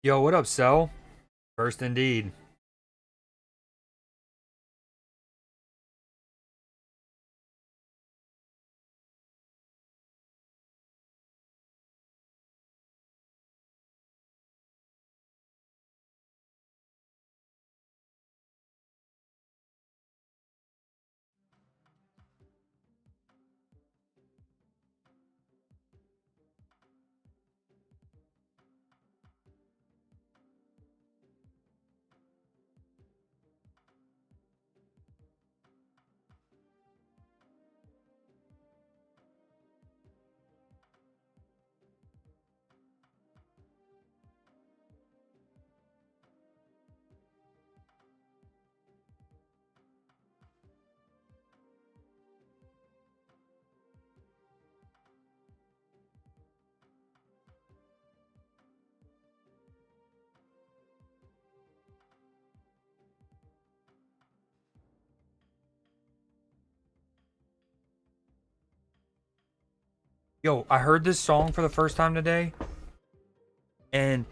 Yo, what up, Cell? First indeed. Yo, I heard this song for the first time today, and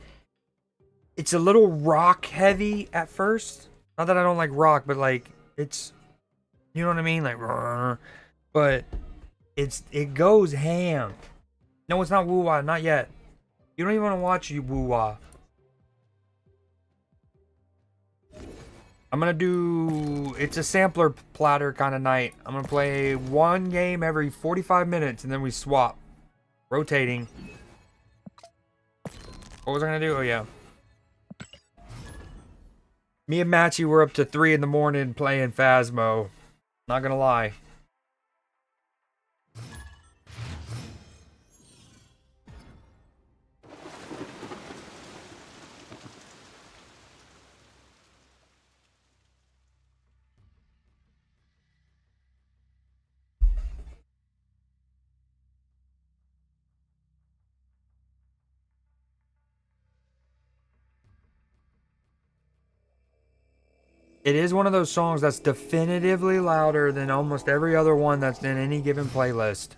it's a little rock heavy at first. Not that I don't like rock, but like it's, you know what I mean, like, but it goes ham. No, it's not woo wah, not yet. You don't even want to watch you woo wah. I'm gonna do. It's a sampler platter kind of night. I'm gonna play one game every 45 minutes, and then we swap, rotating. What was I gonna do? Oh yeah. Me and Matchy were up to 3 in the morning playing Phasmo. Not gonna lie. It is one of those songs that's definitively louder than almost every other one that's in any given playlist.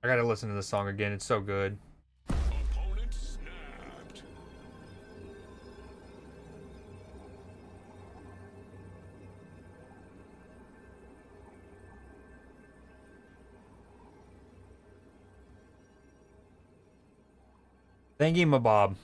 I gotta listen to this song again. It's so good. Opponent snapped. Thank you, my Bob.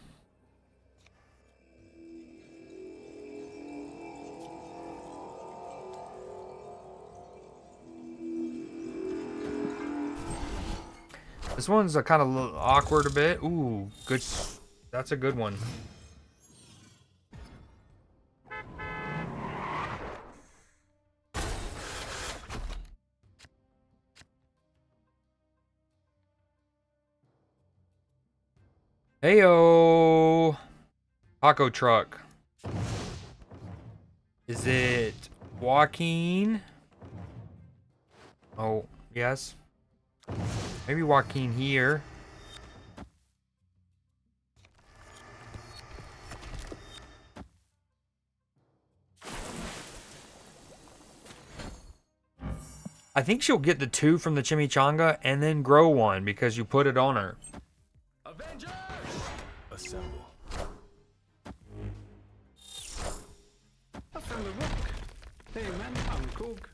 This one's a kind of awkward a bit. Ooh, good. That's a good one. Heyo, taco truck. Is it Joaquin? Oh, yes. Maybe Joaquin here. I think she'll get the 2 from the chimichanga and then grow one because you put it on her. Avengers! Assemble. I found a rock. Hey man, I'm cook.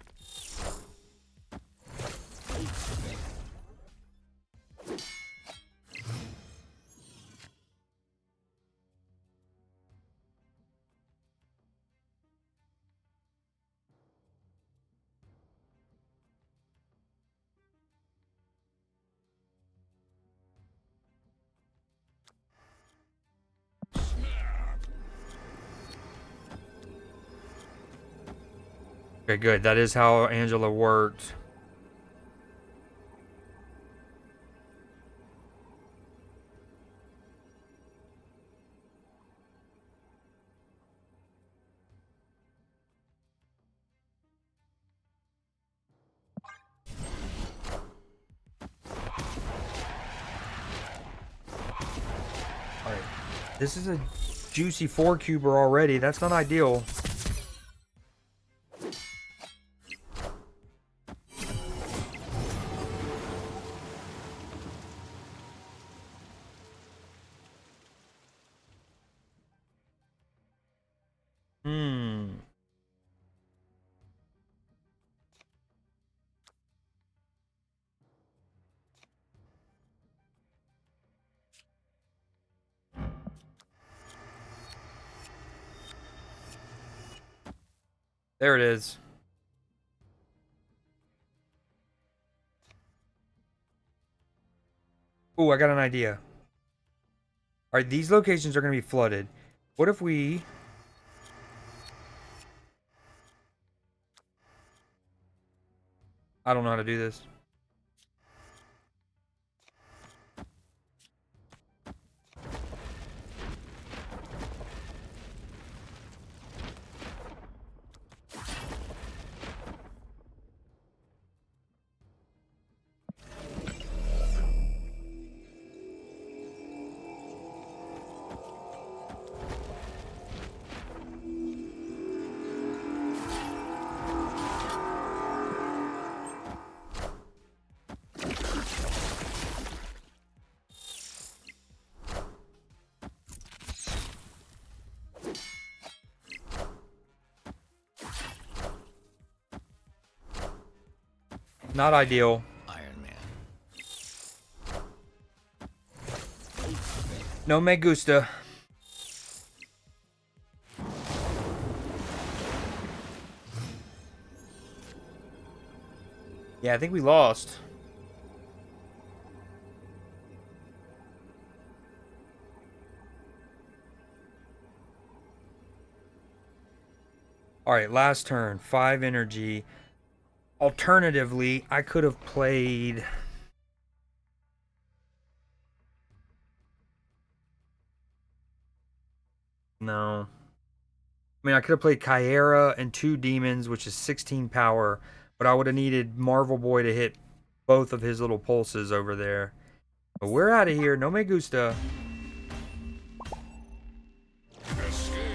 Okay, good. That is how Angela worked. Alright. This is a juicy 4-cuber already. That's not ideal. There it is. Ooh, I got an idea. Alright, these locations are going to be flooded. What if we... I don't know how to do this. Not ideal. Iron Man. No me gusta. Yeah, I think we lost. Alright, last turn. 5 energy. Alternatively, I could have played... No. I mean, I could have played Kyera and 2 demons, which is 16 power, but I would have needed Marvel Boy to hit both of his little pulses over there. But we're out of here. No me gusta. Escaped.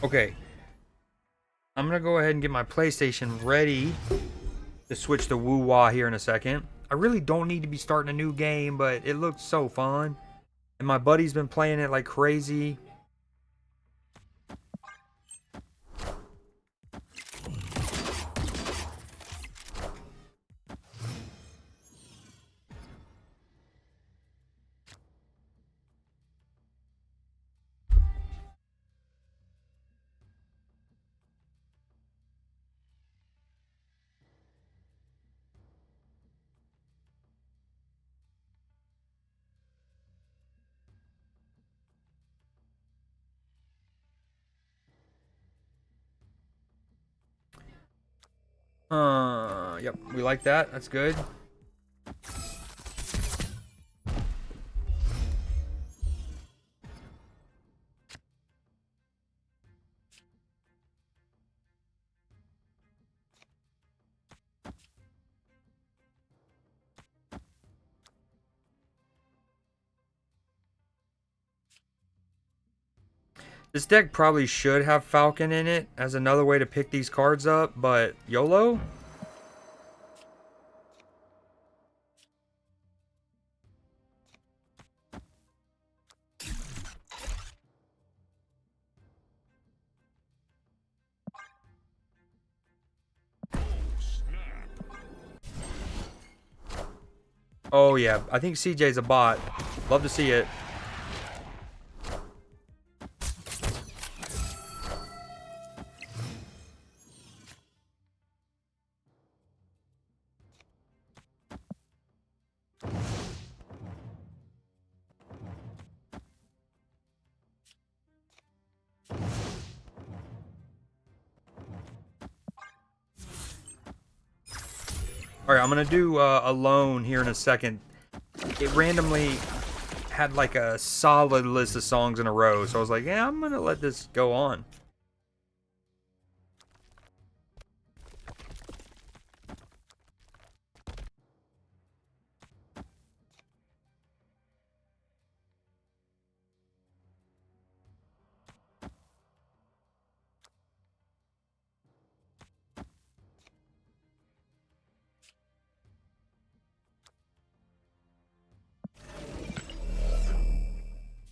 Okay. I'm going to go ahead and get my PlayStation ready to switch to woo-wah here in a second. I really don't need to be starting a new game, but it looks so fun. And my buddy's been playing it like crazy. Yep, we like that. That's good. This deck probably should have Falcon in it as another way to pick these cards up, but YOLO? Oh yeah, I think CJ's a bot. Love to see it. Alright, I'm gonna do Alone here in a second. It randomly had like a solid list of songs in a row, so I was like, yeah, I'm gonna let this go on.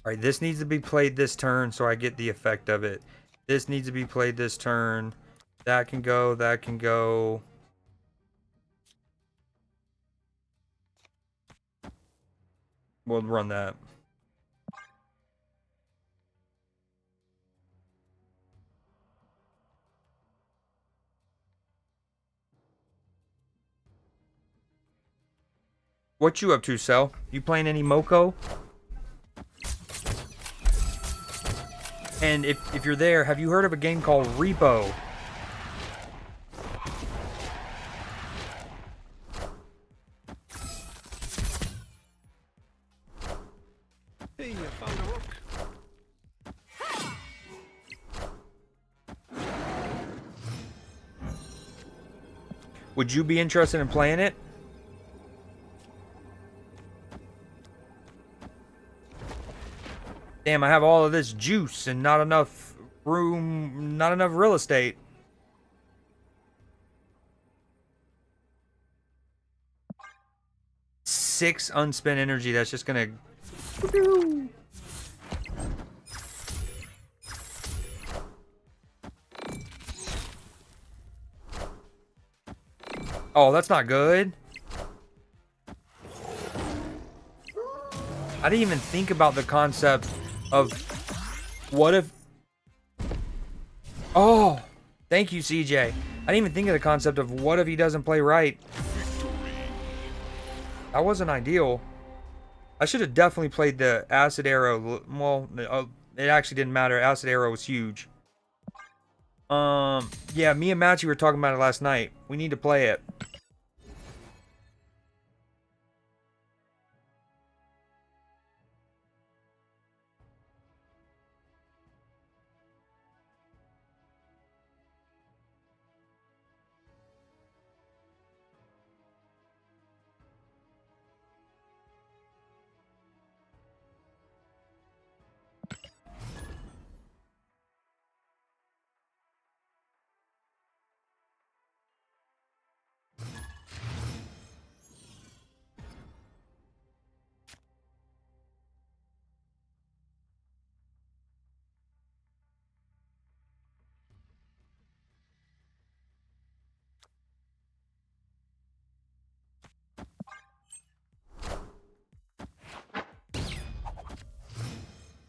Alright, this needs to be played this turn so I get the effect of it. This needs to be played this turn. That can go, that can go. We'll run that. What you up to, Cell? You playing any Moko? And if you're there, have you heard of a game called Repo? Hey, I found a rook. Would you be interested in playing it? Damn, I have all of this juice and not enough room, not enough real estate. Six unspent energy, that's just gonna... Oh, that's not good. I didn't even think about the concept of what if... Oh, thank you, CJ. I didn't even think of the concept of what if he doesn't play right. That wasn't ideal. I should have definitely played the acid arrow. Well, it actually didn't matter. Acid arrow was huge. Yeah, me and Matchy were talking about it last night. We need to play it.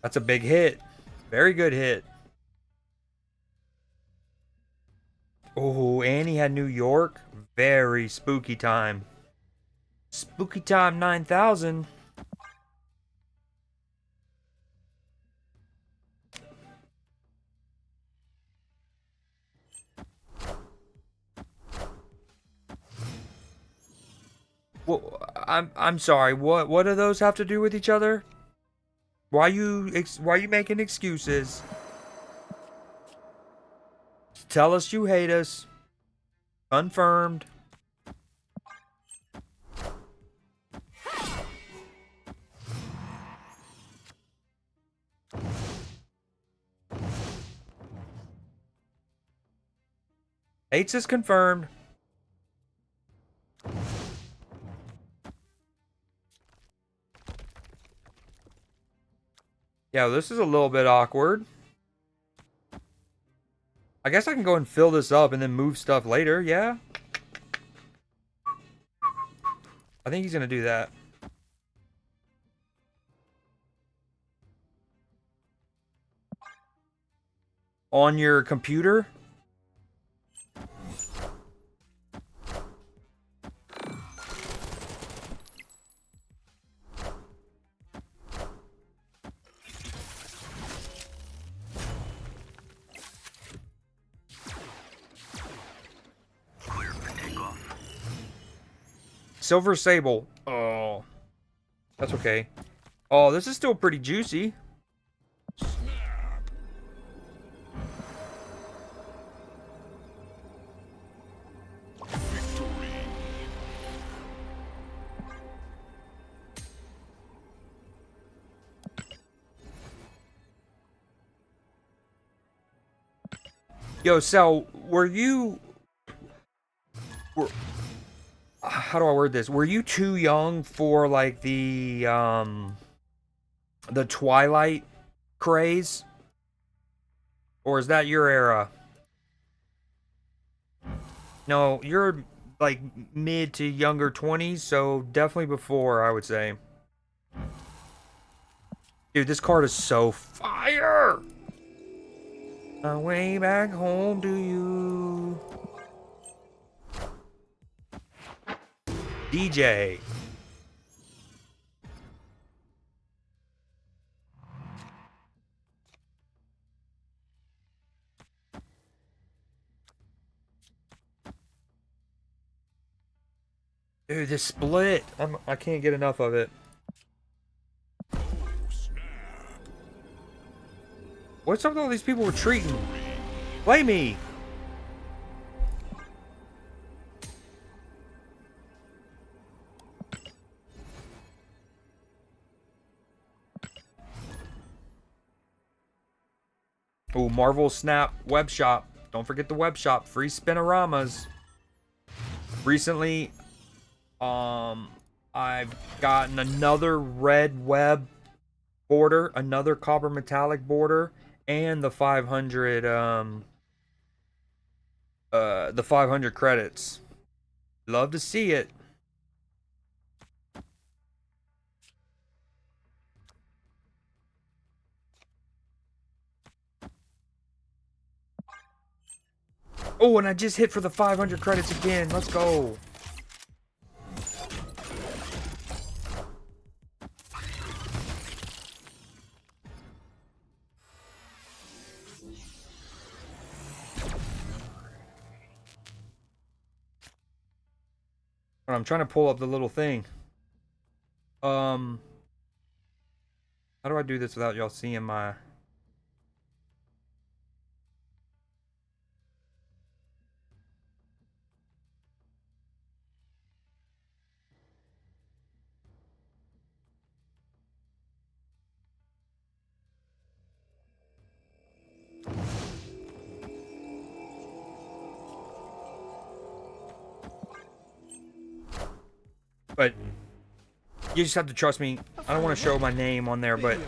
That's a big hit. Very good hit. Oh, and he had New York. Very spooky time. Spooky time 9000. Well, I'm sorry. What do those have to do with each other? Why you making excuses? Tell us you hate us. Confirmed. Hates is confirmed. Yeah, this is a little bit awkward. I guess I can go and fill this up and then move stuff later, yeah? I think he's gonna do that. On your computer? Silver Sable. Oh. That's okay. Oh, this is still pretty juicy. Yo, Sal, how do I word this? Were you too young for like the the Twilight craze? Or is that your era? No, you're like mid to younger 20s, so definitely before, I would say. Dude, this card is so fire! My way back home to you. DJ. Dude, this split. I can't get enough of it. What's up with all these people retreating? Play me! Oh, Marvel Snap web shop. Don't forget the web shop. Free spinoramas. Recently, I've gotten another red web border, another copper metallic border, and the 500 the 500 credits. Love to see it. Oh, and I just hit for the 500 credits again. Let's go. I'm trying to pull up the little thing. How do I do this without y'all seeing my... But you just have to trust me. I don't want to show my name on there, but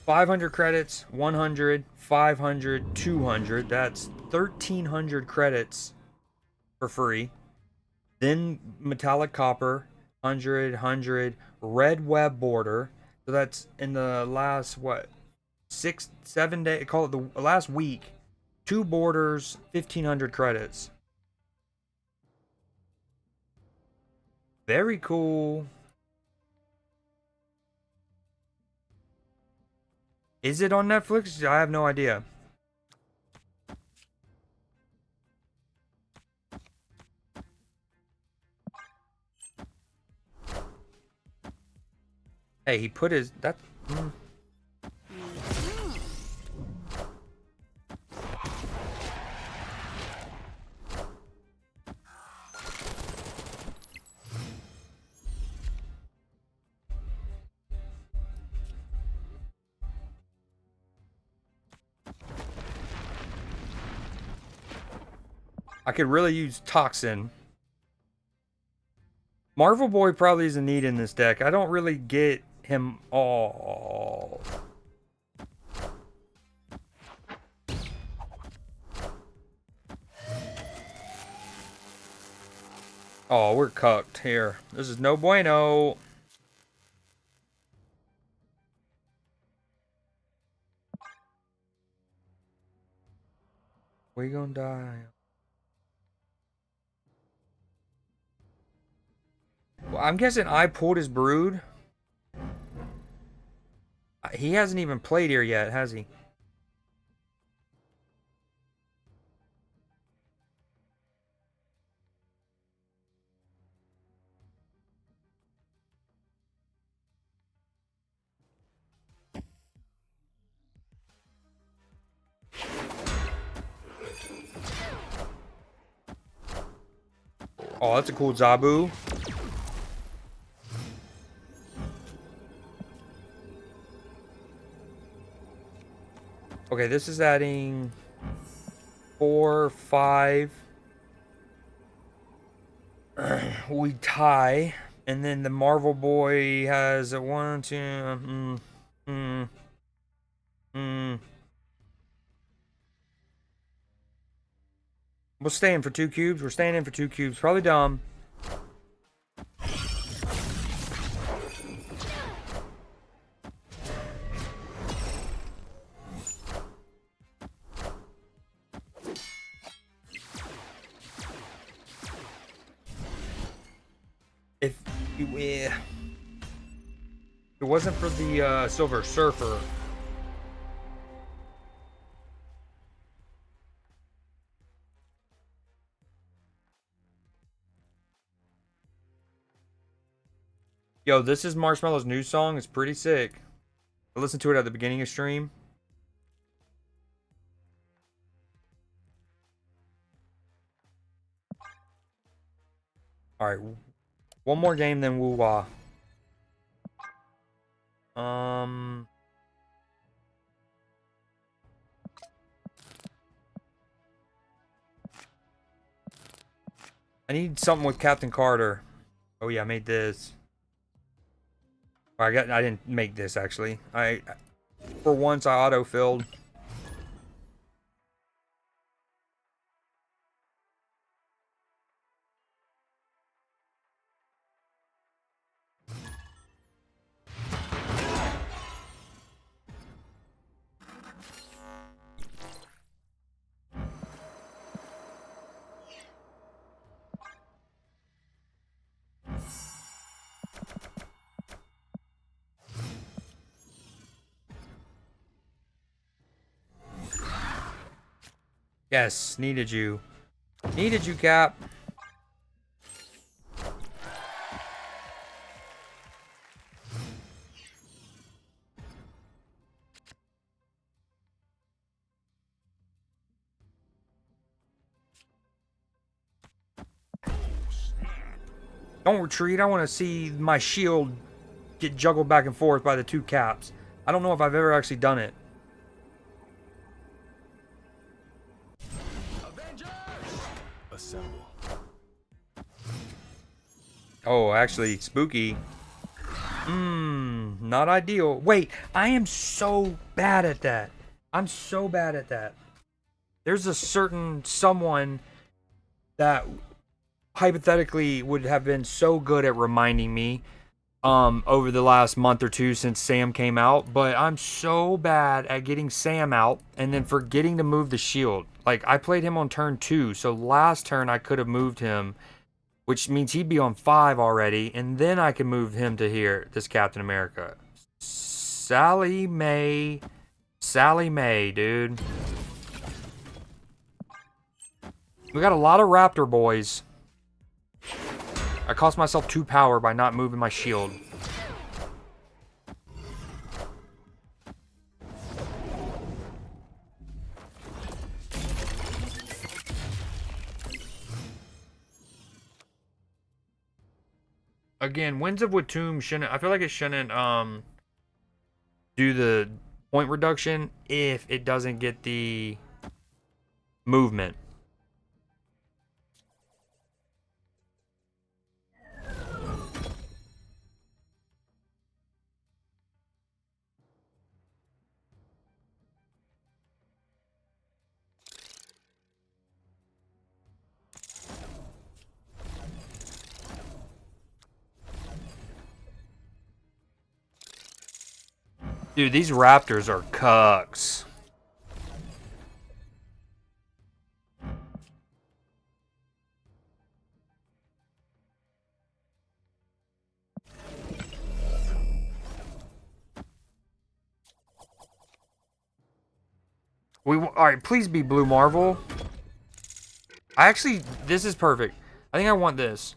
500 credits, 100, 500, 200. That's 1,300 credits for free. Then metallic copper, 100, red web border. So that's in the last, what, 6, 7 days? Call it the last week. 2 borders, 1,500 credits. Very cool. Is it on Netflix? I have no idea. Hey, he put his... That... I could really use Toxin. Marvel Boy probably isn't needed in this deck. I don't really get him all. Oh, we're cucked here. This is no bueno. We gonna die. Well, I'm guessing I pulled his brood. He hasn't even played here yet, has he? Oh, that's a cool Zabu. Okay, this is adding 4, 5. We tie. And then the Marvel Boy has a 1, 2... We'll stay in for 2 cubes. We're staying in for 2 cubes. Probably dumb. If it wasn't for the Silver Surfer, yo, this is Marshmallow's new song. It's pretty sick. I listened to it at the beginning of stream. All right, one more game, then woo-wah. I need something with Captain Carter. Oh yeah, I made this. I didn't make this actually. For once I auto-filled. Yes, needed you. Needed you, Cap. Don't retreat. I want to see my shield get juggled back and forth by the 2 caps. I don't know if I've ever actually done it. Assemble. Oh, actually, spooky. Not ideal. Wait, I am so bad at that. I'm so bad at that. There's a certain someone that hypothetically would have been so good at reminding me over the last month or 2 since Sam came out, but I'm so bad at getting Sam out and then forgetting to move the shield. Like, I played him on turn 2, so last turn I could have moved him, which means he'd be on 5 already, and then I could move him to here, this Captain America. Sally Mae, dude. We got a lot of Raptor boys. I cost myself 2 power by not moving my shield. Again, Winds of Watum shouldn't... I feel like it shouldn't do the point reduction if it doesn't get the movement. Dude, these Raptors are cucks. Alright, please be Blue Marvel. This is perfect. I think I want this.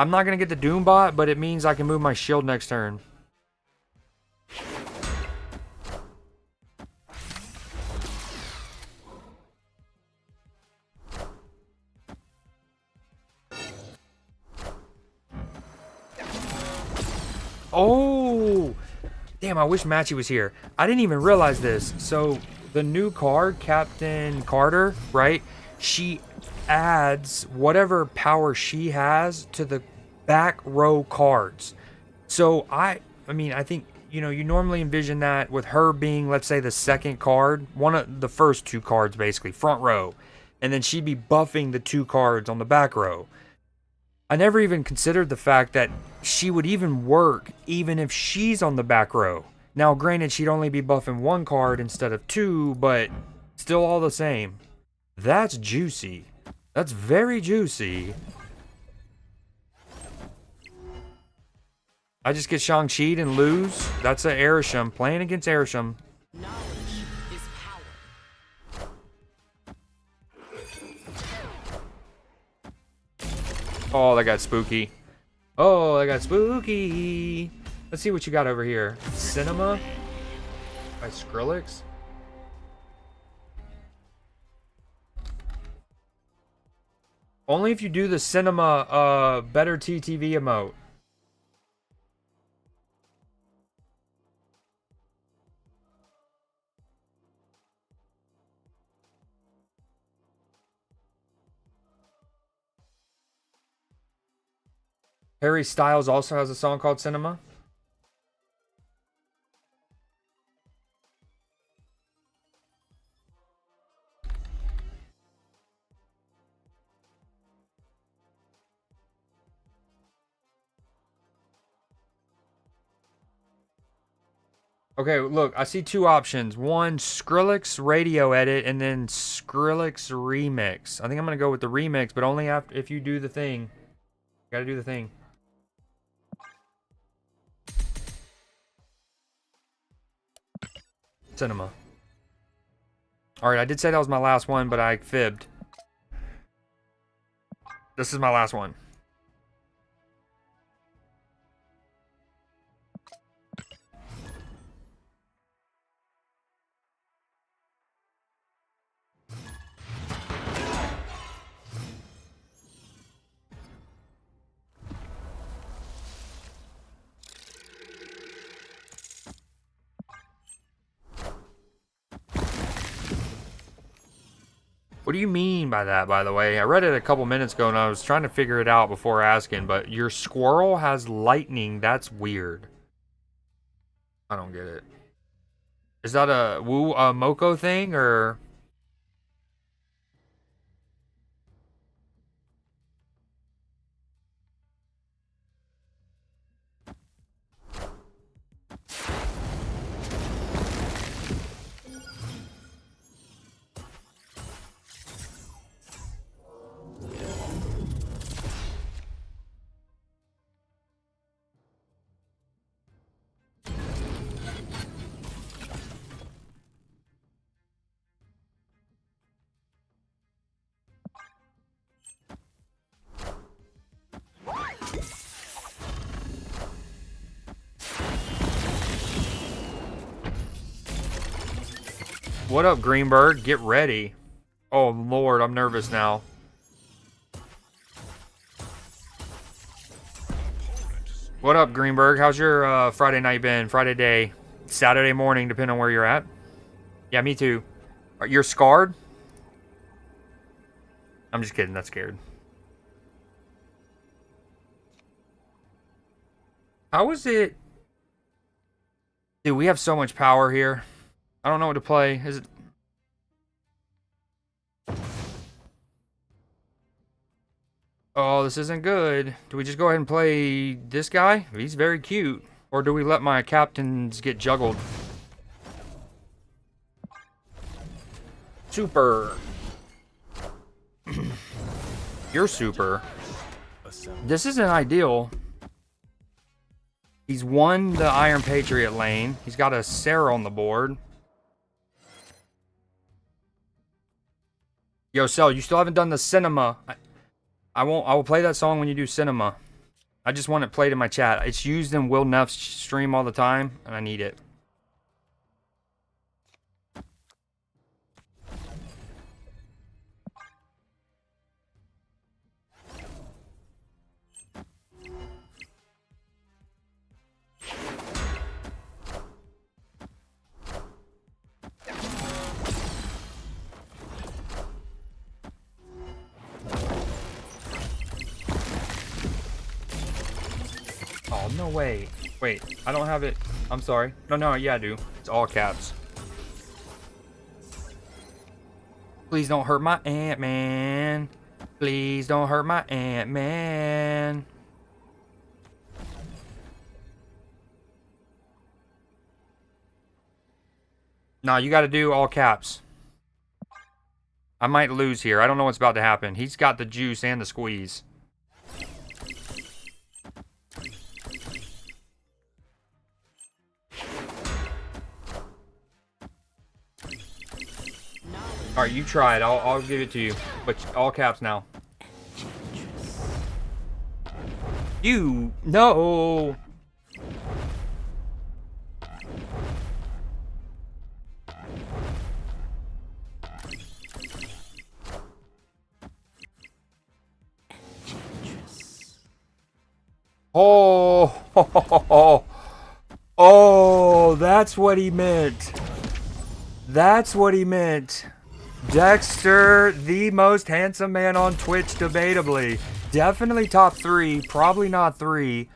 I'm not going to get the Doombot, but it means I can move my shield next turn. Oh! Damn, I wish Matchy was here. I didn't even realize this. So, the new card, Captain Carter, right? She adds whatever power she has to the back row cards. So, I mean, I think, you know, you normally envision that with her being, let's say, the second card. One of the first 2 cards, basically, front row. and then she'd be buffing the 2 cards on the back row. I never even considered the fact that she would even work even if she's on the back row. Now, granted, she'd only be buffing 1 card instead of 2, but still all the same. That's juicy. That's very juicy. I just get Shang-Chi'd and lose. That's an Airsham. Playing against Airsham. Knowledge is power. Oh, that got spooky. Oh, that got spooky. Let's see what you got over here. Cinema by Skrillex. Only if you do the cinema better TTV emote. Harry Styles also has a song called Cinema. Okay, look, I see 2 options. One, Skrillex radio edit, and then Skrillex remix. I think I'm gonna go with the remix, but only after if you do the thing. You gotta do the thing. Cinema. Alright, I did say that was my last one, but I fibbed. This is my last one. What do you mean by that, by the way? I read it a couple minutes ago and I was trying to figure it out before asking, but your squirrel has lightning. That's weird. I don't get it. Is that a Moko thing, or... What up, Greenberg? Get ready. Oh, Lord, I'm nervous now. What up, Greenberg? How's your Friday night been? Friday day? Saturday morning, depending on where you're at? Yeah, me too. You're scarred? I'm just kidding. That's scared. How is it? Dude, we have so much power here. I don't know what to play. Is it... Oh, this isn't good. Do we just go ahead and play this guy? He's very cute. Or do we let my captains get juggled? Super. You're super. This isn't ideal. He's won the Iron Patriot lane. He's got a Sarah on the board. Yo, Cell, you still haven't done the cinema. I will play that song when you do cinema. I just want it played in my chat. It's used in Will Nuff's stream all the time, and I need it. Oh, no way. Wait, I don't have it. I'm sorry. No, yeah, I do. It's all caps. Please don't hurt my Ant-Man. Please don't hurt my Ant-Man. No, you got to do all caps. I might lose here. I don't know what's about to happen. He's got the juice and the squeeze. All right, you try it. I'll give it to you, but all caps now. You no. Oh, oh, that's what he meant. That's what he meant. Dekkster, the most handsome man on Twitch, debatably. Definitely top 3, probably not 3.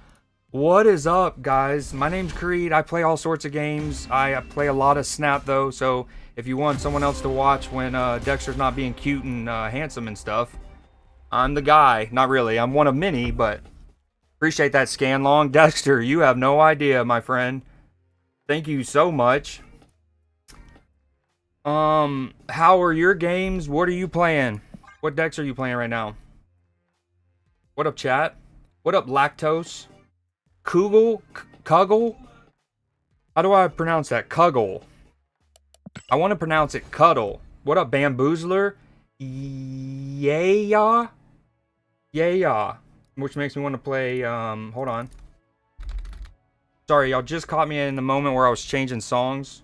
What is up, guys? My name's Creed. I play all sorts of games. I play a lot of Snap, though, so if you want someone else to watch when Dekkster's not being cute and handsome and stuff, I'm the guy. Not really. I'm one of many, but appreciate that scan long. Dekkster, you have no idea, my friend. Thank you so much. How are your games? What are you playing? What decks are you playing right now? What up, chat? What up, Lactose? Kuggle? How do I pronounce that? Kuggle. I want to pronounce it Cuddle. What up, Bamboozler? Yeah. Which makes me want to play, hold on. Sorry, y'all just caught me in the moment where I was changing songs.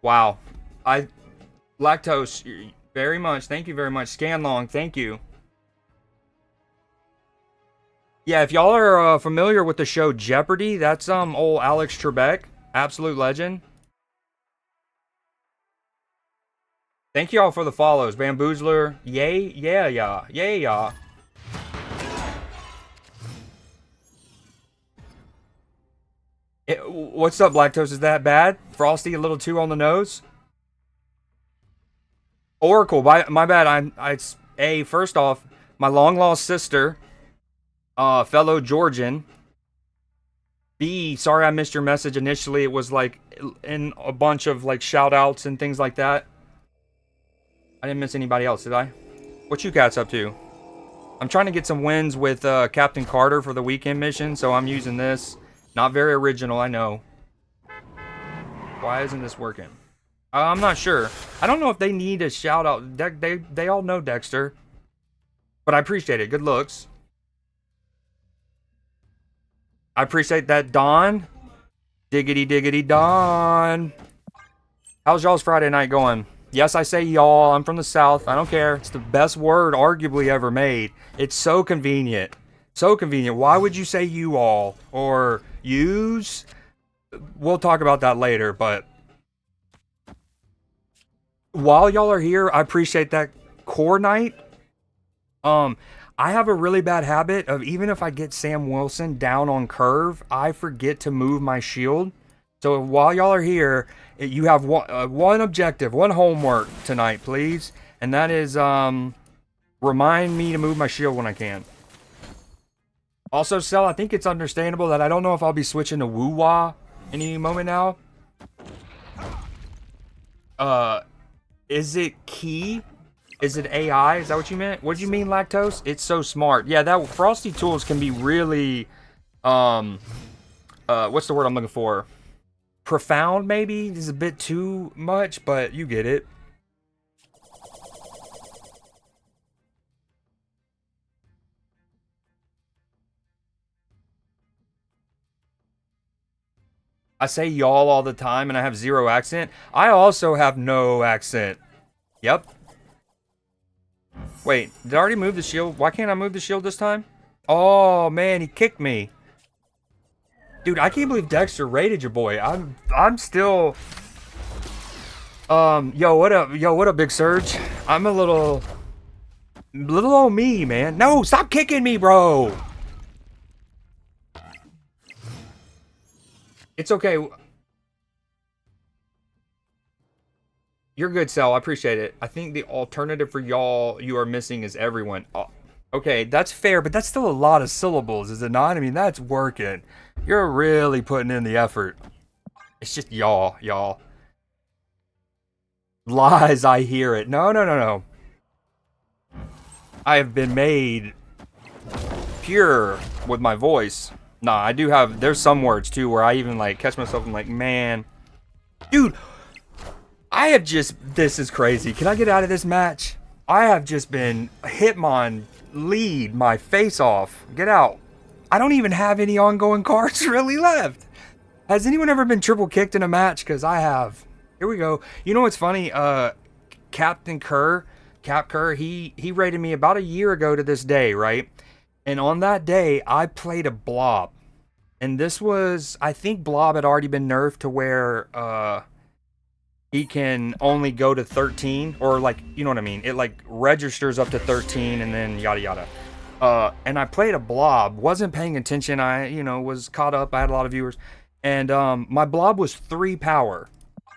Wow. Lactose, very much. Thank you very much. Scanlong, thank you. Yeah, if y'all are familiar with the show Jeopardy, that's old Alex Trebek, absolute legend. Thank y'all for the follows. Bamboozler, yay, yeah. What's up, Lactose? Is that bad? Frosty, a little too on the nose? Oracle, my bad. First off, my long lost sister, fellow Georgian. B, sorry I missed your message initially. It was like in a bunch of like shout outs and things like that. I didn't miss anybody else, did I? What you cats up to? I'm trying to get some wins with Captain Carter for the weekend mission, so I'm using this. Not very original, I know. Why isn't this working? I'm not sure. I don't know if they need a shout out. They all know Dekkster. But I appreciate it. Good looks. I appreciate that, Dawn. Diggity Dawn. How's y'all's Friday night going? Yes, I say y'all. I'm from the South. I don't care. It's the best word arguably ever made. It's so convenient. So convenient. Why would you say you all? Or use? We'll talk about that later, but while y'all are here, I appreciate that core night. I have a really bad habit of, even if I get Sam Wilson down on curve, I forget to move my shield. So while y'all are here, you have one objective, one homework tonight, please. And that is, remind me to move my shield when I can. Also, Cell, I think it's understandable that I don't know if I'll be switching to Woo-Wah any moment now. Is it key? Is it AI? Is that what you meant? What do you mean, Lactose? It's so smart. Yeah, that Frosty Tools can be really, what's the word I'm looking for? Profound, maybe? This is a bit too much, but you get it. I say y'all all the time and I have zero accent. I also have no accent. Yep. Wait, did I already move the shield? Why can't I move the shield this time? Oh, man, he kicked me. Dude, I can't believe Dekkster raided your boy. I'm still... yo, what up? Yo, what up, Big Surge? I'm a little old me, man. No, stop kicking me, bro. It's okay. You're good, Sal. I appreciate it. I think the alternative for y'all you are missing is everyone. Okay, that's fair, but that's still a lot of syllables, is it not? I mean, that's working. You're really putting in the effort. It's just y'all. Lies, I hear it. No, no, no, no. I have been made pure with my voice. Nah, I do have, there's some words too where I even like catch myself and like, man. Dude, I have just, this is crazy. Can I get out of this match? I have just been Hitmon lead my face off. Get out. I don't even have any ongoing cards really left. Has anyone ever been triple kicked in a match? Because I have. Here we go. You know what's funny? Captain Kerr, Cap Kerr, he rated me about a year ago to this day, right? And on that day, I played a blob. And this was, I think blob had already been nerfed to where he can only go to 13, or like, you know what I mean? It like registers up to 13 and then yada yada. And I played a blob, wasn't paying attention. I, you know, was caught up. I had a lot of viewers. And my blob was 3 power.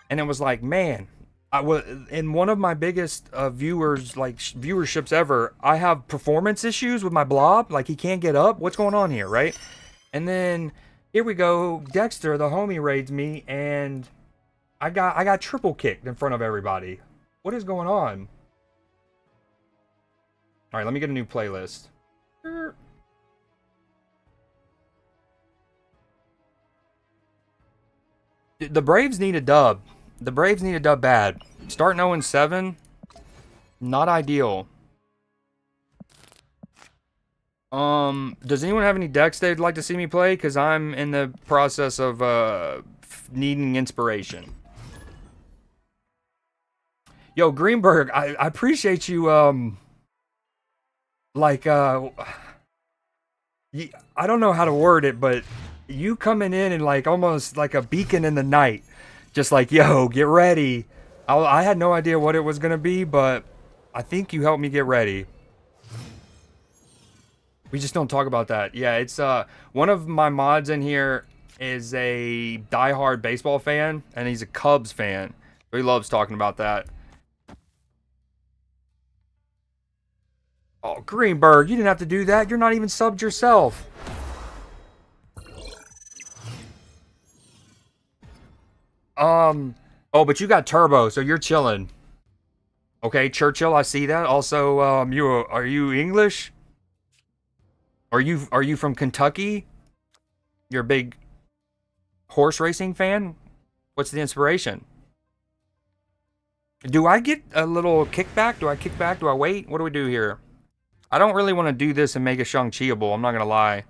And it was like, man, I was in one of my biggest viewers, like viewerships ever. I have performance issues with my blob. Like he can't get up. What's going on here, right? And then here we go. Dekkster, the homie, raids me, and I got triple kicked in front of everybody. What is going on? All right, let me get a new playlist. The Braves need a dub. The Braves need a dub bad. Starting 0-7, not ideal. Does anyone have any decks they'd like to see me play? Because I'm in the process of needing inspiration. Yo, Greenberg, I appreciate you, like, I don't know how to word it, but you coming in and like almost like a beacon in the night. Just like, yo, get ready. I had no idea what it was going to be, but I think you helped me get ready. We just don't talk about that. Yeah, it's one of my mods in here is a diehard baseball fan, and he's a Cubs fan. So he loves talking about that. Oh, Greenberg, you didn't have to do that. You're not even subbed yourself. Oh, but you got turbo, so you're chilling. Okay, Churchill, I see that. Also, are you English? Are you from Kentucky? You're a big horse racing fan? What's the inspiration? Do I get a little kickback? Do I kick back? Do I wait? What do we do here? I don't really want to do this and make a Shang-Chi-able. I'm not gonna lie.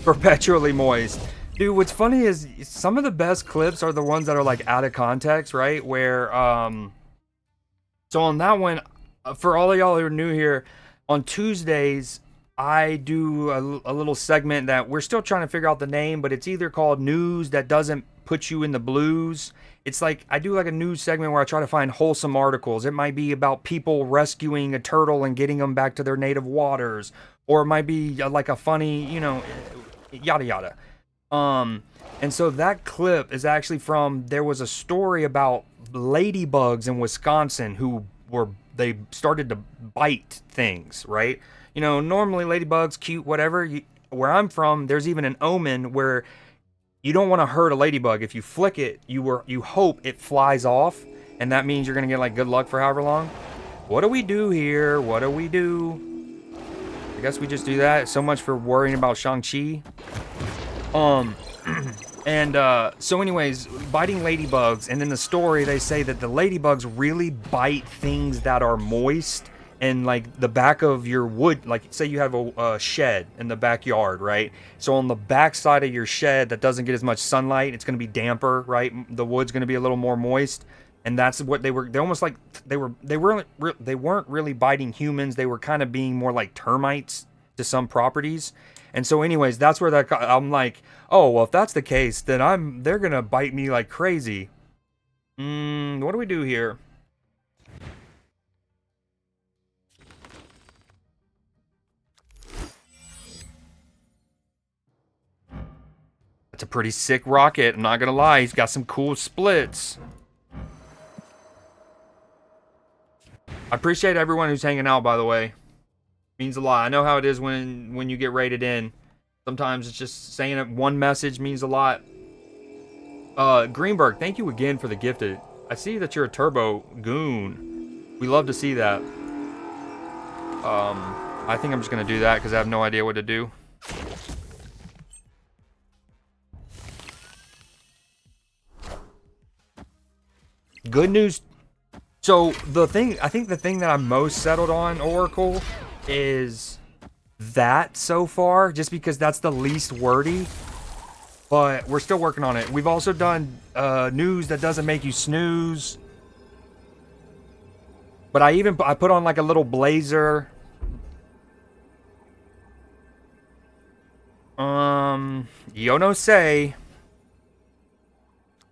Perpetually moist. Dude, what's funny is some of the best clips are the ones that are like out of context, right? Where, so on that one, for all of y'all who are new here, on Tuesdays, I do a little segment that we're still trying to figure out the name, but it's either called News That Doesn't Put You in the Blues. It's like, I do like a news segment where I try to find wholesome articles. It might be about people rescuing a turtle and getting them back to their native waters. Or it might be like a funny, you know, yada yada. And so that clip is actually from, there was a story about ladybugs in Wisconsin they started to bite things, right? You know, normally ladybugs, cute, whatever. Where I'm from, there's even an omen where you don't want to hurt a ladybug. If you flick it, you hope it flies off, and that means you're gonna get like good luck for however long. What do we do here? What do we do? I guess we just do that. So much for worrying about Shang-Chi. So anyways, biting ladybugs, and in the story they say that the ladybugs really bite things that are moist, and like the back of your wood, like say you have a shed in the backyard, right? So on the back side of your shed that doesn't get as much sunlight, it's going to be damper, right? The wood's going to be a little more moist, and that's what they're almost like they weren't really biting humans. They were kind of being more like termites to some properties. And so anyways, that's where I'm like, oh, well, if that's the case, then they're going to bite me like crazy. What do we do here? a pretty sick rocket. I'm not gonna lie. He's got some cool splits. I appreciate everyone who's hanging out, by the way. Means a lot. I know how it is when you get rated in. Sometimes it's just saying it one message means a lot. Greenberg, thank you again for the gifted. I see that you're a turbo goon. We love to see that. I think I'm just gonna do that because I have no idea what to do. Good news. So I think the thing that I'm most settled on, Oracle, is that so far, just because that's the least wordy. But we're still working on it. We've also done news that doesn't make you snooze. But I put on like a little blazer. Yo no say.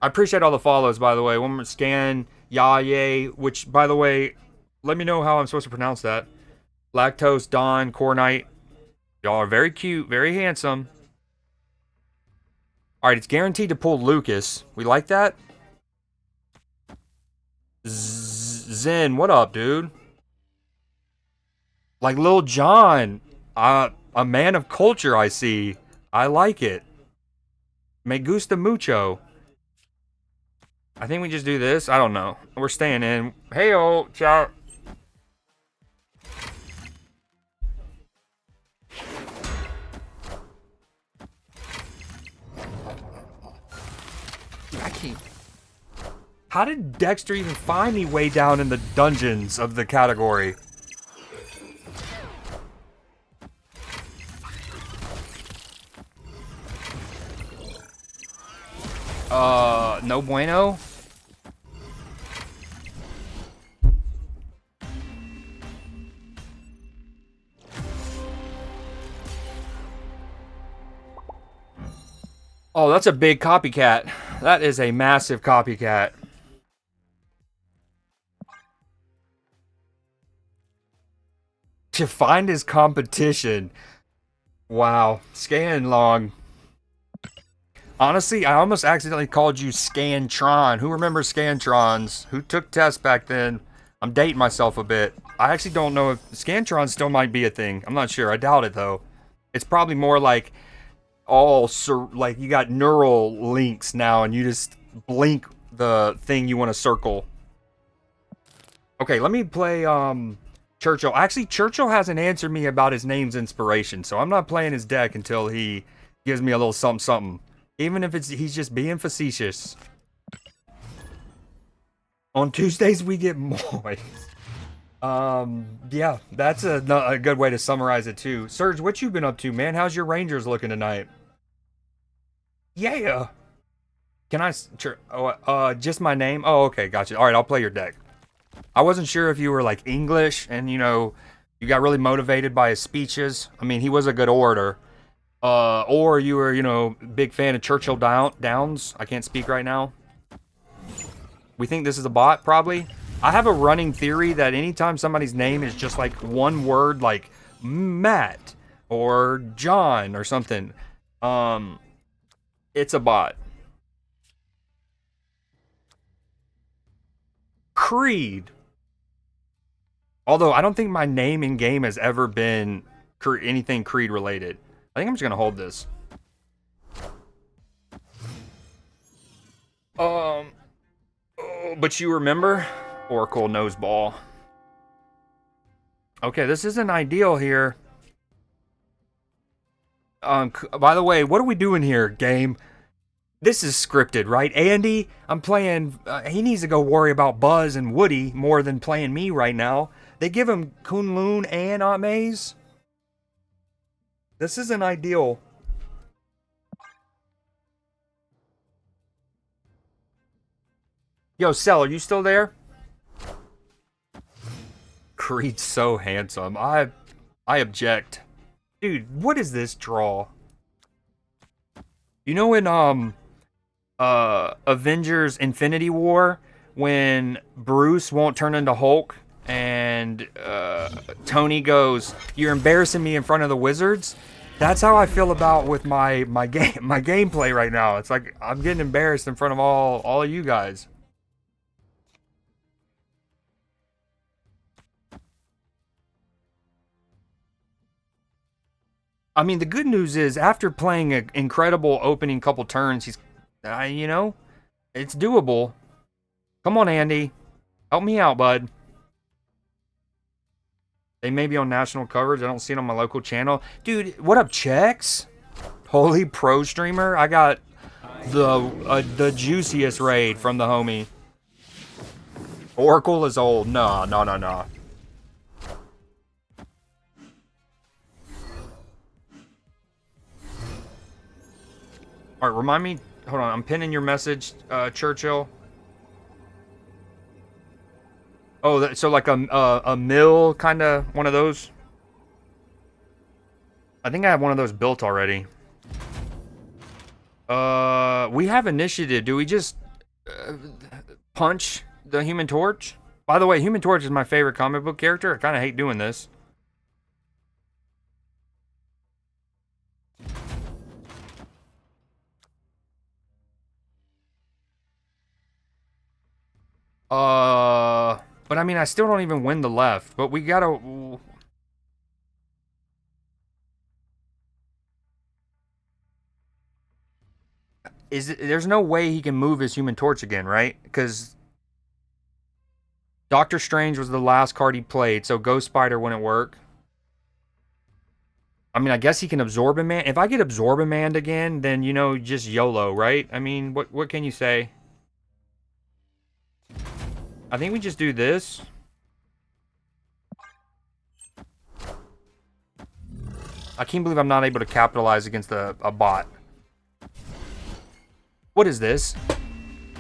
I appreciate all the follows, by the way. One more scan, Yaye, which, by the way, let me know how I'm supposed to pronounce that. Lactose, Don, Cornite. Y'all are very cute, very handsome. Alright, it's guaranteed to pull Lucas. We like that? Zen, what up, dude? Like Lil Jon. A man of culture, I see. I like it. Me gusta mucho. I think we just do this. I don't know. We're staying in. Hey-o, ciao. I can't. How did Dekkster even find me way down in the dungeons of the category? No bueno. Oh, that's a big copycat. That is a massive copycat. To find his competition. Wow. Scan long. Honestly, I almost accidentally called you Scantron. Who remembers Scantrons? Who took tests back then? I'm dating myself a bit. I actually don't know if Scantron still might be a thing. I'm not sure. I doubt it, though. It's probably more like like you got neural links now and you just blink the thing you want to circle. Okay, let me play Churchill. Actually, Churchill hasn't answered me about his name's inspiration, so I'm not playing his deck until he gives me a little something something. Even if he's just being facetious. On Tuesdays we get moist. Yeah, that's a good way to summarize it too. Serge, what you been up to, man? How's your Rangers looking tonight? Yeah. Can I just my name? Oh, okay, gotcha. All right, I'll play your deck. I wasn't sure if you were like English and you got really motivated by his speeches. I mean, he was a good orator. Or you were, big fan of Churchill Downs. I can't speak right now. We think this is a bot, probably. I have a running theory that anytime somebody's name is just like one word, like Matt or John or something, it's a bot. Creed. Although I don't think my name in game has ever been anything Creed related. I think I'm just gonna hold this. But you remember? Oracle Noseball. Okay, this isn't ideal here. By the way, what are we doing here, game? This is scripted, right? Andy, I'm playing... he needs to go worry about Buzz and Woody more than playing me right now. They give him Kunlun and Aunt May's. This isn't ideal. Yo, Cell, are you still there? Creed's so handsome. I object. Dude, what is this draw? You know in Avengers Infinity War when Bruce won't turn into Hulk and Tony goes, "You're embarrassing me in front of the wizards." That's how I feel about with my game my gameplay right now. It's like I'm getting embarrassed in front of all of you guys. I mean, the good news is after playing an incredible opening couple turns, he's, you know, it's doable. Come on, Andy, help me out, bud. They may be on national coverage. I don't see it on my local channel, dude. What up, Chex? Holy pro streamer. I got the juiciest raid from the homie. Oracle is old. No, no, no, no. All right, remind me. Hold on, I'm pinning your message, Churchill. Oh, so like a mill kind of one of those. I think I have one of those built already. We have initiative. Do we just punch the Human Torch? By the way, Human Torch is my favorite comic book character. I kind of hate doing this. But I mean, I still don't even win the left. But we gotta. There's no way he can move his Human Torch again, right? Because Doctor Strange was the last card he played, so Ghost Spider wouldn't work. I mean, I guess he can absorb a man. If I get absorb a man again, then you know, just YOLO, right? I mean, what can you say? I think we just do this. I can't believe I'm not able to capitalize against a bot. What is this?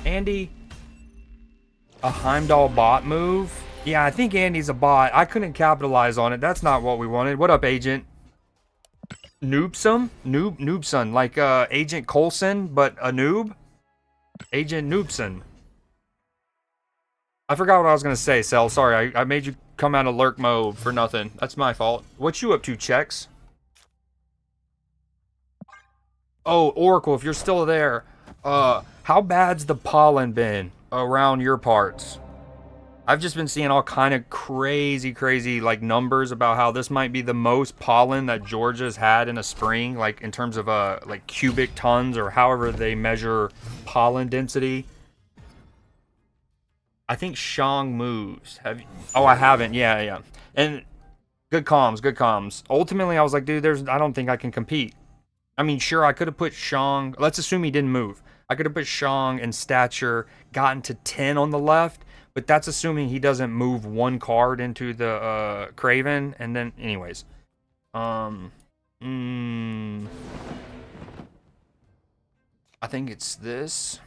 Andy? A Heimdall bot move? Yeah, I think Andy's a bot. I couldn't capitalize on it. That's not what we wanted. What up, Agent? Noobsome? Noobson. Like Agent Coulson, but a noob? Agent Noobson. I forgot what I was going to say, Cell. Sorry, I made you come out of lurk mode for nothing. That's my fault. What you up to, Chex? Oh, Oracle, if you're still there, how bad's the pollen been around your parts? I've just been seeing all kind of crazy, like, numbers about how this might be the most pollen that Georgia's had in a spring, like, in terms of, like, cubic tons or however they measure pollen density. I think Shang moves. Have you? Oh, I haven't. Yeah. And good comms. Ultimately, I was like, dude, I don't think I can compete. I mean, sure, I could have put Shang. Let's assume he didn't move. I could have put Shang in stature, gotten to 10 on the left, but that's assuming he doesn't move one card into the Craven, and then, anyways. I think it's this.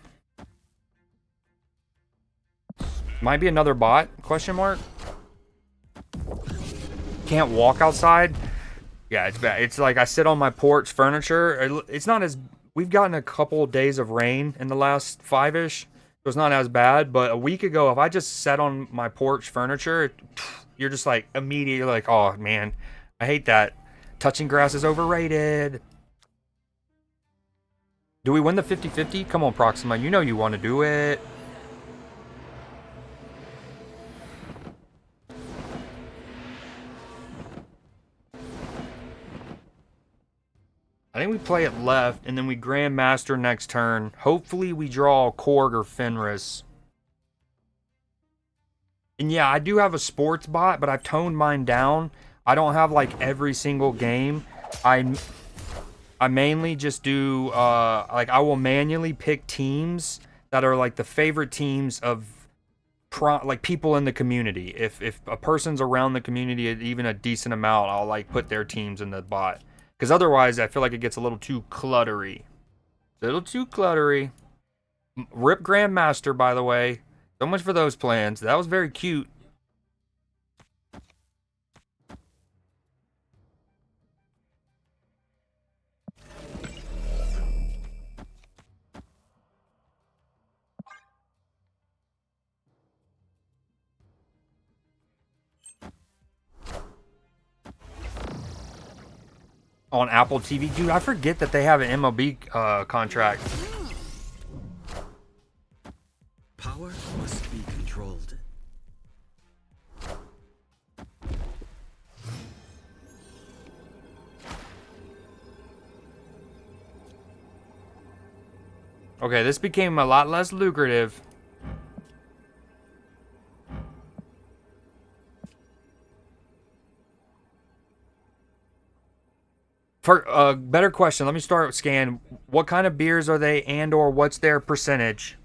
Might be another bot, question mark. Can't walk outside. Yeah, it's bad. It's like I sit on my porch furniture. It's not as... We've gotten a couple days of rain in the last 5-ish. So it's not as bad. But a week ago, if I just sat on my porch furniture, you're just like immediately like, oh, man, I hate that. Touching grass is overrated. Do we win the 50-50? Come on, Proxima. You know you want to do it. I think we play it left, and then we Grandmaster next turn. Hopefully we draw Korg or Fenris. And yeah, I do have a sports bot, but I've toned mine down. I don't have, like, every single game. I mainly just do, like, I will manually pick teams that are, like, the favorite teams of, like, people in the community. If a person's around the community even a decent amount, I'll, like, put their teams in the bot. Because otherwise, I feel like it gets a little too cluttery. Rip Grandmaster, by the way. So much for those plans. That was very cute. on Apple TV. Dude, I forget that they have an MLB contract. Power must be controlled. Okay, this became a lot less lucrative. For a better question, let me start with Scan. What kind of beers are they, and or what's their percentage?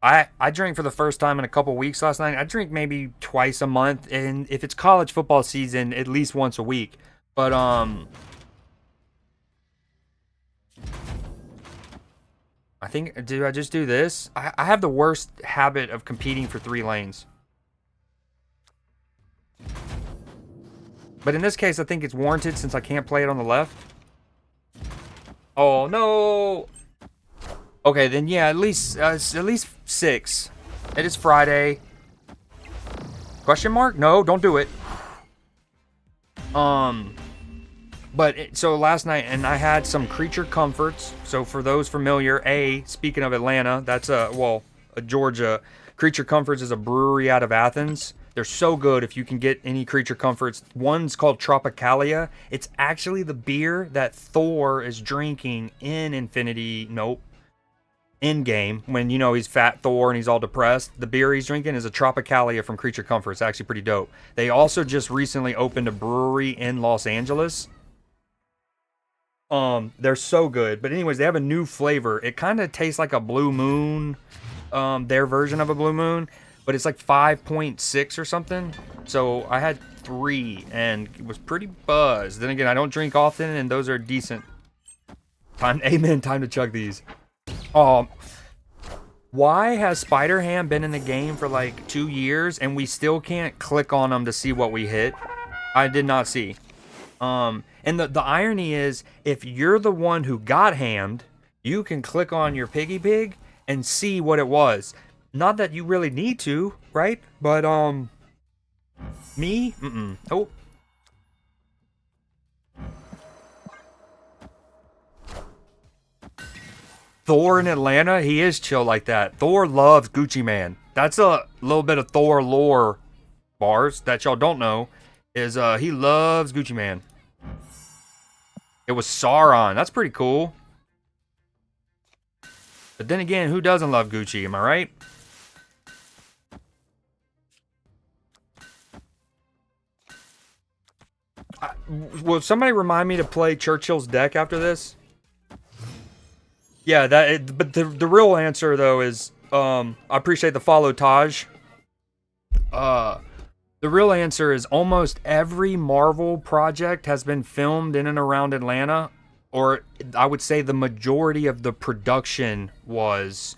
I drank for the first time in a couple weeks last night. I drink maybe twice a month, and if it's college football season, at least once a week. But I think, do I just do this? I have the worst habit of competing for 3 lanes. But in this case, I think it's warranted since I can't play it on the left. Oh, no! Okay, then yeah, at least 6. It is Friday. Question mark? No, don't do it. So last night, and I had some Creature Comforts. So for those familiar, speaking of Atlanta, that's Georgia. Creature Comforts is a brewery out of Athens. They're so good if you can get any Creature Comforts. One's called Tropicalia. It's actually the beer that Thor is drinking in Endgame, when, you know, he's fat Thor and he's all depressed. The beer he's drinking is a Tropicalia from Creature Comforts. It's actually pretty dope. They also just recently opened a brewery in Los Angeles. They're so good. But anyways, they have a new flavor. It kind of tastes like a Blue Moon, their version of a Blue Moon, but it's like 5.6 or something. So I had 3 and it was pretty buzzed. Then again, I don't drink often, and those are decent. Time to chug these. Why has Spider-Ham been in the game for like 2 years and we still can't click on them to see what we hit? I did not see. And the irony is, if you're the one who got hammed, you can click on your piggy pig and see what it was. Not that you really need to, right? But me? Oh. Thor in Atlanta, he is chill like that. Thor loves Gucci Man. That's a little bit of Thor lore bars that y'all don't know. Is he loves Gucci Man. It was Sauron. That's pretty cool. But then again, who doesn't love Gucci? Am I right? Will somebody remind me to play Churchill's deck after this? Yeah, but the real answer though is I appreciate the follow, Taj. The real answer is almost every Marvel project has been filmed in and around Atlanta, or I would say the majority of the production was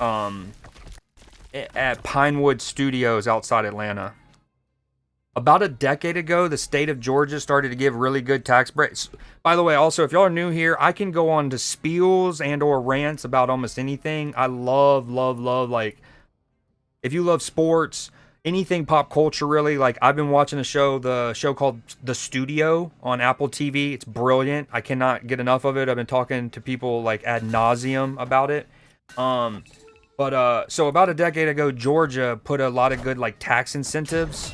at Pinewood Studios outside Atlanta. About a decade ago, the state of Georgia started to give really good tax breaks. By the way, also, if y'all are new here, I can go on to spiels and or rants about almost anything. I love, like, if you love sports, anything pop culture, really. Like, I've been watching the show called The Studio on Apple TV. It's brilliant. I cannot get enough of it. I've been talking to people, like, ad nauseum about it. So about a decade ago, Georgia put a lot of good, like, tax incentives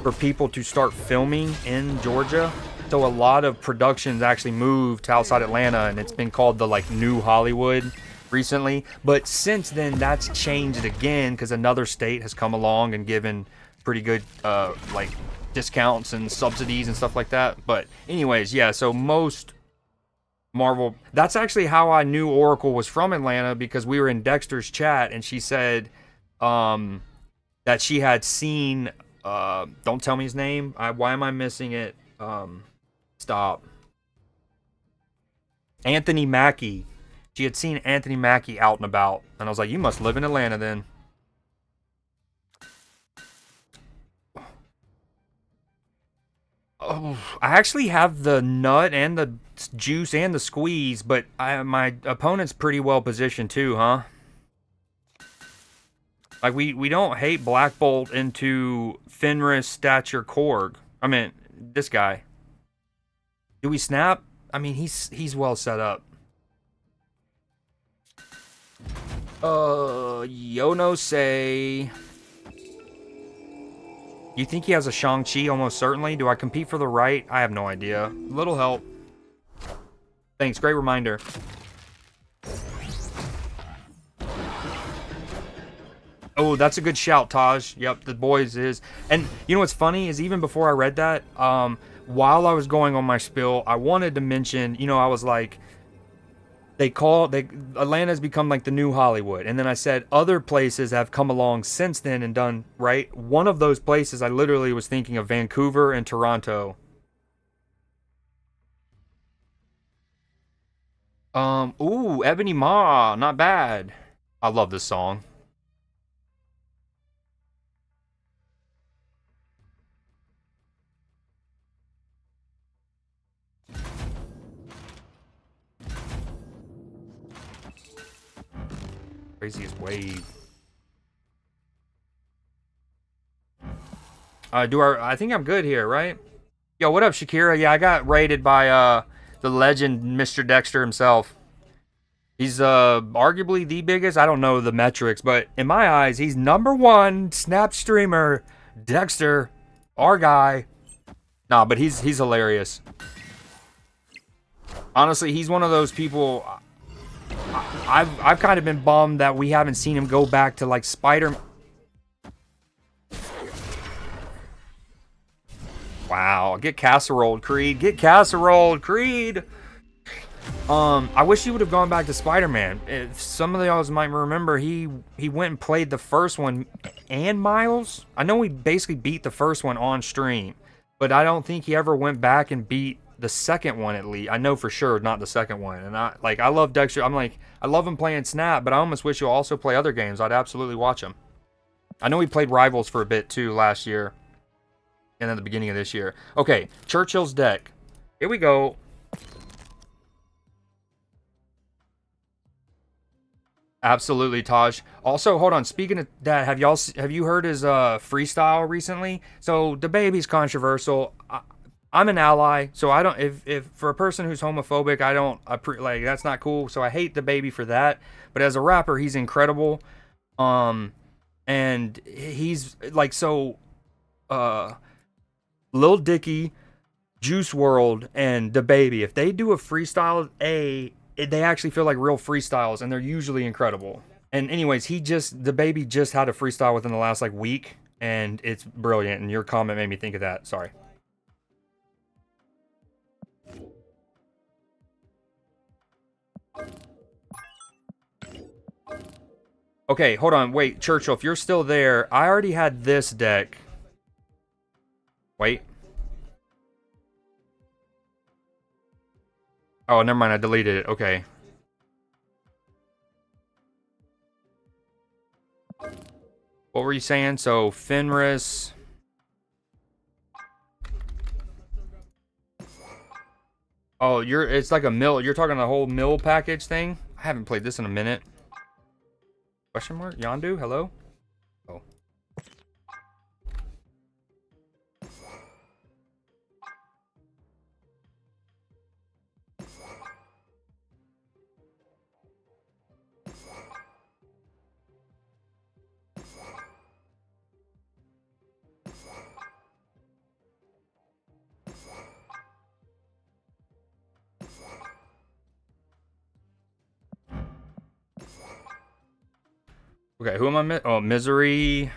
for people to start filming in Georgia. So a lot of productions actually moved to outside Atlanta, and it's been called the like New Hollywood recently. But since then, that's changed again because another state has come along and given pretty good like discounts and subsidies and stuff like that. But anyways, yeah, so most Marvel, that's actually how I knew Oracle was from Atlanta, because we were in Dekkster's chat and she said that she had seen don't tell me his name. Why am I missing it? Stop. Anthony Mackie. She had seen Anthony Mackie out and about. And I was like, you must live in Atlanta then. Oh, I actually have the nut and the juice and the squeeze, but my opponent's pretty well positioned too, huh? Like, we don't hate Black Bolt into Fenris Stature Korg. I mean, this guy. Do we snap? I mean, he's well set up. Yono say. You think he has a Shang-Chi? Almost certainly. Do I compete for the right? I have no idea. Little help. Thanks. Great reminder. Oh, that's a good shout, Taj. Yep, the boys is. And you know what's funny is even before I read that, while I was going on my spill, I wanted to mention, you know, I was like, Atlanta's become like the new Hollywood. And then I said other places have come along since then and done, right? One of those places I literally was thinking of Vancouver and Toronto. Ooh, Ebony Ma, not bad. I love this song. Craziest wave. I think I'm good here, right? Yo, what up, Shakira? Yeah, I got raided by the legend Mr. Dekkster himself. He's arguably the biggest. I don't know the metrics, but in my eyes, he's #1 Snap streamer. Dekkster, our guy. Nah, but he's hilarious. Honestly, he's one of those people. I've kind of been bummed that we haven't seen him go back to like Spider. Wow, get casseroled, Creed. Get casseroled, Creed. I wish he would have gone back to Spider-Man. If some of y'all might remember, he went and played the first one and Miles. I know he basically beat the first one on stream, but I don't think he ever went back and beat the second one at least. I know for sure not the second one. And I love Dekkster. I love him playing Snap, but I almost wish he'll also play other games. I'd absolutely watch him. I know he played Rivals for a bit too last year. And then the beginning of this year. Okay, Churchill's deck. Here we go. Absolutely, Taj. Also, hold on. Speaking of that, have you heard his freestyle recently? So the baby's controversial. I'm an ally, so I don't. If for a person who's homophobic, I don't. Like that's not cool. So I hate the baby for that. But as a rapper, he's incredible. And he's like so. Lil Dicky, Juice World, and the baby. If they do a freestyle, they actually feel like real freestyles, and they're usually incredible. And anyways, the baby just had a freestyle within the last like week, and it's brilliant. And your comment made me think of that. Sorry. Okay, hold on. Wait, Churchill, if you're still there, I already had this deck. Wait. Oh, never mind. I deleted it. Okay. What were you saying? So, Fenris. Oh, it's like a mill. You're talking the whole mill package thing? I haven't played this in a minute. Question mark? Yondu? Hello? Oh. Okay, who am I Oh, Misery.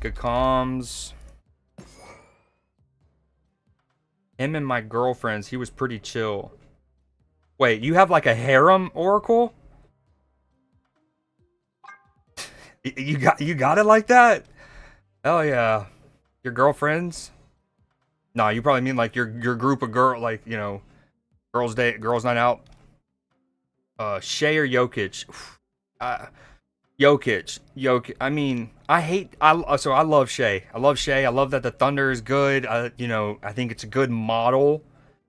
Gacom's. Him and my girlfriends, he was pretty chill. Wait, you have like a harem oracle? You got it like that? Hell yeah. Your girlfriends? Nah, you probably mean like your group of like, you know, girls night out. Shea or Jokic? Jokic. I mean, I love Shea. I love Shea. I love that the Thunder is good. You know, I think it's a good model,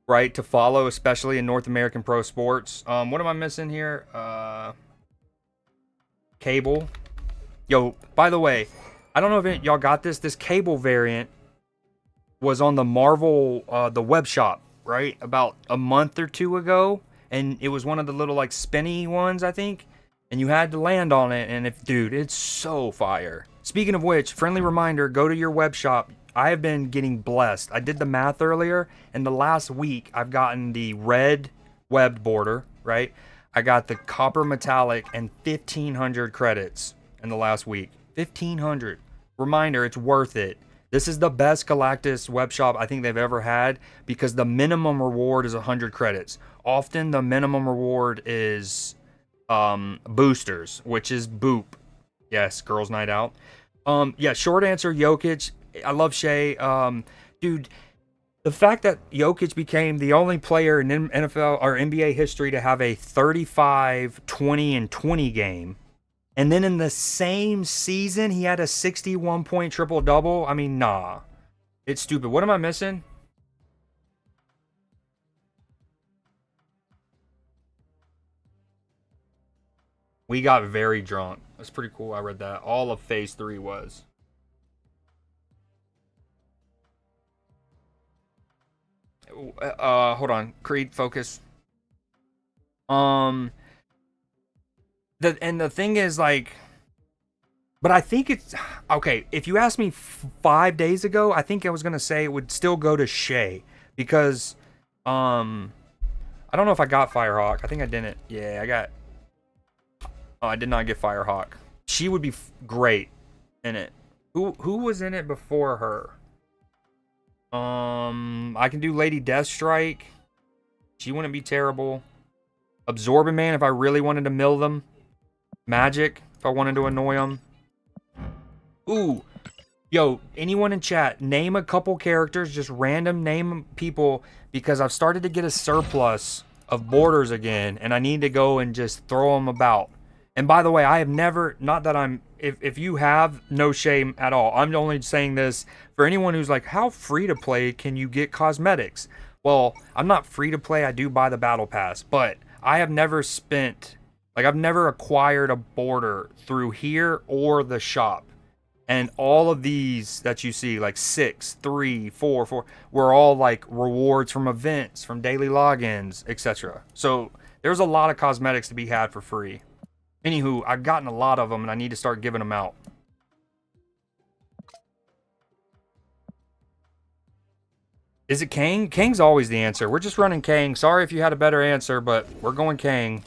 right, to follow, especially in North American pro sports. What am I missing here? Cable. Yo, by the way, I don't know if y'all got this. This Cable variant was on the Marvel, the web shop, right? About a month or two ago. And it was one of the little like spinny ones, I think. And you had to land on it. And if, dude, it's so fire. Speaking of which, friendly reminder, go to your web shop. I have been getting blessed. I did the math earlier. And the last week, I've gotten the red webbed border, right? I got the copper metallic and 1,500 credits in the last week. 1,500. Reminder, it's worth it. This is the best Galactus web shop I think they've ever had because the minimum reward is 100 credits. Often the minimum reward is boosters, which is boop. Yes, girls' night out. Yeah, short answer, Jokic. I love Shea. Dude, the fact that Jokic became the only player in NFL or NBA history to have a 35, 20, and 20 game. And then in the same season, he had a 61-point triple-double. I mean, nah. It's stupid. What am I missing? We got very drunk. That's pretty cool. I read that. All of phase 3 was. Hold on. Creed, focus. The thing is, like, but I think it's okay. If you asked me 5 days ago, I think I was gonna say it would still go to Shea because, I don't know if I got Firehawk. I think I didn't. Yeah, I got. Oh, I did not get Firehawk. She would be great in it. Who was in it before her? I can do Lady Deathstrike. She wouldn't be terrible. Absorbing Man if I really wanted to mill them. Magic if I wanted to annoy them. Ooh. Yo, anyone in chat, name a couple characters, just random name people, because I've started to get a surplus of borders again, and I need to go and just throw them about. And by the way, I have never, not that I'm, if you have, no shame at all. I'm only saying this for anyone who's like, how free to play can you get cosmetics? Well, I'm not free to play, I do buy the battle pass, but I have never spent, like I've never acquired a border through here or the shop. And all of these that you see, like 6, 3, 4, 4, were all like rewards from events, from daily logins, etc. So there's a lot of cosmetics to be had for free. Anywho, I've gotten a lot of them and I need to start giving them out. Is it Kang? Kang's always the answer. We're just running Kang. Sorry if you had a better answer, but we're going Kang.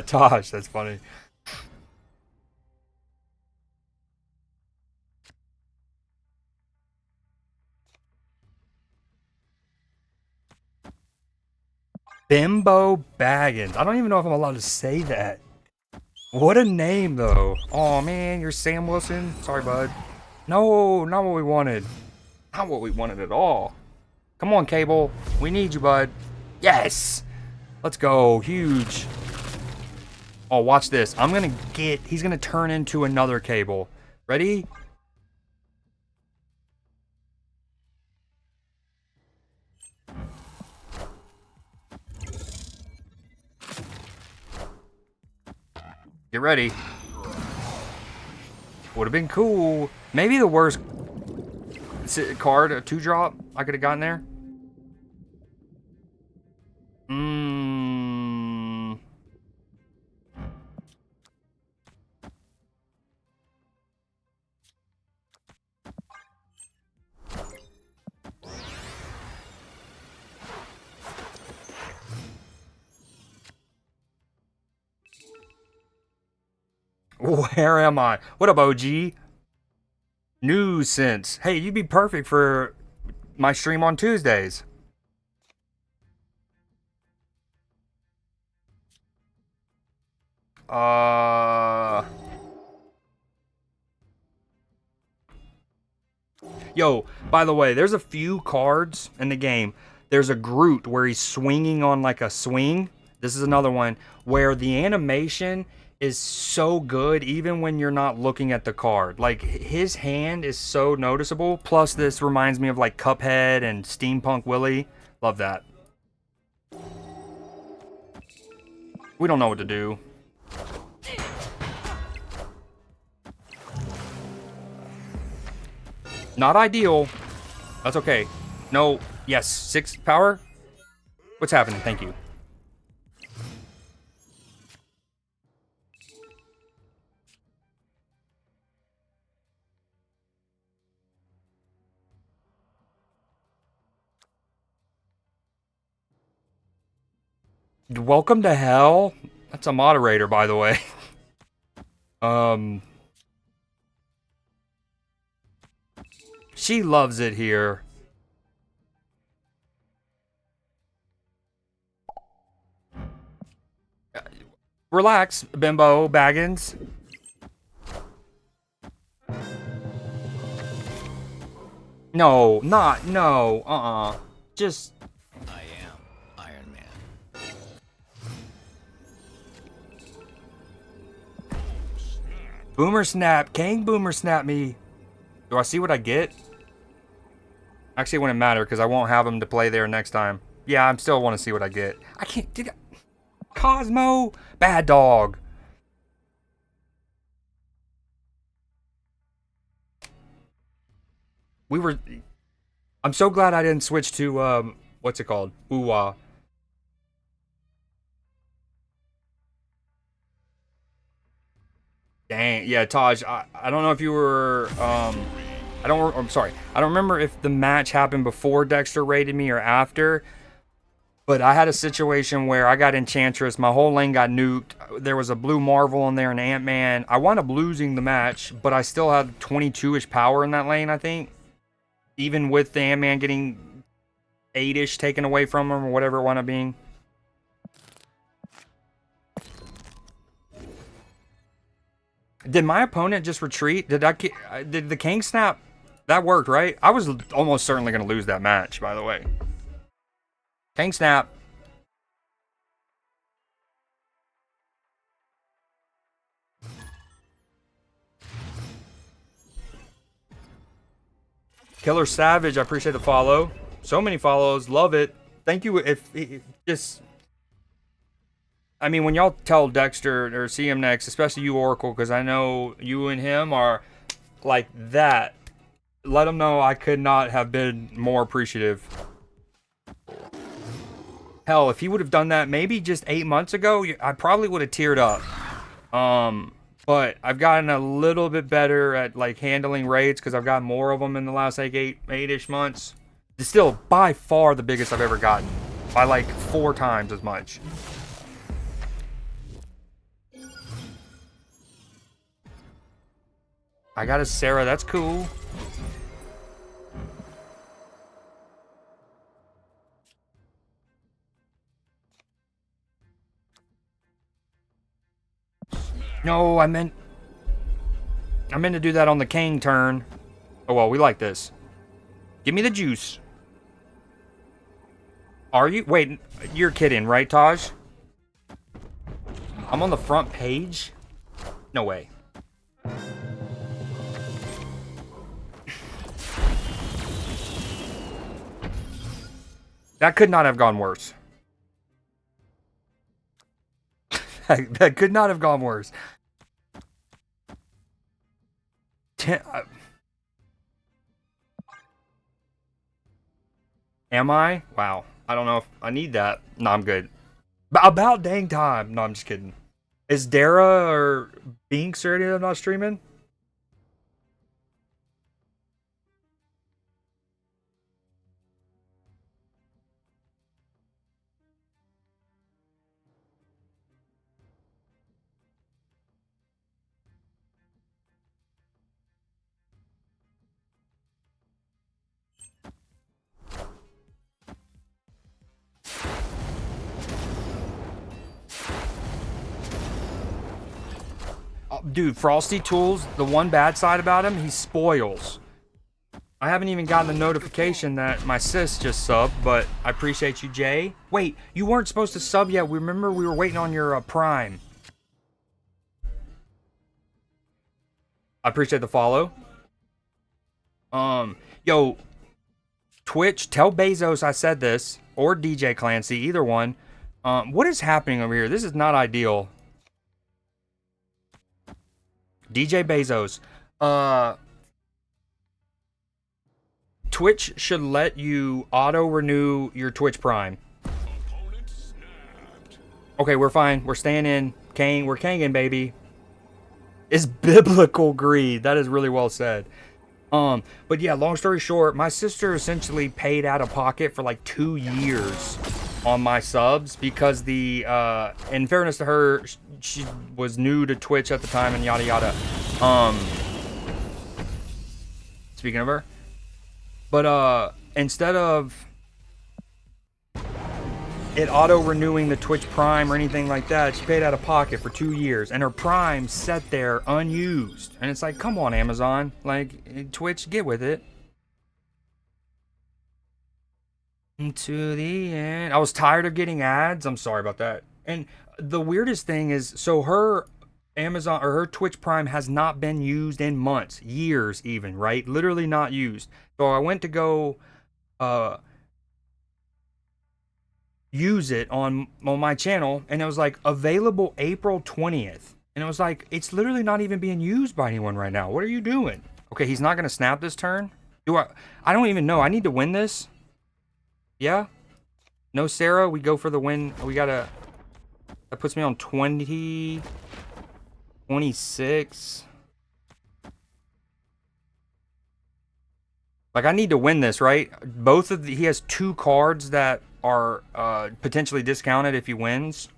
Tosh, that's funny. Bimbo Baggins. I don't even know if I'm allowed to say that. What a name, though. Oh, man, you're Sam Wilson. Sorry, bud. No, not what we wanted. Not what we wanted at all. Come on, Cable. We need you, bud. Yes! Let's go. Huge. Oh, watch this. I'm gonna get... He's gonna turn into another Cable. Ready? Get ready. Would have been cool. Maybe the worst card, a 2-drop, I could have gotten there. Where am I? What up, OG? Nuisance. Hey, you'd be perfect for my stream on Tuesdays. Yo, by the way, there's a few cards in the game. There's a Groot where he's swinging on like a swing. This is another one where the animation is so good even when you're not looking at the card. Like, his hand is so noticeable. Plus, this reminds me of like Cuphead and Steampunk Willie. Love that. We don't know what to do. Not ideal. That's okay. No. Yes. 6 power. What's happening? Thank you. Welcome to hell. That's a moderator, by the way. She loves it here. Relax, Bimbo Baggins. No, no. Just. I am Iron Man. Boomer snap. King Boomer snap me. Do I see what I get? Actually, it wouldn't matter because I won't have him to play there next time. Yeah, I still want to see what I get. I can't. Cosmo? Bad dog. I'm so glad I didn't switch to, what's it called? Ooh-wah. Dang, yeah, Taj, I don't know if you were, I'm sorry. I don't remember if the match happened before Dekkster raided me or after, but I had a situation where I got Enchantress, my whole lane got nuked, there was a blue Marvel in there and Ant-Man. I wound up losing the match, but I still had 22-ish power in that lane, I think. Even with the Ant-Man getting 8-ish taken away from him or whatever it wound up being. Did my opponent just retreat? Did the King snap? That worked, right? I was almost certainly going to lose that match, by the way. King snap. Killer Savage, I appreciate the follow. So many follows, love it. Thank you. If just, I mean, when y'all tell Dekkster or see him next, especially you, Oracle, because I know you and him are like that. Let him know I could not have been more appreciative. Hell, if he would have done that maybe just 8 months ago, I probably would have teared up. But I've gotten a little bit better at like handling raids because I've got more of them in the last like eight-ish months. It's still by far the biggest I've ever gotten, by like 4 times as much. I got a Sarah, that's cool. No, I meant to do that on the King turn. Oh well, we like this. Give me the juice. Are you? Wait, you're kidding, right, Taj? I'm on the front page? No way. That could not have gone worse. That could not have gone worse. Am I? Wow. I don't know if I need that. No, I'm good. About dang time. No, I'm just kidding. Is Dara or Binks or any of them not streaming? Dude, Frosty Tools, the one bad side about him, he spoils. I haven't even gotten the notification that my sis just subbed, but I appreciate you, Jay. Wait, you weren't supposed to sub yet. Remember we were waiting on your Prime. I appreciate the follow. Yo, Twitch, tell Bezos I said this, or DJ Clancy, either one. What is happening over here? This is not ideal. DJ Bezos, Twitch should let you auto-renew your Twitch Prime. Okay, we're fine. We're staying in. Kang, we're Kangin', baby. It's biblical greed. That is really well said. But yeah, long story short, my sister essentially paid out of pocket for like 2 years on my subs because the, in fairness to her, she was new to Twitch at the time and yada yada. Speaking of her. But, instead of it auto-renewing the Twitch Prime or anything like that, she paid out of pocket for 2 years. And her Prime sat there unused. And it's like, come on, Amazon. Like, Twitch, get with it. To the end. I was tired of getting ads. I'm sorry about that. And the weirdest thing is, so her Amazon or her Twitch Prime has not been used in months, years even, right? Literally not used. So I went to go use it on my channel, and it was like available April 20th. And it was like, it's literally not even being used by anyone right now. What are you doing? Okay, he's not gonna snap this turn. I don't even know. I need to win this. Yeah? No, Sarah, we go for the win. That puts me on 20, 26. Like, I need to win this, right? He has 2 cards that are potentially discounted if he wins.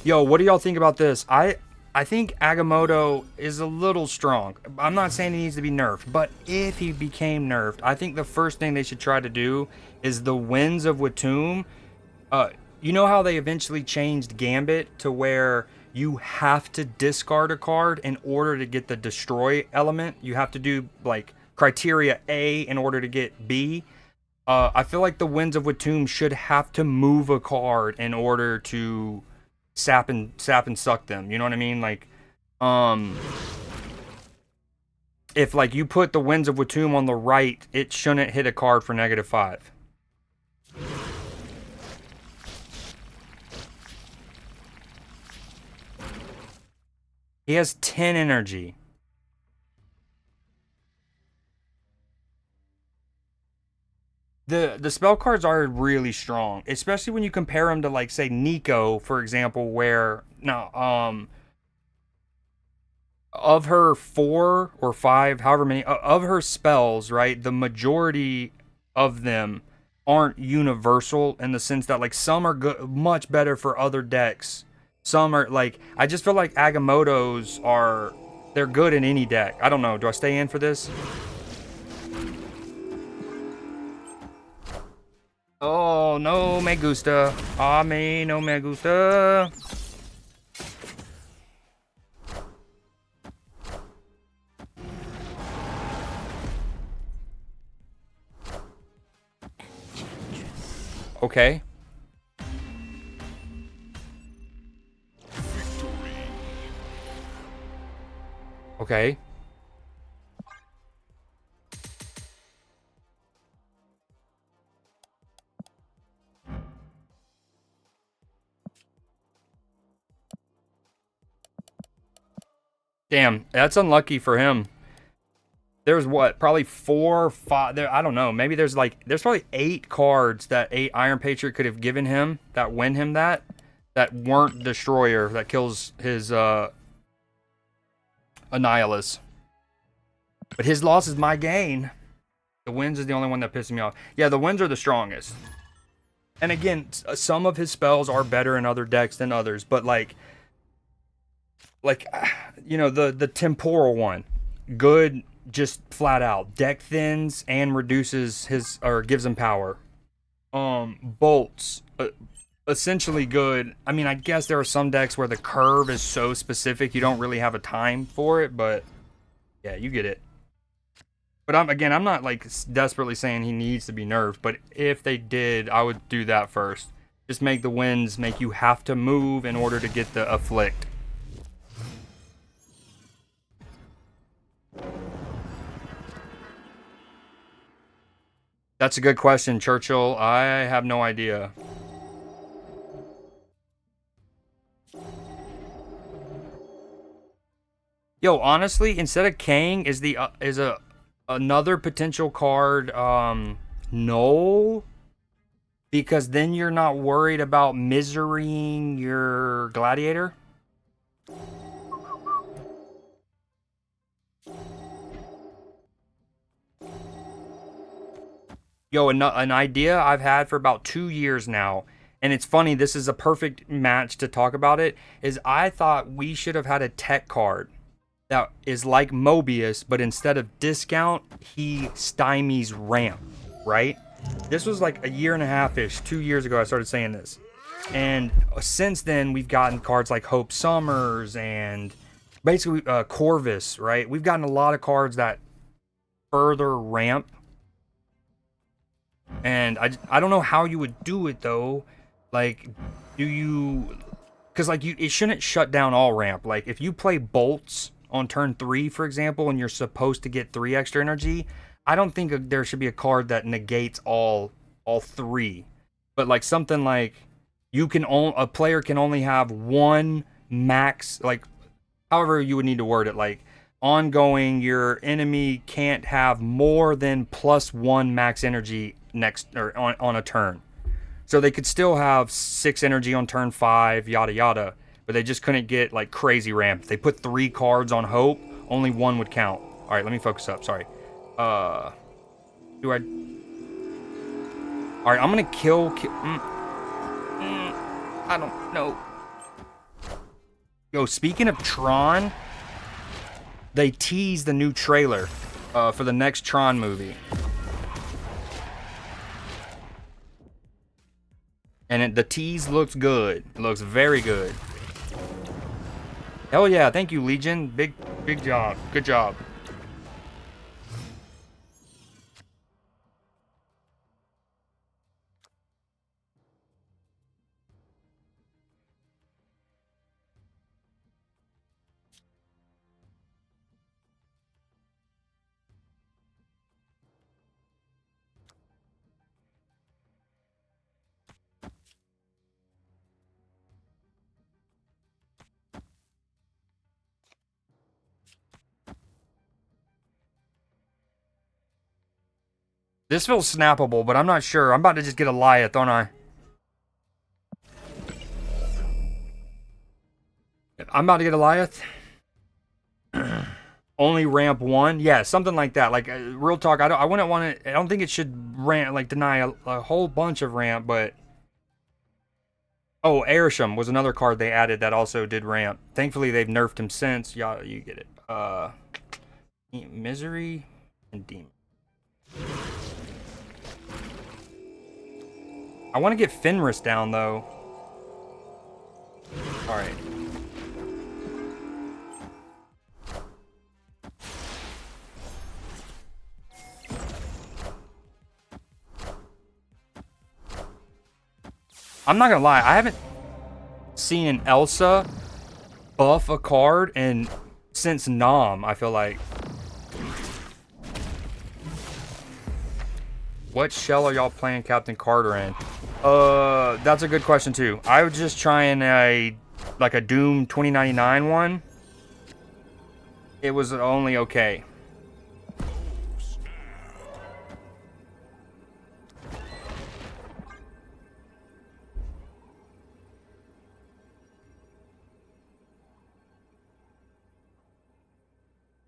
Yo, what do y'all think about this? I think Agamotto is a little strong. I'm not saying he needs to be nerfed, but if he became nerfed, I think the first thing they should try to do is the Winds of Watum. You know how they eventually changed Gambit to where you have to discard a card in order to get the destroy element? You have to do like criteria A in order to get B. I feel like the Winds of Watum should have to move a card in order to sap and suck them. You know what I mean? Like, if like you put the Winds of Watum on the right, it shouldn't hit a card for -5. He has 10 energy. The spell cards are really strong, especially when you compare them to, like, say, Nico, for example, where of her 4 or 5, however many of her spells, right? The majority of them aren't universal in the sense that, like, some are much better for other decks. Some are like, I just feel like Agamotto's they're good in any deck. I don't know. Do I stay in for this? Oh, no me gusta. A mí no me gusta. Okay. Okay. Damn, that's unlucky for him. There's what, probably 4 or 5 there, I don't know. Maybe there's probably 8 cards that Iron Patriot could have given him that win him that weren't Destroyer, that kills his Annihilus. But his loss is my gain. The Winds is the only one that pisses me off. Yeah, the Winds are the strongest. And again, some of his spells are better in other decks than others, but like, like, the temporal one, good, just flat out. Deck thins and reduces his, or gives him power. Bolts, essentially good. I mean, I guess there are some decks where the curve is so specific you don't really have a time for it, but yeah, you get it. But I'm not like desperately saying he needs to be nerfed, but if they did, I would do that first. Just make the winds make you have to move in order to get the afflict. That's a good question, Churchill. I have no idea. Yo, honestly, instead of Kang, is another potential card Null? Because then you're not worried about miserying your gladiator. Yo, an idea I've had for about 2 years now, and it's funny, this is a perfect match to talk about it, is I thought we should have had a tech card that is like Mobius, but instead of discount, he stymies ramp, right? This was like a year and a half-ish, 2 years ago I started saying this. And since then, we've gotten cards like Hope Summers and basically Corvus, right? We've gotten a lot of cards that further ramp. And I don't know how you would do it, though. Like, do you... Because, like, it shouldn't shut down all ramp. Like, if you play Bolts on turn 3, for example, and you're supposed to get 3 extra energy, I don't think there should be a card that negates all 3. But, like, something like... a player can only have 1 max... Like, however you would need to word it. Like, ongoing, your enemy can't have more than +1 max energy next or on a turn. So they could still have 6 energy on turn 5, yada yada, but they just couldn't get like crazy ramp. If they put 3 cards on Hope, only 1 would count. All right, let me focus up. Sorry. All right, I'm gonna kill. I don't know. Yo, speaking of Tron, they teased the new trailer for the next Tron movie. And the tease looks good. It looks very good. Hell yeah, thank you, Legion. Big job. Good job. This feels snappable, but I'm not sure. I'm about to just get a Lyeth, aren't I? I'm about to get a Lyeth. Only ramp 1? Yeah, something like that. Like, real talk, I wouldn't want it. I don't think it should ramp, like, deny a whole bunch of ramp, but... Oh, Airsham was another card they added that also did ramp. Thankfully, they've nerfed him since. Yeah, you get it. Misery and Demon. I want to get Fenris down, though. Alright. I'm not gonna lie, I haven't seen an Elsa buff a card since Nom, I feel like. What shell are y'all playing Captain Carter in? That's a good question too. I was just trying a Doom 2099 one. It was only okay.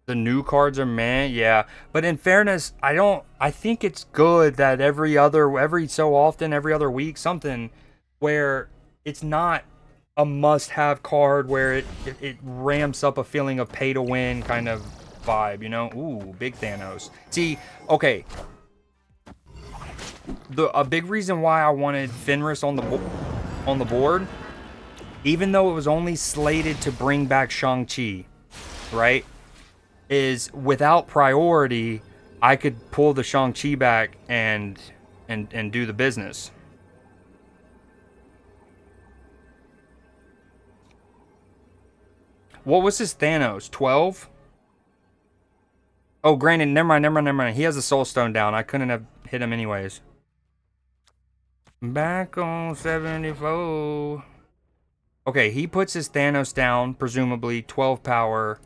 The new cards are man, yeah. But in fairness, I think it's good that every so often, every other week, something where it's not a must-have card where it ramps up a feeling of pay-to-win kind of vibe, you know? Ooh, big Thanos. See, okay. A big reason why I wanted Fenris on the board, even though it was only slated to bring back Shang-Chi, right? Is without priority, I could pull the Shang-Chi back and do the business. What was his Thanos? 12? Oh, granted, never mind. He has a Soul Stone down. I couldn't have hit him anyways. Back on 74. Okay, he puts his Thanos down, presumably 12 power.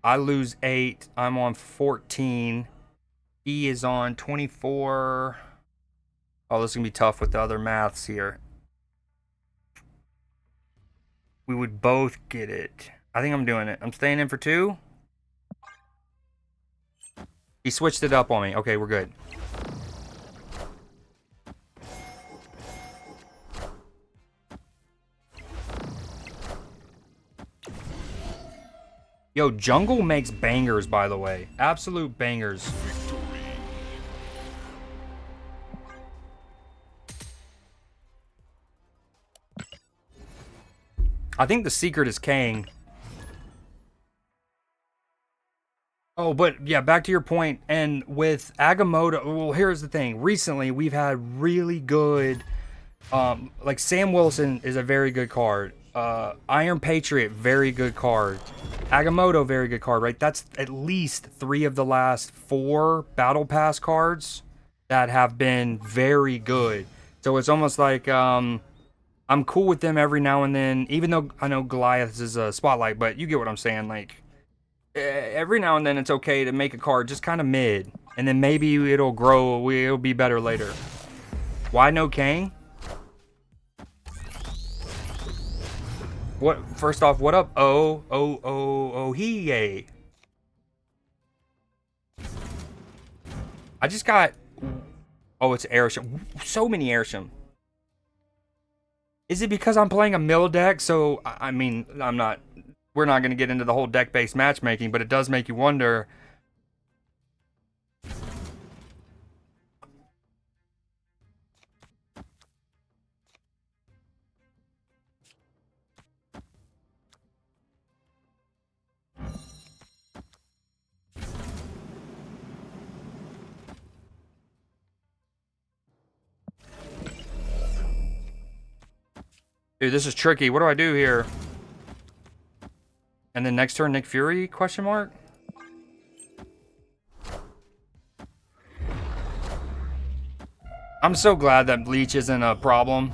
I lose 8. I'm on 14. He is on 24. Oh, this is going to be tough with the other maths here. We would both get it. I think I'm doing it. I'm staying in for 2. He switched it up on me. Okay, we're good. Yo, Jungle makes bangers, by the way. Absolute bangers. I think the secret is Kang. Oh, but yeah, back to your point. And with Agamotto, well, here's the thing. Recently, we've had really good, like Sam Wilson is a very good card. Iron Patriot, very good card. Agamotto, very good card, right? That's at least 3 of the last 4 Battle Pass cards that have been very good. So it's almost like I'm cool with them every now and then, even though I know Goliath is a spotlight, but you get what I'm saying. Like, every now and then it's okay to make a card just kind of mid, and then maybe it'll grow, it'll be better later. Why no Kang? What? First off, what up? He. I just got. Oh, it's Airshim. So many Airshim. Is it because I'm playing a mill deck? So I mean, I'm not. We're not going to get into the whole deck-based matchmaking, but it does make you wonder. Dude, this is tricky. What do I do here? And then next turn, Nick Fury, question mark? I'm so glad that Bleach isn't a problem.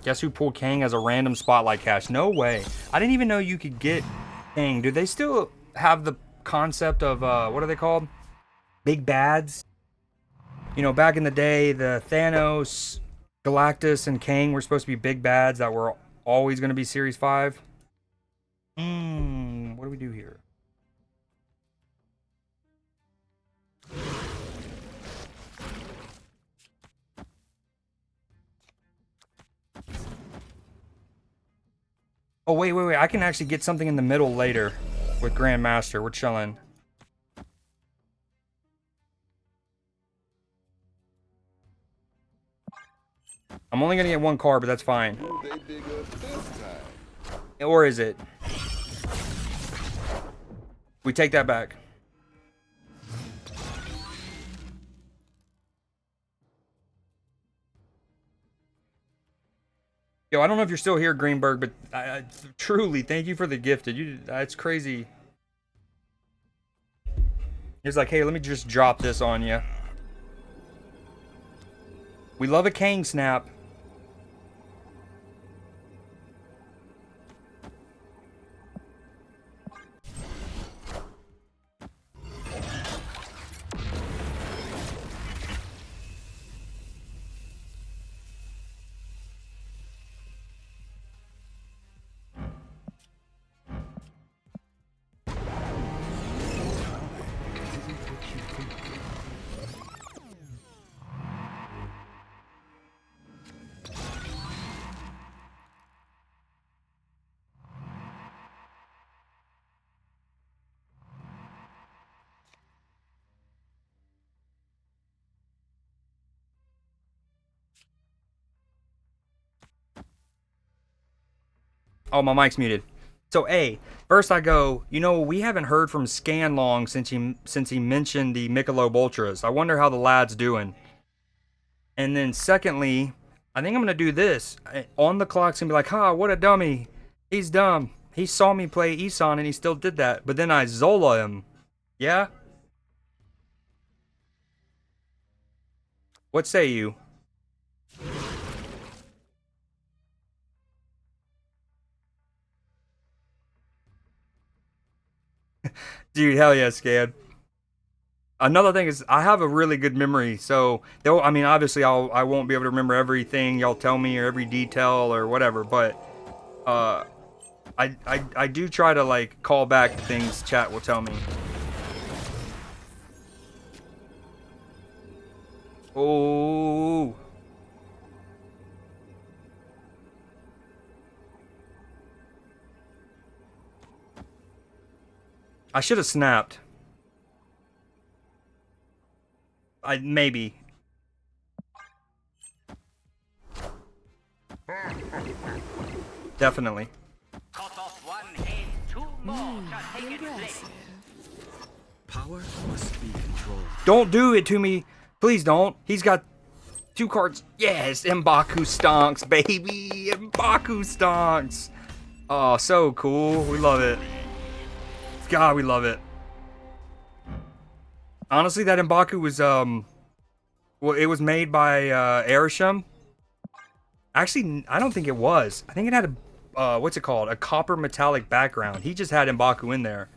Guess who pulled Kang as a random spotlight cash? No way. I didn't even know you could get Kang. Do they still have the concept of, what are they called? Big bads? You know, back in the day, the Thanos, Galactus, and Kang were supposed to be big bads that were always going to be Series 5. What do we do here? Oh, wait. I can actually get something in the middle later with Grandmaster. We're chilling. I'm only going to get 1 card, but that's fine. Or is it? We take that back. Yo, I don't know if you're still here, Greenberg, but truly, thank you for the gifted. It's crazy. He's like, hey, let me just drop this on you. We love a Kang snap. Oh, my mic's muted. So, A, first I go, you know, we haven't heard from Scanlong since he mentioned the Michelob Ultras. I wonder how the lad's doing. And then secondly, I think I'm gonna do this. On the clock's gonna be like, ha, what a dummy. He's dumb. He saw me play Isan and he still did that. But then I Zola him. Yeah? What say you? Dude, hell yeah, Scad. Another thing is I have a really good memory, so I mean, obviously I won't be able to remember everything y'all tell me or every detail or whatever, but I do try to like call back things chat will tell me. Oh. I should have snapped. Maybe. Definitely. Cut off one head, two more shall take its place. Power must be controlled. Don't do it to me. Please don't. He's got 2 cards. Yes, M'Baku stonks, baby. M'Baku stonks. Oh, so cool. We love it. God, we love it. Honestly, that M'Baku was well, it was made by Airsham. Actually, I don't think it was. I think it had a what's it called? A copper metallic background. He just had M'Baku in there.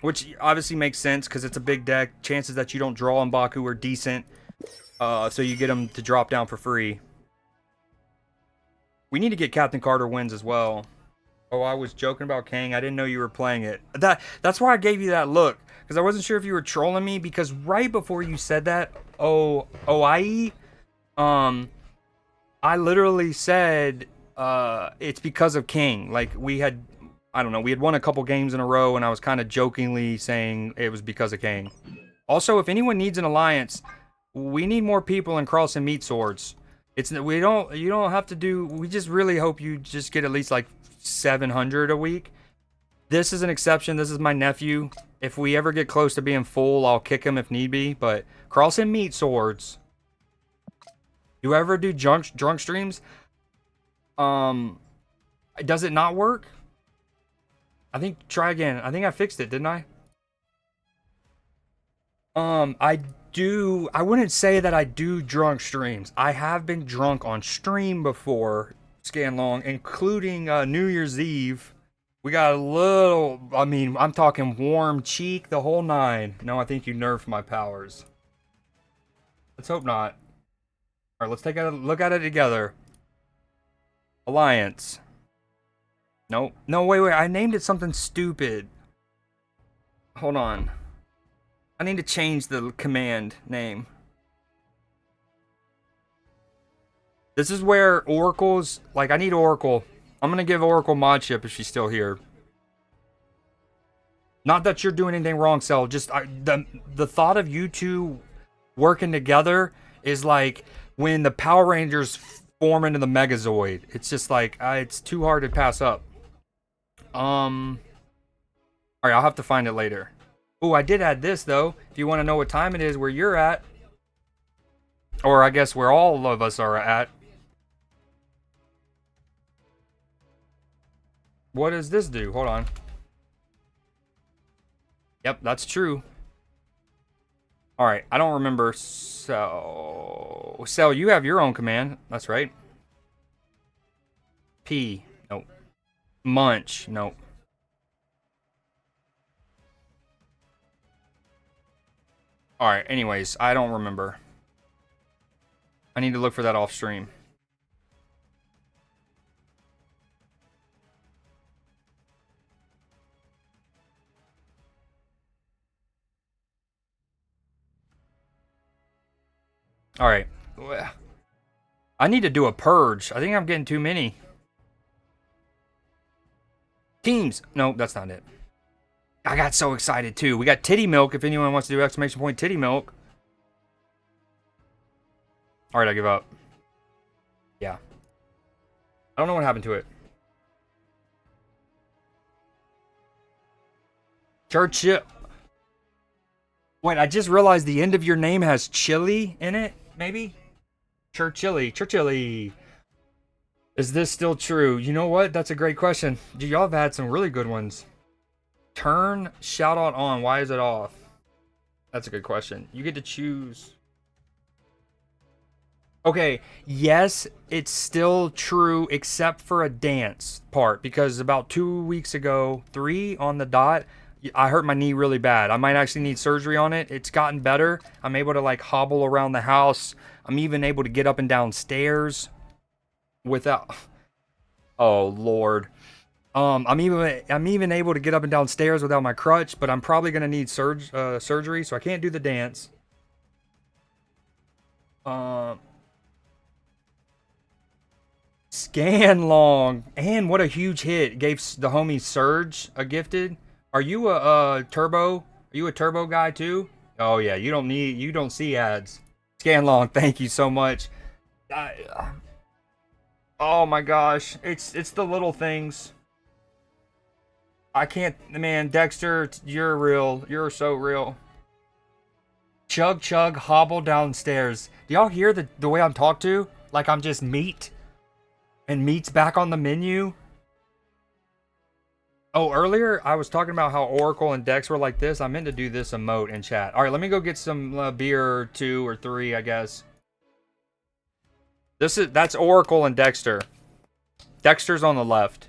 Which obviously makes sense because it's a big deck. Chances that you don't draw M'Baku are decent. So you get them to drop down for free. We need to get Captain Carter wins as well. Oh, I was joking about Kang. I didn't know you were playing it. That's why I gave you that look. Because I wasn't sure if you were trolling me. Because right before you said that, I literally said it's because of King. Like, we had, I don't know, we had won a couple games in a row. And I was kind of jokingly saying it was because of King. Also, if anyone needs an alliance, we need more people in Cross and Meat Swords. You don't have to do, we just really hope you just get at least like 700 a week. This is an exception. This is my nephew. If we ever get close to being full, I'll kick him if need be. But Cross and Meat Swords. You ever do drunk streams? Does it not work? I think try again. I think I fixed it, didn't I? I wouldn't say that I do drunk streams. I have been drunk on stream before, Scanlong, including New Year's Eve. We got a little, I mean, I'm talking warm cheek, the whole 9. No, I think you nerfed my powers. Let's hope not. Alright, let's take a look at it together. Alliance. Nope. No, wait. I named it something stupid. Hold on. I need to change the command name. This is where Oracle's, like, I need Oracle. I'm gonna give Oracle mod chip if she's still here. Not that you're doing anything wrong, Cell. Just the thought of you two working together is like when the Power Rangers form into the Megazord. It's just like it's too hard to pass up. Alright, I'll have to find it later. Oh, I did add this though. If you want to know what time it is where you're at, or I guess where all of us are at. What does this do? Hold on. Yep, that's true. Alright, I don't remember. So, Cell, you have your own command. That's right. P. Nope. Munch. Nope. Alright, anyways, I don't remember. I need to look for that off stream. Alright. I need to do a purge. I think I'm getting too many. Teams. No, that's not it. I got so excited too. We got titty milk if anyone wants to do exclamation point titty milk. Alright, I give up. Yeah. I don't know what happened to it. Churchill. Wait, I just realized the end of your name has chili in it, maybe? Churchilly. Churchilly. Is this still true? You know what? That's a great question. Y'all have had some really good ones. Turn shout out on. Why is it off? That's a good question. You get to choose. Okay, yes, it's still true except for a dance part because about 2 weeks ago, 3 on the dot, I hurt my knee really bad. I might actually need surgery on it. It's gotten better. I'm able to like hobble around the house. I'm even able to get up and down stairs without. Oh Lord. I'm even able to get up and down stairs without my crutch, but I'm probably gonna need surgery, so I can't do the dance. Scan long, and what a huge hit! Gave the homie Surge a gifted. Are you a turbo? Are you a turbo guy too? Oh yeah, you don't see ads. Scan long, thank you so much. Oh my gosh, it's the little things. I can't, man. Dekkster, you're real. You're so real. Chug chug hobble downstairs. Do y'all hear the way I'm talked to? Like I'm just meat. And meat's back on the menu. Oh, earlier I was talking about how Oracle and Dex were like this. I meant to do this emote in chat. All right, let me go get some beer or 2 or 3, I guess. That's Oracle and Dekkster. Dekkster's on the left.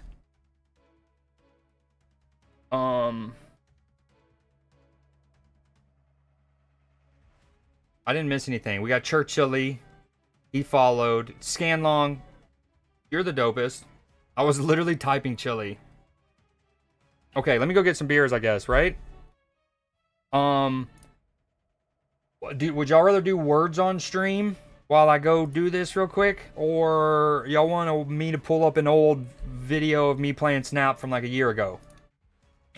I didn't miss anything. We got Churchilly. He followed. Scanlong. You're the dopest. I was literally typing chili. Okay, let me go get some beers, I guess, right? Would y'all rather do words on stream while I go do this real quick? Or y'all want me to pull up an old video of me playing Snap from like a year ago?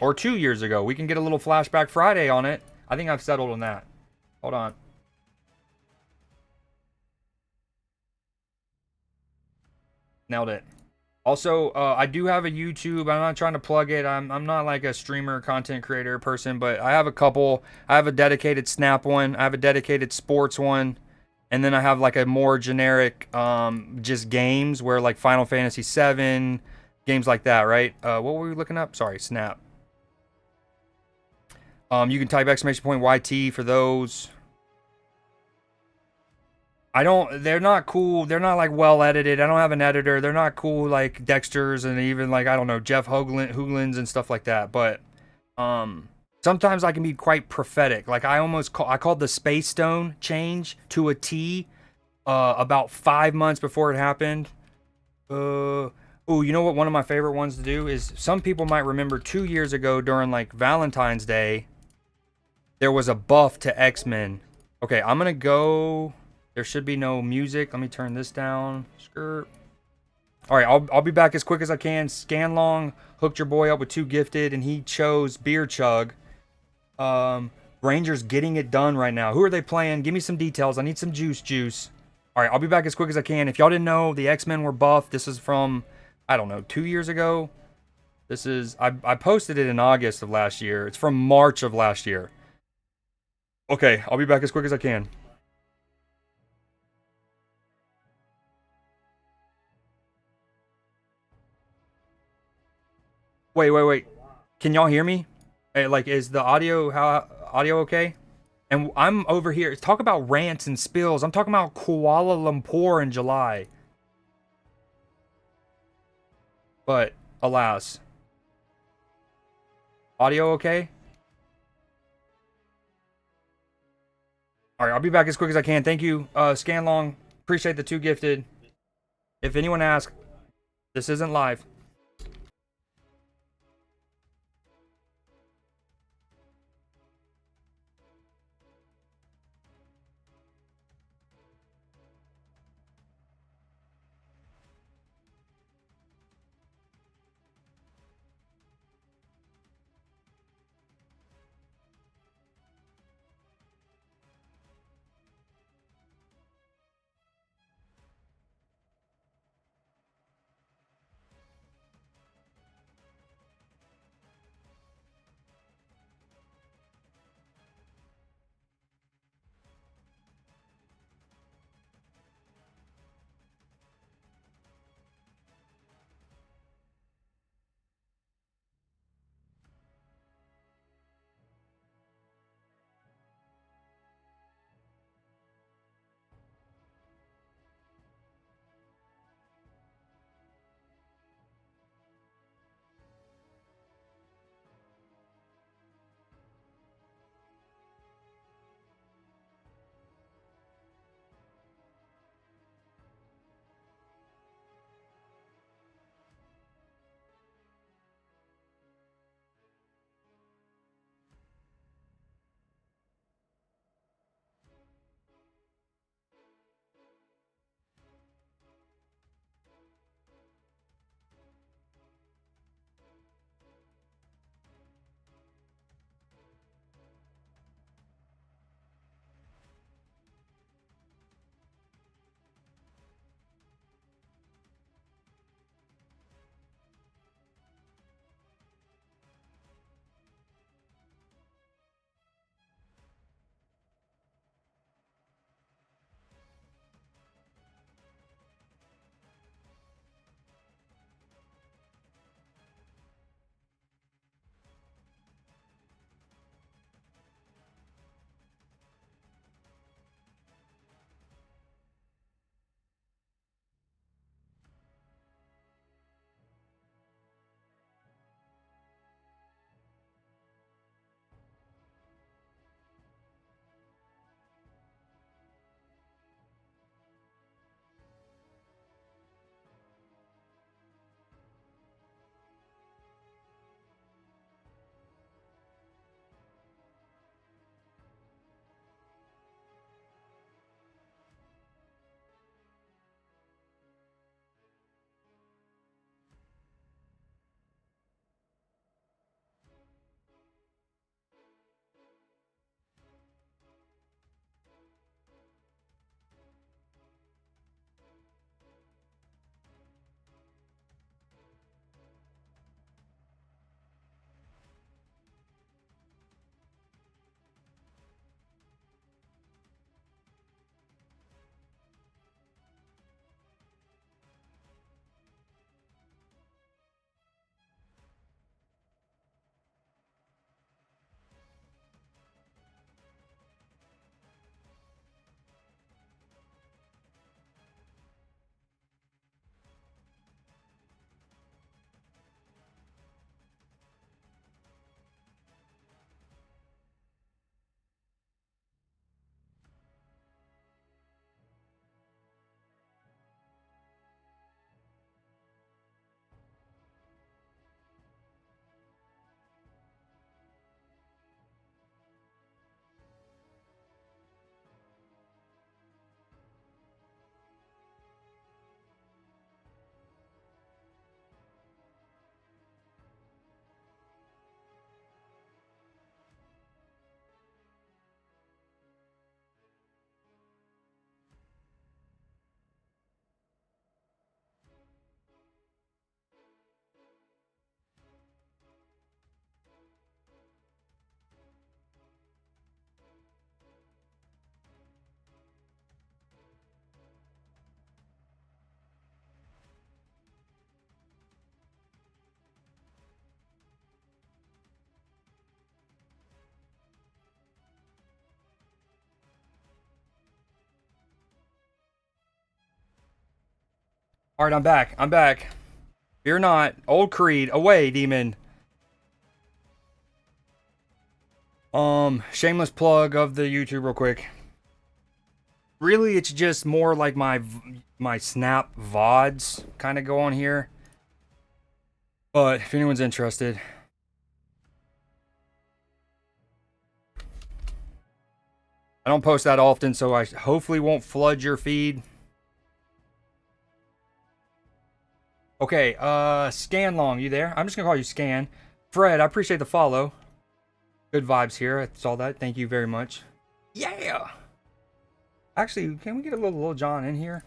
Or 2 years ago? We can get a little Flashback Friday on it. I think I've settled on that. Hold on. Nailed it. Also, I do have a YouTube. I'm not trying to plug it. I'm not like a streamer, content creator person, but I have a couple. I have a dedicated Snap one. I have a dedicated sports one. And then I have like a more generic, just games where like Final Fantasy VII, games like that, right? What were we looking up? Sorry, Snap. You can type !YT for those. They're not cool. They're not like well edited. I don't have an editor. They're not cool like Dekkster's and even like, I don't know, Jeff Hoogland's and stuff like that. But sometimes I can be quite prophetic. Like I called the Space Stone change to a T about 5 months before it happened. Oh, you know what one of my favorite ones to do is, some people might remember 2 years ago during like Valentine's Day, there was a buff to X-Men. Okay, I'm gonna go. There should be no music. Let me turn this down. Skirt. All right, I'll be back as quick as I can. Scanlong hooked your boy up with 2 gifted, and he chose Beer Chug. Rangers getting it done right now. Who are they playing? Give me some details. I need some juice. All right, I'll be back as quick as I can. If y'all didn't know, the X-Men were buffed. This is from, I don't know, 2 years ago. This is, I posted it in August of last year. It's from March of last year. Okay, I'll be back as quick as I can. Wait. Can y'all hear me? Hey, like, is the audio okay? And I'm over here. Talk about rants and spills. I'm talking about Kuala Lumpur in July. But alas. Audio okay? All right, I'll be back as quick as I can. Thank you, Scanlong. Appreciate the 2 gifted. If anyone asks, this isn't live. All right, I'm back. I'm back. Fear not. Old Creed. Away, demon. Shameless plug of the YouTube real quick. Really, it's just more like my Snap VODs kind of go on here. But if anyone's interested. I don't post that often, so I hopefully won't flood your feed. Okay, Scanlong, you there? I'm just gonna call you Scan. Fred, I appreciate the follow. Good vibes here. I saw that. Thank you very much. Yeah. Actually, can we get a little John in here?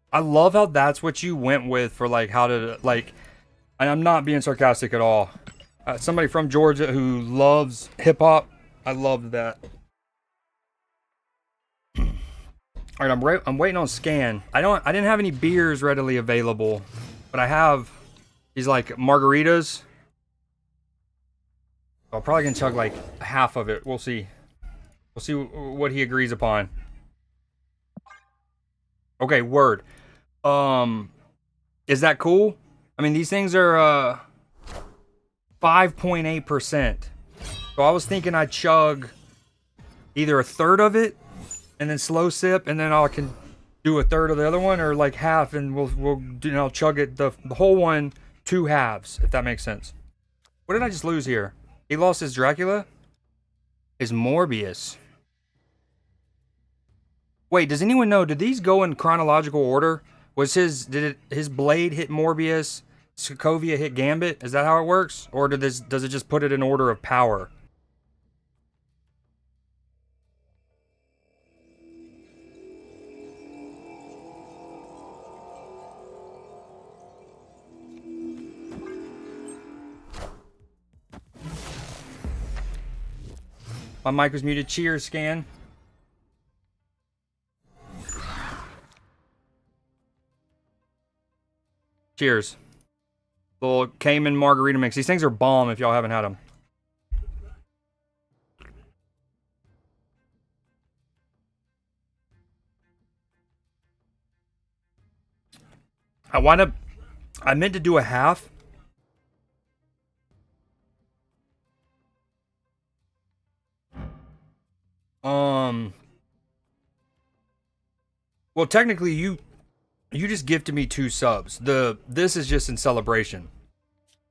I love how that's what you went with for like how to like, and I'm not being sarcastic at all. Somebody from Georgia who loves hip hop. I love that. All right, I'm waiting on Scan. I didn't have any beers readily available, but I have these like margaritas. I'm probably gonna chug like half of it. We'll see. We'll see what he agrees upon. Okay, word. Is that cool? I mean, these things are 5.8%. So I was thinking I'd chug either a third of it and then slow sip, and then I can do a third of the other one, or like half, and we'll chug it the whole one, 2 halves, if that makes sense. What did I just lose here? He lost his Dracula? His Morbius. Wait, does anyone know, did these go in chronological order? Did his blade hit Morbius, Sokovia hit Gambit? Is that how it works? Or does it just put it in order of power? My mic was muted. Cheers, Scan. Cheers. Little Cayman margarita mix. These things are bomb if y'all haven't had them. I meant to do a half. Well, technically, you just gifted me 2 subs. This is just in celebration.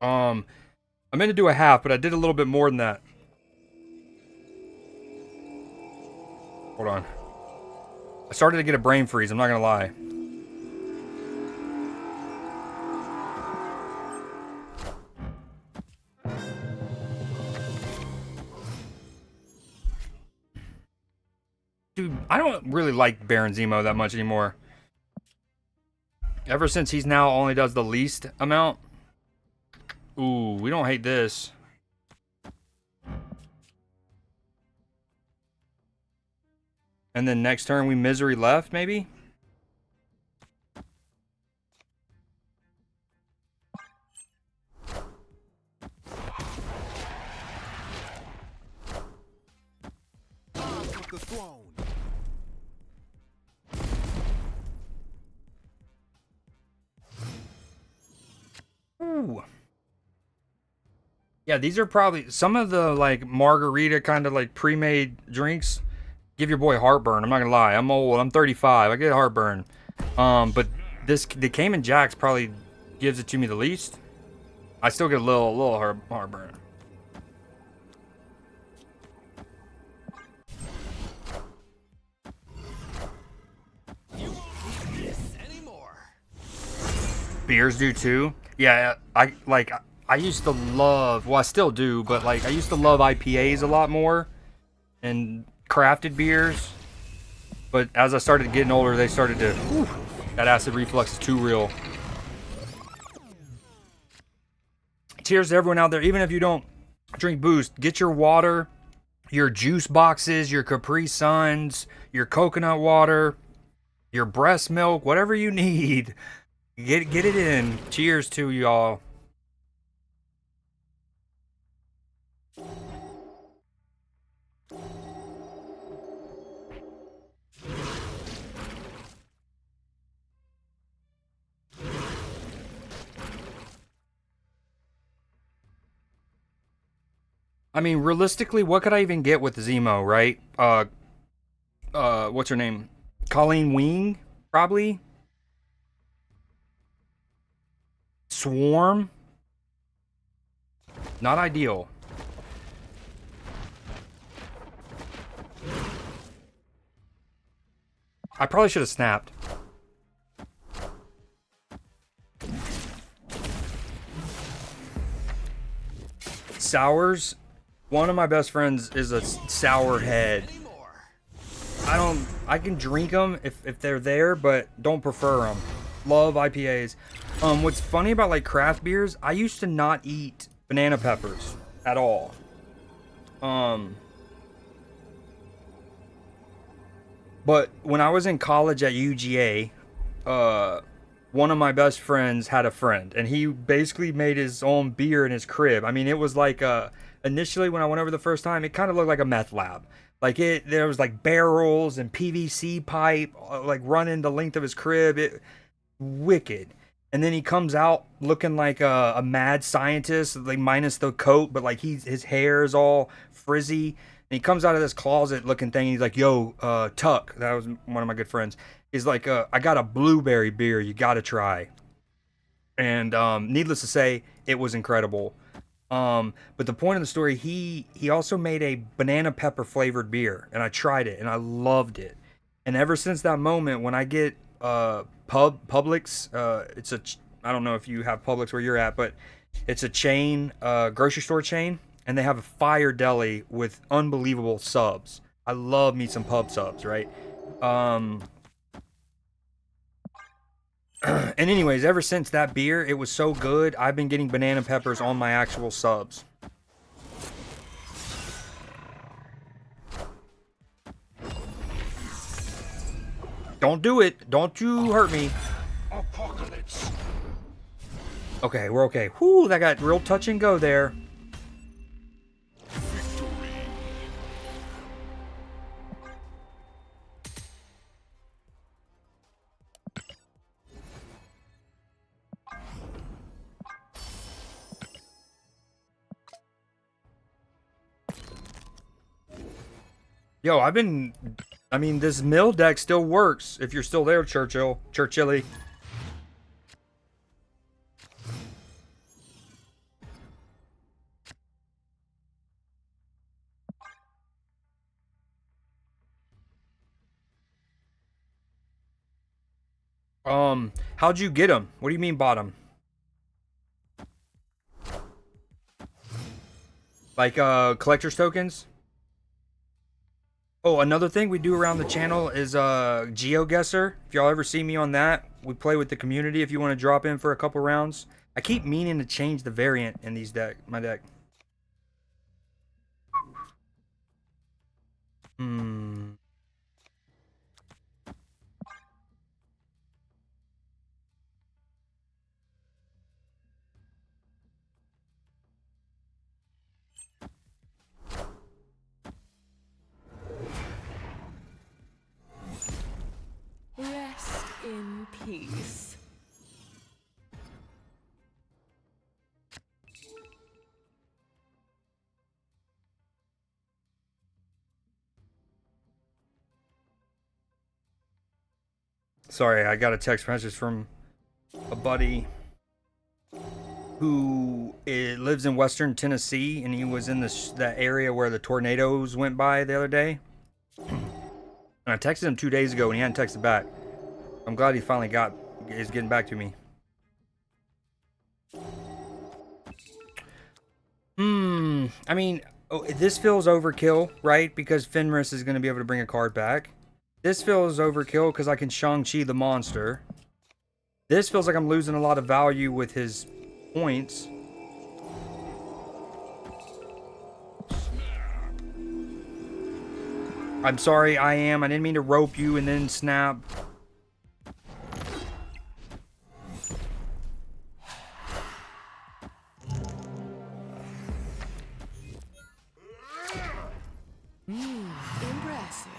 I meant to do a half, but I did a little bit more than that. Hold on. I started to get a brain freeze, I'm not gonna lie. Dude, I don't really like Baron Zemo that much anymore. Ever since he's now only does the least amount. Ooh, we don't hate this. And then next turn we misery left, maybe? The throne. Ooh. Yeah, these are probably some of the like margarita kind of like pre-made drinks give your boy heartburn. I'm not gonna lie. I'm old. I'm 35. I get heartburn. But the Cayman Jacks probably gives it to me the least. I still get a little heartburn. You won't need this anymore. Beers do too. Yeah, I used to love, well, I still do, but like I used to love IPAs a lot more and crafted beers. But as I started getting older, they started to, whew, that acid reflux is too real. Cheers to everyone out there. Even if you don't drink booze, get your water your juice boxes, your Capri Suns, your coconut water, your breast milk, whatever you need. Get it in. Cheers to y'all. I mean, realistically, what could I even get with Zemo, right? What's her name? Colleen Wing, probably. Swarm. Not ideal. I probably should have snapped. Sours. One of my best friends is a sour head. I can drink them if they're there, but don't prefer them. Love IPAs. What's funny about like craft beers, I used to not eat banana peppers at all. But when I was in college at UGA, one of my best friends had a friend, and he basically made his own beer in his crib. I mean, it was like initially when I went over the first time, it kind of looked like a meth lab. Like there was like barrels and PVC pipe like running the length of his crib. It wicked. And then he comes out looking like a mad scientist, like minus the coat, but like his hair is all frizzy. And he comes out of this closet looking thing. And he's like, "Yo, Tuck," that was one of my good friends. He's like, "I got a blueberry beer. You got to try." And needless to say, it was incredible. But the point of the story, he also made a banana pepper flavored beer, and I tried it, and I loved it. And ever since that moment, when I get Publix, I don't know if you have Publix where you're at, but it's a chain, grocery store chain, and they have a fire deli with unbelievable subs. I love me some pub subs, right? And anyways, ever since that beer, it was so good, I've been getting banana peppers on my actual subs. Don't do it. Don't you hurt me. Apocalypse. Okay, we're okay. Whew, that got real touch and go there. Yo, I mean, this mill deck still works if you're still there, Churchilly. How'd you get them? What do you mean bottom? Like, collector's tokens? Oh, another thing we do around the channel is Geoguesser. If y'all ever see me on that, we play with the community if you want to drop in for a couple rounds. I keep meaning to change the variant in my deck. Rest in peace. Sorry, I got a text message from a buddy who lives in Western Tennessee, and he was in that area where the tornadoes went by the other day. And I texted him 2 days ago, and he hadn't texted back. I'm glad he finally is getting back to me. I mean, this feels overkill, right? Because Fenris is going to be able to bring a card back. This feels overkill because I can Shang-Chi the monster. This feels like I'm losing a lot of value with his points. I'm sorry, I didn't mean to rope you and then snap. Impressive.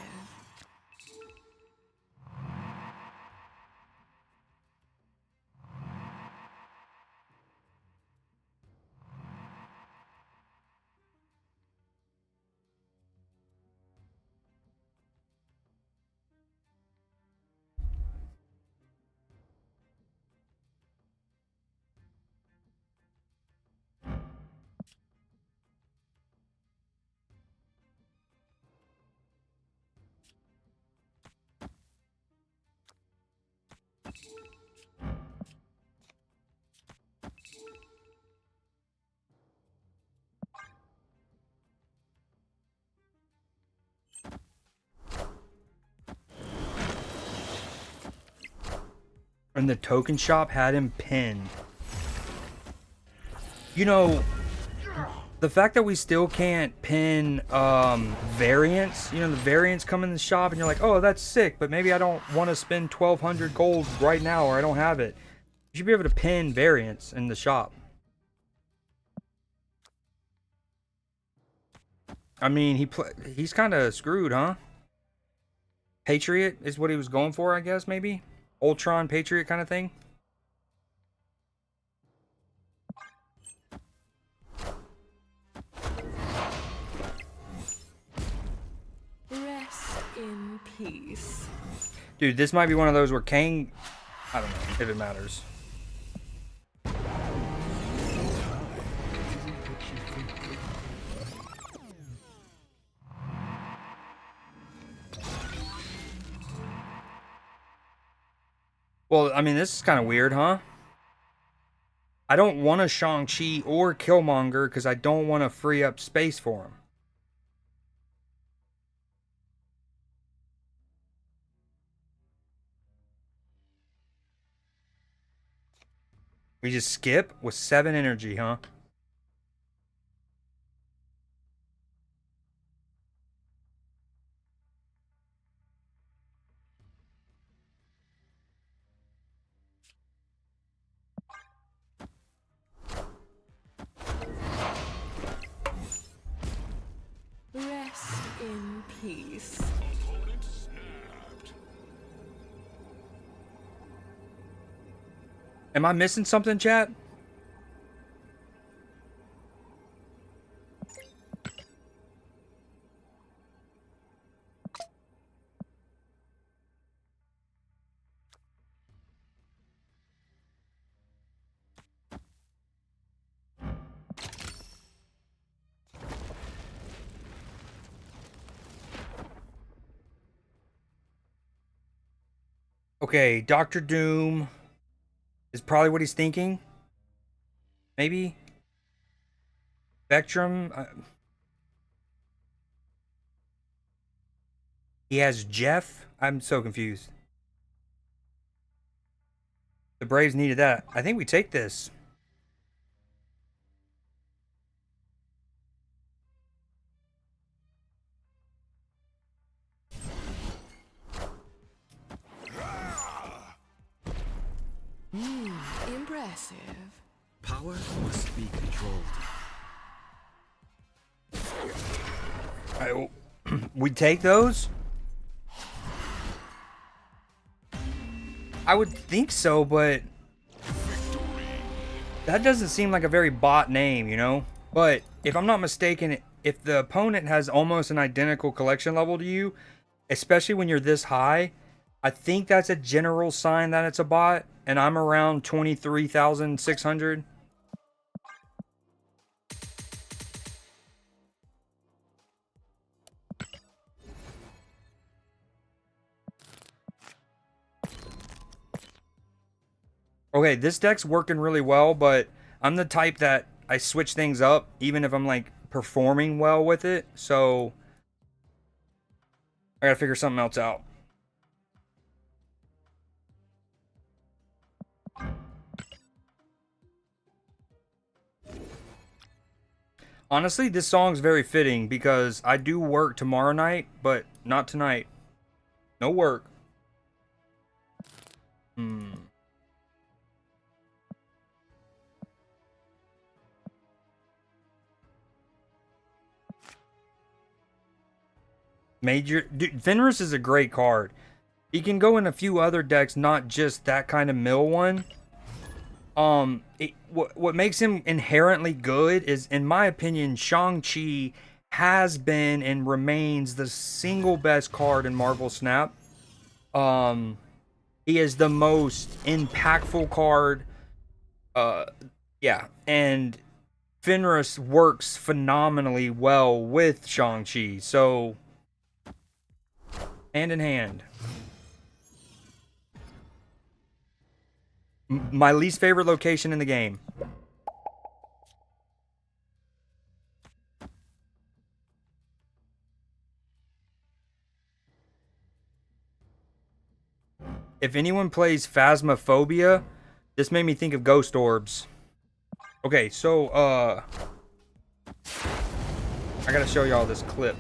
And the token shop had him pinned. You know, the fact that we still can't pin variants, you know, the variants come in the shop and you're like, oh, that's sick, but maybe I don't want to spend 1,200 gold right now or I don't have it. You should be able to pin variants in the shop. I mean, he's kind of screwed, huh? Patriot is what he was going for, I guess, maybe? Ultron Patriot kind of thing? Rest in peace. Dude, this might be one of those where Kang... I don't know if it matters. Well, I mean, this is kind of weird, huh? I don't want a Shang-Chi or Killmonger because I don't want to free up space for him. We just skip with 7 energy, huh? Rest in peace. Am I missing something, chat? Okay, Doctor Doom is probably what he's thinking. Maybe? Spectrum? He has Jeff? I'm so confused. The Braves needed that. I think we take this. Impressive. Power must be controlled. We take those? I would think so, but that doesn't seem like a very bot name, you know? But if I'm not mistaken, if the opponent has almost an identical collection level to you, especially when you're this high, I think that's a general sign that it's a bot, and I'm around 23,600. Okay, this deck's working really well, but I'm the type that I switch things up even if I'm like performing well with it. So I gotta figure something else out. Honestly, this song's very fitting because I do work tomorrow night, but not tonight. No work. Hmm. Major, dude, Fenris is a great card. He can go in a few other decks, not just that kind of mill one. What makes him inherently good is, in my opinion, Shang-Chi has been and remains the single best card in Marvel Snap. He is the most impactful card. Yeah, and Fenris works phenomenally well with Shang-Chi, so hand in hand. My least favorite location in the game. If anyone plays Phasmophobia, this made me think of Ghost Orbs. Okay, so, I gotta show y'all this clip.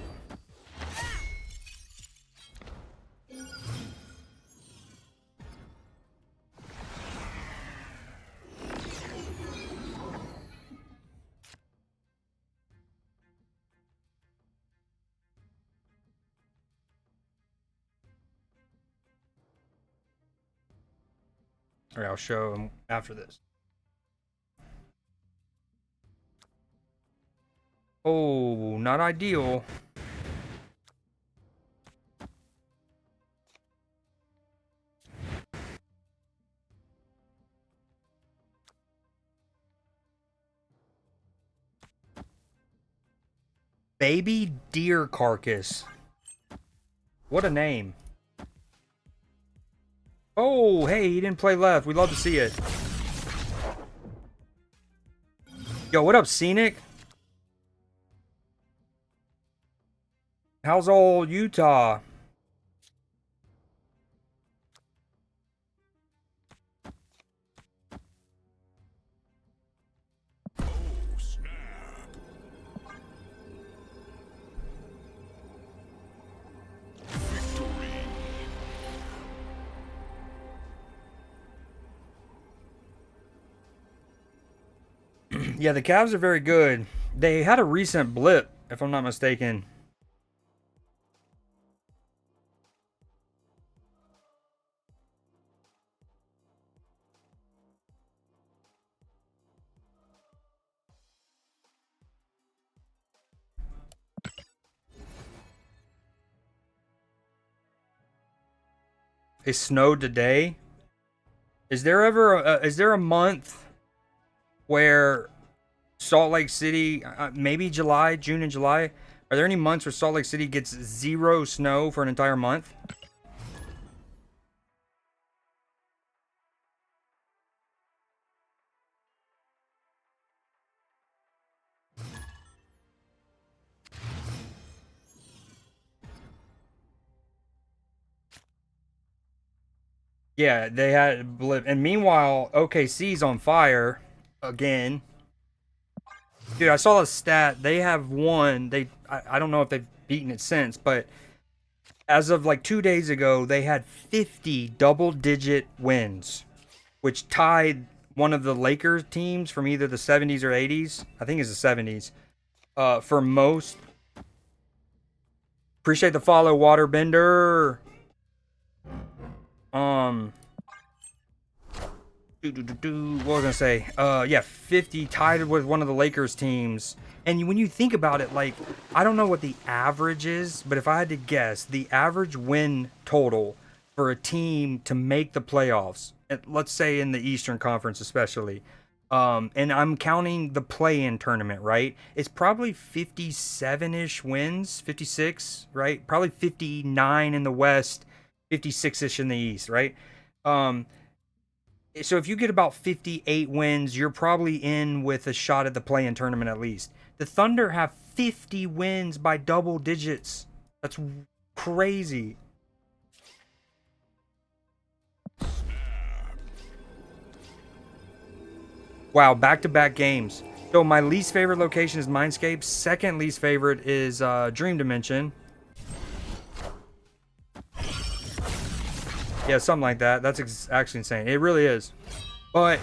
Alright, I'll show them after this. Oh, not ideal. Baby deer carcass. What a name. Oh, hey, he didn't play left. We love to see it. Yo, what up, Scenic? How's old Utah? Yeah, the Cavs are very good. They had a recent blip, if I'm not mistaken. It snowed today. Is there ever is there a month where Salt Lake City, maybe July, June and July, are there any months where Salt Lake City gets 0 snow for an entire month? Yeah, they had a blip. And meanwhile, OKC's on fire again. Dude, I saw a stat. They have won. I don't know if they've beaten it since, but as of like 2 days ago, they had 50 double-digit wins, which tied one of the Lakers teams from either the 70s or 80s. I think it's the 70s. For most. Appreciate the follow, Waterbender. What was I gonna say? Yeah, 50 tied with one of the Lakers teams. And when you think about it, like, I don't know what the average is, but if I had to guess, the average win total for a team to make the playoffs, let's say in the Eastern Conference especially, and I'm counting the play-in tournament, right? It's probably 57-ish wins, 56, right? Probably 59 in the West, 56-ish in the East, right? So if you get about 58 wins, you're probably in with a shot at the play-in tournament at least. The Thunder have 50 wins by double digits. That's crazy. Wow, back-to-back games. So my least favorite location is Mindscape. Second least favorite is Dream Dimension. Yeah, something like that. That's actually insane. It really is. But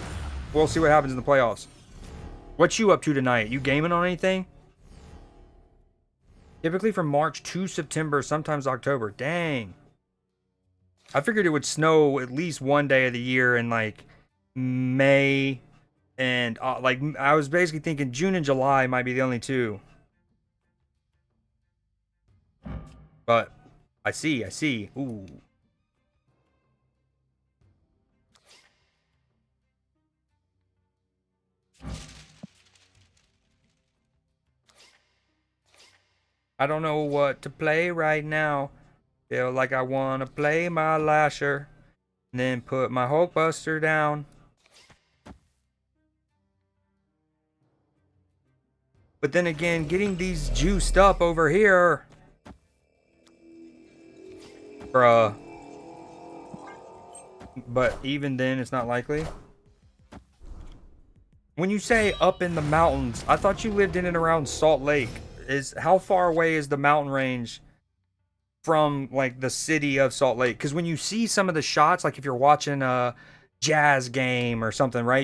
we'll see what happens in the playoffs. What you up to tonight? You gaming on anything? Typically from March to September, sometimes October. Dang. I figured it would snow at least one day of the year in like May and like I was basically thinking June and July might be the only two. But I see. Ooh. I don't know what to play right now. Feel like I want to play my Lasher. And then put my Hulkbuster down. But then again, getting these juiced up over here. Bruh. But even then, it's not likely. When you say up in the mountains, I thought you lived in and around Salt Lake. How far away is the mountain range from like the city of Salt Lake? Because when you see some of the shots, like if you're watching a Jazz game or something, right?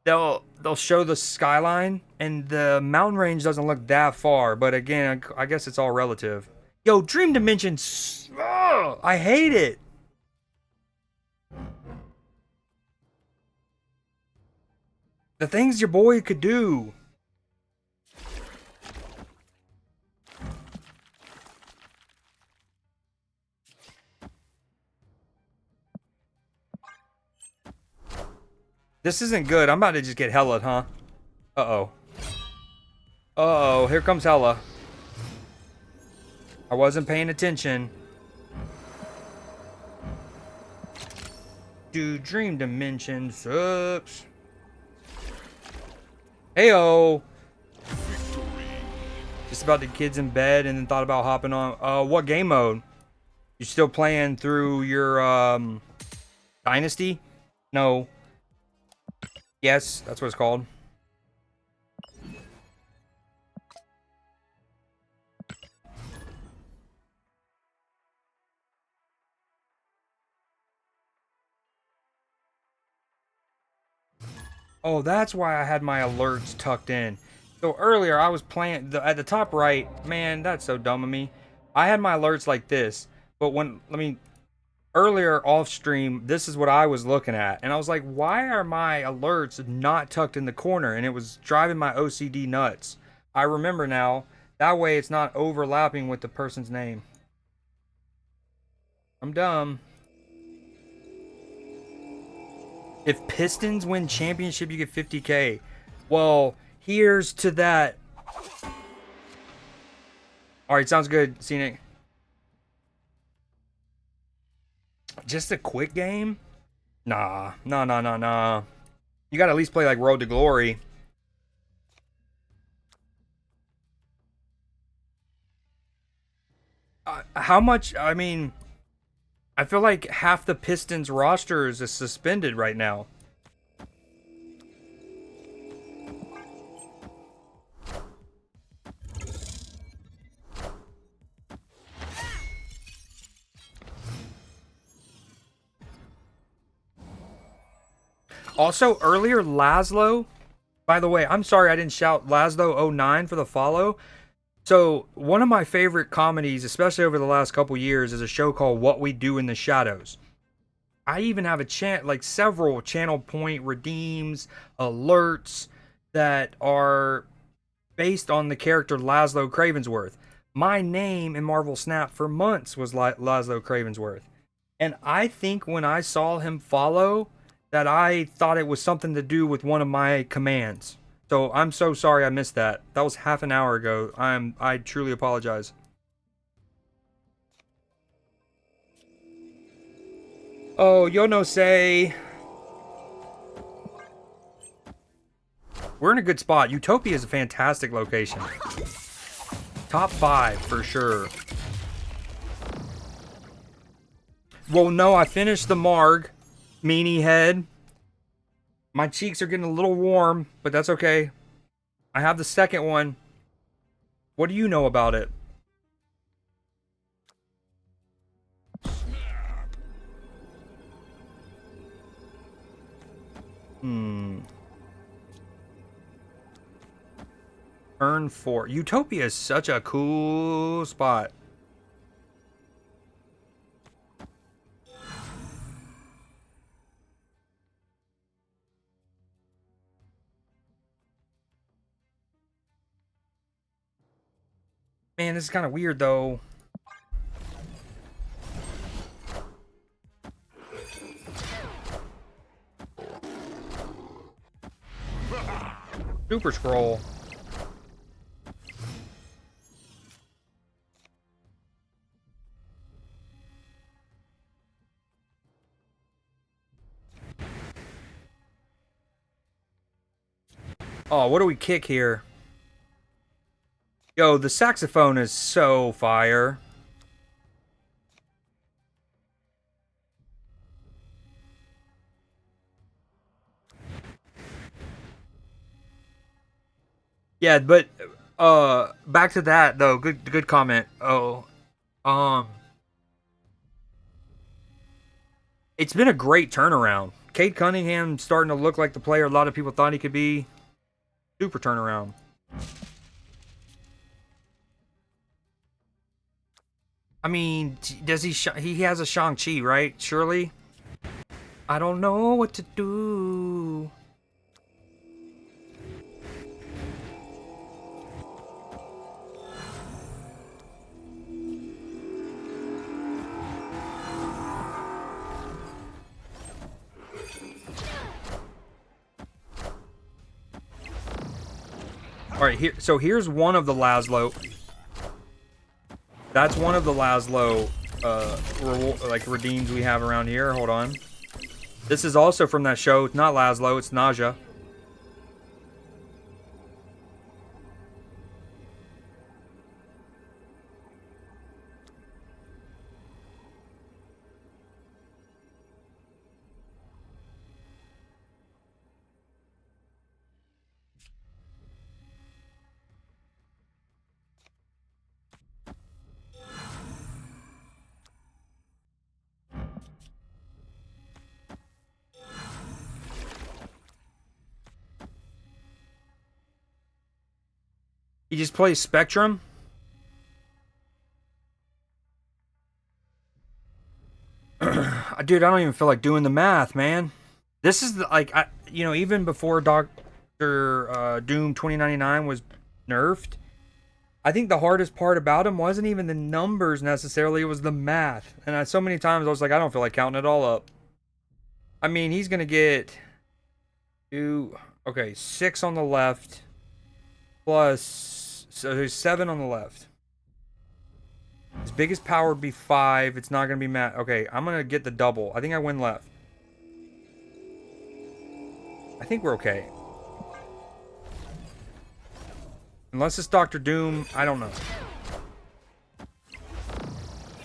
They'll show the skyline and the mountain range doesn't look that far. But again, I guess it's all relative. Yo, Dream Dimension, I hate it. The things your boy could do. This isn't good. I'm about to just get Hella, huh? Uh-oh. Uh-oh, here comes Hella. I wasn't paying attention. Dude, Dream Dimension sucks. Heyo. Just about the kids in bed and then thought about hopping on. What game mode? You still playing through your Dynasty? No. Yes, that's what it's called. Oh, that's why I had my alerts tucked in. So earlier I was playing at the top right. Man, that's so dumb of me. I had my alerts like this, but earlier off stream, this is what I was looking at, and I was like, why are my alerts not tucked in the corner? And it was driving my OCD nuts. I remember now. That way it's not overlapping with the person's name. I'm dumb. If Pistons win championship, you get 50K. Well, here's to that. Alright, sounds good, Scenic. Just a quick game? Nah. You gotta at least play like Road to Glory. How much? I mean, I feel like half the Pistons rosters is suspended right now. Also, earlier, Laszlo, by the way, I'm sorry I didn't shout Laszlo09 for the follow. So, one of my favorite comedies, especially over the last couple years, is a show called What We Do in the Shadows. I even have several channel point redeems, alerts that are based on the character Laszlo Cravensworth. My name in Marvel Snap for months was Laszlo Cravensworth. And I think when I saw him follow, that I thought it was something to do with one of my commands. So I'm so sorry I missed that. That was half an hour ago. I truly apologize. Oh, yo no say. We're in a good spot. Utopia is a fantastic location. Top 5 for sure. Well, no, I finished the Marg. Meanie head. My cheeks are getting a little warm, but that's okay. I have the second one. What do you know about it? Turn 4. Utopia is such a cool spot. Man, this is kind of weird though. Super scroll. Oh, what do we kick here? Yo, the saxophone is so fire. Yeah, but back to that though. Good comment. Oh, um it's been a great turnaround. Cade Cunningham starting to look like the player a lot of people thought he could be. Super turnaround. I mean, does he has a Shang-Chi, right? Surely? I don't know what to do. All right, so here's one of the Laszlo. That's one of the Laszlo like redeems we have around here. Hold on. This is also from that show. It's not Laszlo, it's Naja. He just plays Spectrum. Dude, I don't even feel like doing the math, man. This is like, even before Doctor Doom 2099 was nerfed, I think the hardest part about him wasn't even the numbers necessarily, it was the math. And so many times I was like, I don't feel like counting it all up. I mean, he's going to get 6 on the left, plus, so there's 7 on the left. His biggest power would be 5. It's not going to be math. Okay, I'm going to get the double. I think I win left. I think we're okay. Unless it's Doctor Doom, I don't know.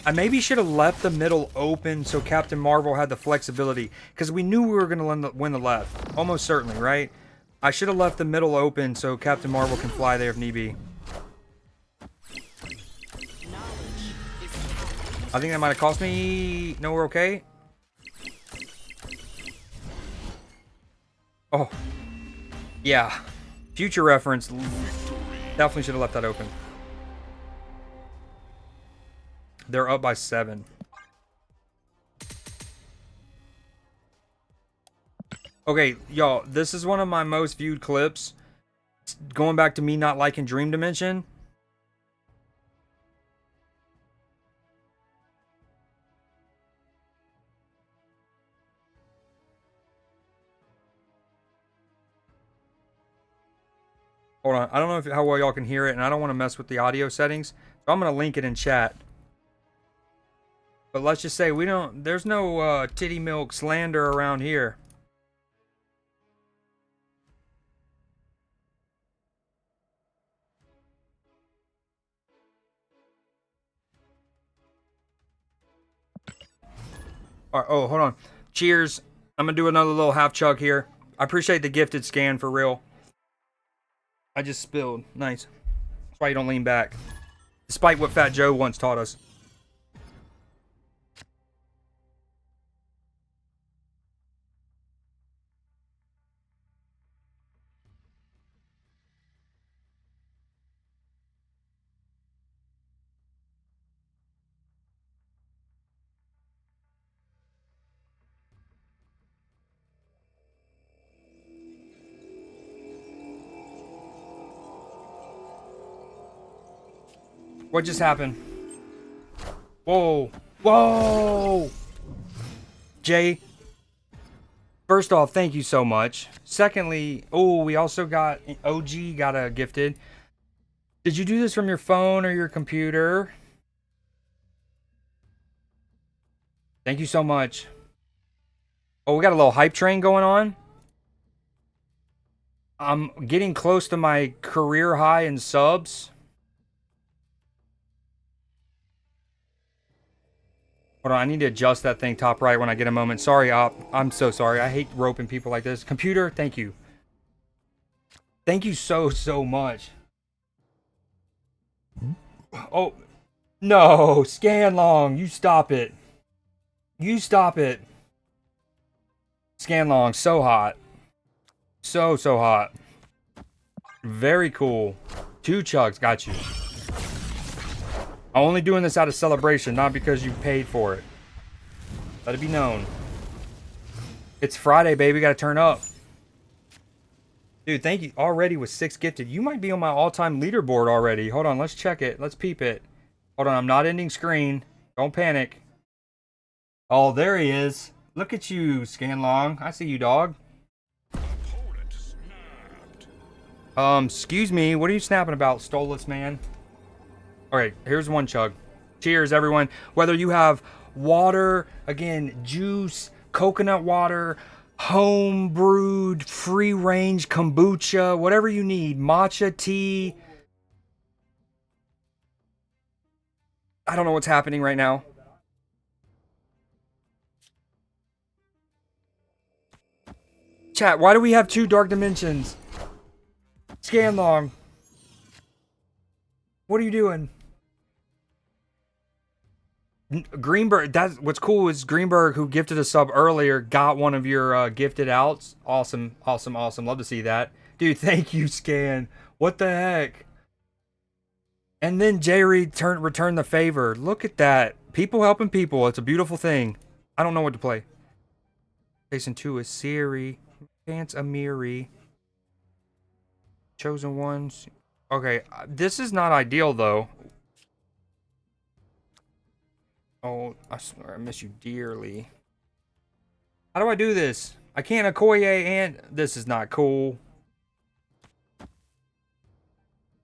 I maybe should have left the middle open so Captain Marvel had the flexibility. Because we knew we were going to win the left. Almost certainly, right? I should have left the middle open so Captain Marvel can fly there if need be. I think that might have cost me... No, we're okay. Oh. Yeah. Future reference. Definitely should have left that open. They're up by 7. Okay, y'all. This is one of my most viewed clips. Going back to me not liking Dream Dimension. Hold on. I don't know how well y'all can hear it, and I don't want to mess with the audio settings. So I'm going to link it in chat. But let's just say there's no titty milk slander around here. All right, oh, hold on. Cheers. I'm going to do another little half chug here. I appreciate the gifted scan for real. I just spilled. Nice. That's why you don't lean back. Despite what Fat Joe once taught us. What just happened? Whoa. Whoa! Jay, first off, thank you so much. Secondly, oh, we also got OG got a gifted. Did you do this from your phone or your computer? Thank you so much. Oh, we got a little hype train going on. I'm getting close to my career high in subs. Hold on, I need to adjust that thing top right when I get a moment. Sorry, Op. I'm so sorry. I hate roping people like this. Computer, thank you. Thank you so much. Oh, no. Scanlong, you stop it. You stop it. Scanlong, so hot. So hot. Very cool. 2 chugs, got you. I'm only doing this out of celebration, not because you paid for it. Let it be known. It's Friday, baby. Gotta turn up. Dude, thank you. Already with 6 gifted. You might be on my all-time leaderboard already. Hold on, let's check it. Let's peep it. Hold on, I'm not ending screen. Don't panic. Oh, there he is. Look at you, Scanlong. I see you, dog. Excuse me. What are you snapping about, Stolus man? Alright, here's 1 chug. Cheers, everyone. Whether you have water, again, juice, coconut water, home brewed, free range kombucha, whatever you need, matcha tea. I don't know what's happening right now. Chat, why do we have 2 dark dimensions? Scanlong. What are you doing? Greenberg, that's what's cool is Greenberg, who gifted a sub earlier, got one of your gifted outs. Awesome. Love to see that. Dude, thank you, Scan. What the heck? And then J Reed returned the favor. Look at that. People helping people. It's a beautiful thing. I don't know what to play. Jason 2 is Siri. Chance Amiri. Chosen ones. Okay, this is not ideal though. Oh, I swear I miss you dearly. How do I do this? I can't Okoye and this is not cool.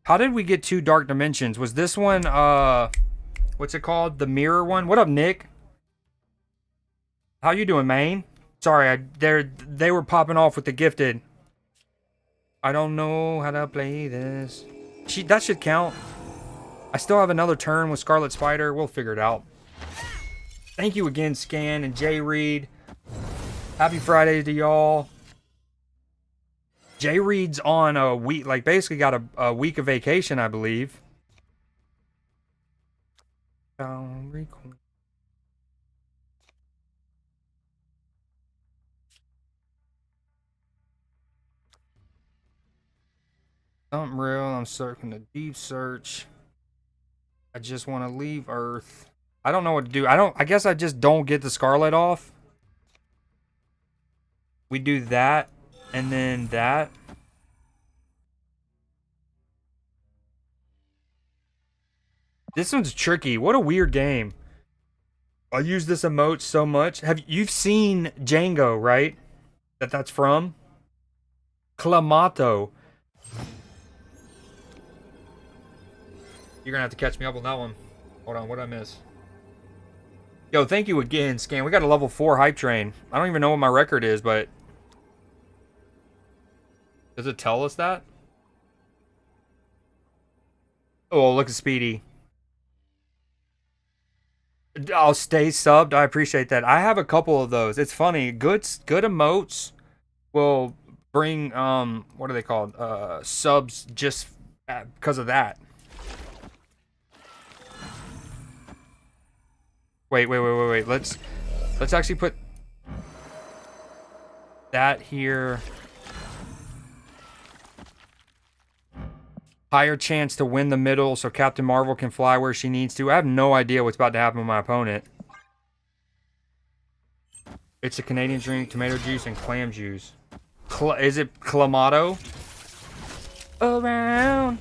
How did we get 2 dark dimensions? Was this one what's it called? The mirror one? What up, Nick? How you doing, man? Sorry, they were popping off with the gifted. I don't know how to play this. That should count. I still have another turn with Scarlet Spider. We'll figure it out. Thank you again, Scan and Jay Reed. Happy Friday to y'all. Jay Reed's on a week, like basically got a week of vacation, I believe. Something real. I'm searching a deep search. I just want to leave Earth. I don't know what to do. I guess I just don't get the Scarlet off. We do that and then that. This one's tricky. What a weird game. I use this emote so much. You've seen Django, right? That's from Clamato. You're gonna have to catch me up on that one. Hold on, what did I miss? Yo, thank you again, Scan. We got a level 4 hype train. I don't even know what my record is, but does it tell us that? Oh, look at Speedy. I'll stay subbed. I appreciate that. I have a couple of those. It's funny. Good emotes will bring what are they called? Subs just because of that. Wait. Let's actually put that here. Higher chance to win the middle so Captain Marvel can fly where she needs to. I have no idea what's about to happen with my opponent. It's a Canadian drink, tomato juice, and clam juice. Is it Clamato? Around.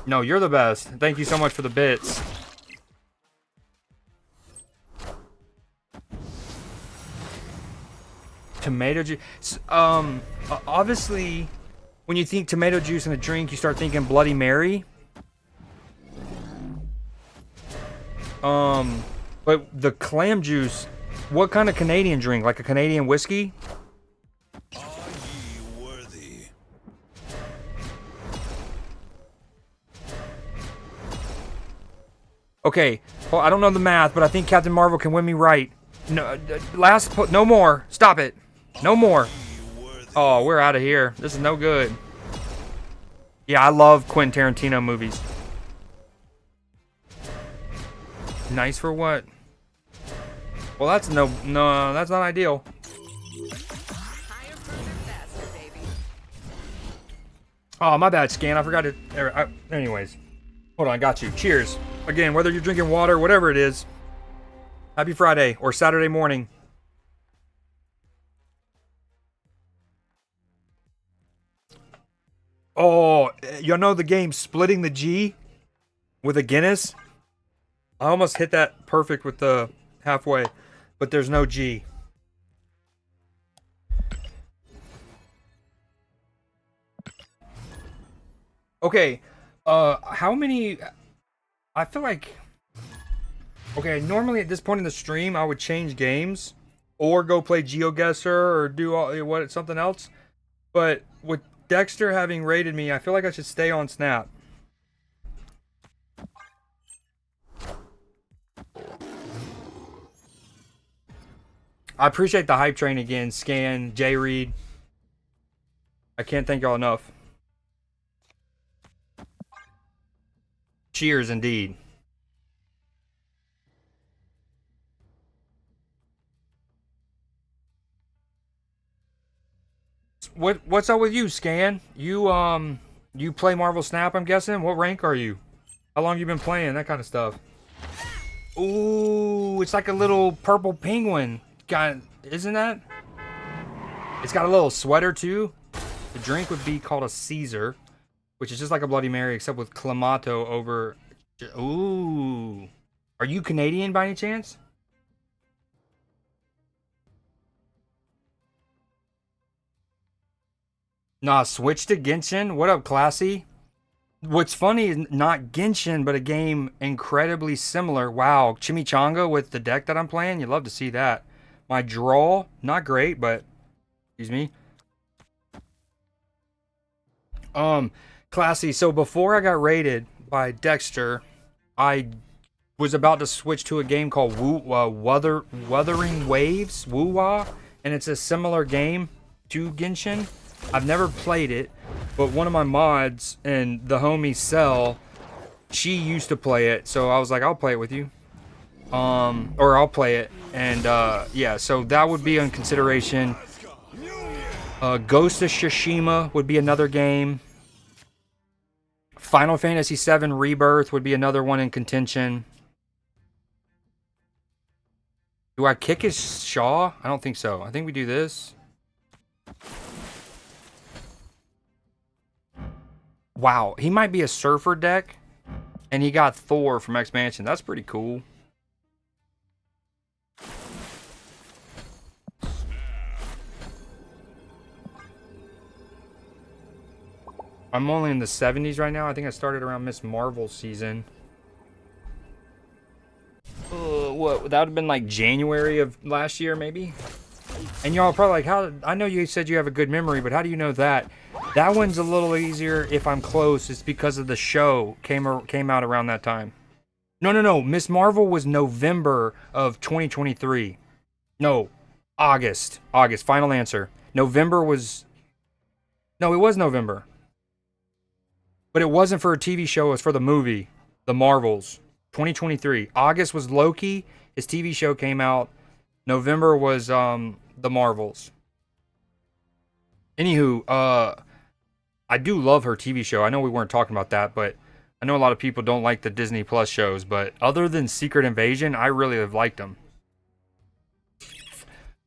No, you're the best. Thank you so much for the bits. Tomato juice. Obviously, when you think tomato juice in a drink, you start thinking Bloody Mary. But the clam juice, what kind of Canadian drink? Like a Canadian whiskey? Are ye worthy? Okay, well, I don't know the math, but I think Captain Marvel can win me right. No, no more. Stop it. No more. Oh, we're out of here. This is no good. Yeah, I love Quentin Tarantino movies. Nice for what? Well, that's no, that's not ideal. Higher, further, faster, baby. Oh, my bad, Scan. I forgot to. Anyways, hold on, got you. Cheers. Again, whether you're drinking water, whatever it is. Happy Friday or Saturday morning. Oh, you know the game Splitting the G with a Guinness? I almost hit that perfect with the halfway, but there's no G. Okay, how many... I feel like... Okay, normally at this point in the stream, I would change games or go play Geoguesser or do something else. But with Dekkster having raided me, I feel like I should stay on Snap. I appreciate the hype train again, Scan, J Reed. I can't thank y'all enough. Cheers indeed. What's up with you, Scan? You play Marvel Snap, I'm guessing? What rank are you? How long you been playing? That kind of stuff. Ooh, it's like a little purple penguin. Isn't that? It's got a little sweater too. The drink would be called a Caesar, which is just like a Bloody Mary except with Clamato over. Ooh. Are you Canadian by any chance? Nah, switch to Genshin. What up, Classy? What's funny is not Genshin, but a game incredibly similar. Wow, Chimichanga with the deck that I'm playing. You'd love to see that. My draw, not great, but excuse me. Classy. So before I got raided by Dekkster, I was about to switch to a game called Wuthering Waves, Woo-Wah, and it's a similar game to Genshin. I've never played it, but one of my mods and the homie Cell, she used to play it, so I was like, I'll play it with you. Or I'll play it, and yeah, so that would be on consideration. Ghost of Tsushima would be another game. Final Fantasy VII Rebirth would be another one in contention. Do I kick his Shaw? I don't think so. I think we do this. Wow, he might be a Surfer deck, and he got Thor from Expansion. That's pretty cool. I'm only in the 70s right now. I think I started around Miss Marvel season. What? That would have been like January of last year, maybe? And y'all are probably like, how? I know you said you have a good memory, but how do you know that? That one's a little easier if I'm close. It's because of the show came out around that time. No. Miss Marvel was November of 2023. No, August. August. Final answer. November was. No, it was November. But it wasn't for a TV show. It was for the movie, The Marvels. 2023. August was Loki. His TV show came out. November was The Marvels. Anywho, I do love her TV show. I know we weren't talking about that, but I know a lot of people don't like the Disney Plus shows, but other than Secret Invasion, I really have liked them.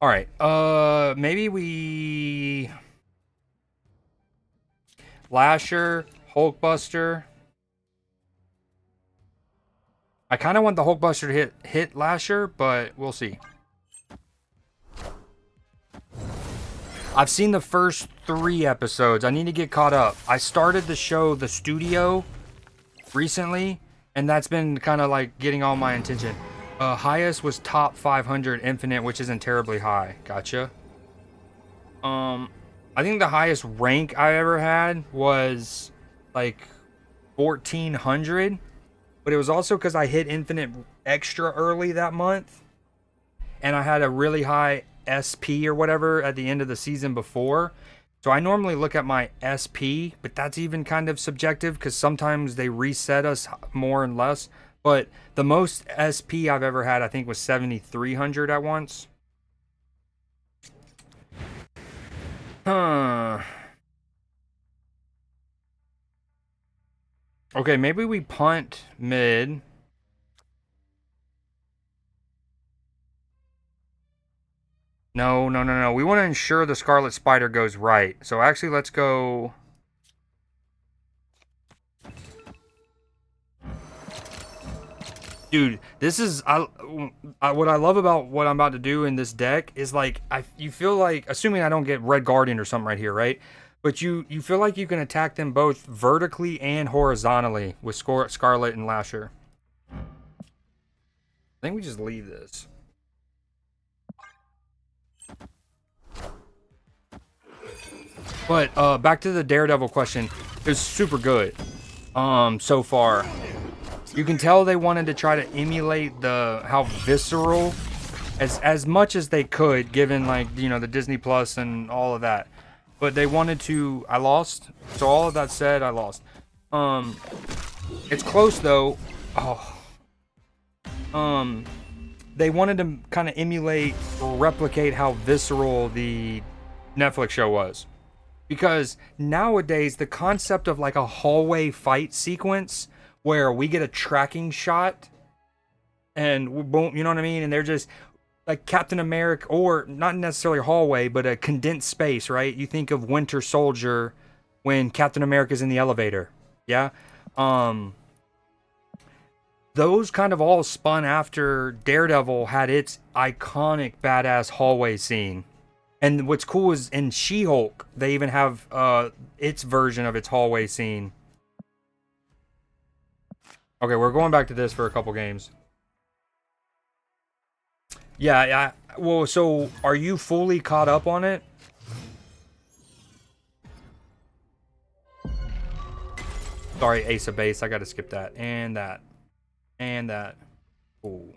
All right, maybe we Lasher, Hulkbuster. I kind of want the Hulkbuster to hit Lasher, but we'll see. I've seen the first 3 episodes. I need to get caught up. I started the show The Studio recently, and that's been kind of like getting all my attention. Highest was top 500 Infinite, which isn't terribly high. Gotcha. I think the highest rank I ever had was like 1400, but it was also because I hit Infinite extra early that month, and I had a really high SP or whatever at the end of the season before. So I normally look at my SP, but that's even kind of subjective because sometimes they reset us more and less. But the most SP I've ever had, I think, was 7,300 at once. Huh. Okay, maybe we punt mid. No. We want to ensure the Scarlet Spider goes right. So actually, let's go. Dude, this is what I love about what I'm about to do in this deck is like you feel like, assuming I don't get Red Guardian or something right here, right? But you feel like you can attack them both vertically and horizontally with Scarlet and Lasher. I think we just leave this. But back to the Daredevil question, it's super good. So far, you can tell they wanted to try to emulate how visceral, as much as they could, given like the Disney Plus and all of that. But they wanted to. I lost. So all of that said, I lost. It's close though. Oh. They wanted to kind of emulate or replicate how visceral the Netflix show was. Because nowadays, the concept of like a hallway fight sequence where we get a tracking shot and boom, you know what I mean? And they're just like Captain America, or not necessarily a hallway, but a condensed space, right? You think of Winter Soldier when Captain America's in the elevator. Yeah. Those kind of all spun after Daredevil had its iconic badass hallway scene. And what's cool is in She-Hulk, they even have its version of its hallway scene. Okay, we're going back to this for a couple games. Yeah. Well, so are you fully caught up on it? Sorry, Ace of Base. I got to skip that. And that. And that. Ooh.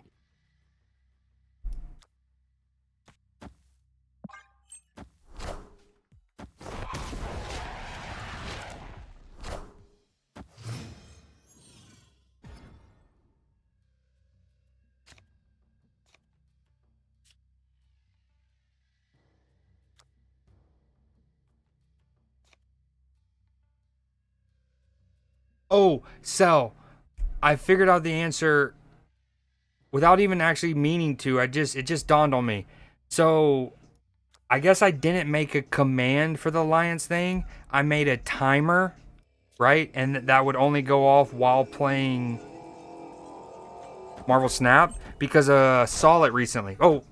Oh, Cell. I figured out the answer without even actually meaning to. It just dawned on me. So, I guess I didn't make a command for the Alliance thing. I made a timer, right? And that would only go off while playing Marvel Snap because I saw it recently. Oh,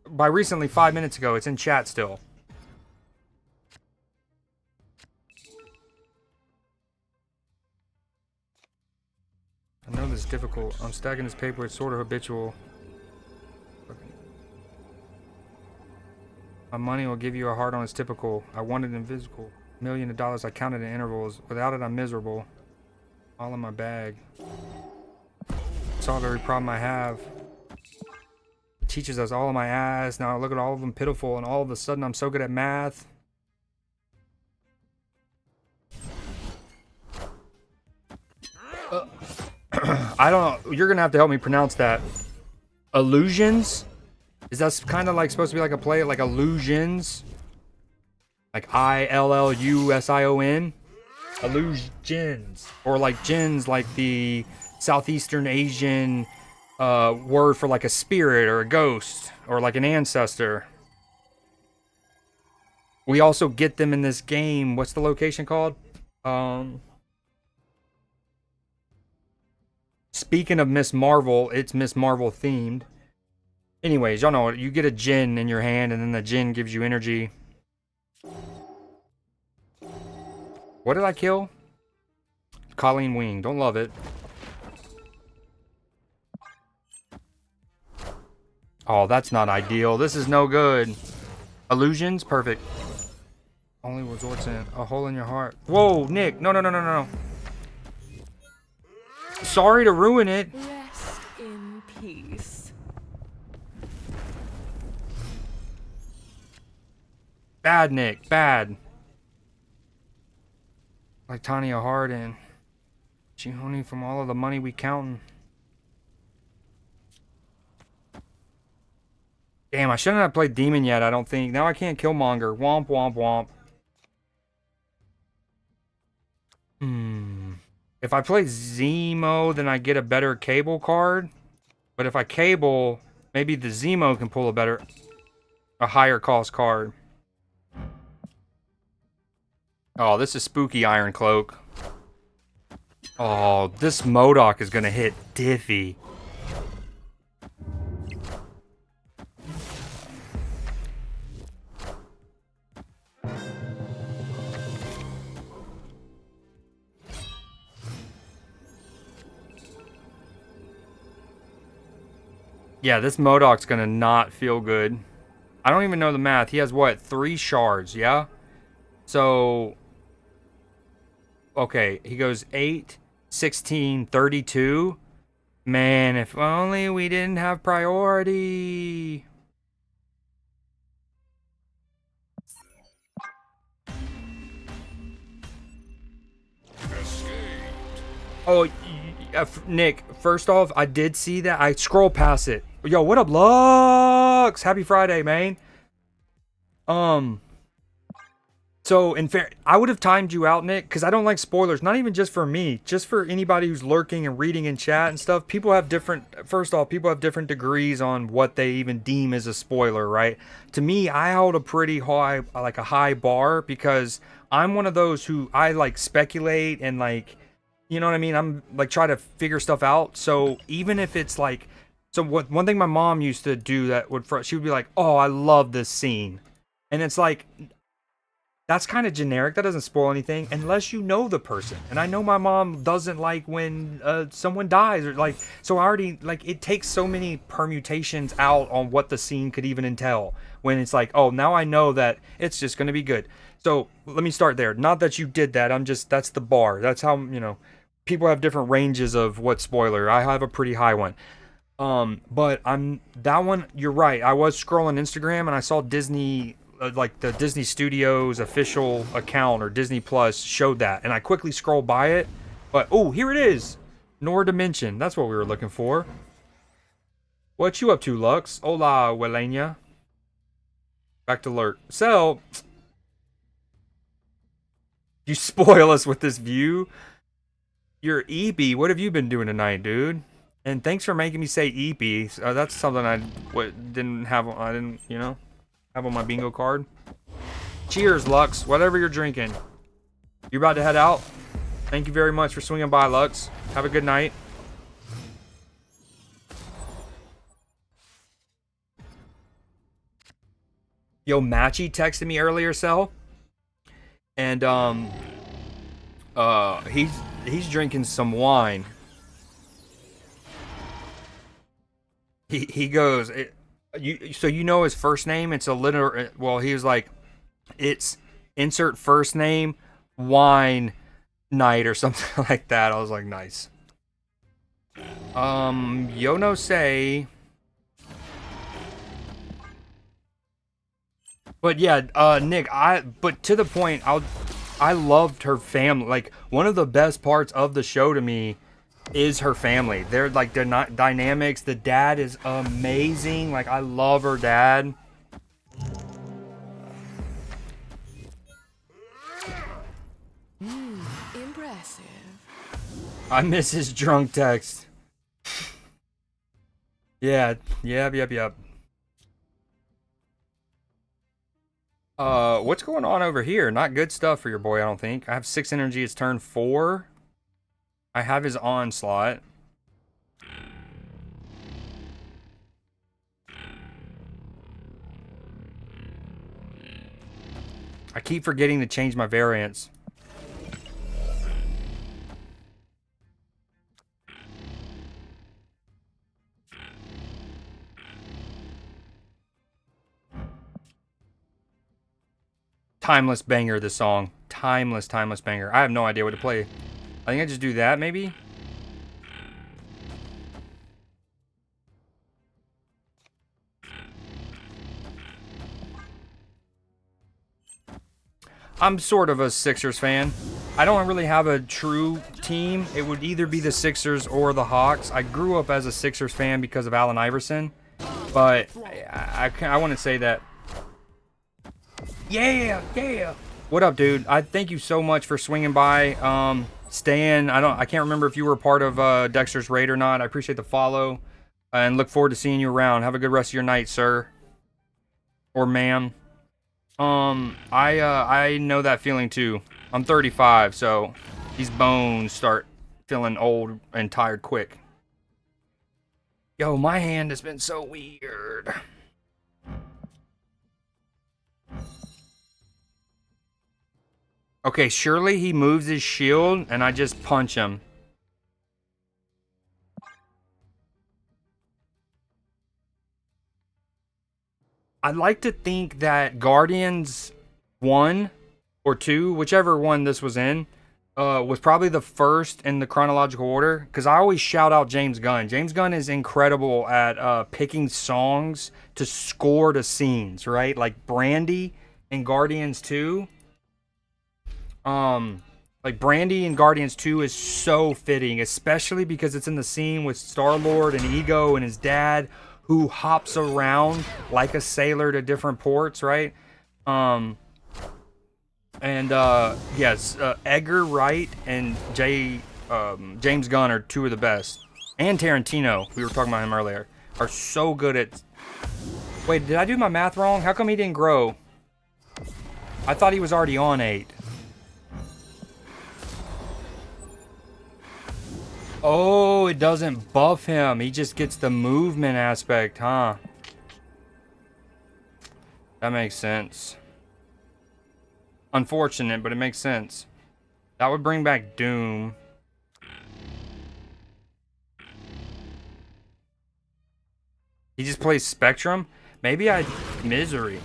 by recently 5 minutes ago. It's in chat still. I know this is difficult. I'm stacking this paper. It's sort of habitual. My money will give you a heart on. It's typical. I wanted invisible. $1 million. I counted in intervals. Without it, I'm miserable. All in my bag. solve every problem I have. It teaches us all of my ass. Now I look at all of them pitiful, and all of a sudden I'm so good at math. I don't know. You're gonna have to help me pronounce that. Illusions? Is that kind of like supposed to be like a play, like illusions? Like Illusion? Illusions. Or like jins, like the Southeastern Asian word for like a spirit or a ghost or like an ancestor. We also get them in this game. What's the location called? Speaking of Miss Marvel, it's Miss Marvel themed. Anyways, y'all know, you get a djinn in your hand and then the djinn gives you energy. What did I kill? Colleen Wing. Don't love it. Oh, that's not ideal. This is no good. Illusions? Perfect. Only resorts in a hole in your heart. Whoa, Nick. No, no, no, no, no. Sorry to ruin it. Rest in peace. Bad, Nick. Bad. Like Tanya Hardin. She honey from all of the money we counting. Damn, I shouldn't have played Demon yet, I don't think. Now I can't kill Monger. Womp, womp, womp. If I play Zemo, then I get a better cable card. But if I cable, maybe the Zemo can pull a higher cost card. Oh, this is spooky Iron Cloak. Oh, this MODOK is gonna hit Diffy. Yeah, this MODOK's gonna not feel good. I don't even know the math. He has what? 3 shards, yeah? So, okay, he goes 8, 16, 32. Man, if only we didn't have priority. Oh, Nick, first off, I did see that. I scrolled past it. Yo, what up, Lux? Happy Friday, man. So, in fair, I would have timed you out, Nick, because I don't like spoilers. Not even just for me, just for anybody who's lurking and reading in chat and stuff. People have different, first off, people have different degrees on what they even deem as a spoiler, right? To me, I hold a pretty high, like a high bar, because I'm one of those who I like speculate and like, you know what I mean? I'm like try to figure stuff out. So even if it's like, so one thing my mom used to do that would, she would be like, oh, I love this scene. And it's like, that's kind of generic. That doesn't spoil anything unless you know the person. And I know my mom doesn't like when someone dies or like, so I already like it takes so many permutations out on what the scene could even entail when it's like, oh, now I know that it's just going to be good. So let me start there. Not that you did that. That's the bar. That's how, you know, people have different ranges of what spoiler. I have a pretty high one. But that one, you're right. I was scrolling Instagram and I saw Disney, like the Disney Studios official account or Disney Plus showed that, and I quickly scrolled by it. But oh, here it is, Nor Dimension. That's what we were looking for. What you up to, Lux? Hola, Welenia. Back to lurk. So, you spoil us with this view. You're EP. What have you been doing tonight, dude? And thanks for making me say EP. That's something I didn't have. I didn't, you know, have on my bingo card. Cheers, Lux. Whatever you're drinking. You about to head out? Thank you very much for swinging by, Lux. Have a good night. Yo, Matchy texted me earlier, Cell. And he's drinking some wine. He goes, so you know his first name? It's a literal. Well, he was like, it's insert first name, wine night or something like that. I was like, nice. Yono say. But yeah, Nick, but to the point, I loved her family. Like, one of the best parts of the show to me is her family. They're not dynamics. The dad is amazing. Like, I love her dad. Impressive. I miss his drunk text. Yeah, yep. What's going on over here? Not good stuff for your boy, I don't think. I have 6 energy. It's turn 4. I have his onslaught. I keep forgetting to change my variants. Timeless banger, this song. Timeless banger. I have no idea what to play. I think I just do that, maybe? I'm sort of a Sixers fan. I don't really have a true team. It would either be the Sixers or the Hawks. I grew up as a Sixers fan because of Allen Iverson. But I want to say that. Yeah. What up, dude? I thank you so much for swinging by. Stan, I can't remember if you were a part of Dekkster's Raid or not. I appreciate the follow and look forward to seeing you around. Have a good rest of your night, sir or ma'am. I know that feeling too. I'm 35, so these bones start feeling old and tired quick. Yo, my hand has been so weird. Okay, surely he moves his shield and I just punch him. I'd like to think that Guardians 1 or 2, whichever one this was in, was probably the first in the chronological order. Because I always shout out James Gunn. James Gunn is incredible at picking songs to score to scenes, right? Like Brandy in Guardians 2. Like Brandy in Guardians 2 is so fitting, especially because it's in the scene with Star-Lord and Ego and his dad, who hops around like a sailor to different ports, right? Yes, Edgar Wright and James Gunn are two of the best. And Tarantino, we were talking about him earlier, are so good at... Wait, did I do my math wrong? How come he didn't grow? I thought he was already on 8. Oh, it doesn't buff him. He just gets the movement aspect, huh? That makes sense. Unfortunate, but it makes sense. That would bring back Doom. He just plays Spectrum? Maybe Misery.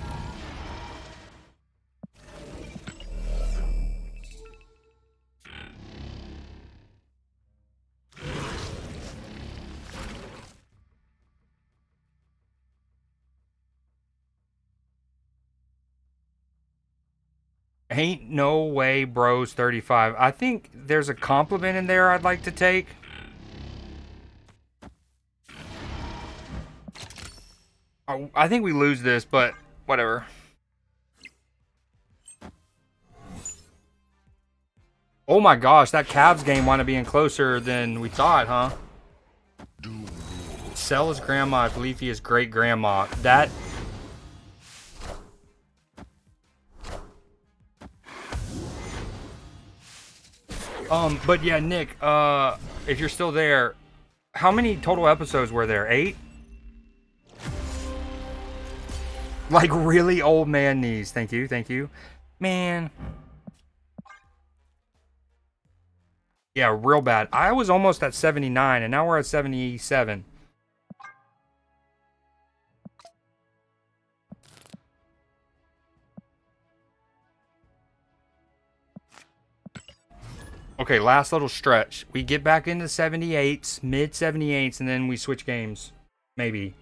Ain't no way bro's 35. I think there's a compliment in there I'd like to take. I think we lose this, but whatever. Oh my gosh, that Cavs game wound up being closer than we thought, huh? Sell his grandma if Leafy is great grandma. That... But yeah, Nick, if you're still there, how many total episodes were there? 8? Like really old man knees. Thank you. Man. Yeah, real bad. I was almost at 79, and now we're at 77. Okay, last little stretch. We get back into 78s, mid 78s, and then we switch games. Maybe.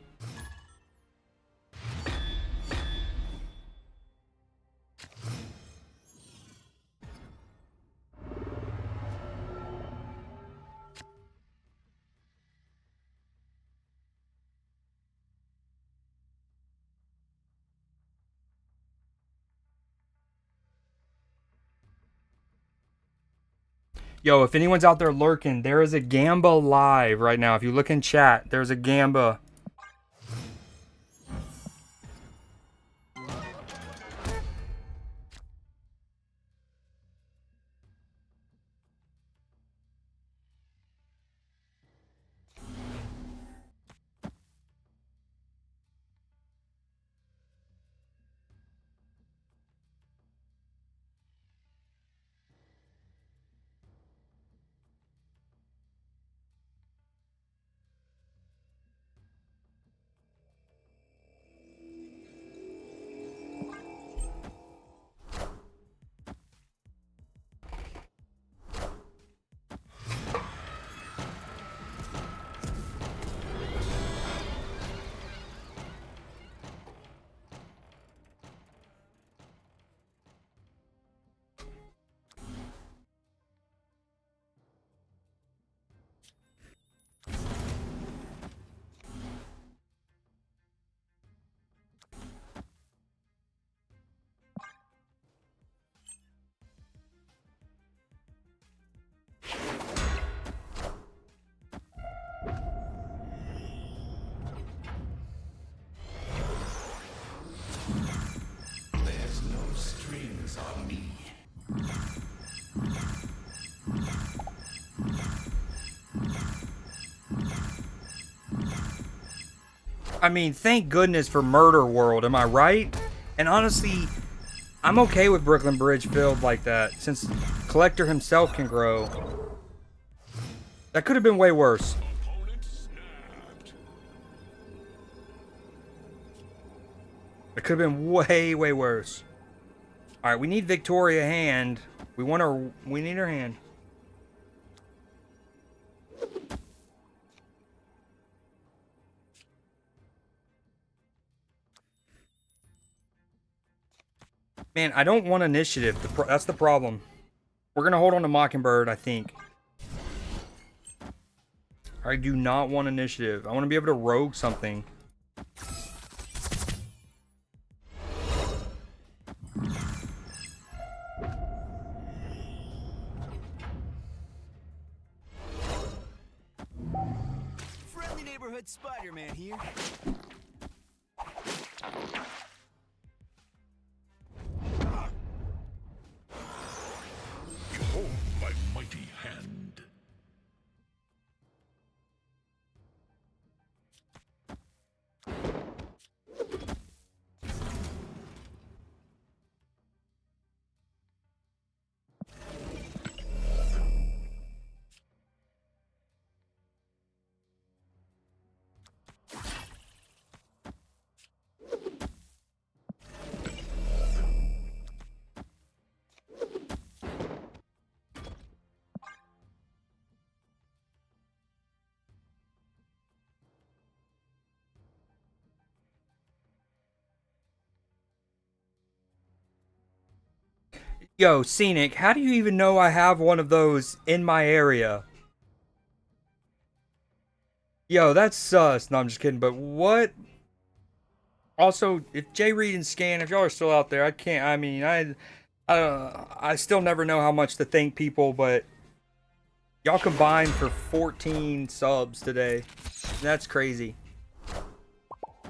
Yo, if anyone's out there lurking, there is a Gamba live right now. If you look in chat, there's a Gamba. There's no strings on me. I mean, thank goodness for Murder World, am I right? And honestly, I'm okay with Brooklyn Bridge filled like that, since Collector himself can grow. That could have been way worse. Opponent snapped. It could have been way, way worse. Alright, we need Victoria hand. We need her hand. Man, I don't want initiative. That's the problem. We're going to hold on to Mockingbird, I think. I do not want initiative. I want to be able to rogue something. Friendly neighborhood Spider-Man here. Behold my mighty hand. Yo, Scenic, how do you even know I have one of those in my area? Yo, that's sus. No, I'm just kidding, but what? Also, if J Reed and Scan, if y'all are still out there, I can't, I mean, I still never know how much to thank people, but y'all combined for 14 subs today. That's crazy.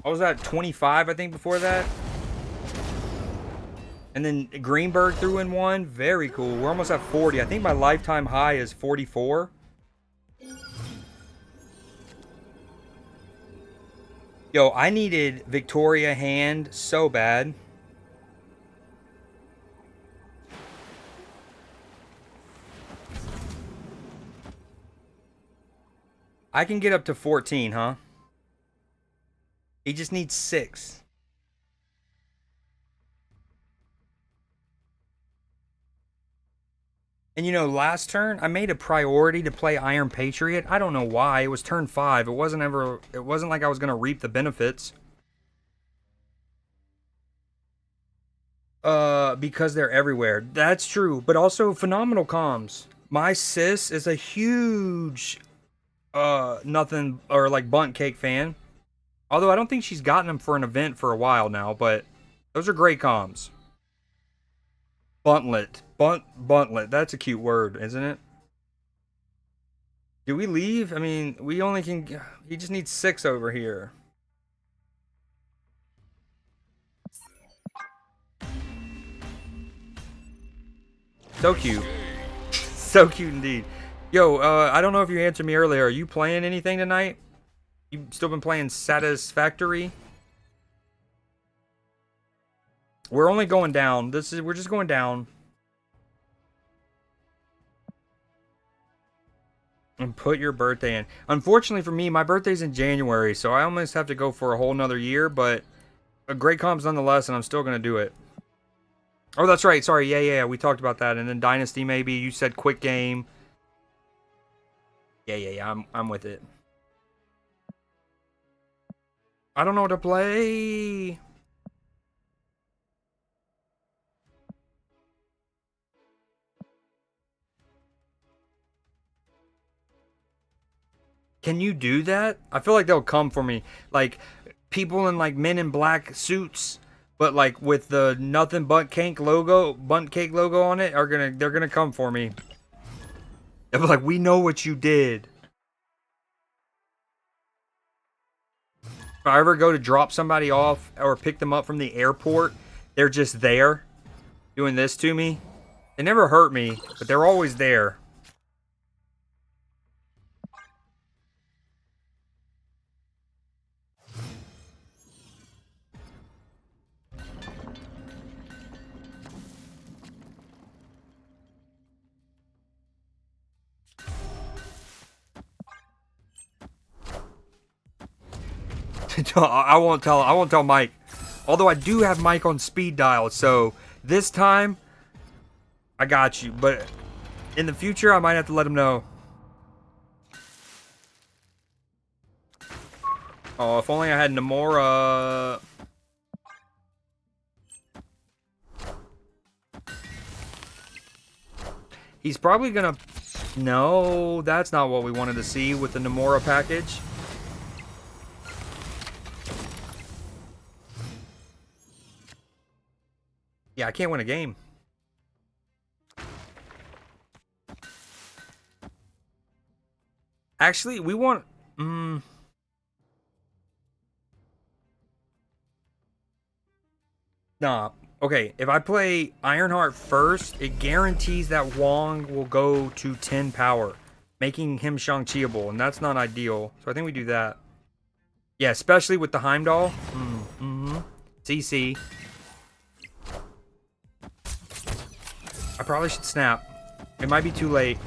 I was at 25, I think, before that. And then Greenberg threw in one. Very cool. We're almost at 40. I think my lifetime high is 44. Yo, I needed Victoria hand so bad. I can get up to 14, huh? He just needs 6. And you know, last turn I made a priority to play Iron Patriot. I don't know why. It was turn 5. It wasn't like I was gonna reap the benefits. Because they're everywhere. That's true, but also phenomenal comms. My sis is a huge nothing or like bunt cake fan. Although I don't think she's gotten them for an event for a while now, but those are great comms. Buntlet. Buntlet. That's a cute word, isn't it? Do we leave? I mean, we only can... He just needs 6 over here. So cute. So cute indeed. Yo, I don't know if you answered me earlier. Are you playing anything tonight? You still been playing Satisfactory? We're only going down. We're just going down. And put your birthday in. Unfortunately for me, my birthday's in January, so I almost have to go for a whole nother year, but a great comps nonetheless, and I'm still gonna do it. Oh, that's right. Sorry. Yeah. We talked about that. And then Dynasty, maybe. You said quick game. Yeah. I'm with it. I don't know what to play. Can you do that? I feel like they'll come for me. Like, people in, like, men in black suits, but, like, with the nothing but cake logo on it, they're gonna come for me. They'll be like, we know what you did. If I ever go to drop somebody off or pick them up from the airport, they're just there doing this to me. They never hurt me, but they're always there. I won't tell Mike. Although I do have Mike on speed dial, so this time I got you. But in the future, I might have to let him know. Oh, if only I had Nomura. He's probably gonna... No, that's not what we wanted to see with the Nomura package. Yeah, I can't win a game. Actually, we want... Nah. Okay, if I play Ironheart first, it guarantees that Wong will go to 10 power, making him Shang-Chiable, and that's not ideal. So I think we do that. Yeah, especially with the Heimdall. CC. I probably should snap. It might be too late.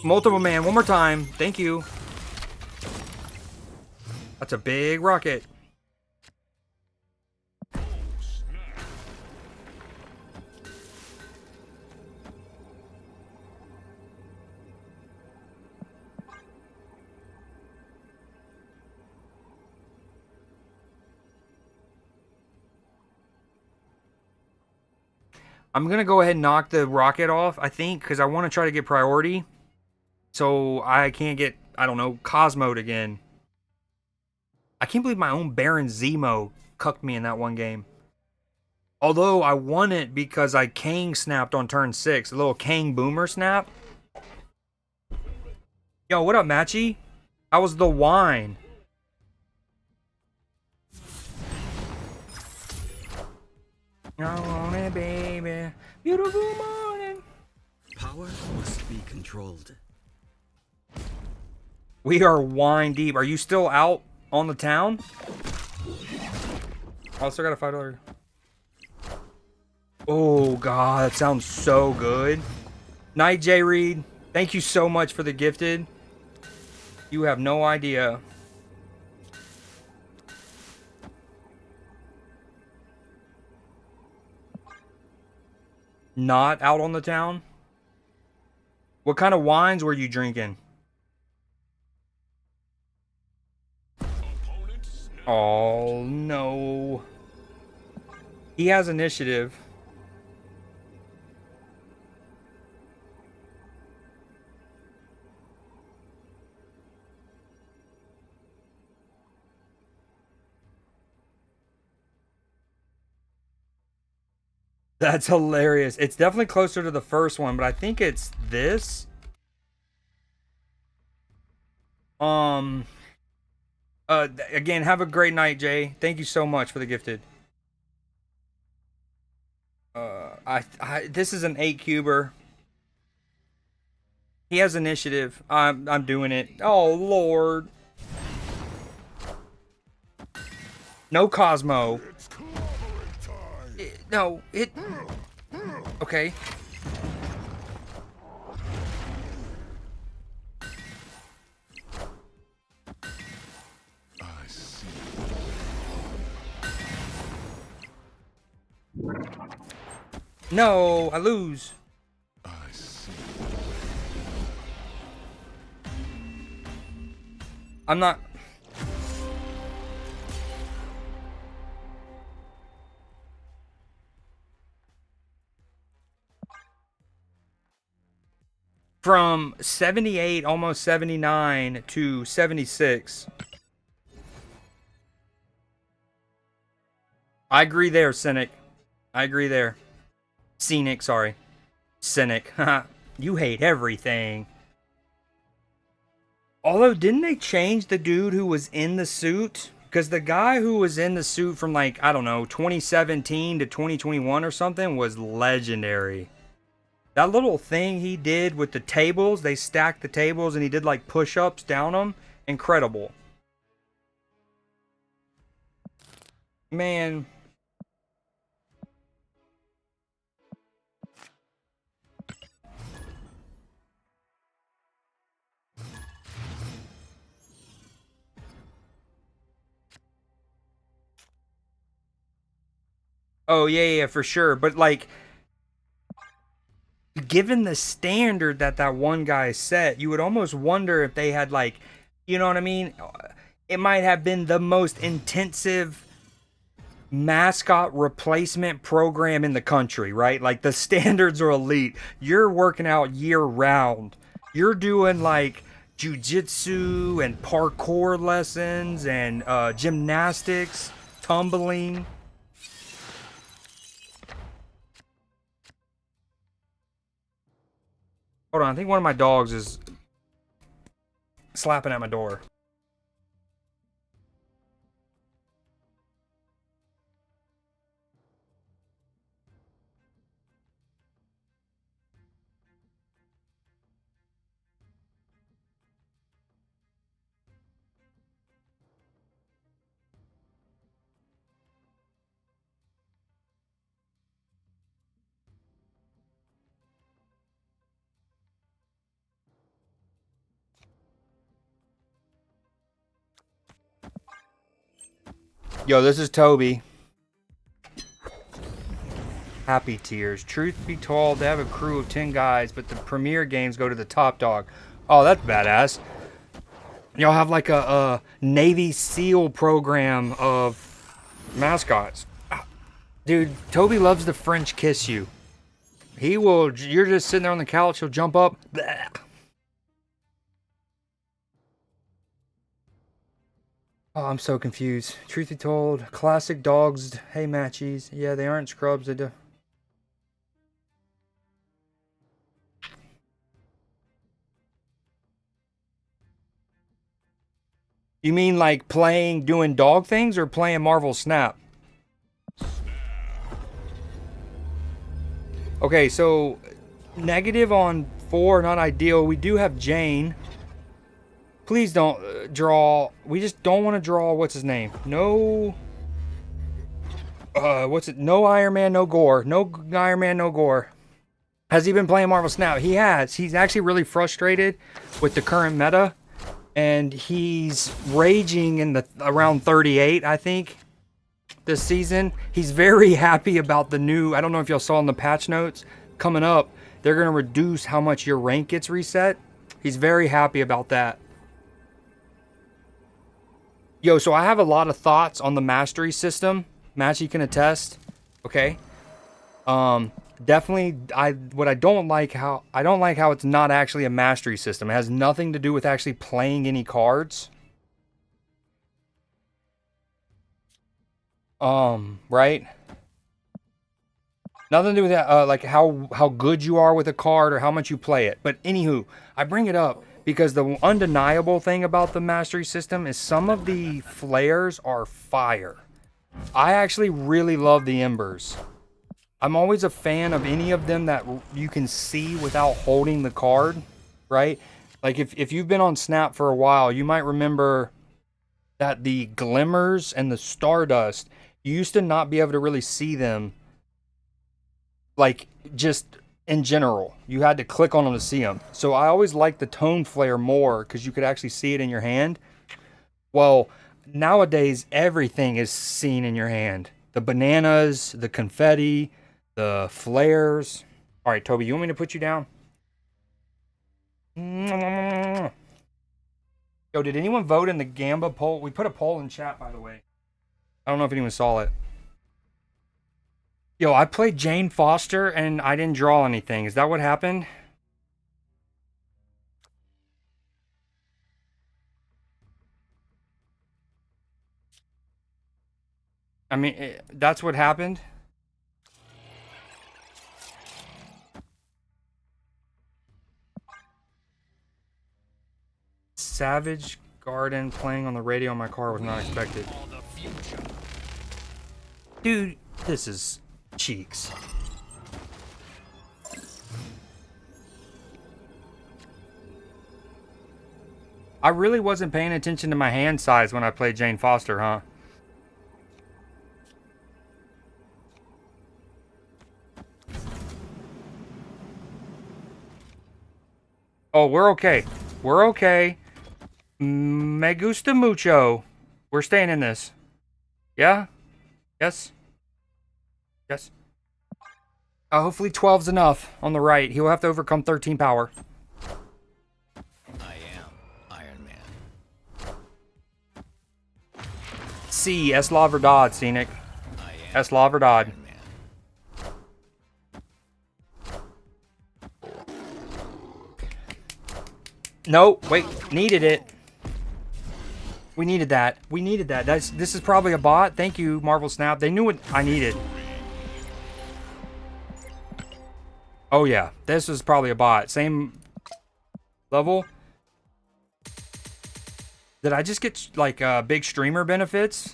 Multiple man, one more time. Thank you. That's a big rocket. I'm going to go ahead and knock the rocket off, I think, because I want to try to get priority. So I can't get, I don't know, Cosmo'd again. I can't believe my own Baron Zemo cucked me in that one game. Although I won it because I Kang snapped on turn 6. A little Kang boomer snap. Yo, what up, Matchy? How was the wine? I want it, baby. Beautiful morning. Power must be controlled. We are wine deep. Are you still out on the town? I still got a $5. Oh, God. That sounds so good. Night, J. Reed. Thank you so much for the gifted. You have no idea. not out on the town? What kind of wines were you drinking? Oh, no. He has initiative. That's hilarious. It's definitely closer to the first one, but I think it's this. Again, have a great night, Jay. Thank you so much for the gifted. This is an 8-cuber. He has initiative. I'm doing it. Oh, Lord. No Cosmo. No, it... Okay. I see. No, I lose. I see. I'm not... From 78, almost 79 to 76. I agree there, Cynic. I agree there. Scenic, sorry. Cynic. You hate everything. Although, didn't they change the dude who was in the suit? Because the guy who was in the suit from, like, I don't know, 2017 to 2021 or something was legendary. That little thing he did with the tables, they stacked the tables and he did like push-ups down them. Incredible. Man. Oh, yeah, for sure. But like, given the standard that one guy set, you would almost wonder if they had like, you know what I mean? It might have been the most intensive mascot replacement program in the country, right? Like the standards are elite. You're working out year round. You're doing like jujitsu and parkour lessons and gymnastics, tumbling. Hold on, I think one of my dogs is slapping at my door. Yo, this is Toby. Happy tears. Truth be told, they have a crew of 10 guys, but the premier games go to the top dog. Oh, that's badass. Y'all have like a Navy SEAL program of mascots. Dude, Toby loves to French kiss you. He will, you're just sitting there on the couch, he'll jump up. Bleh. Oh, I'm so confused. Truth be told, classic dogs, hey matchies. Yeah, they aren't scrubs, they do. You mean like playing, doing dog things, or playing Marvel Snap? Okay, so negative on 4, not ideal. We do have Jane. Please don't draw. We just don't want to draw. What's his name? No. What's it? No Iron Man, no Gore. No Iron Man, no Gore. Has he been playing Marvel Snap? He has. He's actually really frustrated with the current meta. And he's raging in the around 38, I think, this season. He's very happy about the new, I don't know if y'all saw in the patch notes, coming up, they're going to reduce how much your rank gets reset. He's very happy about that. Yo, so I have a lot of thoughts on the mastery system. Matchy can attest. Okay. Definitely, I don't like how it's not actually a mastery system. It has nothing to do with actually playing any cards. Right? Nothing to do with that, like how good you are with a card or how much you play it. But anywho, I bring it up because the undeniable thing about the mastery system is some of the flares are fire. I actually really love the embers. I'm always a fan of any of them that you can see without holding the card, right? Like if you've been on Snap for a while, you might remember that the glimmers and the stardust, you used to not be able to really see them, like just in general. You had to click on them to see them. So I always liked the tone flare more because you could actually see it in your hand. Well, nowadays everything is seen in your hand. The bananas, the confetti, the flares. All right, Toby, you want me to put you down? Yo, did anyone vote in the Gamba poll? We put a poll in chat, by the way. I don't know if anyone saw it. Yo, I played Jane Foster and I didn't draw anything. Is that what happened? I mean, that's what happened? Savage Garden playing on the radio in my car was not expected. Dude, this is cheeks. I really wasn't paying attention to my hand size when I played Jane Foster, huh? Oh, we're okay. We're okay. Me gusta mucho. We're staying in this. Yeah? Yes? Yes? Hopefully 12's enough on the right. He'll have to overcome 13 power. I am Iron Man. C. Es la verdad, Scenic. Es la verdad. Iron Man. Nope. Wait. Needed it. We needed that. We needed that. This is probably a bot. Thank you, Marvel Snap. They knew what I needed. Oh, yeah. This is probably a bot. Same level. Did I just get, like, big streamer benefits?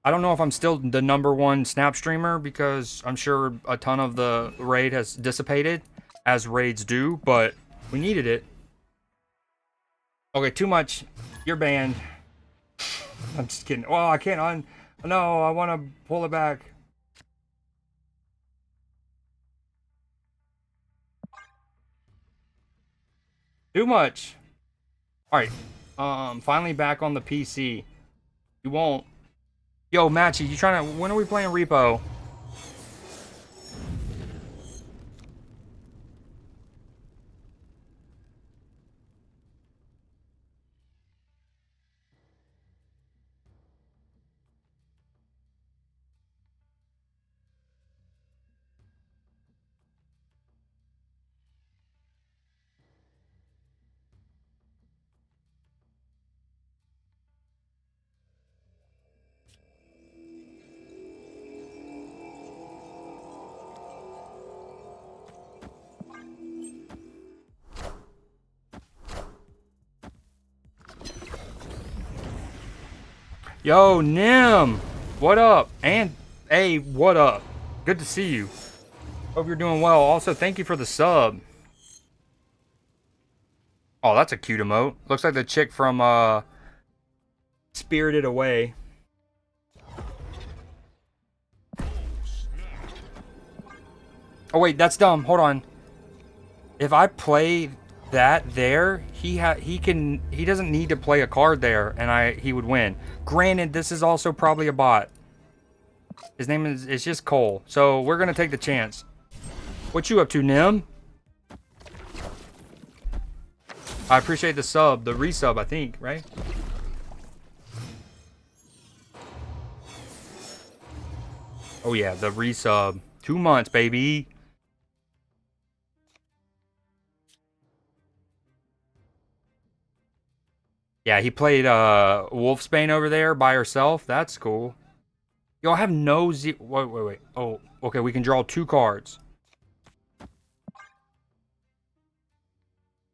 I don't know if I'm still the #1 Snap streamer because I'm sure a ton of the raid has dissipated, as raids do, but we needed it. Okay, too much. You're banned. I'm just kidding. Oh, I can't No, I want to pull it back. Too much. Alright. Finally back on the PC. You won't. Yo, Matchy, you trying to... When are we playing Repo? Yo, Nim! What up? And, hey, what up? Good to see you. Hope you're doing well. Also, thank you for the sub. Oh, that's a cute emote. Looks like the chick from, Spirited Away. Oh, wait, that's dumb. Hold on. If I play that there, he doesn't need to play a card there, and he would win. Granted, this is also probably a bot. His name is, it's just Cole. So we're gonna take the chance. What you up to, Nim? I appreciate the sub, the resub, I think, right? Oh yeah, the resub. 2 months, baby. Yeah, he played Wolfsbane over there by herself. That's cool. Y'all have no wait. Oh, okay, we can draw 2 cards.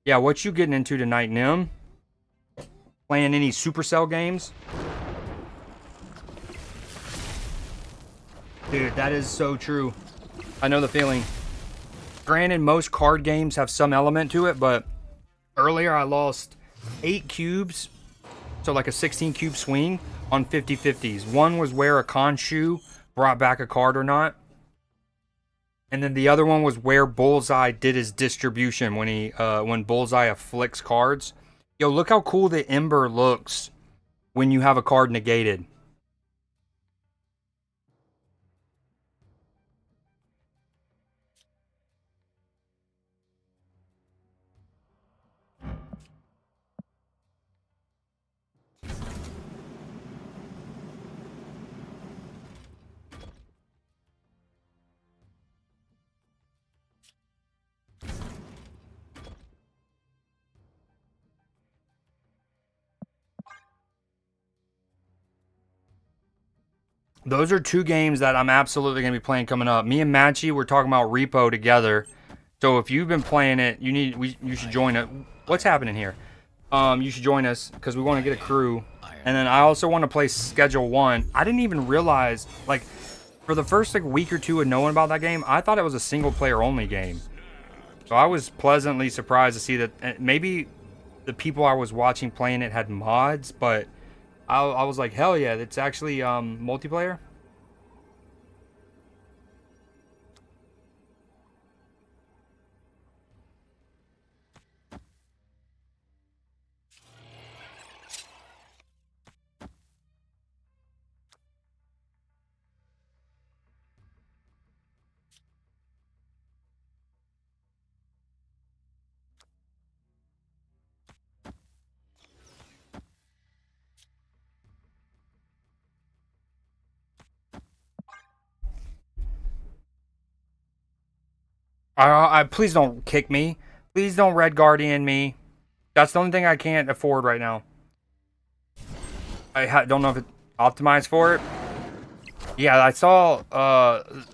Yeah, what you getting into tonight, Nim? Playing any Supercell games? Dude, that is so true. I know the feeling. Granted, most card games have some element to it, but earlier I lost 8 cubes, so like a 16 cube swing on 50-50s. One was where a Khonshu brought back a card or not. And then the other one was where Bullseye did his distribution when Bullseye afflicts cards. Yo, look how cool the Ember looks when you have a card negated. Those are 2 games that I'm absolutely going to be playing coming up. Me and Matchy, we're talking about Repo together. So if you've been playing it, you should join it. What's happening here? You should join us because we want to get a crew. And then I also want to play Schedule 1. I didn't even realize, like, for the first like week or 2 of knowing about that game, I thought it was a single player only game. So I was pleasantly surprised to see that maybe the people I was watching playing it had mods, but I was like, hell yeah, it's actually multiplayer. I please don't kick me. Please don't Red Guardian me. That's the only thing I can't afford right now. I don't know if it's optimized for it. Yeah, I saw,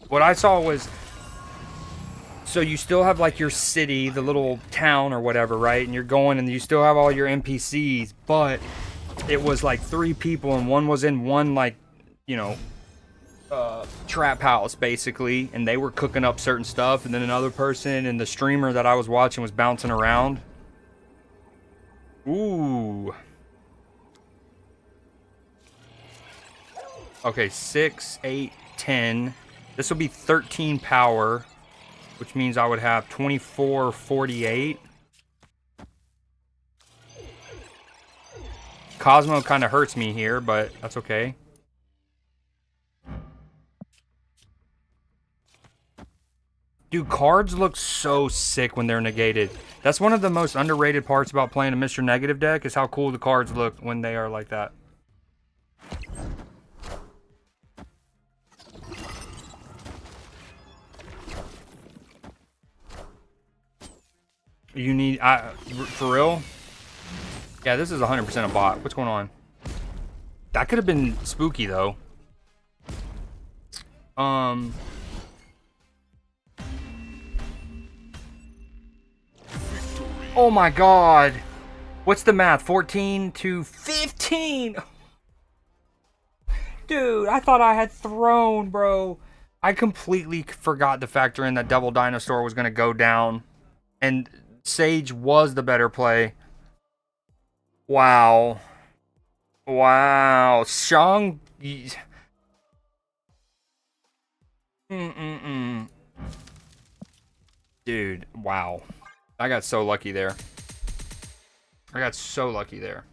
what I saw was, so you still have like your city, the little town or whatever, right? And you're going and you still have all your NPCs, but it was like 3 people and one was in one like, you know, trap house basically, and they were cooking up certain stuff, and then another person and the streamer that I was watching was bouncing around. Ooh. Okay, 6, 8, 10. This will be 13 power, which means I would have 24, 48. Cosmo kind of hurts me here, but that's okay. Dude, cards look so sick when they're negated. That's one of the most underrated parts about playing a Mr. Negative deck, is how cool the cards look when they are like that. You need, for real? Yeah, this is 100% a bot. What's going on? That could have been spooky, though. Oh my god. What's the math? 14 to 15? Dude, I thought I had thrown, bro. I completely forgot to factor in that Devil Dinosaur was going to go down. And Sage was the better play. Wow. Wow. Shang... Dude, wow. I got so lucky there. I got so lucky there.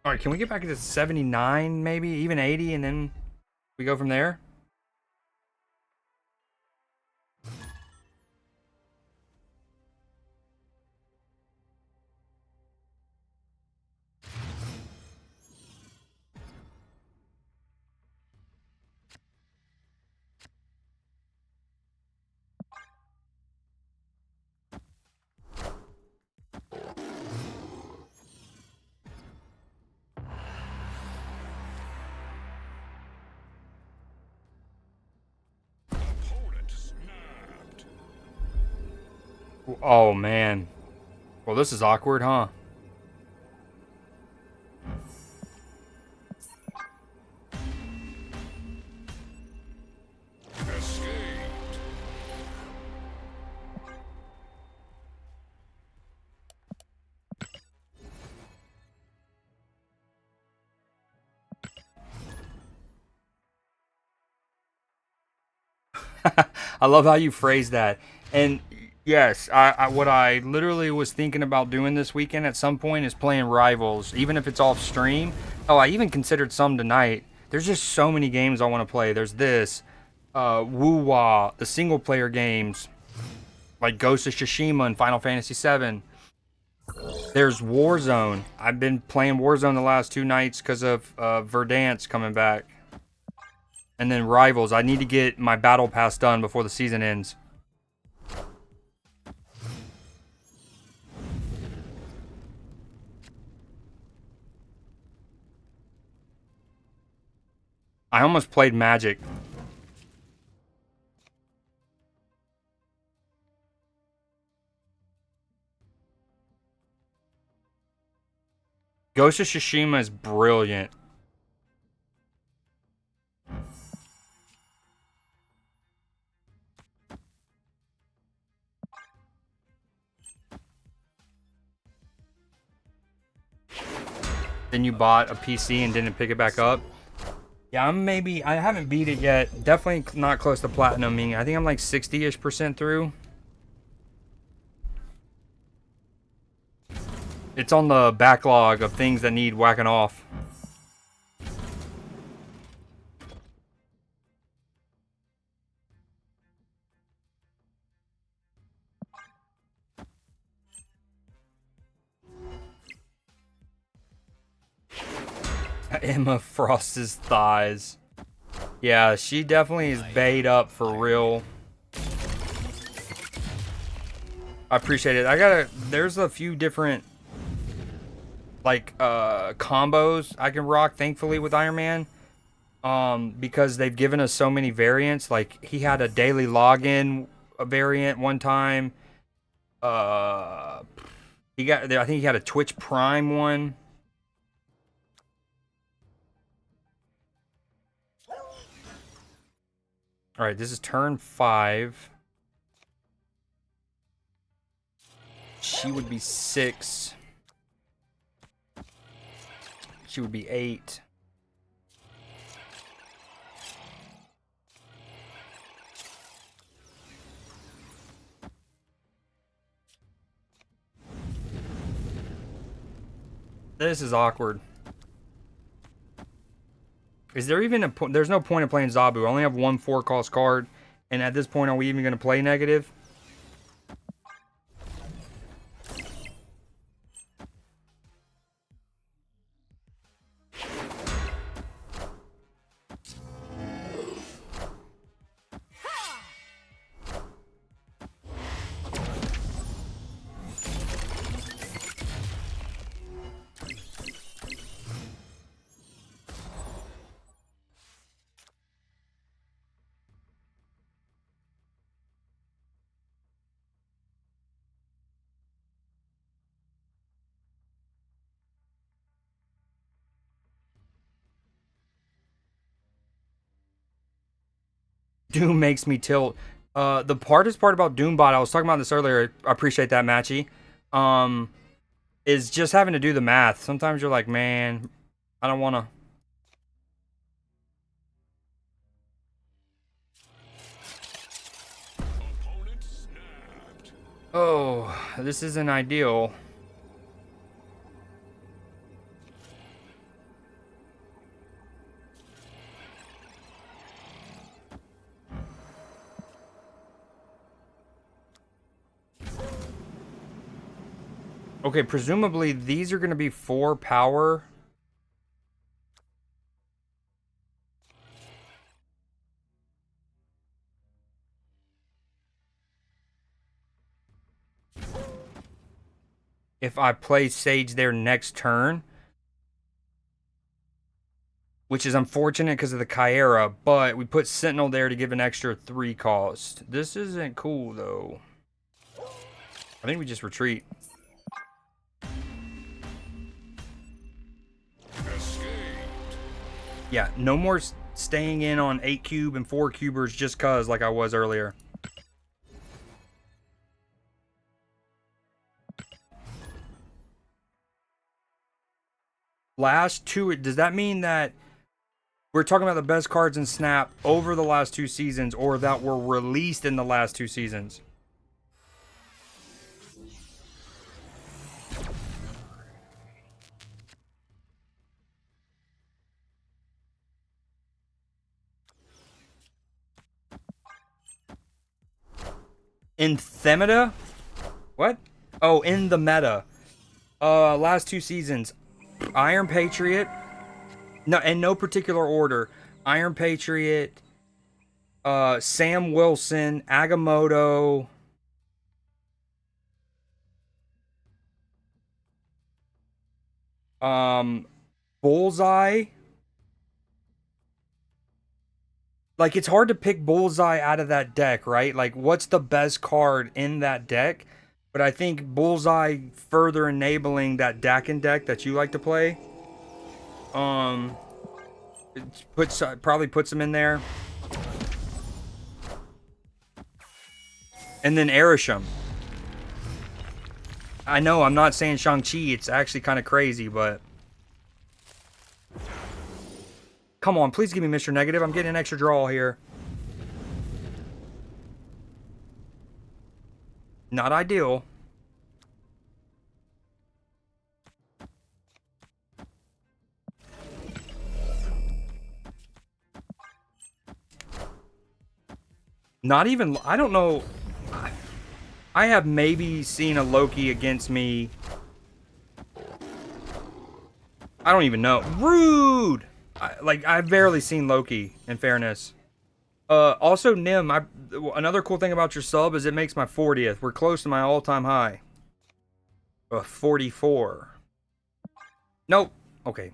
All right, can we get back to 79, maybe even 80, and then we go from there? Oh man. Well, this is awkward, huh? I love how you phrase that. And yes, what I literally was thinking about doing this weekend at some point is playing Rivals, even if it's off stream. Oh, I even considered some tonight. There's just so many games I want to play. There's this, Woo-Wah, the single player games, like Ghost of Tsushima and Final Fantasy VII. There's Warzone. I've been playing Warzone the last 2 nights because of Verdansk coming back. And then Rivals. I need to get my battle pass done before the season ends. I almost played Magic. Ghost of Tsushima is brilliant. Then you bought a PC and didn't pick it back up. Yeah, I haven't beat it yet. Definitely not close to platinuming. I think I'm like 60-ish% through. It's on the backlog of things that need whacking off. Emma Frost's thighs. Yeah, she definitely is bayed up for real. I appreciate it. There's a few different like combos I can rock, thankfully, with Iron Man. Because they've given us so many variants. Like he had a daily login variant one time. I think he had a Twitch Prime one. All right, this is turn 5. She would be 6. She would be 8. This is awkward. Is there even a point? There's no point in playing Zabu. I only have one 4-cost card. And at this point, are we even going to play negative? Doom makes me tilt. The hardest part about Doombot, I was talking about this earlier. I appreciate that, Matchy. Is just having to do the math. Sometimes you're like, man, I don't want to. Oh, this isn't ideal. Okay, presumably these are going to be 4 power. If I play Sage there next turn, which is unfortunate because of the Kyera, but we put Sentinel there to give an extra 3 cost. This isn't cool, though. I think we just retreat. Yeah, no more staying in on 8 cube and 4 cubers just cuz like I was earlier. Last 2, does that mean that we're talking about the best cards in Snap over the last 2 seasons, or that were released in the last 2 seasons? In Themata? What? Oh, in the meta. Last 2 seasons. Iron Patriot. No, in no particular order. Iron Patriot, Sam Wilson, Agamotto, Bullseye. Like, it's hard to pick Bullseye out of that deck, right? Like, what's the best card in that deck? But I think Bullseye further enabling that Dakin deck that you like to play. It probably puts him in there. And then Erisham. I know, I'm not saying Shang-Chi. It's actually kind of crazy, but... Come on, please give me Mr. Negative. I'm getting an extra draw here. Not ideal. Not even... I don't know... I have maybe seen a Loki against me. I don't even know. Rude! I've barely seen Loki, in fairness. Also, Nim, another cool thing about your sub is it makes my 40th. We're close to my all-time high. 44. Nope. Okay.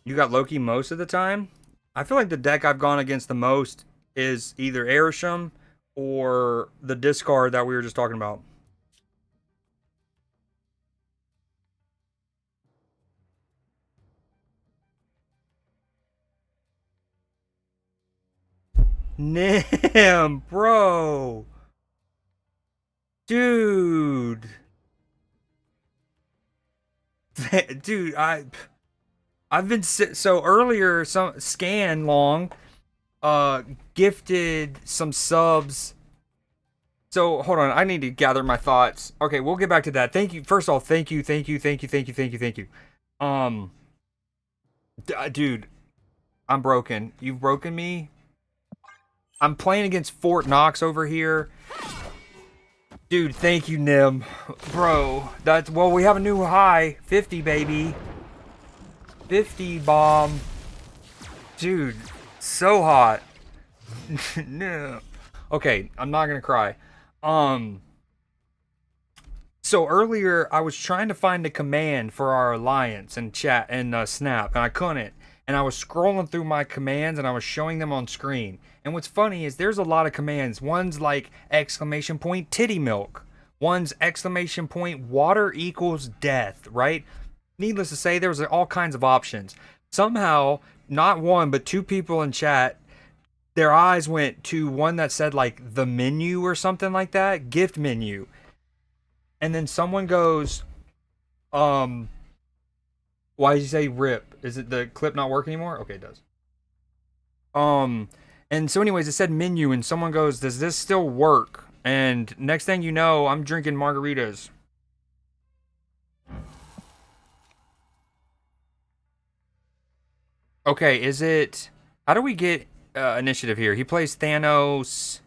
You got Loki most of the time? I feel like the deck I've gone against the most is either Erisham or the discard that we were just talking about. Nim, bro. Dude. Dude, I've been so earlier some Scan Long gifted some subs. So hold on, I need to gather my thoughts. Okay, we'll get back to that. Thank you. First of all, thank you. Dude, I'm broken. You've broken me. I'm playing against Fort Knox over here. Dude, thank you, Nim. Bro, well, we have a new high. 50, baby. 50 bomb. Dude, so hot. No. Okay, I'm not gonna cry. So earlier I was trying to find a command for our alliance in chat and Snap, and I couldn't. And I was scrolling through my commands and I was showing them on screen. And what's funny is there's a lot of commands. One's like exclamation point titty milk. One's exclamation point water equals death, right? Needless to say, there was all kinds of options. Somehow, not one, but 2 people in chat, their eyes went to one that said like the menu or something like that, gift menu. And then someone goes, why did you say rip? Is it the clip not working anymore? Okay, it does. And so anyways, it said menu and someone goes, does this still work? And next thing you know, I'm drinking margaritas. Okay, is it... How do we get initiative here. He plays Thanos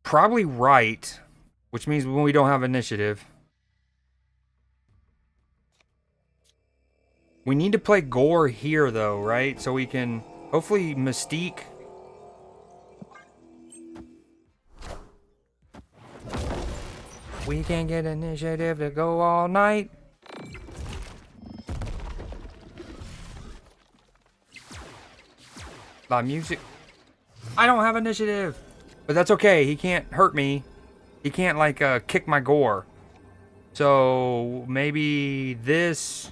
probably right, which means when we don't have initiative. We need to play Gore here, though, right? So we can... Hopefully, Mystique... We can get initiative to go all night. By music... I don't have initiative! But that's okay, he can't hurt me. He can't, like, kick my Gore. So, maybe this...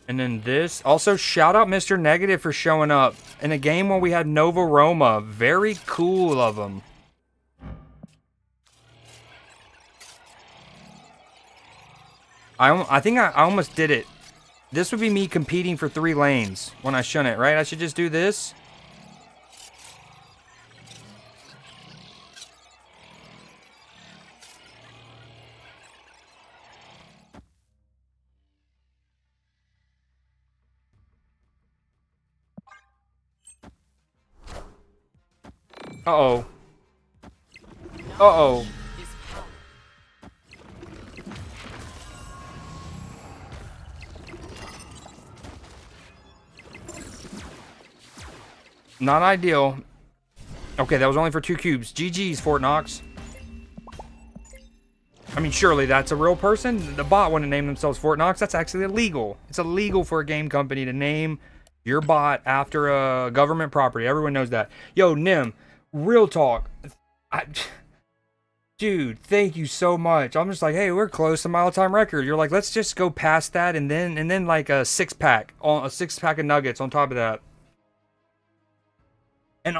And then this. Also, shout out Mr. Negative for showing up in a game where we had Nova Roma. Very cool of him. I think I almost did it. This would be me competing for 3 lanes when I shouldn't, right? I should just do this. Uh-oh. Uh-oh. Not ideal. Okay, that was only for 2 cubes. GG's, Fort Knox. I mean, surely that's a real person. The bot wouldn't name themselves Fort Knox. That's actually illegal. It's illegal for a game company to name your bot after a government property. Everyone knows that. Yo, Nim, real talk. Dude, thank you so much. I'm just like, hey, we're close to my all-time record. You're like, let's just go past that, and then like a 6-pack of nuggets on top of that. And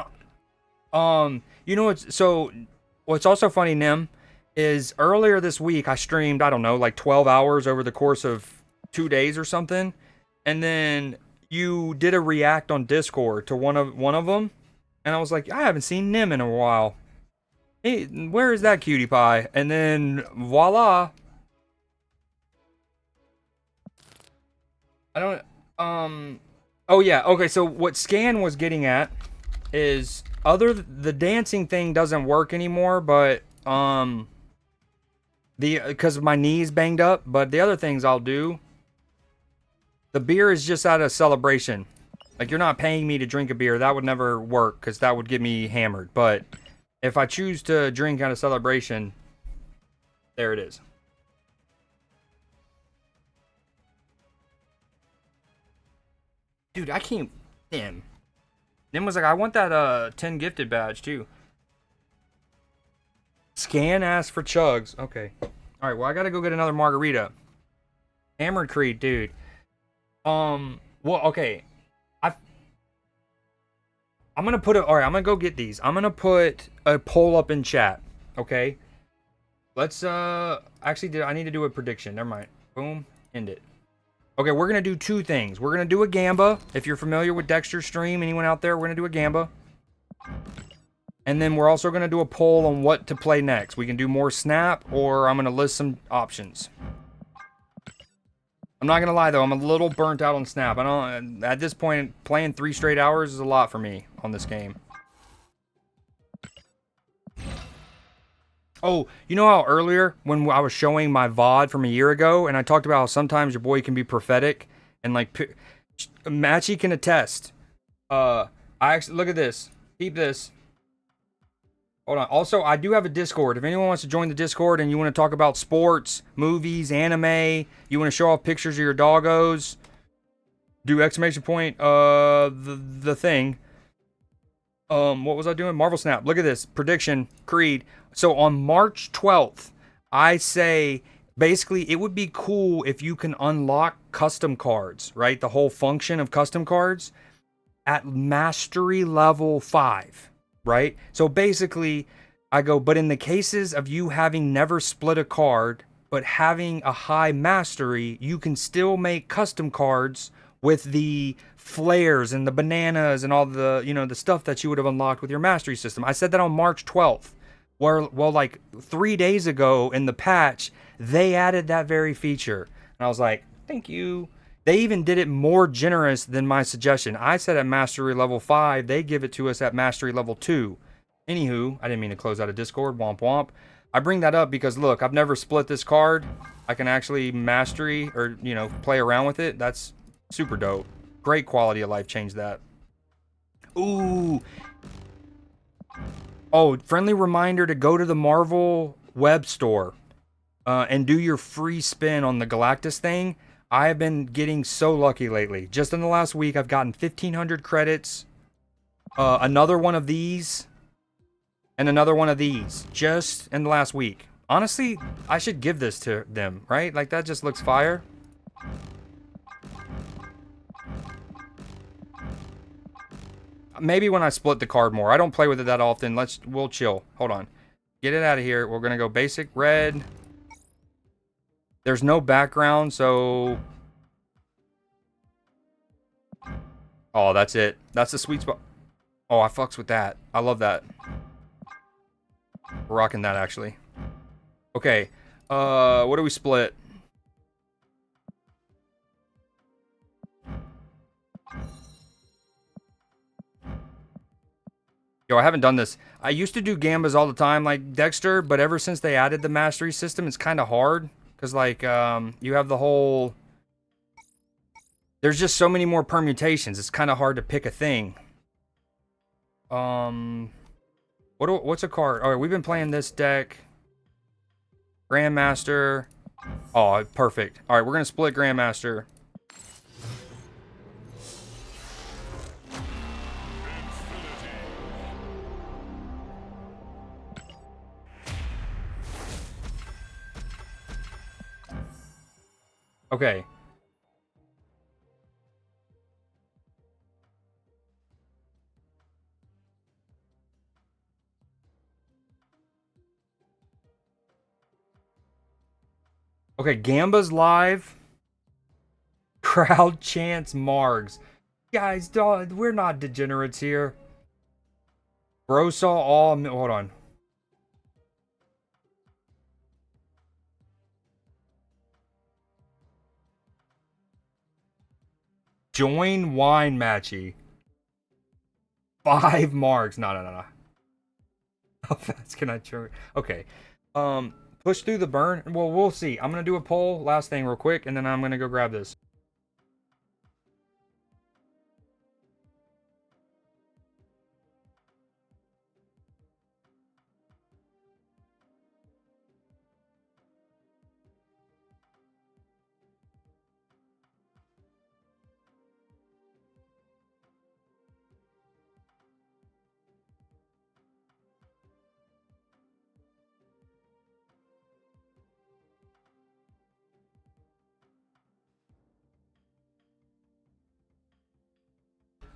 you know what's also funny, Nim, is earlier this week I streamed, I don't know, like 12 hours over the course of 2 days or something, and then you did a react on Discord to one of them, and I was like, I haven't seen Nim in a while. Hey, where is that cutie pie? And then voila. I don't oh yeah, okay, so what Scan was getting at is the dancing thing doesn't work anymore, but because my knees banged up, but the other things I'll do. The beer is just out of celebration. Like, you're not paying me to drink a beer. That would never work because that would get me hammered. But if I choose to drink out of celebration, there it is. Dude, I can't. Damn. Nim was like, I want that 10 gifted badge too. Scan asked for chugs. Okay. Alright, well, I gotta go get another margarita. Hammered Creed, dude. Well, okay. I'm gonna put alright, I'm gonna go get these. I'm gonna put a poll up in chat. Okay. Let's actually I need to do a prediction. Never mind. Boom. End it. Okay, we're gonna do 2 things. We're gonna do a Gamba. If you're familiar with Dekkster's stream, anyone out there, we're gonna do a Gamba. And then we're also gonna do a poll on what to play next. We can do more Snap, or I'm gonna list some options. I'm not gonna lie though, I'm a little burnt out on Snap. I don't. At this point, playing 3 straight hours is a lot for me on this game. Oh, you know how earlier when I was showing my VOD from a year ago, and I talked about how sometimes your boy can be prophetic, and like Matchy can attest. I actually look at this. Keep this. Hold on. Also, I do have a Discord. If anyone wants to join the Discord and you want to talk about sports, movies, anime, you want to show off pictures of your doggos, do exclamation point, the thing. What was I doing? Marvel Snap. Look at this. Prediction. Creed. So on March 12th, I say, basically, it would be cool if you can unlock custom cards, right? The whole function of custom cards at mastery level 5. Right? So basically, I go, but in the cases of you having never split a card, but having a high mastery, you can still make custom cards with the flares and the bananas and all the, the stuff that you would have unlocked with your mastery system. I said that on March 12th, well, like 3 days ago in the patch, they added that very feature. And I was like, thank you. They even did it more generous than my suggestion. I said at mastery level 5, they give it to us at mastery level 2. Anywho, I didn't mean to close out of Discord, womp womp. I bring that up because look, I've never split this card. I can actually mastery or, you know, play around with it. That's super dope. Great quality of life change that. Ooh. Oh, friendly reminder to go to the Marvel web store and do your free spin on the Galactus thing. I have been getting so lucky lately. Just in the last week, I've gotten 1,500 credits. Another one of these. And another one of these. Just in the last week. Honestly, I should give this to them, right? Like, that just looks fire. Maybe when I split the card more. I don't play with it that often. We'll chill. Hold on. Get it out of here. We're gonna go basic red. There's no background, so... Oh, that's it. That's the sweet spot. Oh, I fucks with that. I love that. We're rocking that, actually. Okay. What do we split? Yo, I haven't done this. I used to do gambas all the time, like Dekkster, but ever since they added the mastery system, it's kind of hard. Because, like, you have the whole... There's just so many more permutations. It's kind of hard to pick a thing. What's a card? All right, we've been playing this deck. Grandmaster. Oh, perfect. All right, we're going to split Grandmaster. Okay. Okay, Gamba's live. Crowd chants Margs. Guys, we're not degenerates here. Bro saw all... Hold on. Join wine matchy. 5 marks. No. How fast can I chug? Okay. Push through the burn. Well, we'll see. I'm gonna do a poll. Last thing real quick, and then I'm gonna go grab this.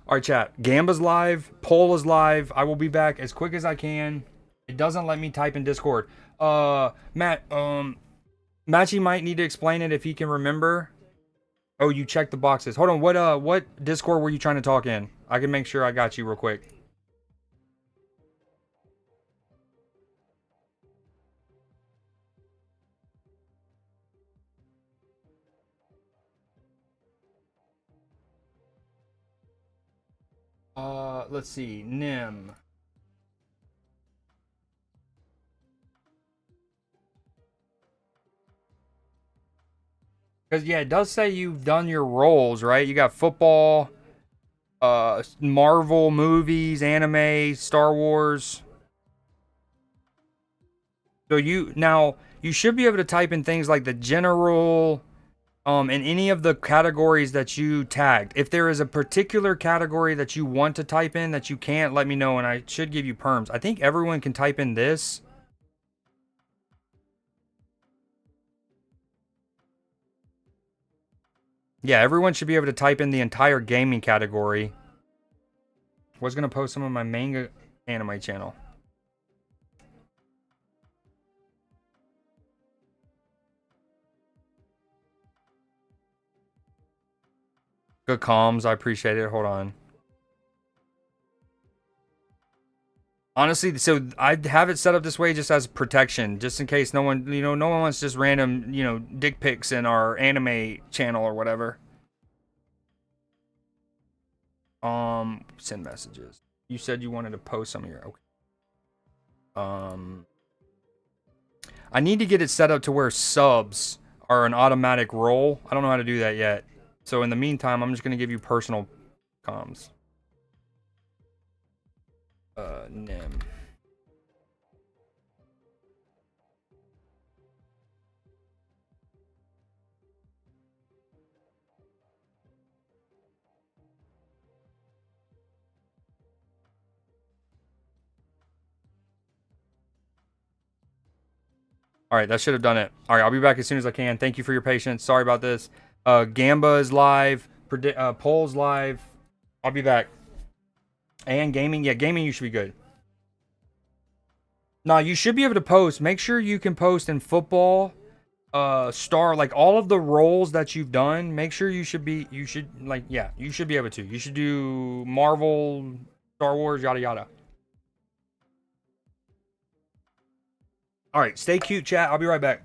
All right, chat. Gamba's live. Poll is live. I will be back as quick as I can. It doesn't let me type in Discord. Matt, Matchy might need to explain it if he can remember. Oh, you checked the boxes. Hold on. What Discord were you trying to talk in? I can make sure I got you real quick. Let's see. Nim. Because, yeah, it does say you've done your roles, right? You got football, Marvel movies, anime, Star Wars. So you should be able to type in things like the general, in any of the categories that you tagged. If there is a particular category that you want to type in that you can't, let me know, and I should give you perms. I think everyone can type in this. Yeah, everyone should be able to type in the entire gaming category. I was going to post some of my manga anime channel. Good comms. I appreciate it. Hold on. Honestly, so I have it set up this way just as protection, just in case no one wants just random, dick pics in our anime channel or whatever. Send messages. You said you wanted to post some of your. Okay. I need to get it set up to where subs are an automatic roll. I don't know how to do that yet. So in the meantime, I'm just gonna give you personal comms. Nim. All right, that should have done it. All right, I'll be back as soon as I can. Thank you for your patience. Sorry about this. Gamba is live. Polls live. I'll be back. And gaming, yeah, gaming you should be good. No, you should be able to post. Make sure you can post in football, star, like all of the roles that you've done. Make sure you should be able to. You should do Marvel, Star Wars, yada yada. All right, stay cute, chat. I'll be right back.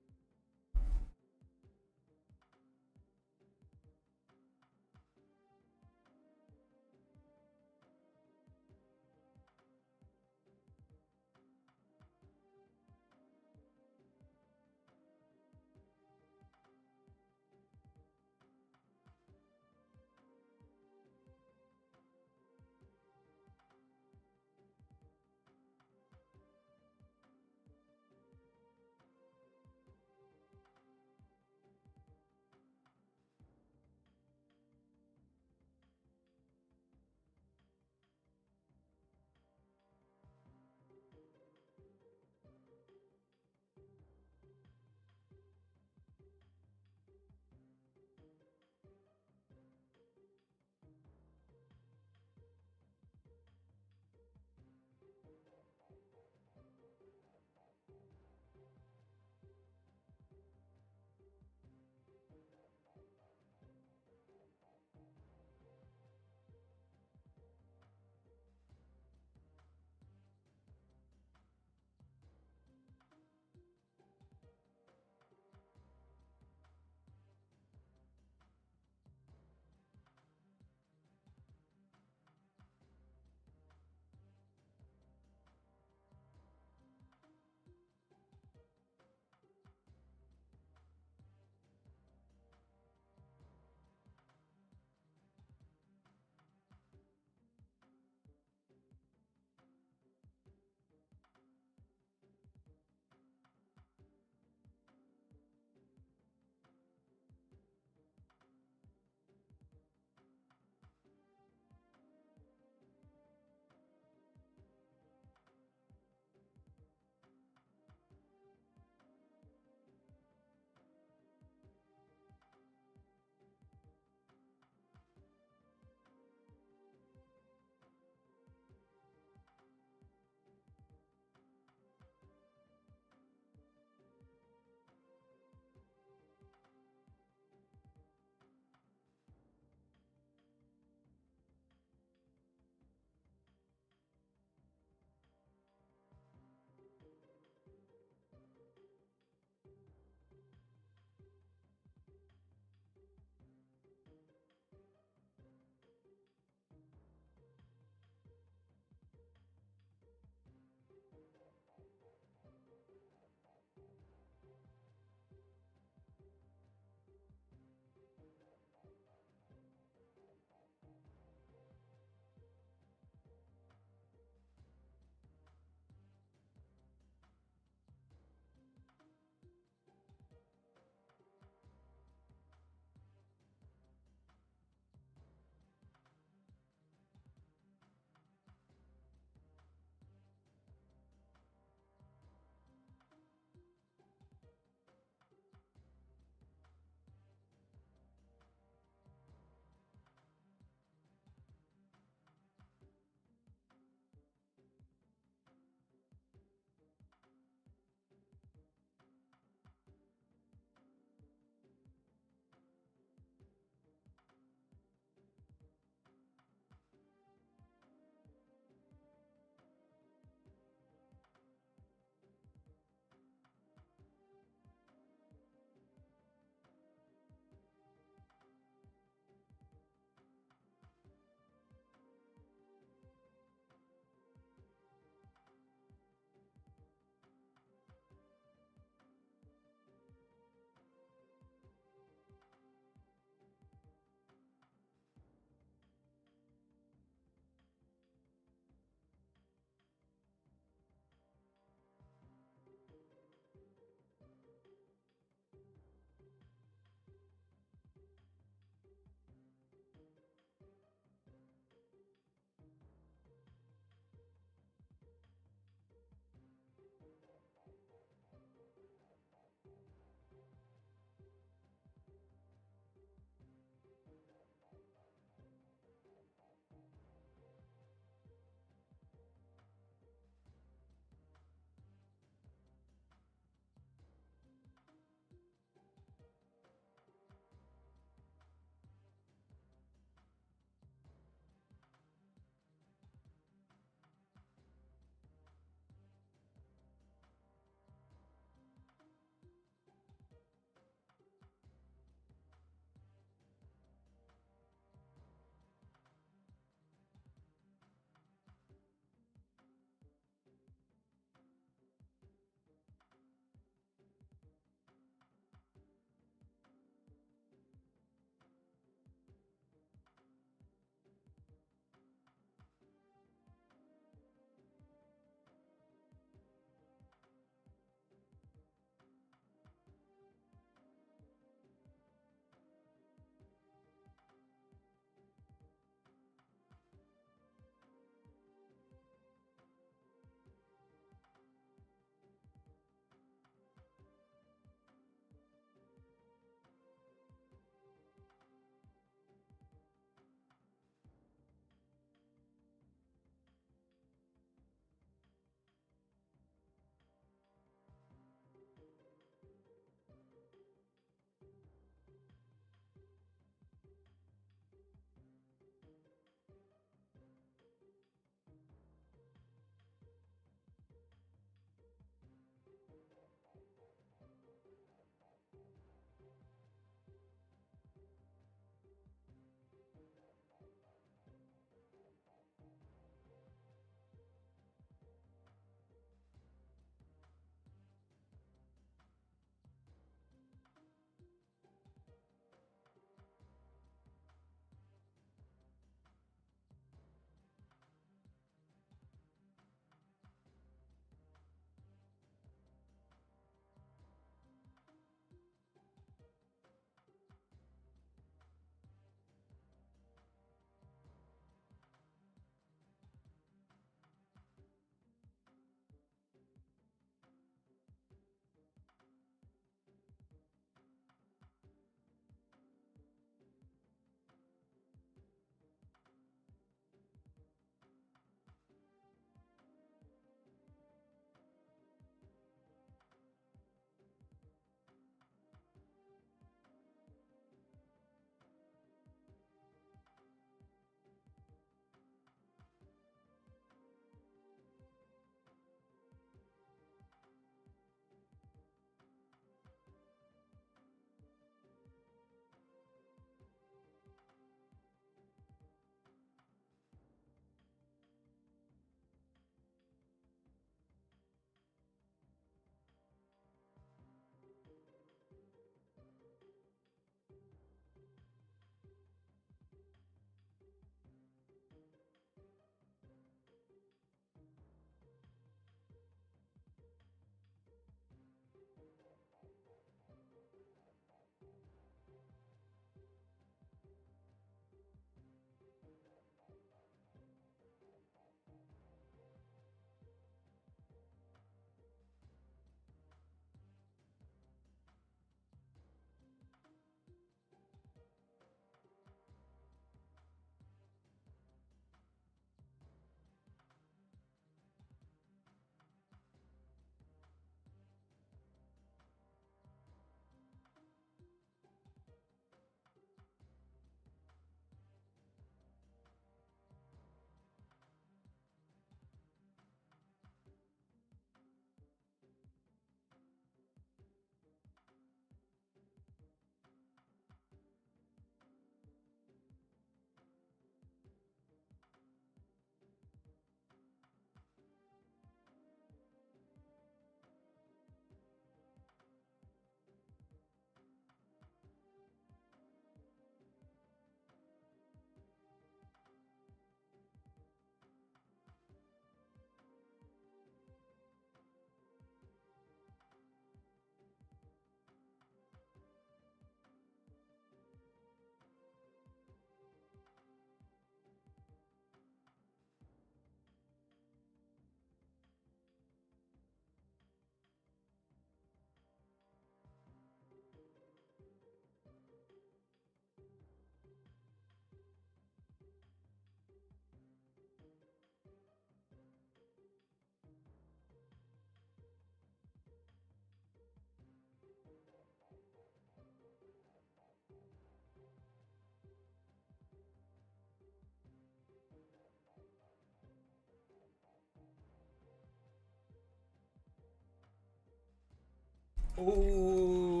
Ooh.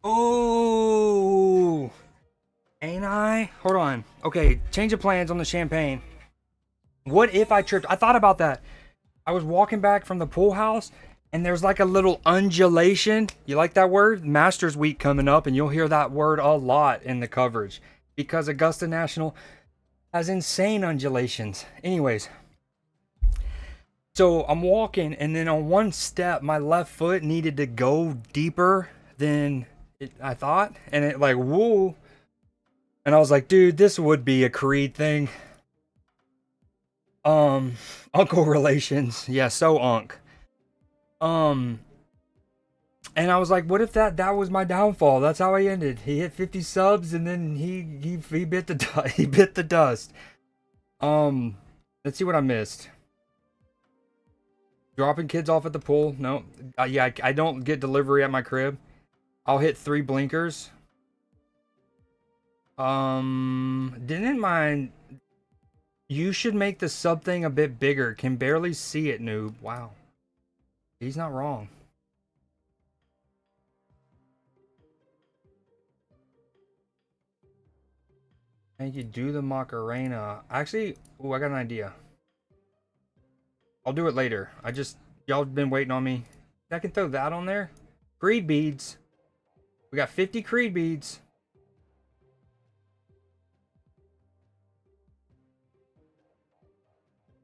Ooh. Ain't I? Hold on. Okay, change of plans on the champagne. What if I tripped? I thought about that. I was walking back from the pool house and there's like a little undulation. You like that word? Masters Week coming up and you'll hear that word a lot in the coverage because Augusta National has insane undulations. Anyways, so I'm walking and then on one step my left foot needed to go deeper than I thought, and it like woo, and I was like, dude, this would be a Creed thing. Uncle relations, yeah, so unk. And I was like, what if that was my downfall? That's how I ended. He hit 50 subs and then he bit the he bit the dust. Let's see what I missed. Dropping kids off at the pool. No, yeah, I don't get delivery at my crib. I'll hit 3 blinkers. Didn't mind. You should make the sub thing a bit bigger. Can barely see it, noob. Wow. He's not wrong. Thank you. Do the Macarena. Actually, ooh, I got an idea. I'll do it later. Y'all been waiting on me. I can throw that on there. Creed beads. We got 50 Creed beads.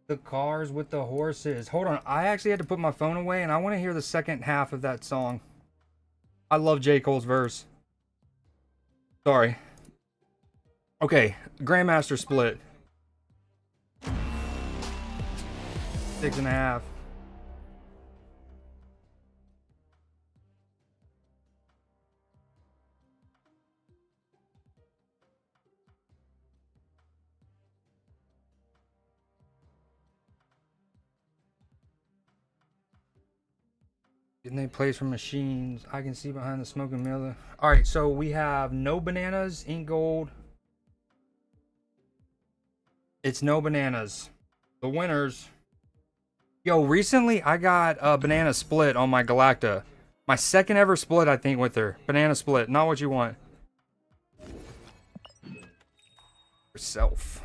The cars with the horses. Hold on. I actually had to put my phone away and I want to hear the second half of that song. I love J. Cole's verse. Sorry. Okay. Grandmaster split. 6.5. Getting they plays from machines. I can see behind the smoking miller. Alright, so we have no bananas, ink gold. It's no bananas. The winners. Yo, recently I got a banana split on my Galacta. My second ever split, I think, with her. Banana split. Not what you want. Yourself.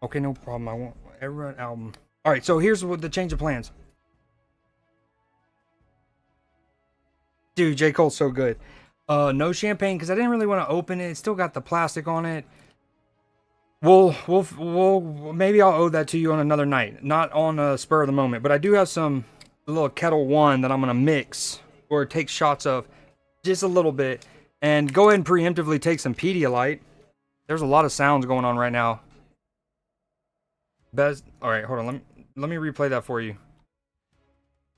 Okay, no problem. I want everyone album. Alright, so here's what the change of plans. Dude, J. Cole's so good. No champagne because I didn't really want to open it. It still got the plastic on it. We'll maybe I'll owe that to you on another night, not on a spur of the moment. But I do have some little Kettle One that I'm gonna mix or take shots of, just a little bit, and go ahead and preemptively take some Pedialyte. There's a lot of sounds going on right now. Best. All right, hold on. Let me replay that for you.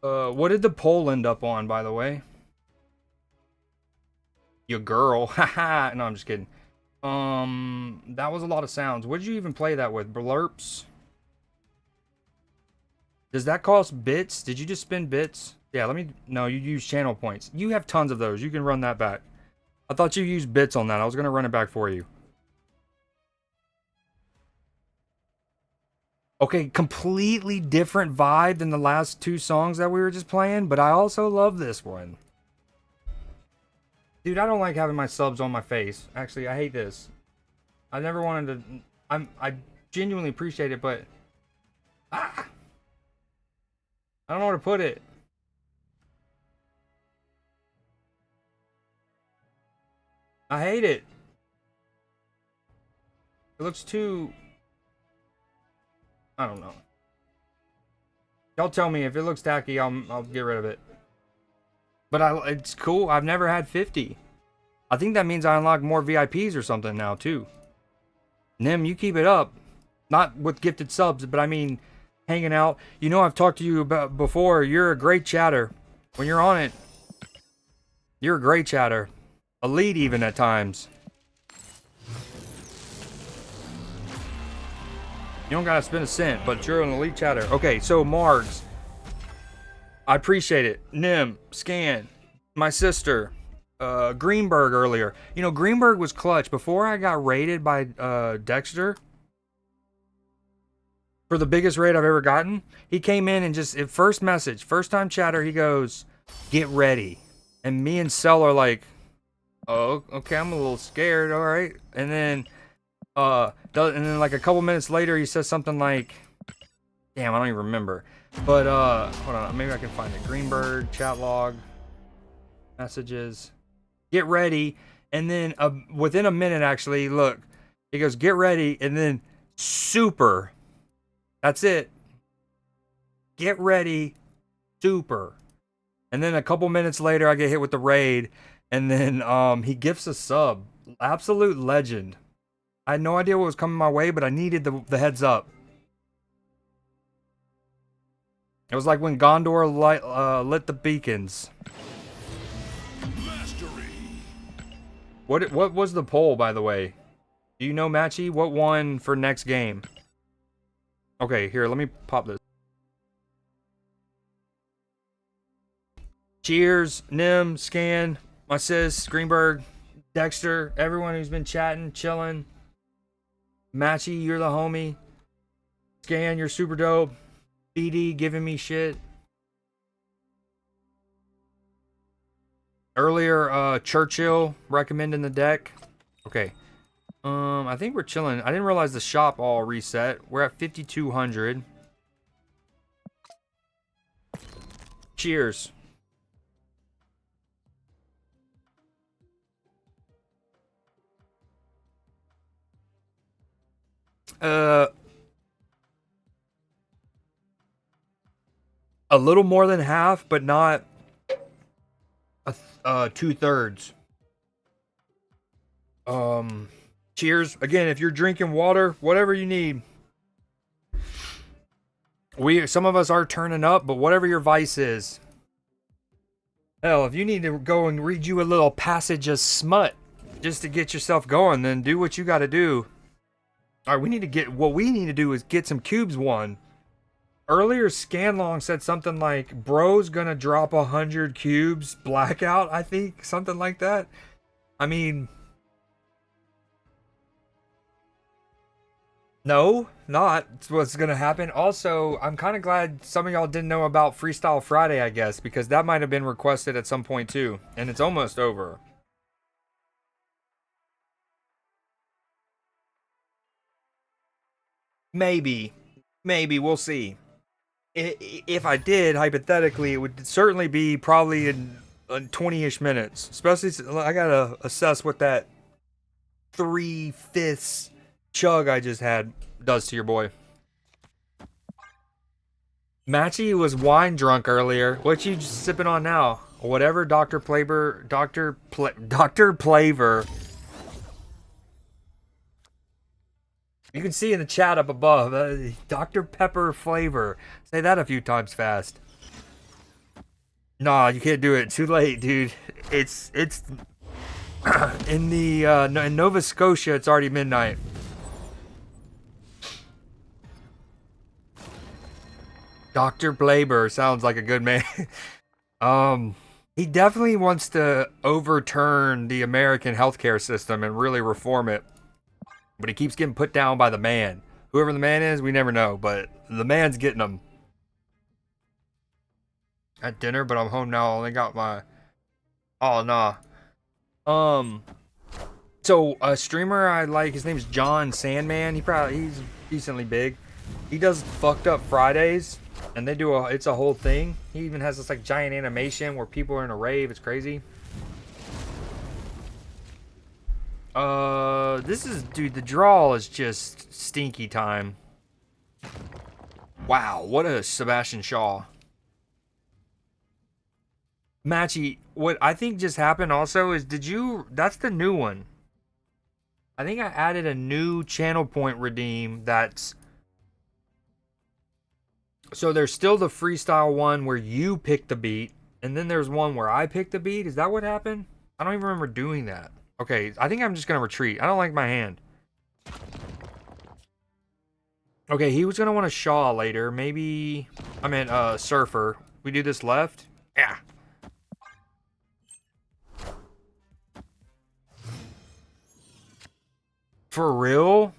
What did the poll end up on, by the way? Your girl. Haha. No, I'm just kidding. That was a lot of sounds. What did you even play that with? Blurps? Does that cost bits? Did you just spend bits? Yeah, no, you use channel points. You have tons of those. You can run that back. I thought you used bits on that. I was going to run it back for you. Okay, completely different vibe than the last 2 songs that we were just playing, but I also love this one. Dude, I don't like having my subs on my face. Actually, I hate this. I never wanted to... I genuinely appreciate it, but... I don't know where to put it. I hate it. It looks too... I don't know. Y'all tell me if it looks tacky, I'll get rid of it. But it's cool. I've never had 50. I think that means I unlock more VIPs or something now, too. Nim, you keep it up. Not with gifted subs, but I mean hanging out. You know I've talked to you about before. You're a great chatter. When you're on it, you're a great chatter. Elite even at times. You don't gotta spend a cent, but you're an elite chatter. Okay, so Margs. I appreciate it. Nim, Scan, my sister, Greenberg earlier. You know, Greenberg was clutch. Before I got raided by Dekkster, for the biggest raid I've ever gotten, he came in and just, first message, first time chatter, he goes, get ready. And me and Cell are like, oh, okay, I'm a little scared, all right. And then like a couple minutes later, he says something like, damn, I don't even remember. But hold on, maybe I can find it. Greenberg, chat log, messages, get ready. And then within a minute, actually, look, he goes, get ready, and then super. That's it. Get ready, super. And then a couple minutes later, I get hit with the raid, and then he gifts a sub. Absolute legend. I had no idea what was coming my way, but I needed the heads up. It was like when Gondor lit the beacons. Mastery. What was the poll, by the way? Do you know, Matchy? What won for next game? Okay, here, let me pop this. Cheers, Nim, Scan, my sis, Greenberg, Dekkster, everyone who's been chatting, chilling. Matchy, you're the homie. Scan, you're super dope. BD giving me shit. Earlier, Churchill recommending the deck. Okay. I think we're chilling. I didn't realize the shop all reset. We're at 5,200. Cheers. A little more than half, but not 2/3. Cheers. Again, if you're drinking water, whatever you need. Some of us are turning up, but whatever your vice is. Hell, if you need to go and read you a little passage of smut just to get yourself going, then do what you got to do. All right, what we need to do is get some cubes won. Earlier, Scanlong said something like, bro's gonna drop 100 cubes, blackout, I think, something like that. I mean, no, not what's gonna happen. Also, I'm kind of glad some of y'all didn't know about Freestyle Friday, I guess, because that might have been requested at some point too, and it's almost over. Maybe, we'll see. If I did, hypothetically, it would certainly be probably in 20-ish minutes. Especially, I gotta assess what that 3/5 chug I just had does to your boy. Matchy was wine drunk earlier. What you sipping on now? Whatever, Dr. Plaver. You can see in the chat up above, Dr. Pepper flavor. Say that a few times fast. Nah, you can't do it. Too late, dude. It's in Nova Scotia. It's already midnight. Dr. Blaber sounds like a good man. He definitely wants to overturn the American healthcare system and really reform it. But he keeps getting put down by the man. Whoever the man is, we never know. But the man's getting him. At dinner, but I'm home now. I only got my... Oh, nah. So, a streamer I like, his name's John Sandman. He's decently big. He does Fucked Up Fridays. And they do it's a whole thing. He even has this, like, giant animation where people are in a rave. It's crazy. Dude, the draw is just stinky time. Wow, what a Sebastian Shaw. Matchy, what I think just happened also is, that's the new one. I think I added a new channel point redeem that's... So there's still the freestyle one where you pick the beat, and then there's one where I pick the beat. Is that what happened? I don't even remember doing that. Okay, I think I'm just going to retreat. I don't like my hand. Okay, he was going to want a Shaw later. Maybe... I meant, Surfer. We do this left? Yeah. For real?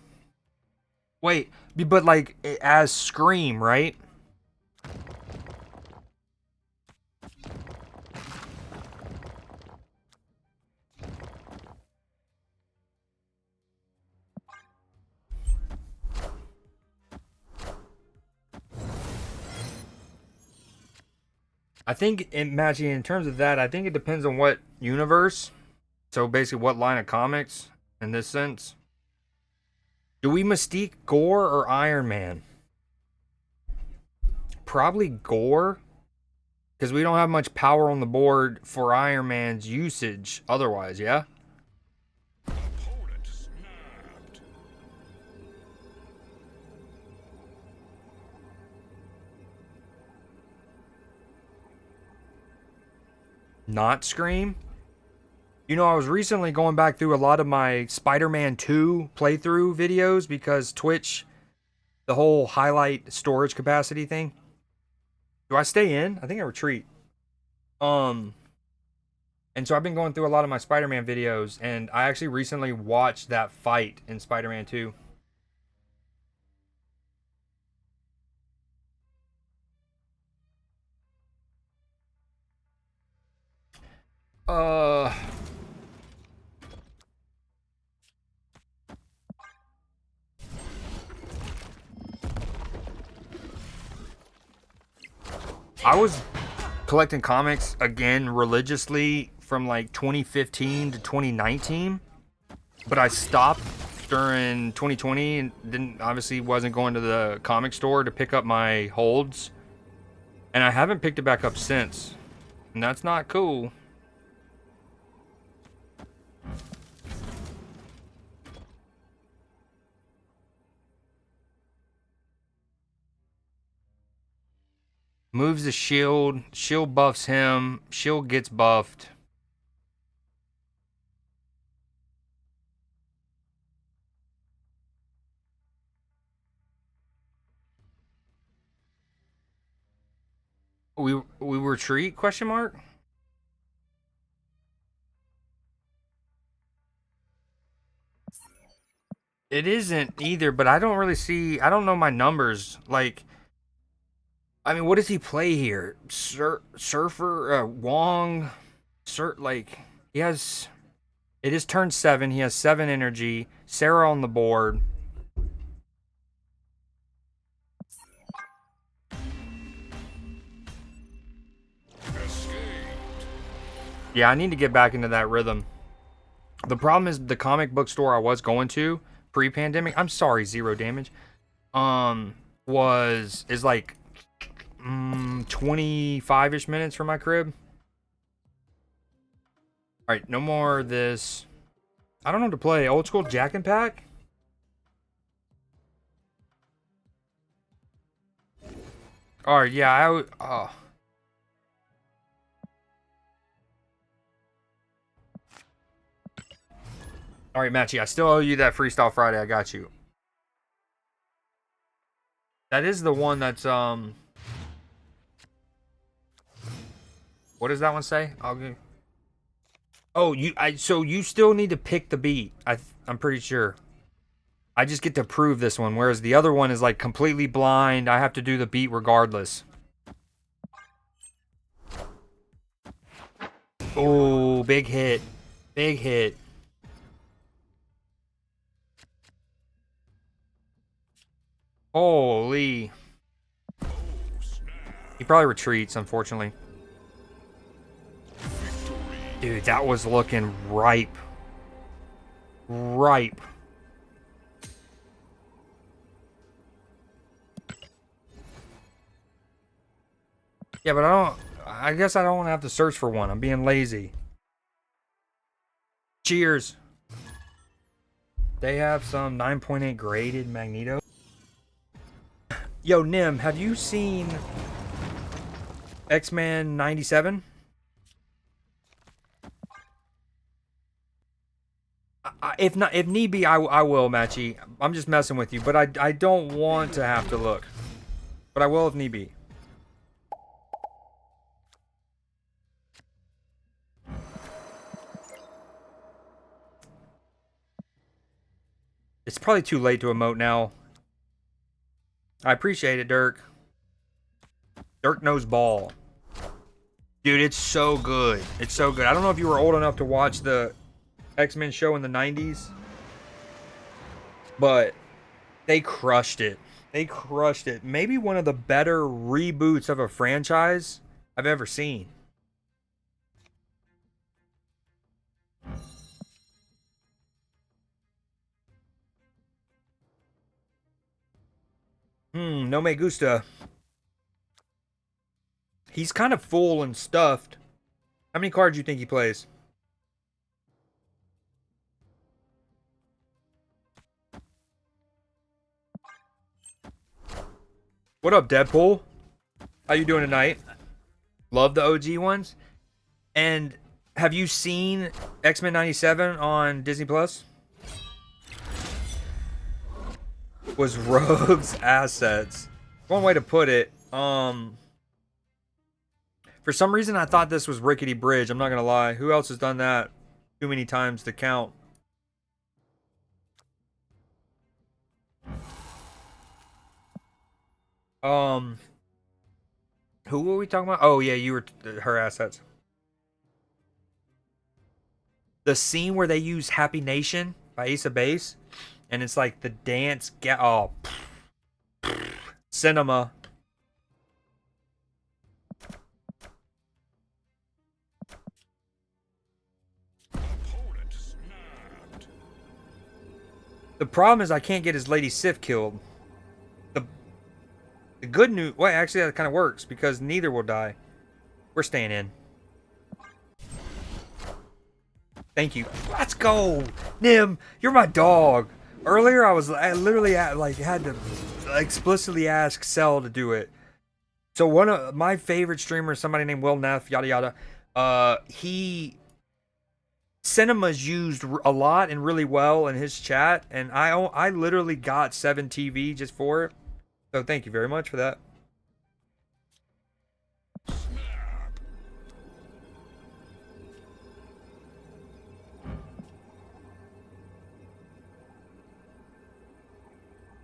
Wait, but like, as Scream, right? I think in terms of that, I think it depends on what universe. So basically, what line of comics in this sense? Do we Mystique Gore or Iron Man? Probably Gore, because we don't have much power on the board for Iron Man's usage otherwise, yeah? Opponent snapped. Not Scream? You know, I was recently going back through a lot of my Spider-Man 2 playthrough videos because Twitch, the whole highlight storage capacity thing. Do I stay in? I think I retreat. And so I've been going through a lot of my Spider-Man videos, and I actually recently watched that fight in Spider-Man 2. Uh, I was collecting comics again religiously from like 2015 to 2019, but I stopped during 2020 and didn't obviously wasn't going to the comic store to pick up my holds, and I haven't picked it back up since, and that's not cool. Moves the shield, shield buffs him, shield gets buffed. We retreat? Question mark. It isn't either, but I don't really see. I don't know my numbers. Like, I mean, what does he play here? Surfer, Wong, like he has. It is turn 7. He has 7 energy. Sarah on the board. Yeah, I need to get back into that rhythm. The problem is the comic book store I was going to pre-pandemic. I'm sorry, 0 damage. Is like 25-ish minutes from my crib. All right, no more of this. I don't know what to play. Old school Jack and Pack. All right, yeah, All right, Matchy, I still owe you that Freestyle Friday. I got you. That is the one that's what does that one say? I'll give. Oh, so you still need to pick the beat. I'm pretty sure. I just get to prove this one, whereas the other one is like completely blind. I have to do the beat regardless. Oh, big hit. Big hit. Holy. He probably retreats, unfortunately. Dude, that was looking ripe. Ripe. Yeah, but I guess I don't want to have to search for one. I'm being lazy. Cheers. They have some 9.8 graded Magneto. Yo, Nim, have you seen X-Men 97? If not, if need be, I will, Matchy. I'm just messing with you, but I don't want to have to look. But I will if need be. It's probably too late to emote now. I appreciate it, Dirk. Dirk knows ball. Dude, it's so good. It's so good. I don't know if you were old enough to watch the X-Men show in the 90s, but they crushed it. They crushed it. Maybe one of the better reboots of a franchise I've ever seen. No me gusta. He's kind of full and stuffed. How many cards do you think he plays? What up, Deadpool? How you doing tonight? Love the OG ones. And have you seen X-Men 97 on Disney Plus? Was Rogue's assets. One way to put it. For some reason I thought this was Rickety Bridge. I'm not gonna lie. Who else has done that too many times to count? Who were we talking about? Oh yeah, you were her assets. The scene where they use Happy Nation by Ace of Base, and it's like the dance. Oh, cinema. The problem is I can't get his Lady Sif killed. The good news... Well, actually, that kind of works, because neither will die. We're staying in. Thank you. Let's go! Nim, you're my dog. Earlier, I literally had to explicitly ask Cell to do it. So one of my favorite streamers, somebody named Will Neff, yada yada, Cinema's used a lot and really well in his chat, and I literally got 7 TV just for it. So thank you very much for that.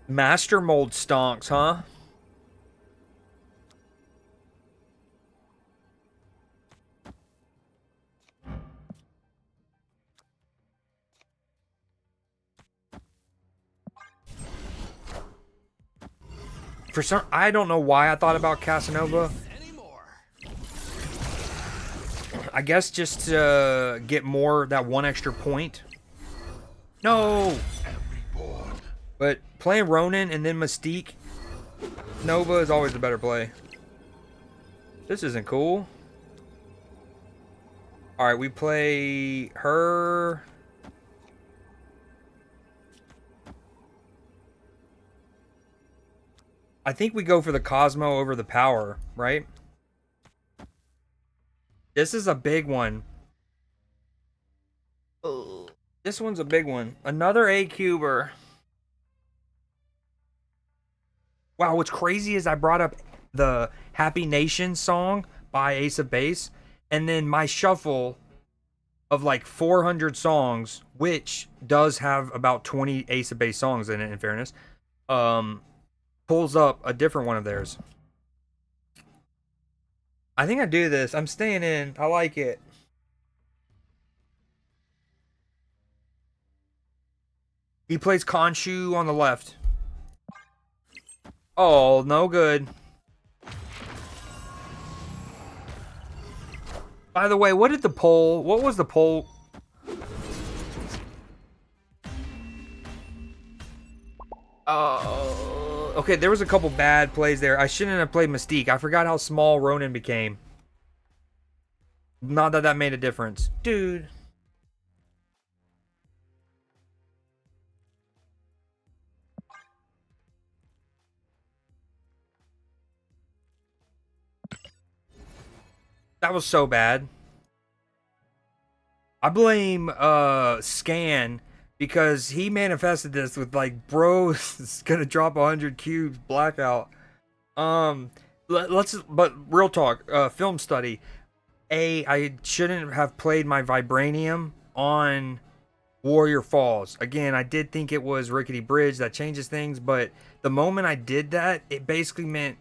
Master Mold stonks, huh? For some, I don't know why I thought about Casanova. I guess just to get more, that one extra point. No! But playing Ronin and then Mystique Nova is always the better play. This isn't cool. Alright, we play her. I think we go for the Cosmo over the Power, right? This is a big one. This one's a big one. Another A-Cuber. Wow, what's crazy is I brought up the Happy Nation song by Ace of Base, and then my shuffle of like 400 songs, which does have about 20 Ace of Base songs in it, in fairness, pulls up a different one of theirs. I think I do this. I'm staying in. I like it. He plays Khonshu on the left. Oh, no good. By the way, what was the poll? Okay, there was a couple bad plays there. I shouldn't have played Mystique. I forgot how small Ronin became. Not that that made a difference. Dude. That was so bad. I blame Scan because he manifested this with like, bro is gonna drop 100 cubes blackout. But real talk, film study. I shouldn't have played my Vibranium on Warrior Falls. Again, I did think it was Rickety Bridge. That changes things, but the moment I did that, it basically meant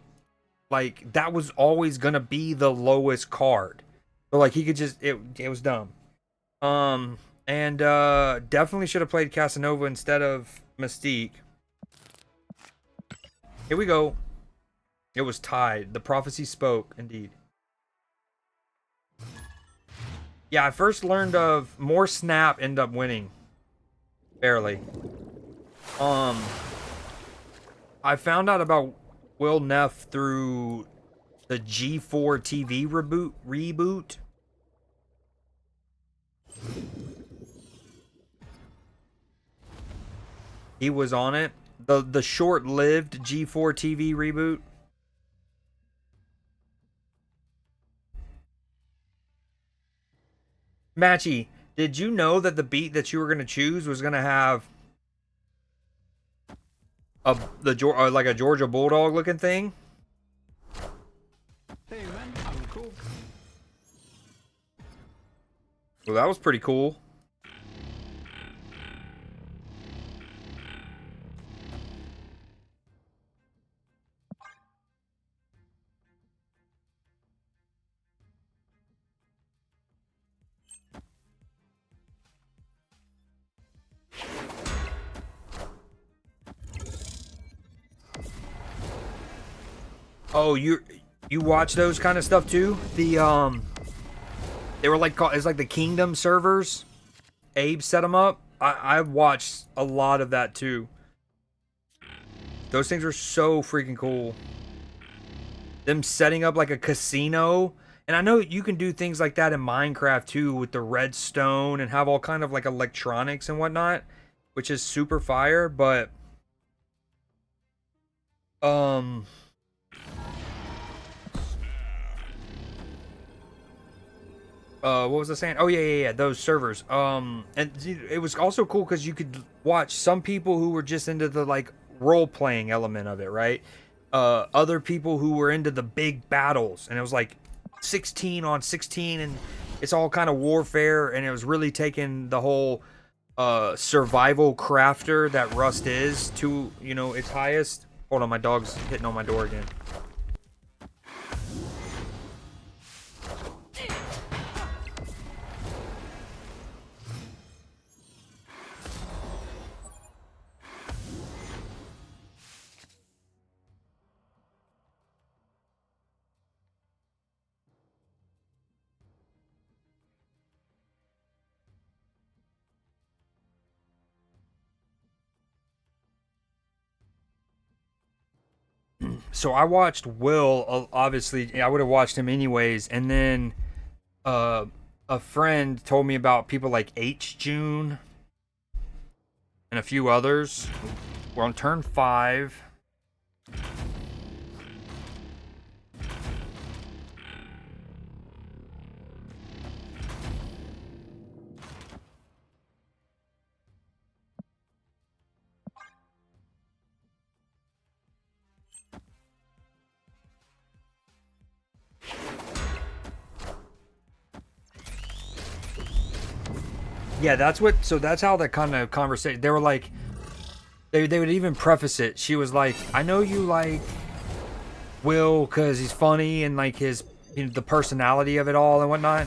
like that was always gonna be the lowest card. So like he could just it was dumb. And definitely should have played Casanova instead of Mystique. Here we go. It was tied. The prophecy spoke, indeed. Yeah, I first learned of more Snap end up winning. Barely. I found out about Will Neff through the G4 TV reboot. He was on it. The short-lived G4 TV reboot. Matchy, did you know that the beat that you were gonna choose was gonna have like a Georgia Bulldog looking thing? Hey man, I'm cool. Well, that was pretty cool. Oh, you watch those kind of stuff too? They were like called, it's like the Kingdom servers. Abe set them up. I've watched a lot of that too. Those things are so freaking cool. Them setting up like a casino. And I know you can do things like that in Minecraft too with the redstone and have all kind of like electronics and whatnot, which is super fire, but what was I saying? Oh yeah, those servers. And it was also cool because you could watch some people who were just into the like role playing element of it, right? Other people who were into the big battles, and it was like 16 on 16, and it's all kind of warfare, and it was really taking the whole survival crafter that Rust is to, you know, its highest. Hold on, my dog's hitting on my door again. So I watched Will. Obviously, I would have watched him anyways. And then a friend told me about people like H June and a few others. We're on turn 5. Yeah, that's what. So that's how that kind of conversation. They were like, they would even preface it. She was like, "I know you like Will because he's funny and like his, you know, the personality of it all and whatnot."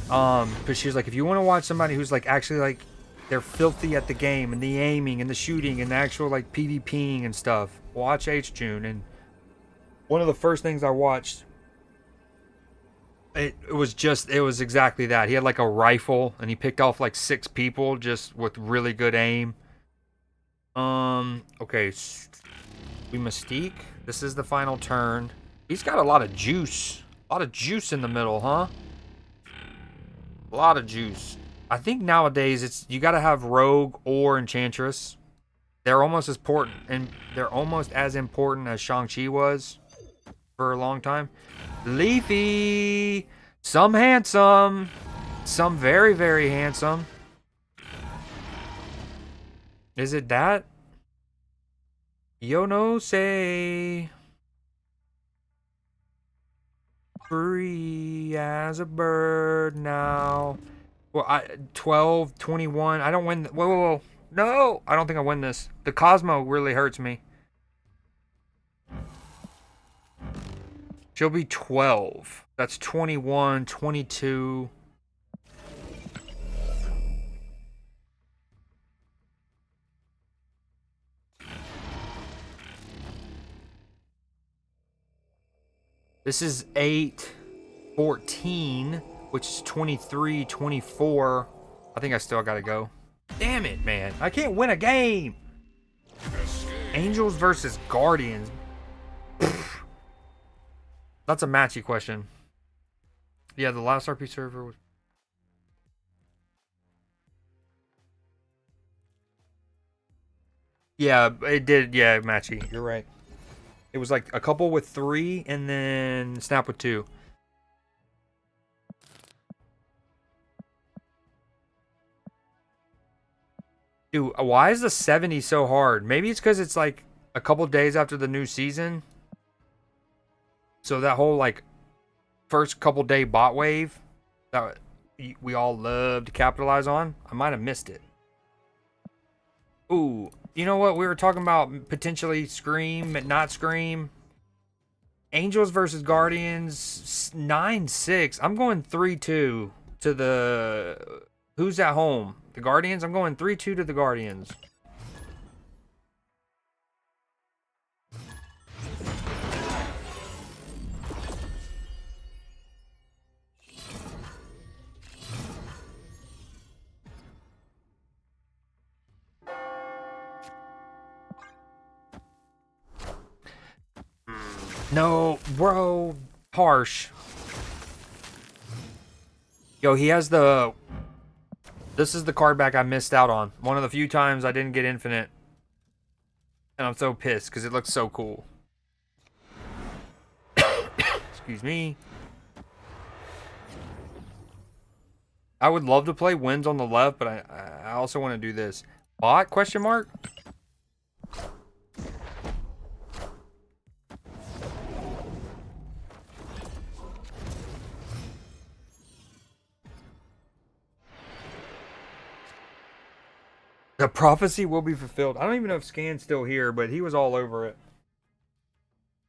But she was like, if you want to watch somebody who's like actually like they're filthy at the game and the aiming and the shooting and the actual like PvPing and stuff, watch H June. And one of the first things I watched. It was exactly that. He had like a rifle and he picked off like 6 people just with really good aim. Okay, we Mystique. This is the final turn. He's got a lot of juice. A lot of juice in the middle, huh? A lot of juice. I think nowadays it's you got to have Rogue or Enchantress. They're almost as important, and they're almost as important as Shang-Chi was for a long time. Leafy, some handsome, some very, very handsome. Is it that? Yo no say. Free as a bird now. Well, 12, 21. I don't win. Whoa. No, I don't think I win this. The Cosmo really hurts me. She'll be 12. That's 21, 22. This is 8, 14. which is 23, 24. I think I still gotta go. Damn it, man. I can't win a game. Angels versus Guardians. That's a matchy question. Yeah, the last RP server was... Yeah, it did. Yeah, matchy. You're right. It was like a couple with 3 and then Snap with 2. Dude, why is the 70 so hard? Maybe it's because it's like a couple days after the new season. So that whole like first couple day bot wave that we all love to capitalize on, I might have missed it. Ooh, you know what? We were talking about potentially Scream, but not Scream. Angels versus Guardians, 9-6. I'm going 3-2 to the... Who's at home? The Guardians? I'm going 3-2 to the Guardians. No, bro. Harsh. Yo, he has the... This is the card back I missed out on. One of the few times I didn't get infinite. And I'm so pissed because it looks so cool. Excuse me. I would love to play wins on the left, but I also want to do this. Bot? Question mark? The prophecy will be fulfilled. I don't even know if Scan's still here, but he was all over it.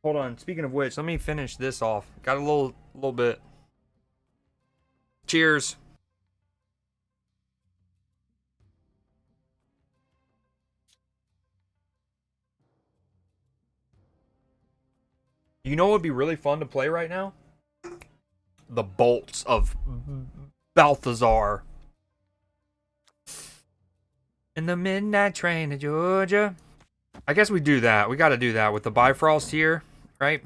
Hold on. Speaking of which, let me finish this off. Got a little bit. Cheers. You know what would be really fun to play right now? The Bolts of Balthazar. In the midnight train to Georgia. I guess we do that. We got to do that with the Bifrost here, right?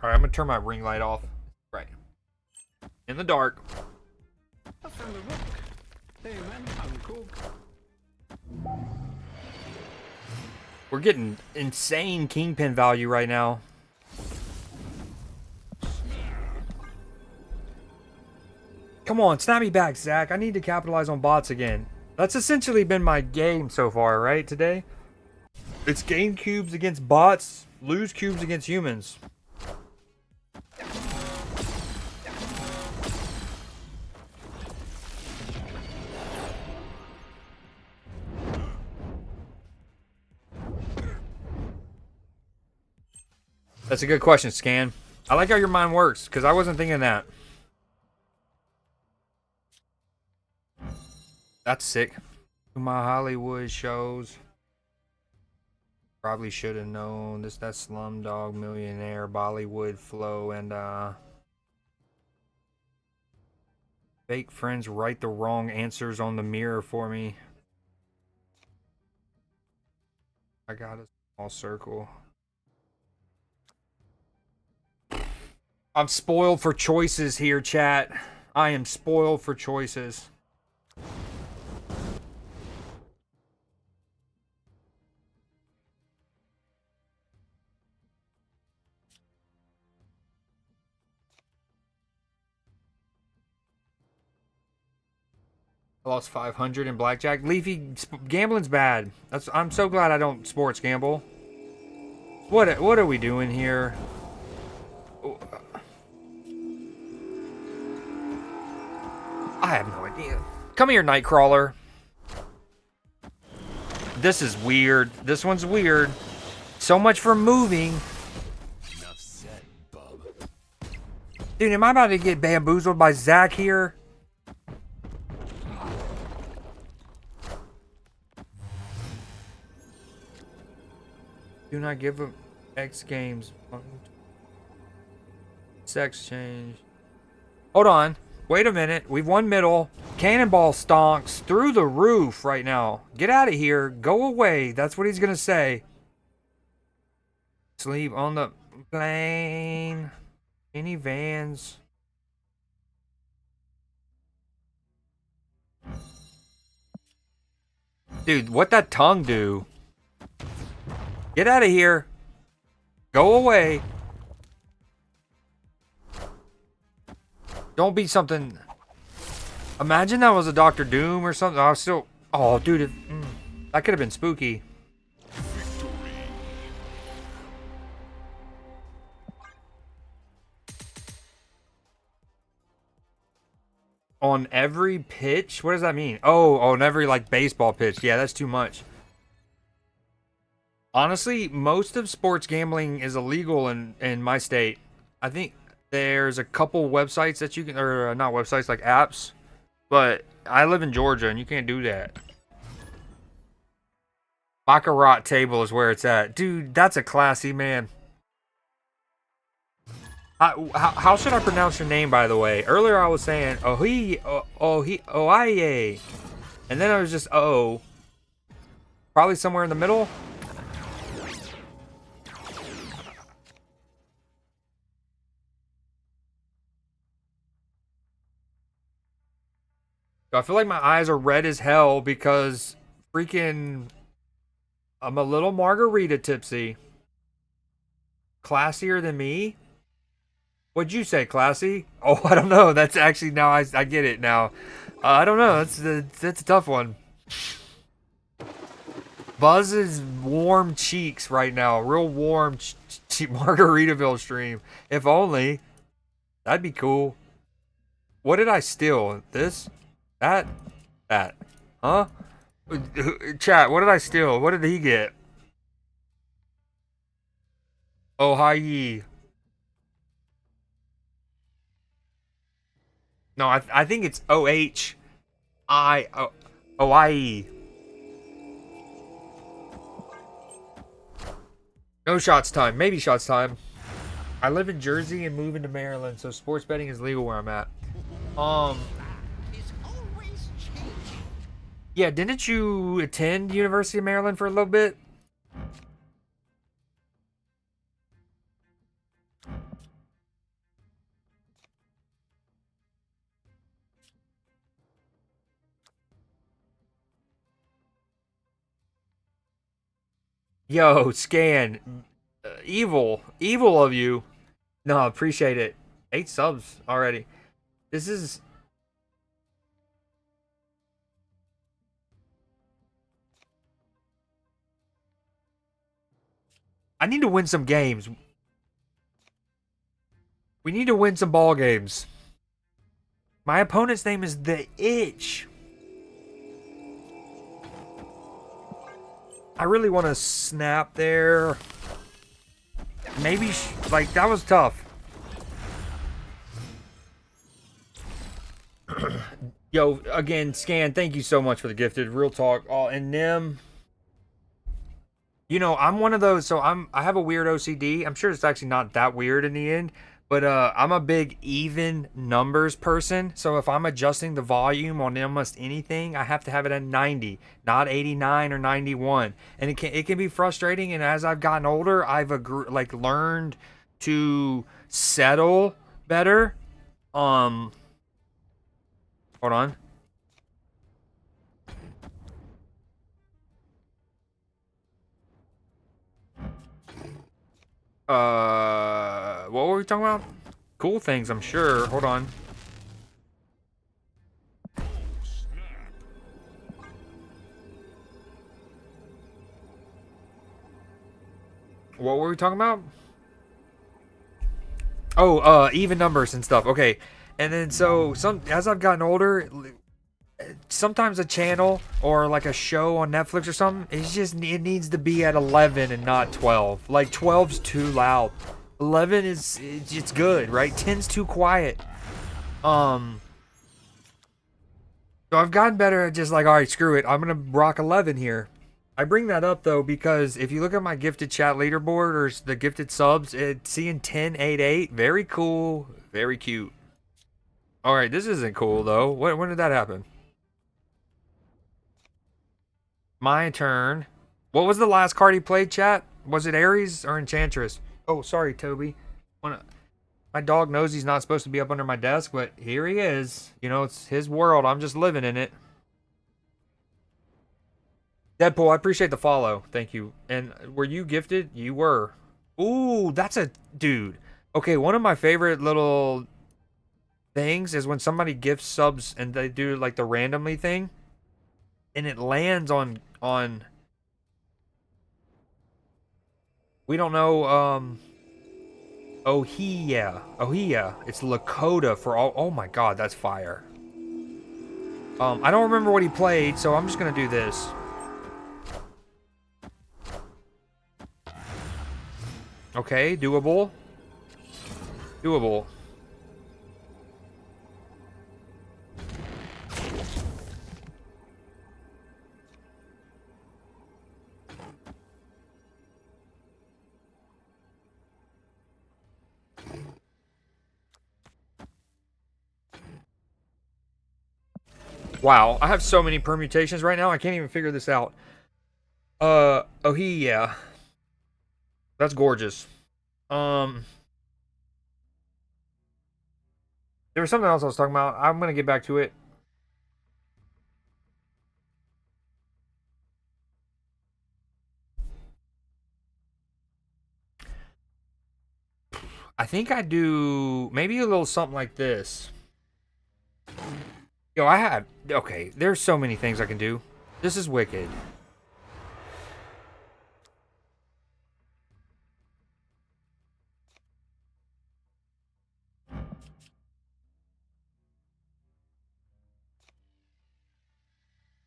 All right, I'm going to turn my ring light off. Right. In the dark. I found a rook. Hey man, I'm cool. We're getting insane kingpin value right now. Come on, snap me back, Zach. I need to capitalize on bots again. That's essentially been my game so far, right, today? It's gain cubes against bots, lose cubes against humans. That's a good question, Scan. I like how your mind works, because I wasn't thinking that. That's sick. My Hollywood shows. Probably should have known this. That Slumdog Millionaire, Bollywood flow, and fake friends write the wrong answers on the mirror for me. I got a small circle. I'm spoiled for choices here, chat. I am spoiled for choices. I lost 500 in blackjack. Leafy, gambling's bad. I'm so glad I don't sports gamble. What are we doing here? I have no idea. Come here, Nightcrawler. This is weird. This one's weird. So much for moving. Enough said, bub. Dude, am I about to get bamboozled by Zach here? Do not give him X Games. Sex change. Hold on. Wait a minute. We've won middle. Cannonball stonks through the roof right now. Get out of here. Go away. That's what he's going to say. Sleep on the plane. Any vans? Dude, what that tongue do? Get out of here. Go away. Don't be something. Imagine that was a Doctor Doom or something. I was still. Oh, dude. That could have been spooky. On every pitch? What does that mean? Oh, on every like baseball pitch. Yeah, that's too much. Honestly, most of sports gambling is illegal in my state. I think there's a couple websites that you can, or not websites, like apps. But I live in Georgia and you can't do that. Baccarat table is where it's at. Dude, that's a classy man. How should I pronounce your name, by the way? Earlier I was saying Ohiye. And then I was just O. Probably somewhere in the middle. I feel like my eyes are red as hell because freaking I'm a little margarita tipsy. Classier than me? What'd you say, classy? Oh, I don't know. That's actually now I get it now. I don't know. That's a tough one. Buzz's warm cheeks right now. Real warm Margaritaville stream. If only. That'd be cool. What did I steal? This? That? That? Huh? Chat, what did I steal? What did he get? Oh, hi. No, I think it's Hawaii. No shots time. Maybe shots time. I live in Jersey and move into Maryland, so sports betting is legal where I'm at. Yeah, didn't you attend University of Maryland for a little bit? Yo, Scan. Evil of you. No, appreciate it. 8 subs already. This is... I need to win some games. We need to win some ball games. My opponent's name is The Itch. I really want to snap there. Maybe, like, that was tough. Yo, again, Scan, thank you so much for the gifted. Real talk. Oh, and Nim. You know, I'm one of those, so I have a weird OCD. I'm sure it's actually not that weird in the end, but I'm a big even numbers person. So if I'm adjusting the volume on almost anything, I have to have it at 90, not 89 or 91. And it can be frustrating, and as I've gotten older, I've learned to settle better. Hold on. What were we talking about? Cool things, I'm sure. Hold on. What were we talking about? Oh, even numbers and stuff. Okay. And then so as I've gotten older, sometimes a channel or like a show on Netflix or something, it needs to be at 11 and not 12. Like 12's too loud. 11 it's good, right? 10's too quiet. So I've gotten better at just like, all right, screw it. I'm gonna rock 11 here. I bring that up though because if you look at my gifted chat leaderboard or the gifted subs, it's seeing 1088. Very cool, very cute. All right, this isn't cool though. When did that happen? My turn. What was the last card he played, chat? Was it Ares or Enchantress? Oh, sorry, Toby. My dog knows he's not supposed to be up under my desk, but here he is. You know, it's his world. I'm just living in it. Deadpool, I appreciate the follow. Thank you. And were you gifted? You were. Ooh, that's a dude. Okay, one of my favorite little things is when somebody gifts subs and they do like the randomly thing, and it lands on. We don't know. Ohia. It's Lakota for all. Oh my God, that's fire. I don't remember what he played, so I'm just gonna do this. Okay, doable. Doable. Wow, I have so many permutations right now, I can't even figure this out. Ohia. That's gorgeous. There was something else I was talking about. I'm gonna get back to it. I think I do maybe a little something like this. Yo, okay, there's so many things I can do. This is wicked.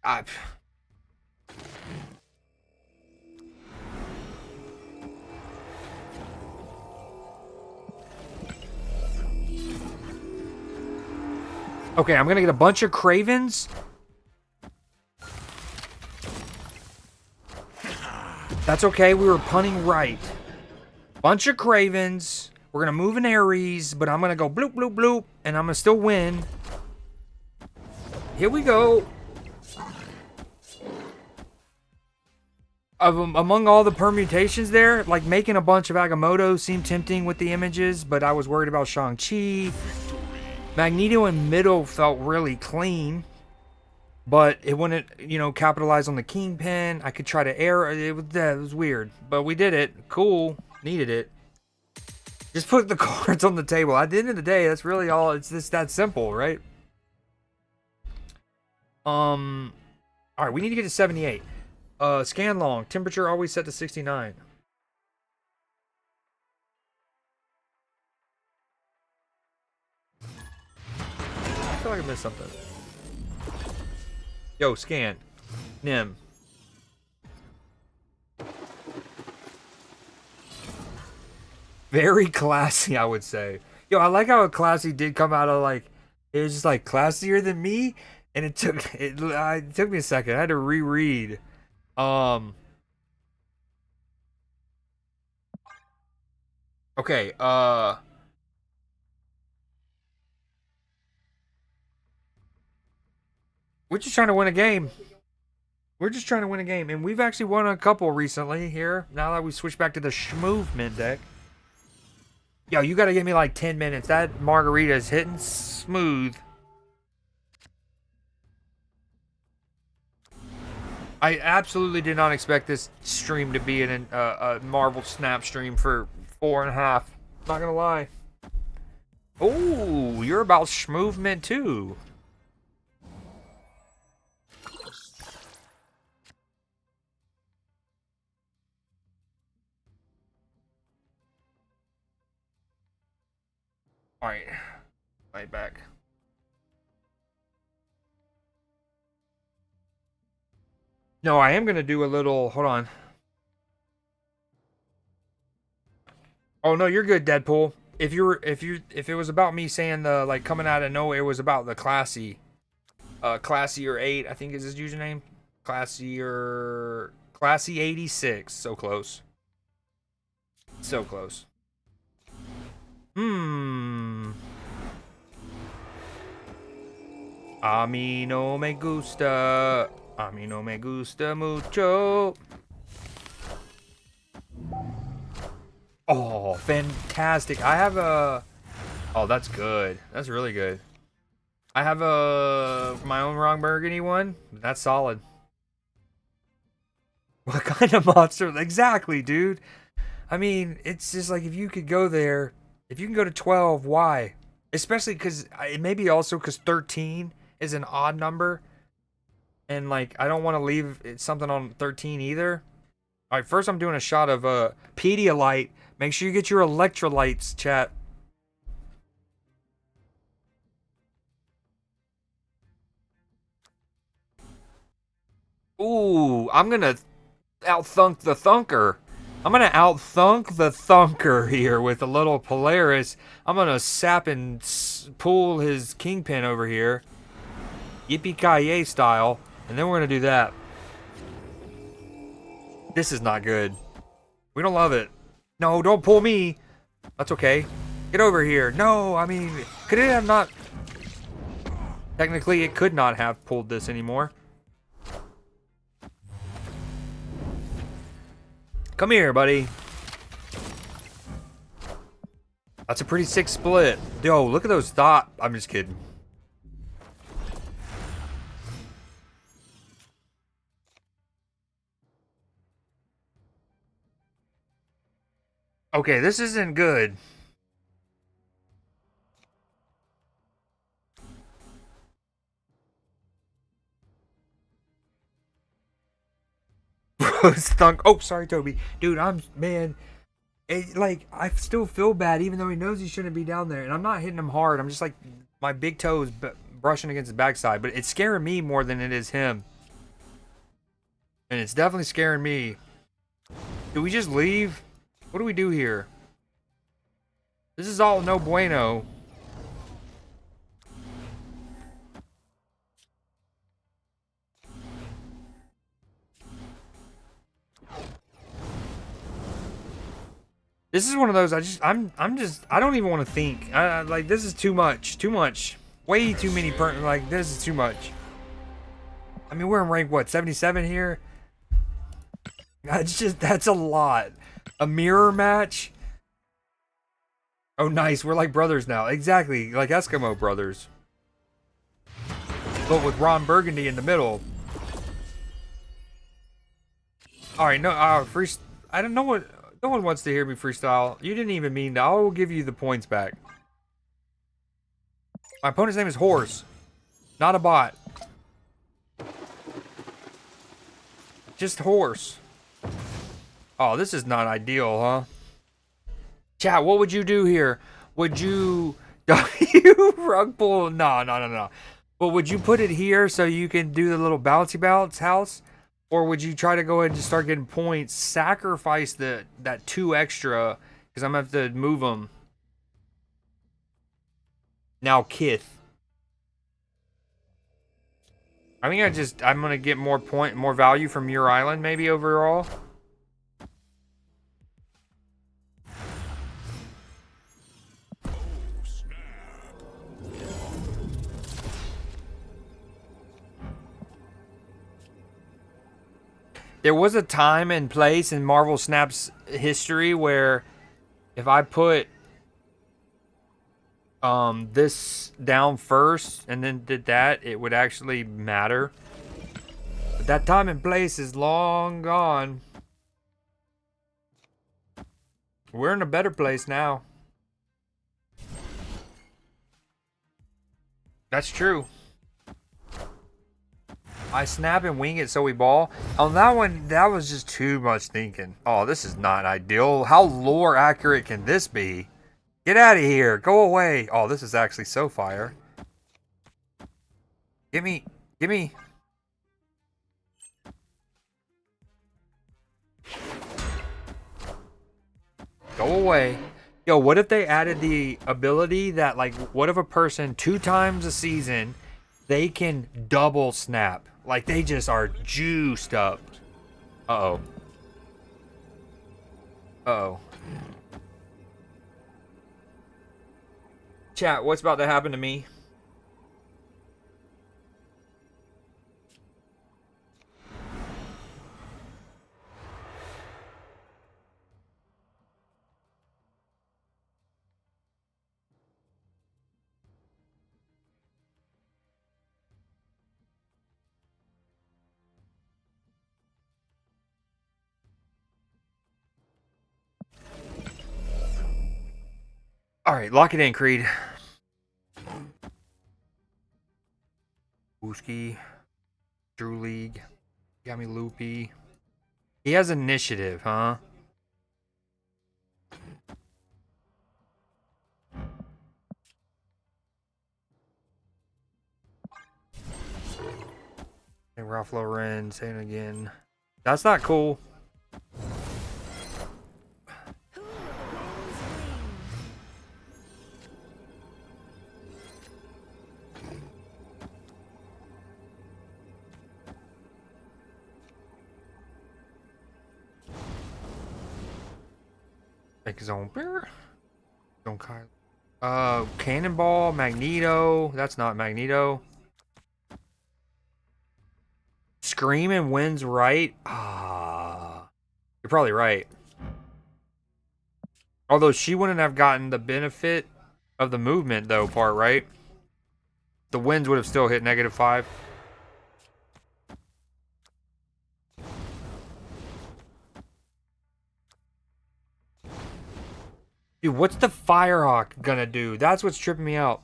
I Okay, I'm gonna get a bunch of Cravens. That's okay, we were punting right. Bunch of Cravens. We're gonna move an Ares, but I'm gonna go bloop, bloop, bloop, and I'm gonna still win. Here we go. Among all the permutations there, like making a bunch of Agamotto seemed tempting with the images, but I was worried about Shang-Chi. Magneto in middle felt really clean, but it wouldn't, you know, capitalize on the Kingpin. I could try to air. It was weird, but we did it. Cool. Needed it. Just put the cards on the table. At the end of the day, that's really all. It's just that simple, right? All right, we need to get to 78. Scan long. Temperature always set to 69. I feel like I missed something. Yo, scan. Nim. Very classy, I would say. Yo, I like how classy did come out of like, it was just like classier than me, and it took me a second. I had to reread. Okay, we're just trying to win a game. We're just trying to win a game, and we've actually won a couple recently here. Now that we switched back to the Schmovement deck. Yo, you gotta give me like 10 minutes. That margarita is hitting smooth. I absolutely did not expect this stream to be a Marvel Snap stream for 4.5. Not gonna lie. Oh, you're about Schmovement too. Alright. Right back. No, I am gonna do a little. Hold on. Oh no, you're good, Deadpool. If it was about me saying the like coming out of nowhere, it was about the classier 8, I think is his username. Classier Classy 86. So close. So close. A mí no me gusta. A mí no me gusta mucho. Oh, fantastic. I have a... Oh, that's good. That's really good. I have a... my own wrong burgundy one. That's solid. What kind of monster? Exactly, dude. I mean, it's just like if you could go there... If you can go to 12, why? Especially because... Maybe also because 13 is an odd number. And, like, I don't want to leave something on 13 either. Alright, first I'm doing a shot of Pedialyte. Make sure you get your electrolytes, chat. Ooh, I'm gonna out-thunk the thunker. I'm gonna out-thunk the thunker here with a little Polaris. I'm gonna sap and pull his kingpin over here. Yippee-ki-yay style. And then we're gonna do that. This is not good. We don't love it. No, don't pull me. That's okay. Get over here. No, I mean, could it have not... Technically, it could not have pulled this anymore. Come here, buddy. That's a pretty sick split. Yo, look at those dots. I'm just kidding. Okay, this isn't good. Stunk. Oh, sorry, Toby. Dude, man. Like, I still feel bad, even though he knows he shouldn't be down there. And I'm not hitting him hard. I'm just like, my big toes brushing against the backside. But it's scaring me more than it is him. And it's definitely scaring me. Do we just leave? What do we do here? This is all no bueno. This is one of those I don't even want to think. Like, this is too much. Too much. Way too many like, this is too much. I mean, we're in rank what, 77 here? That's a lot. A mirror match? Oh, nice. We're like brothers now. Exactly. Like Eskimo brothers. But with Ron Burgundy in the middle. Alright, no, I don't know what... No one wants to hear me freestyle. You didn't even mean to. I'll give you the points back. My opponent's name is Horse. Not a bot. Just Horse. Oh, this is not ideal, huh? Chat, what would you do here? Would you... W rug pull? No. But would you put it here so you can do the little bouncy bounce house? Or would you try to go ahead and just start getting points, sacrifice that 2 extra, because I'm going to have to move them. Now, Kith. I think I'm going to get more value from your island, maybe, overall. There was a time and place in Marvel Snap's history where if I put this down first and then did that, it would actually matter. But that time and place is long gone. We're in a better place now. That's true. I snap and wing it so we ball. On that one, that was just too much thinking. Oh, this is not ideal. How lore accurate can this be? Get out of here. Go away. Oh, this is actually so fire. Gimme. Go away. Yo, what if they added the ability that, like, what if a person 2 times a season, they can double snap? Like, they just are juiced up. Uh-oh. Uh-oh. Chat, what's about to happen to me? Alright, lock it in, Creed. Wooski. Drew League. Got me loopy. He has initiative, huh? Hey, Ralph Lauren, saying it again. That's not cool. Make his own beer. Don't Kyle. Cannonball, Magneto. That's not Magneto. Screaming wins right. Ah, you're probably right. Although she wouldn't have gotten the benefit of the movement though part, right? The winds would have still hit -5. Dude, what's the Firehawk gonna do? That's what's tripping me out.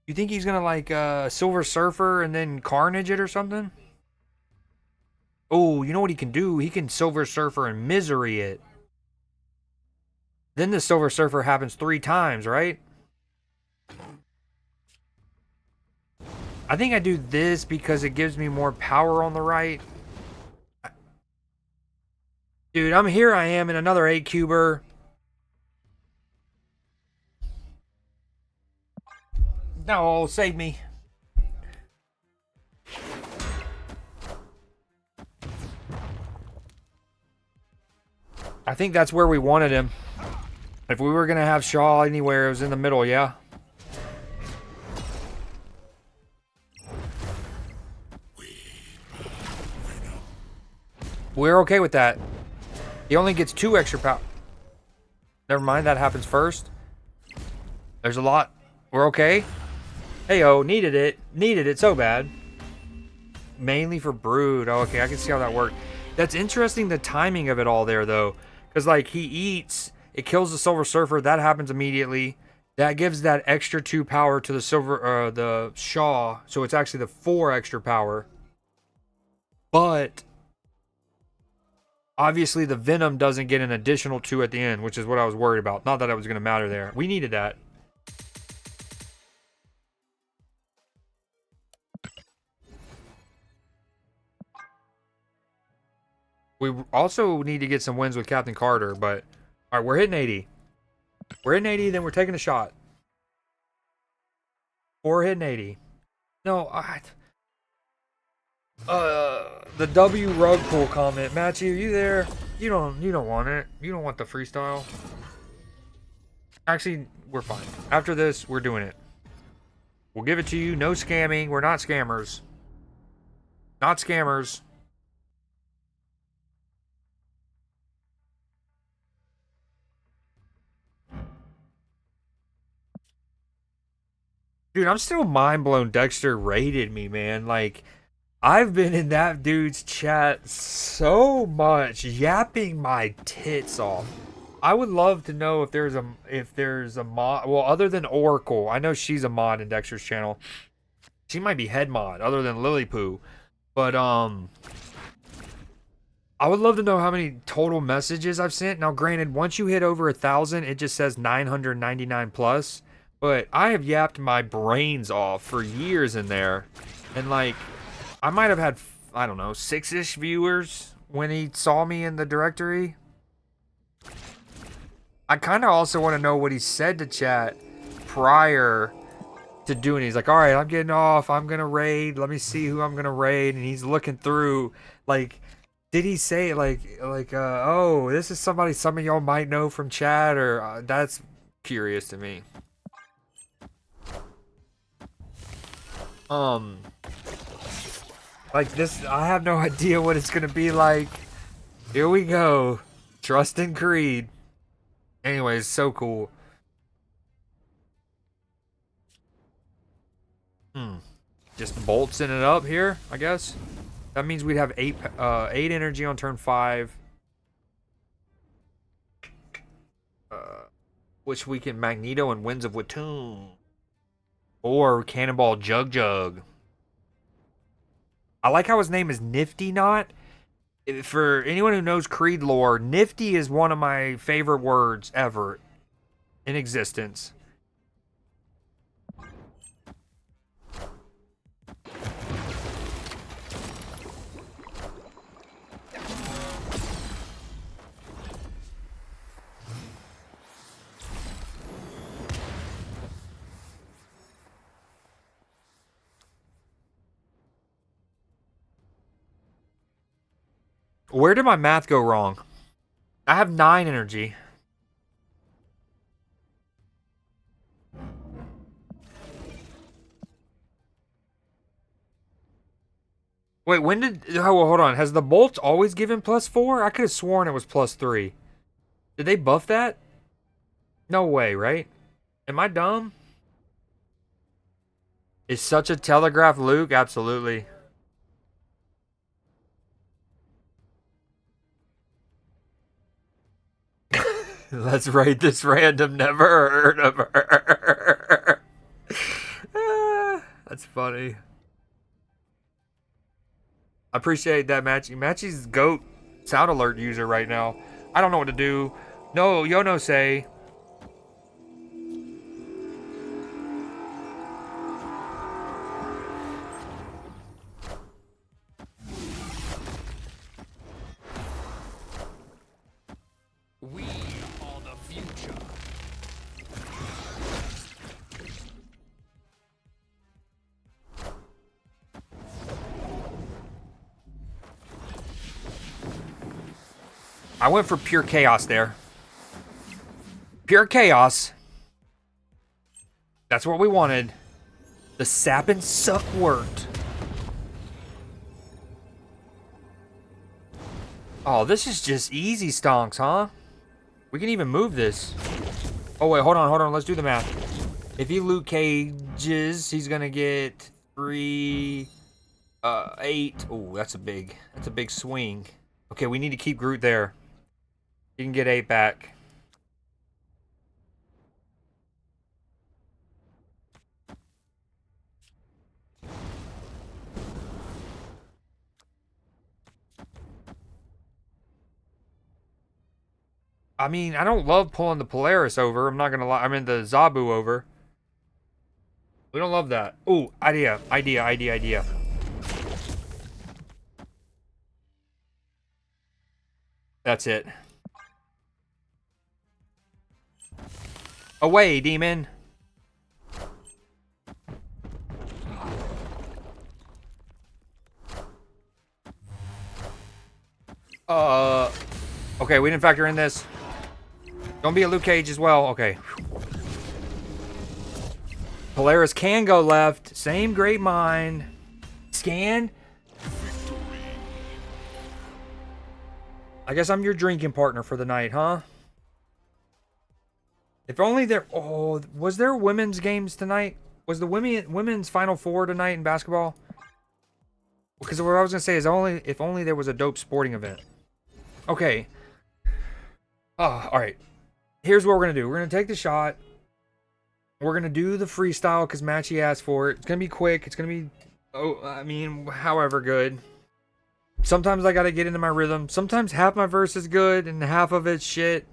You think he's gonna like Silver Surfer and then Carnage it or something? Oh, you know what he can do? He can Silver Surfer and Misery it. Then the Silver Surfer happens 3 times, right? I think I do this because it gives me more power on the right. Dude, I am in another 8-cuber. No, save me. I think that's where we wanted him. If we were going to have Shaw anywhere, it was in the middle, yeah? We're okay with that. He only gets 2 extra power. Never mind, that happens first. There's a lot. We're okay. Hey-oh, needed it. Needed it so bad. Mainly for Brood. Oh, okay, I can see how that worked. That's interesting, the timing of it all there, though. Because, like, he eats, it kills the Silver Surfer. That happens immediately. That gives that extra 2 power to the Shaw. So it's actually the 4 extra power. But obviously the Venom doesn't get an additional 2 at the end, which is what I was worried about. Not that it was going to matter there. We needed that. We also need to get some wins with Captain Carter, but all right, we're hitting 80. We're hitting 80, then we're taking a shot. We're hitting 80. No, the W rug pull comment. Matchy, are you there? You don't want it. You don't want the freestyle. Actually, we're fine. After this, we're doing it. We'll give it to you. No scamming. We're not scammers. Not scammers. Dude, I'm still mind blown Dekkster raided me, man. Like, I've been in that dude's chat so much, yapping my tits off. I would love to know if there's a mod. Well, other than Oracle, I know she's a mod in Dekkster's channel. She might be head mod, other than Lilypoo. But I would love to know how many total messages I've sent. Now, granted, once you hit over 1,000, it just says 999 plus. But I have yapped my brains off for years in there. And, like, I might have had, I don't know, 6-ish viewers when he saw me in the directory. I kind of also want to know what he said to chat prior to do, and he's like, all right, I'm getting off. I'm gonna raid. Let me see who I'm gonna raid. And he's looking through, like, did he say oh, this is somebody some of y'all might know from chat, or that's curious to me. Like this, I have no idea what it's gonna be like. Here we go, Trust in Creed. Anyways, so cool. Just bolting it up here, I guess. That means we'd have eight energy on turn 5. Which we can Magneto and Winds of Watoon. Or Cannonball Jug Jug. I like how his name is Nifty Knot. For anyone who knows Creed lore, Nifty is one of my favorite words ever in existence. Where did my math go wrong? I have 9 energy. Wait, when did... Oh, hold on. Has the bolts always given +4? I could have sworn it was +3. Did they buff that? No way, right? Am I dumb? Is such a telegraph Luke? Absolutely. Let's rate this random. Never heard of her. That's funny. I appreciate that, Matchy. Matchy's GOAT sound alert user right now. I don't know what to do. No, Yono say. We are the future. I went for pure chaos there. Pure chaos. That's what we wanted. The sap and suck worked. Oh, this is just easy stonks, huh? We can even move this. Oh, wait, hold on. Let's do the math. If he loot cages, he's gonna get 3, 8. Oh, that's a big swing. Okay, we need to keep Groot there. You can get 8 back. I mean, I don't love pulling the Polaris over. I'm not gonna lie. I mean, the Zabu over. We don't love that. Ooh, idea. That's it. Away, demon. Okay, we didn't factor in this. Don't be a Luke Cage as well. Okay. Polaris can go left. Same great mind. Scan. I guess I'm your drinking partner for the night, huh? If only there... Oh, was there women's games tonight? Was the women's Final Four tonight in basketball? Because what I was going to say is if only there was a dope sporting event. Okay. Oh, all right. Here's what we're going to do. We're going to take the shot. We're going to do the freestyle because Matchy asked for it. It's going to be quick. It's going to be, however good. Sometimes I got to get into my rhythm. Sometimes half my verse is good and half of it's shit.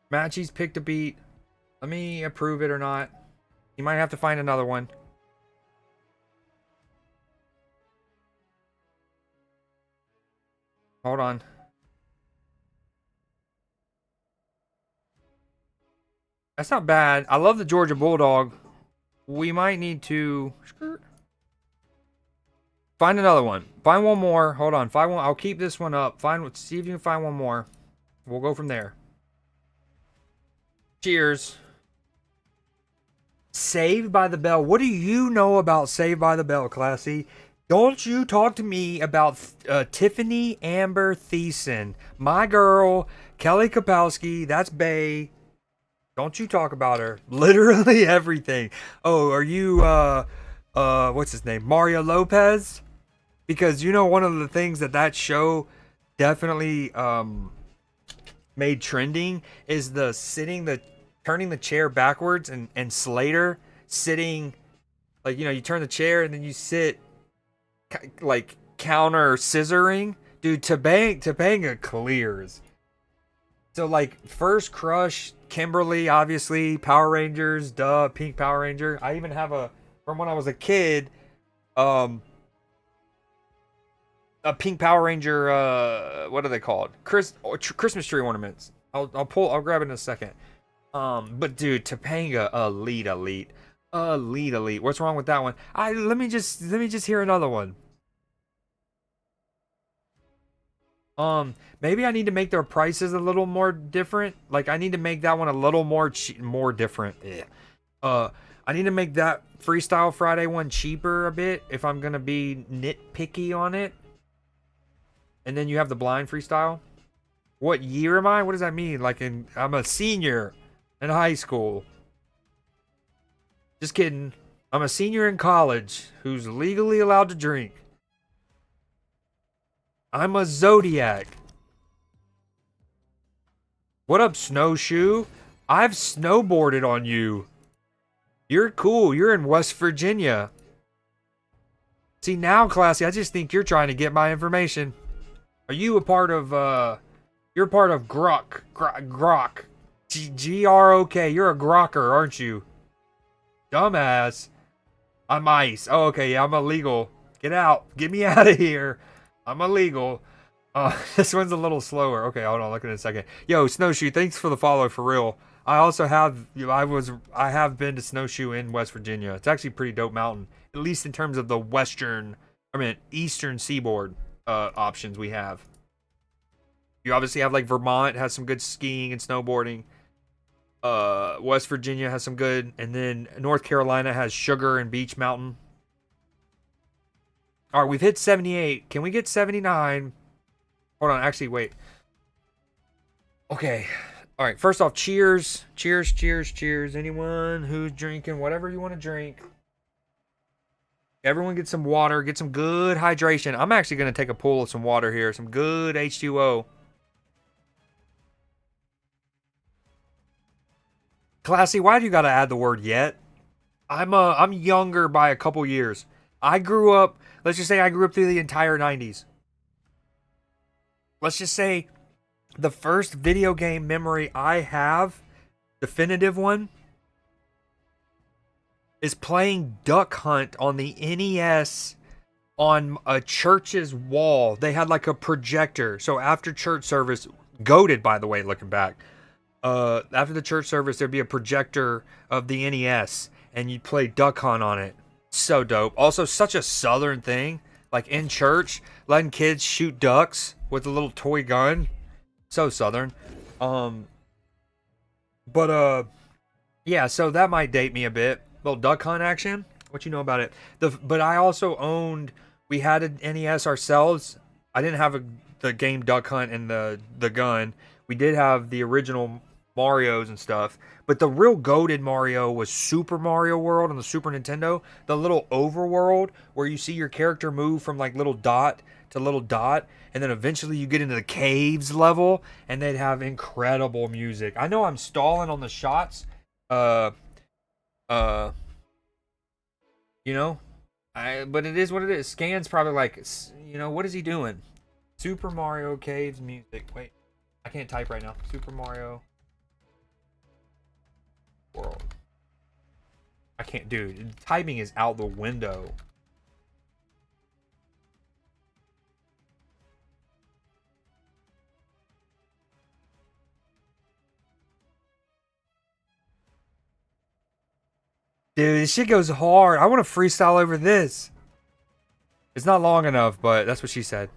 Matchy's picked a beat. Let me approve it or not. You might have to find another one. Hold on. That's not bad. I love the Georgia Bulldog. We might need to find another one. Find one more. Hold on. Find one. I'll keep this one up. See if you can find one more. We'll go from there. Cheers. Saved by the Bell. What do you know about Saved by the Bell, Classy? Don't you talk to me about Tiffany Amber Thiessen. My girl, Kelly Kapowski. That's Bae. Don't you talk about her. Literally everything. Oh, are you, what's his name? Mario Lopez? Because you know one of the things that show definitely made trending is turning the chair backwards and Slater sitting, like, you know, you turn the chair and then you sit like counter scissoring. Dude, Topanga clears. So like first crush, Kimberly, obviously, Power Rangers, duh, Pink Power Ranger. I even have from when I was a kid, a Pink Power Ranger, what are they called? Christmas tree ornaments. I'll grab it in a second. But dude, Topanga, elite. What's wrong with that one? Let me just hear another one. Maybe I need to make their prices a little more different. Like I need to make that one a little more different. I need to make that Freestyle Friday one cheaper a bit if I'm gonna be nitpicky on it. And then you have the blind freestyle. What year am I? What does that mean? Like I'm a senior in high school. Just kidding. I'm a senior in college who's legally allowed to drink. I'm a Zodiac. What up, Snowshoe? I've snowboarded on you. You're cool. You're in West Virginia. See, now, Classy, I just think you're trying to get my information. Are you a part of, you're part of Grok. Grok. G-R-O-K. You're a Grokker, aren't you? Dumbass. I'm ice. Oh, okay, yeah, I'm illegal. Get out. Get me out of here. I'm illegal. This one's a little slower. Okay, hold on. Look at it in a second. Yo, Snowshoe, thanks for the follow, for real. I also have, I have been to Snowshoe in West Virginia. It's actually a pretty dope mountain, at least in terms of the eastern seaboard options we have. You obviously have like Vermont has some good skiing and snowboarding. West Virginia has some good, and then North Carolina has Sugar and Beach Mountain. All right, we've hit 78. Can we get 79? Hold on, actually, wait. Okay. All right, first off, cheers. Cheers. Anyone who's drinking, whatever you want to drink. Everyone get some water. Get some good hydration. I'm actually going to take a pull of some water here. Some good H2O. Classy, why do you got to add the word yet? I'm younger by a couple years. I grew up, let's just say I grew up through the entire 90s. Let's just say the first video game memory I have, definitive one, is playing Duck Hunt on the NES on a church's wall. They had like a projector. So after church service, goated by the way, looking back. After the church service, there'd be a projector of the NES and you'd play Duck Hunt on it. So dope. Also, such a southern thing. Like in church, letting kids shoot ducks with a little toy gun. So southern. Yeah, so that might date me a bit. Little Duck Hunt action. What you know about it? But I also owned, we had an NES ourselves. I didn't have the game Duck Hunt and the gun. We did have the original Marios and stuff, but the real goated Mario was Super Mario World on the Super Nintendo. The little overworld where you see your character move from like little dot to little dot, and then eventually you get into the caves level, and they'd have incredible music. I know I'm stalling on the shots, but it is what it is. Scan's probably like, what is he doing? Super Mario Caves music. Wait, I can't type right now. Super Mario World. I can't, dude. Typing is out the window. Dude, this shit goes hard. I want to freestyle over this. It's not long enough, but that's what she said.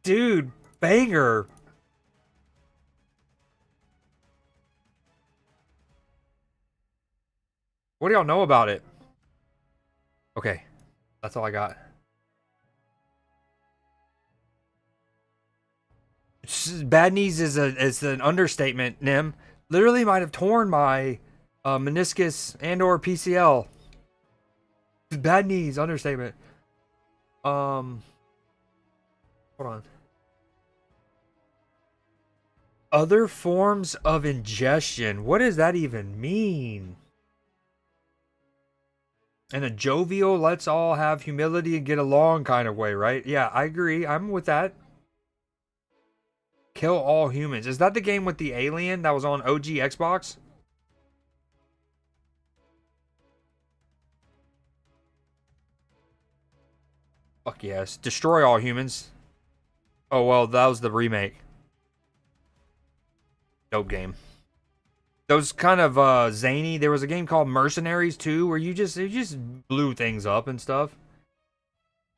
Dude, banger. What do y'all know about it? Okay, that's all I got. Bad knees is an understatement, Nim. Literally might have torn my meniscus and or PCL. Bad knees, understatement. Hold on. Other forms of ingestion. What does that even mean? In a jovial, let's all have humility and get along kind of way, right? Yeah, I agree. I'm with that. Kill all humans. Is that the game with the alien that was on OG Xbox? Fuck yes. Destroy all humans. Oh, well, that was the remake. Dope game. Those kind of zany. There was a game called Mercenaries too, where you just blew things up and stuff.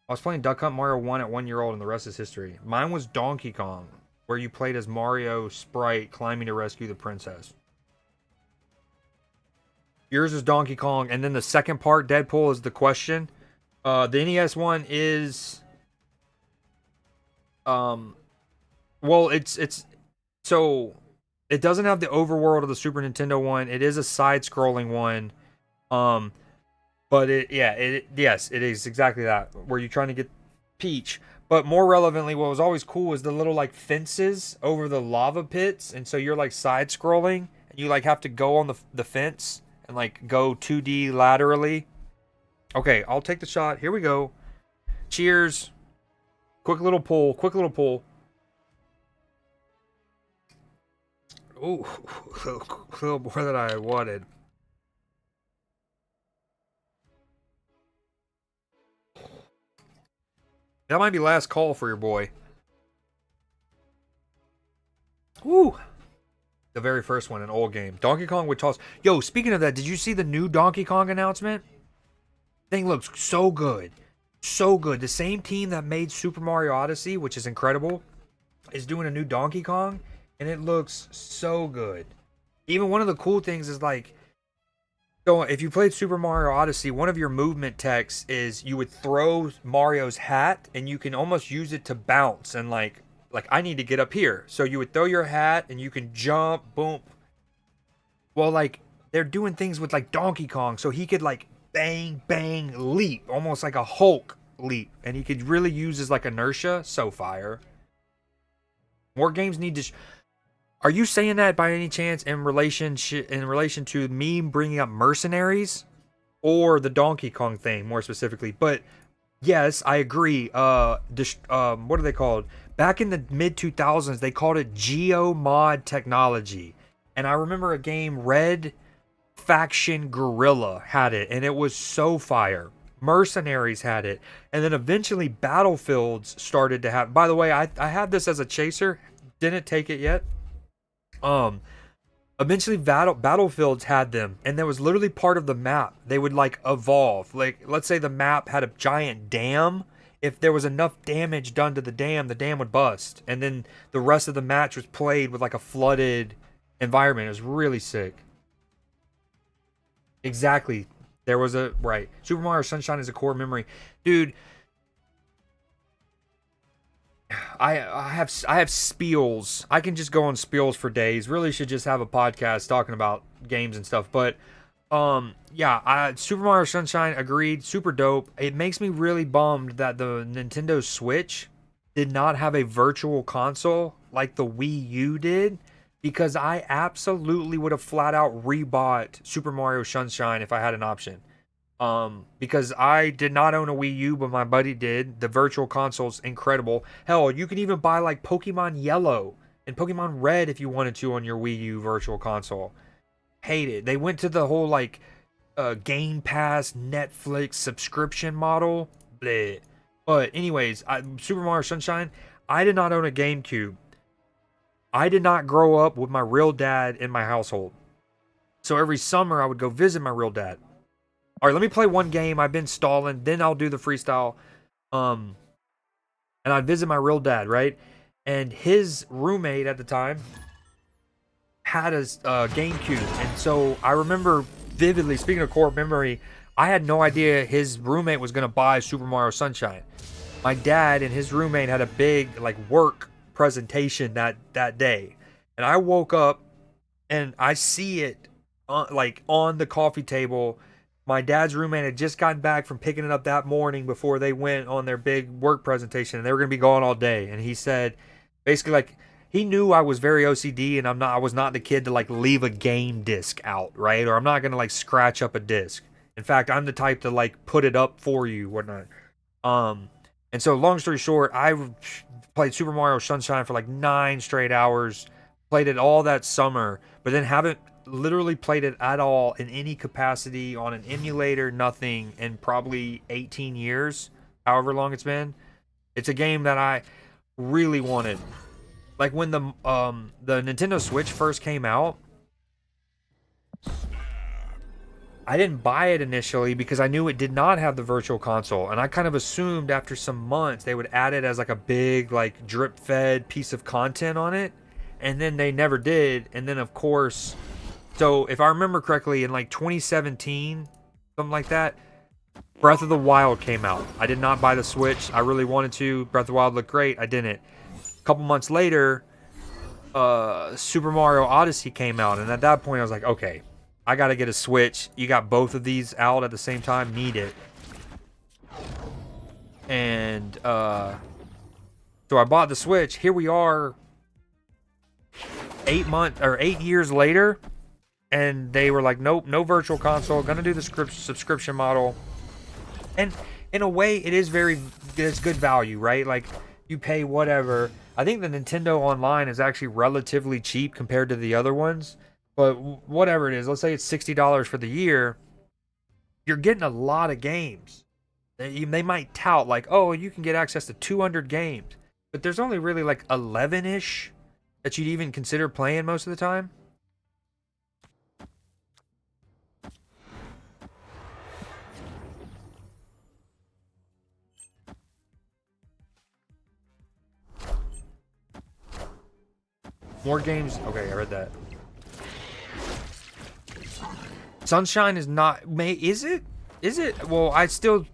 I was playing Duck Hunt Mario 1 at 1 year old, and the rest is history. Mine was Donkey Kong, where you played as Mario Sprite climbing to rescue the princess. Yours is Donkey Kong, and then the second part, Deadpool, is the question. The NES one is, well, it's so. It doesn't have the overworld of the Super Nintendo one. It is a side-scrolling one. But yes, it is exactly that. Where you're trying to get Peach. But more relevantly, what was always cool was the little like fences over the lava pits. And so you're like side-scrolling. And you like have to go on the fence and like go 2D laterally. Okay, I'll take the shot. Here we go. Cheers. Quick little pull. Quick little pull. Ooh, a little more than I wanted. That might be last call for your boy. Woo! The very first one, an old game. Donkey Kong would toss. Yo, speaking of that, did you see the new Donkey Kong announcement? Thing looks so good. So good. The same team that made Super Mario Odyssey, which is incredible, is doing a new Donkey Kong. And it looks so good. Even one of the cool things is like, so if you played Super Mario Odyssey, one of your movement techs is you would throw Mario's hat and you can almost use it to bounce and like I need to get up here. So you would throw your hat and you can jump, boom. Well, like they're doing things with like Donkey Kong, so he could like bang, bang, leap, almost like a Hulk leap. And he could really use his like inertia. So fire. More games need to... Are you saying that by any chance in relation to me bringing up Mercenaries or the Donkey Kong thing more specifically? But yes, I agree. What are they called? Back in the mid 2000s, they called it Geomod technology, and I remember a game, Red Faction Guerrilla had it, and it was so fire. Mercenaries had it, and then eventually Battlefields started to have. By the way, I had this as a chaser, didn't take it yet. Eventually Battlefields had them, and there was literally part of the map. They would like evolve. Like, let's say the map had a giant dam. If there was enough damage done to the dam would bust. And then the rest of the match was played with like a flooded environment. It was really sick. Exactly. There was a, right. Super Mario Sunshine is a core memory. Dude, I have spiels. I can just go on spiels for days. Really should just have a podcast talking about games and stuff. But yeah, Super Mario Sunshine, agreed, super dope. It makes me really bummed that the Nintendo Switch did not have a virtual console like the Wii U did, because I absolutely would have flat out rebought Super Mario Sunshine if I had an option. Because I did not own a Wii U, but my buddy did. The virtual console's incredible. Hell, you can even buy like Pokemon Yellow and Pokemon Red if you wanted to on your Wii U virtual console. Hate it. They went to the whole like Game Pass Netflix subscription model. Bleh. But anyways, Super Mario Sunshine, I did not own a GameCube. I did not grow up with my real dad in my household. So every summer I would go visit my real dad. All right, let me play one game. I've been stalling, then I'll do the freestyle. And I'd visit my real dad, right? And his roommate at the time had a GameCube. And so I remember vividly, speaking of core memory, I had no idea his roommate was going to buy Super Mario Sunshine. My dad and his roommate had a big like work presentation that day. And I woke up and I see it like on the coffee table. My dad's roommate had just gotten back from picking it up that morning before they went on their big work presentation, and they were going to be gone all day. And he said, basically, like he knew I was very OCD, and I was not the kid to like leave a game disc out, right? Or I'm not going to like scratch up a disc. In fact, I'm the type to like put it up for you, whatnot. And so long story short, I played Super Mario Sunshine for like 9 straight hours. Played it all that summer, but then haven't literally played it at all in any capacity on an emulator, nothing, in probably 18 years, however long it's been. It's a game that I really wanted. Like when the Nintendo Switch first came out, I didn't buy it initially because I knew it did not have the virtual console, and I kind of assumed after some months they would add it as like a big like drip-fed piece of content on it, and then they never did. And then of course, so if I remember correctly, in like 2017, something like that, Breath of the Wild came out. I did not buy the Switch. I really wanted to. Breath of the Wild looked great. I didn't. A couple months later, Super Mario Odyssey came out, and at that point I was like, okay, I gotta get a Switch. You got both of these out at the same time. Need it. And so I bought the Switch. Here we are, 8 years later, and they were like, nope, no virtual console. Gonna do the subscription model. And in a way, it's good value, right? Like you pay whatever. I think the Nintendo Online is actually relatively cheap compared to the other ones. But whatever it is, let's say it's $60 for the year. You're getting a lot of games. They might tout like, oh, you can get access to 200 games. But there's only really like 11-ish that you'd even consider playing most of the time. More games. Okay, I read that. Sunshine is not. Is it? Is it? Well, I still.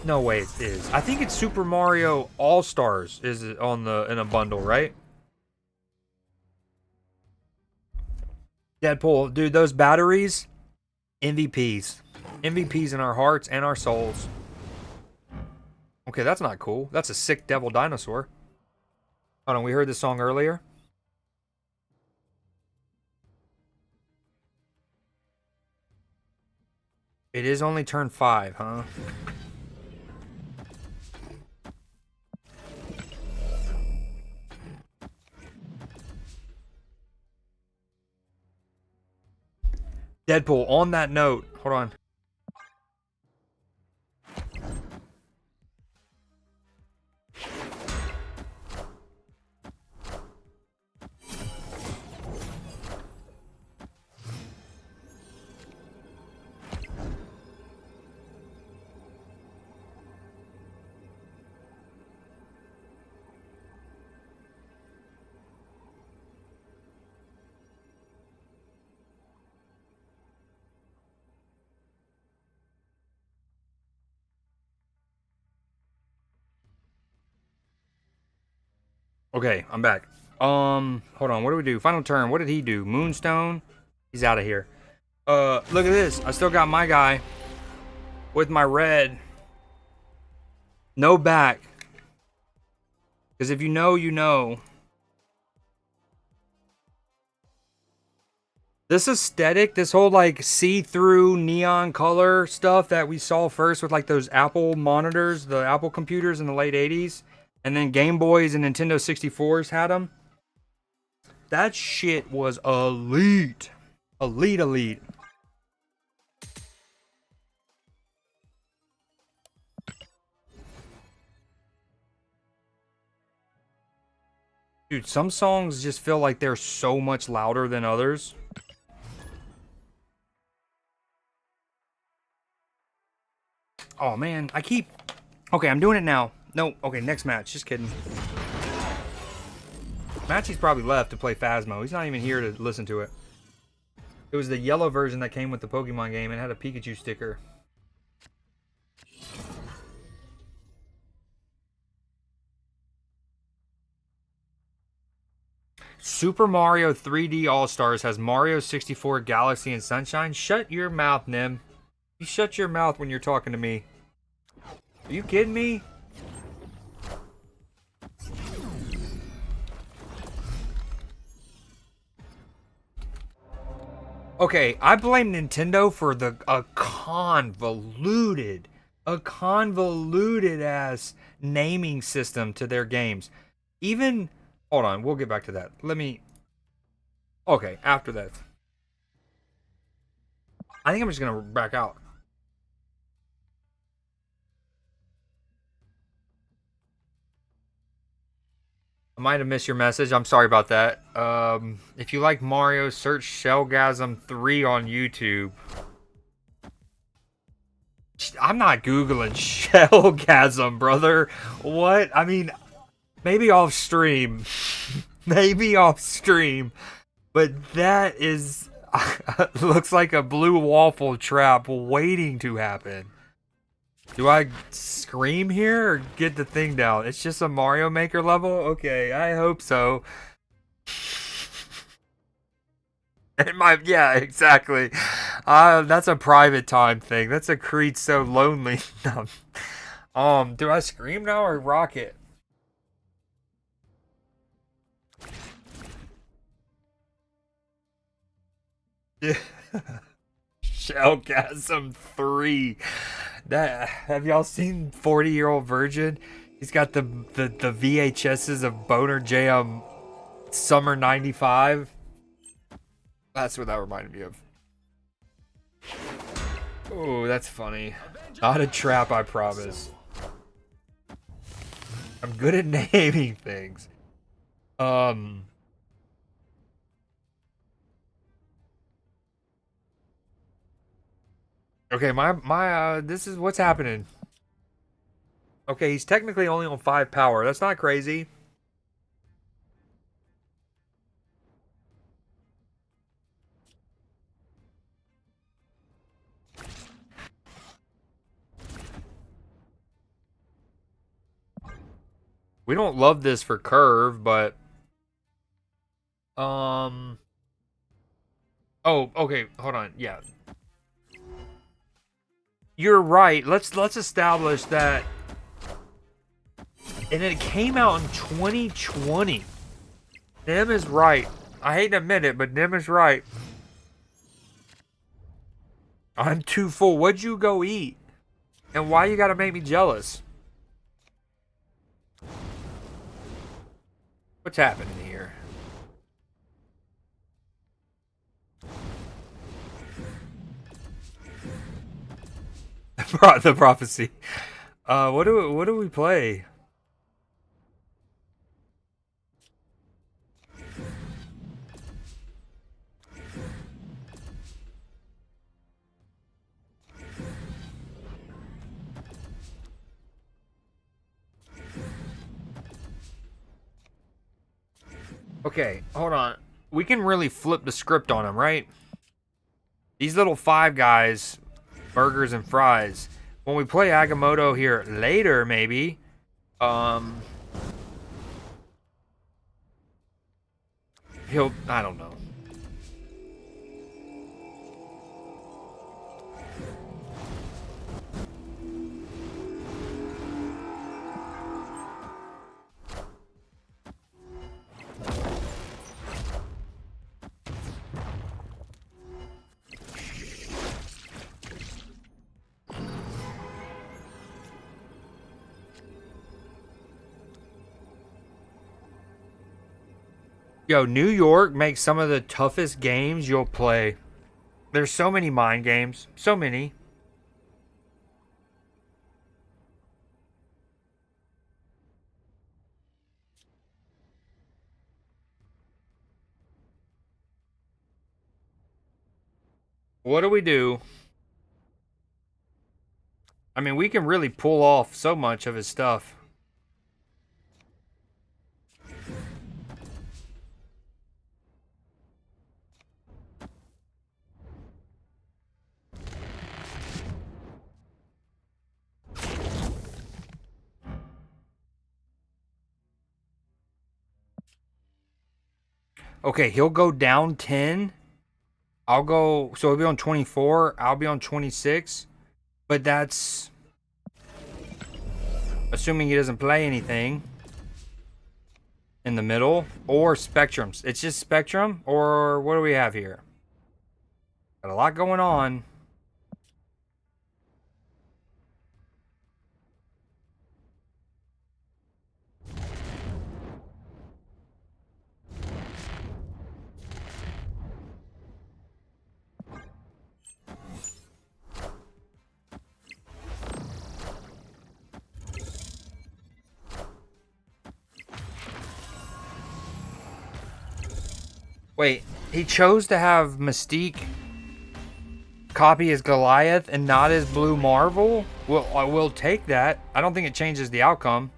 No way, it is. I think it's Super Mario All Stars is in a bundle, right? Deadpool, dude, those batteries, MVPs, MVPs in our hearts and our souls. Okay, that's not cool. That's a sick devil dinosaur. Hold on, we heard this song earlier. It is only turn 5, huh? Deadpool, on that note, hold on. Okay, I'm back. Hold on. What do we do? Final turn. What did he do? Moonstone? He's out of here. Look at this. I still got my guy with my red. No back. Because if you know, you know. This aesthetic, this whole like see-through neon color stuff that we saw first with like those Apple monitors, the Apple computers in the late 80s. And then Game Boys and Nintendo 64s had them. That shit was elite. Elite, elite. Dude, some songs just feel like they're so much louder than others. Oh man, I keep... Okay, I'm doing it now. No, okay, next match. Just kidding. Matchy's probably left to play Phasmo. He's not even here to listen to it. It was the yellow version that came with the Pokemon game and had a Pikachu sticker. Super Mario 3D All-Stars has Mario 64, Galaxy, and Sunshine. Shut your mouth, Nim. You shut your mouth when you're talking to me. Are you kidding me? Okay, I blame Nintendo for a convoluted ass naming system to their games. Even, hold on, we'll get back to that. Okay, after that. I think I'm just gonna back out. I might have missed your message. I'm sorry about that. If you like Mario, search Shellgasm 3 on YouTube. I'm not Googling Shellgasm, brother. What? I mean, maybe off stream. Maybe off stream. But that is... looks like a blue waffle trap waiting to happen. Do I scream here or get the thing down? It's just a Mario Maker level? Okay, I hope so. It might, yeah, exactly. That's a private time thing. That's a Creed so lonely. Do I scream now or rock it? Yeah. Shellgasm 3. That, have y'all seen 40-Year-Old Virgin? He's got the VHSs of Boner Jam Summer 95. That's what that reminded me of. Oh, that's funny. Not a trap, I promise. I'm good at naming things. Okay, this is what's happening. Okay, he's technically only on 5 power. That's not crazy. We don't love this for curve, but oh, okay, hold on. Yeah. You're right. Let's establish that. And it came out in 2020. Nim is right. I hate to admit it, but Nim is right. I'm too full. What'd you go eat? And why you gotta make me jealous? What's happening here? The prophecy. What do we play? Okay, hold on. We can really flip the script on them, right? These little 5 guys, burgers and fries. When we play Agamotto here later, maybe, I don't know. Yo, New York makes some of the toughest games you'll play. There's so many mind games. So many. What do we do? I mean, we can really pull off so much of his stuff. Okay, he'll go down 10. I'll go, so he'll be on 24. I'll be on 26. But that's assuming he doesn't play anything in the middle or spectrums. It's just spectrum, or what do we have here? Got a lot going on. Wait, he chose to have Mystique copy his Goliath and not his Blue Marvel? Well, I will take that. I don't think it changes the outcome,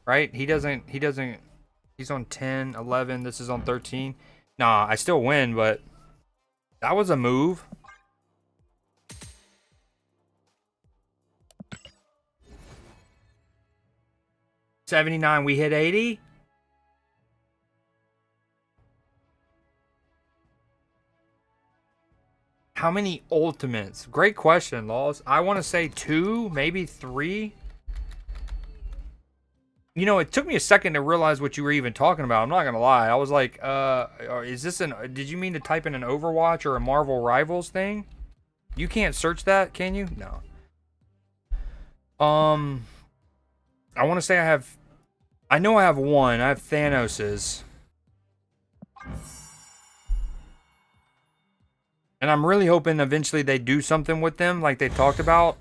right? He doesn't, he's on 10, 11, this is on 13. Nah, I still win, but that was a move. $79, we hit 80. How many ultimates? Great question, Laws. I want to say 2, maybe 3. You know, it took me a second to realize what you were even talking about. I'm not going to lie. I was like, is this did you mean to type in an Overwatch or a Marvel Rivals thing? You can't search that, can you? No. I want to say I know I have one. I have Thanos's. And I'm really hoping eventually they do something with them like they talked about.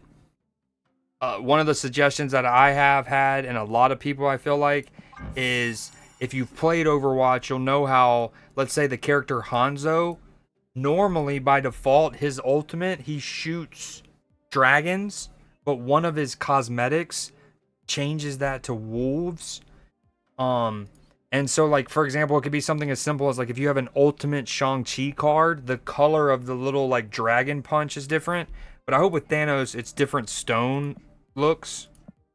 One of the suggestions that I have had, and a lot of people I feel like, is if you've played Overwatch, you'll know how, let's say the character Hanzo, normally by default, his ultimate, he shoots dragons, but one of his cosmetics changes that to wolves. And so, like, for example, it could be something as simple as, like, if you have an ultimate Shang-Chi card, the color of the little, like, dragon punch is different. But I hope with Thanos, it's different stone looks.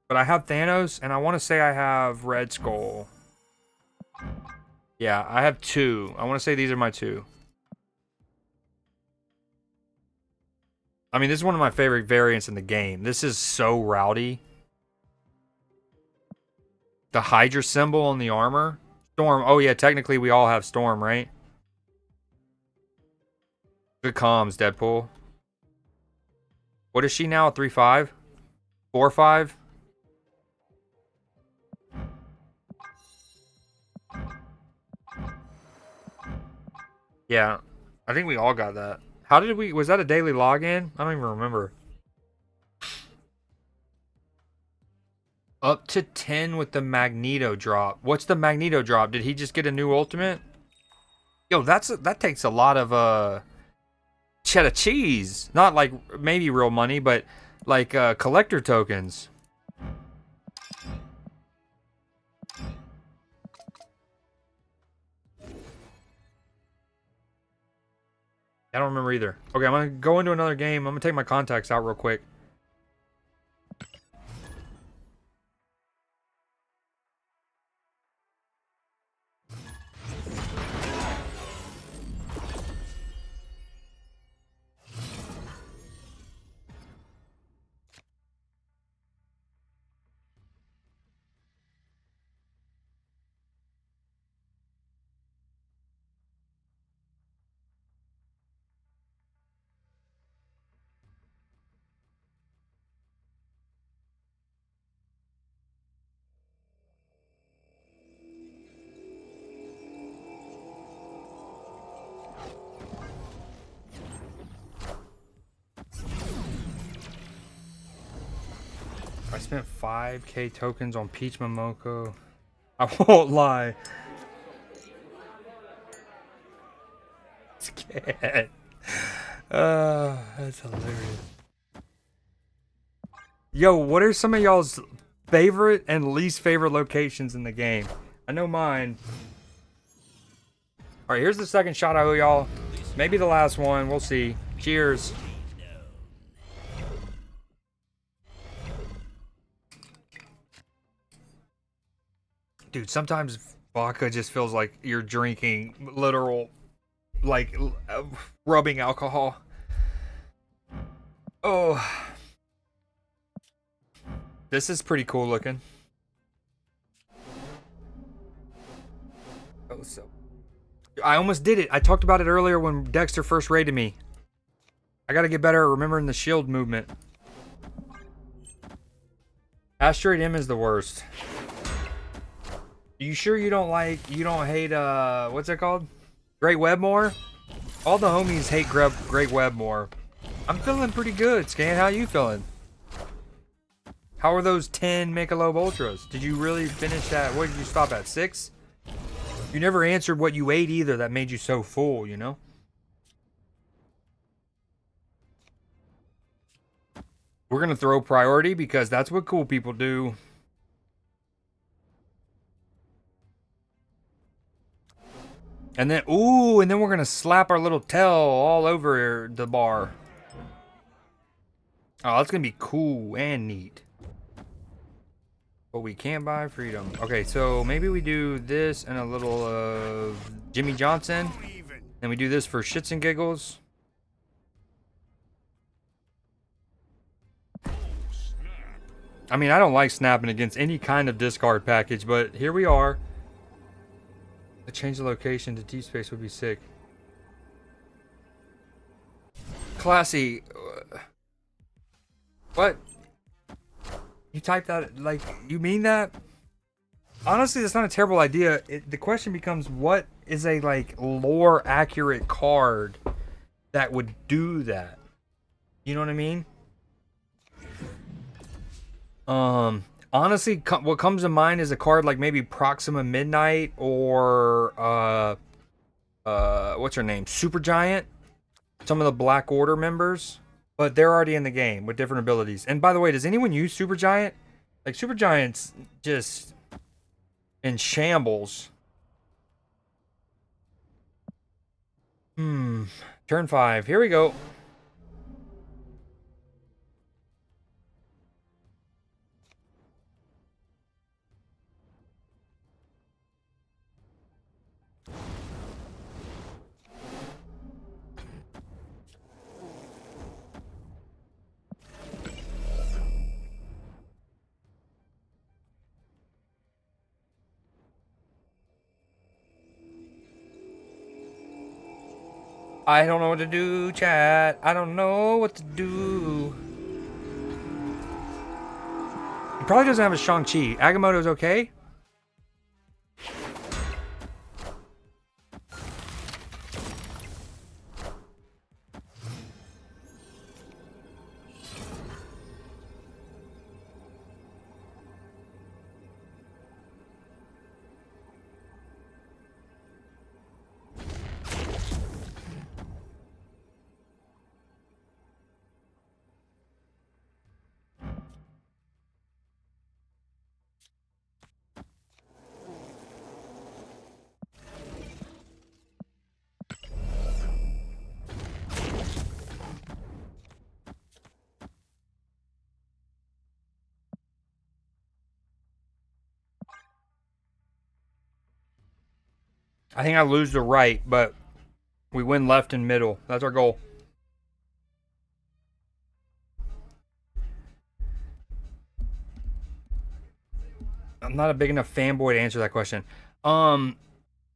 But I have Thanos, and I want to say I have Red Skull. Yeah, I have 2. I want to say these are my 2. I mean, this is one of my favorite variants in the game. This is so rowdy. The Hydra symbol on the armor. Storm. Oh, yeah, technically we all have Storm, right? Good comms, Deadpool. What is she now? 3-5? 4-5? Yeah, I think we all got that. How did we... Was that a daily login? I don't even remember. Up to 10 with the Magneto drop. What's the Magneto drop? Did he just get a new ultimate? Yo, that takes a lot of cheddar cheese. Not like maybe real money, but like collector tokens. I don't remember either. Okay, I'm gonna go into another game. I'm gonna take my contacts out real quick. I spent 5k tokens on Peach Momoko. I won't lie. Scared. That's hilarious. Yo, what are some of y'all's favorite and least favorite locations in the game? I know mine. Alright, here's the second shot I owe y'all. Maybe the last one. We'll see. Cheers. Dude, sometimes vodka just feels like you're drinking literal, like, rubbing alcohol. Oh. This is pretty cool looking. Oh, so. I almost did it. I talked about it earlier when Dekkster first raided me. I gotta get better at remembering the shield movement. Asteroid M is the worst. You sure you don't hate, what's it called? Great Webmore? All the homies hate Great Webmore. I'm feeling pretty good, Scan. How you feeling? How are those 10 Michelob Ultras? Did you really finish that? What did you stop at? 6? You never answered what you ate either that made you so full, you know? We're gonna throw priority because that's what cool people do. And then, ooh, and then we're gonna slap our little tail all over the bar. Oh, that's gonna be cool and neat. But we can't buy freedom. Okay, so maybe we do this and a little of Jimmy Johnson. And we do this for shits and giggles. I mean, I don't like snapping against any kind of discard package, but here we are. To change the location to T-Space would be sick. Classy. What? You type that, like, you mean that? Honestly, that's not a terrible idea. The question becomes, what is a, like, lore accurate card that would do that? You know what I mean? Honestly, what comes to mind is a card like maybe Proxima Midnight or, what's her name? Supergiant? Some of the Black Order members. But they're already in the game with different abilities. And by the way, does anyone use Supergiant? Like, Supergiant's just in shambles. Turn 5. Here we go. I don't know what to do, chat. I don't know what to do. He probably doesn't have a Shang-Chi. Agamotto's okay? I think I lose the right, but we win left and middle. That's our goal. I'm not a big enough fanboy to answer that question. But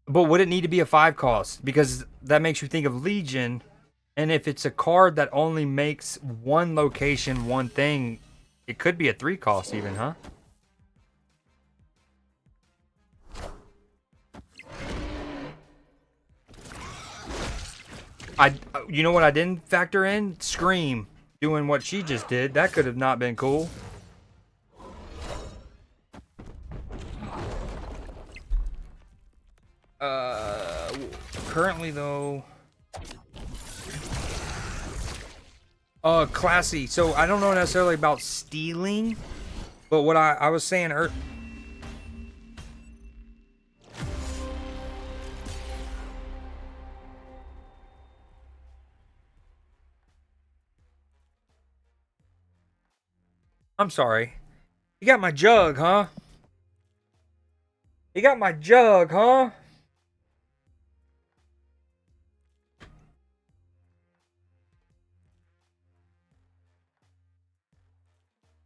would it need to be a 5 cost? Because that makes you think of Legion. And if it's a card that only makes one location, one thing, it could be a 3 cost even, huh? You know what I didn't factor in? Scream doing what she just did. That could have not been cool. Currently though, Classy. So I don't know necessarily about stealing, but what I was saying I'm sorry. You got my jug, huh? You got my jug, huh?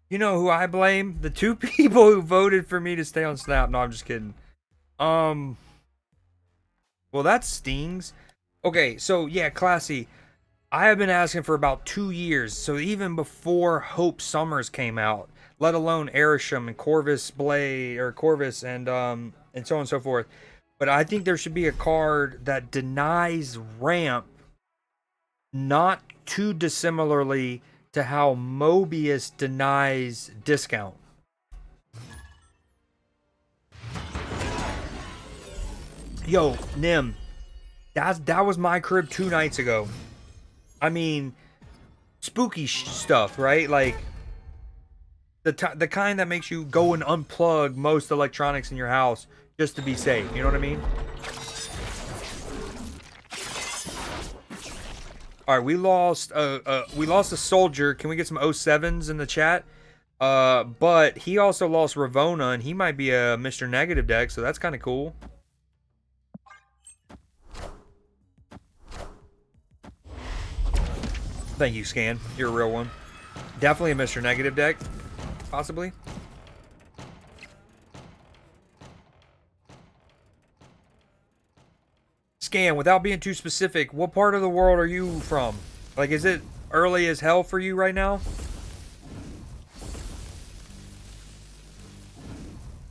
You know who I blame? The two people who voted for me to stay on Snap. No, I'm just kidding. Well, that stings. Okay, so yeah, Classy. I have been asking for about 2 years, so even before Hope Summers came out, let alone Erisham and Corvus Blade or Corvus and so on and so forth. But I think there should be a card that denies ramp, not too dissimilarly to how Mobius denies discount. Yo, Nim, that was my crib 2 nights ago. I mean, spooky stuff, right? Like the kind that makes you go and unplug most electronics in your house just to be safe. You know what I mean? All right, we lost a soldier. Can we get some 07s in the chat? But he also lost Ravona, and he might be a Mr. Negative deck, so that's kind of cool. Thank you, Scan. You're a real one. Definitely a Mr. Negative deck, possibly. Scan, without being too specific, what part of the world are you from? Like, is it early as hell for you right now?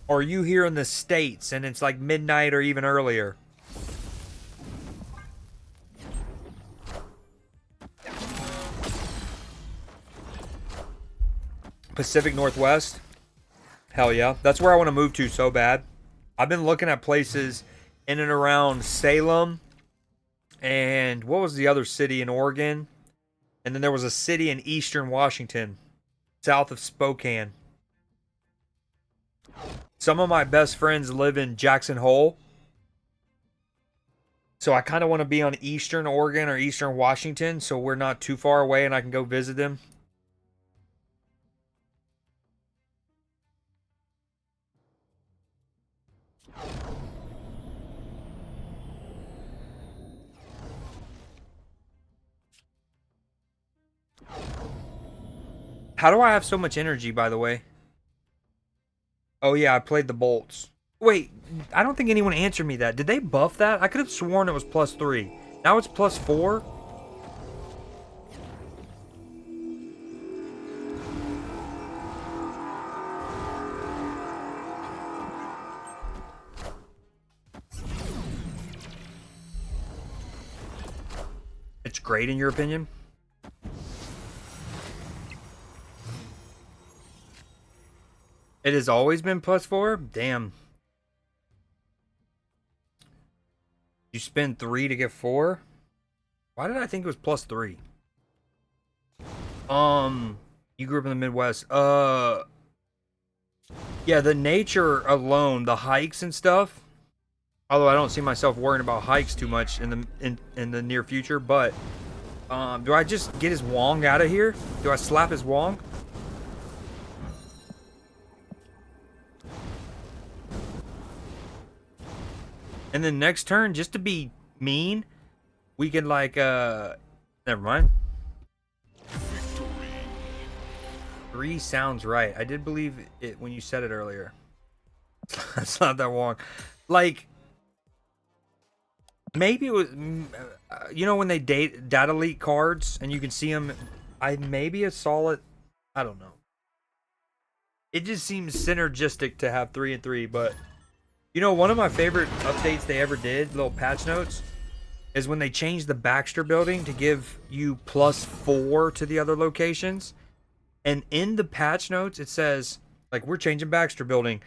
Or are you here in the States and it's like midnight or even earlier? Pacific Northwest? Hell yeah. That's where I want to move to so bad. I've been looking at places in and around Salem. And what was the other city in Oregon? And then there was a city in eastern Washington, south of Spokane. Some of my best friends live in Jackson Hole. So I kind of want to be on eastern Oregon or eastern Washington so we're not too far away and I can go visit them. How do I have so much energy, by the way? Oh, yeah, I played the bolts. Wait, I don't think anyone answered me that. Did they buff that? I could have sworn it was +3. Now it's +4? It's great in your opinion? It has always been +4? Damn. You spend 3 to get 4? Why did I think it was +3? You grew up in the Midwest. Yeah, the nature alone, the hikes and stuff. Although I don't see myself worrying about hikes too much in the near future, but do I just get his Wong out of here? Do I slap his Wong? And then next turn, just to be mean, we can like never mind. 3 sounds right. I did believe it when you said it earlier. That's not that wrong. Like maybe it was you know when they data leak cards and you can see them. I maybe saw it. I don't know. It just seems synergistic to have 3 and 3, but you know, one of my favorite updates they ever did, little patch notes, is when they changed the Dekkster building to give you +4 to the other locations. And in the patch notes, it says, like, we're changing Dekkster building.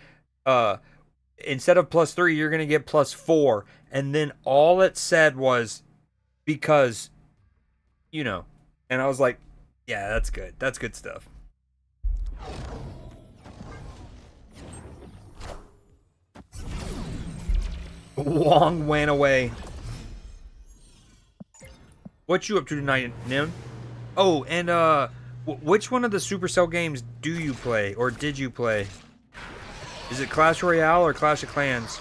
Instead of +3, you're going to get +4. And then all it said was, because, you know. And I was like, Yeah, that's good. That's good stuff. Wong went away. What you up to tonight, Nim? Oh, and which one of the Supercell games do you play or did you play? Is it Clash Royale or Clash of Clans?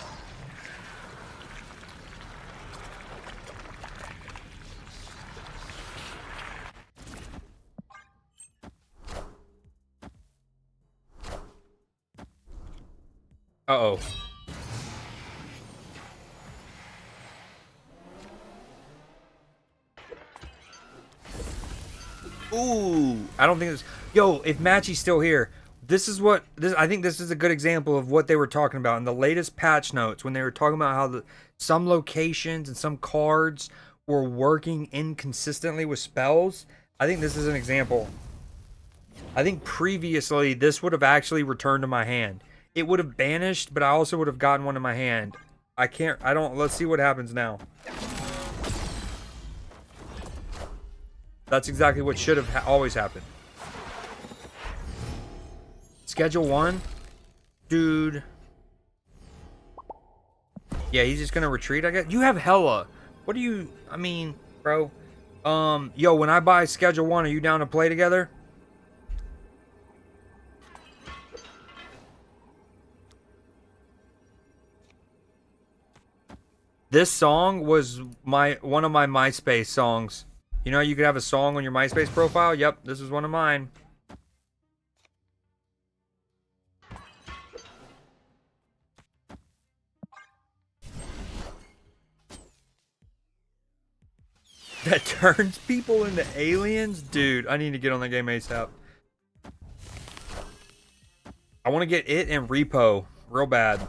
Uh-oh. Ooh, I don't think this. Yo, if Matchy's still here, this is what this. I think this is a good example of what they were talking about in the latest patch notes when they were talking about how some locations and some cards were working inconsistently with spells. I think this is an example. I think previously this would have actually returned to my hand. It would have banished, but I also would have gotten one in my hand. I can't. I don't. Let's see what happens now. That's exactly what should have always happened. Schedule 1? Dude. Yeah, he's just gonna retreat, I guess. You have Hella. What do you... I mean, bro. Yo, when I buy Schedule 1, are you down to play together? This song was one of my MySpace songs. You know, you could have a song on your MySpace profile. Yep, this is one of mine. That turns people into aliens? Dude, I need to get on the game ASAP. I want to get it and Repo real bad.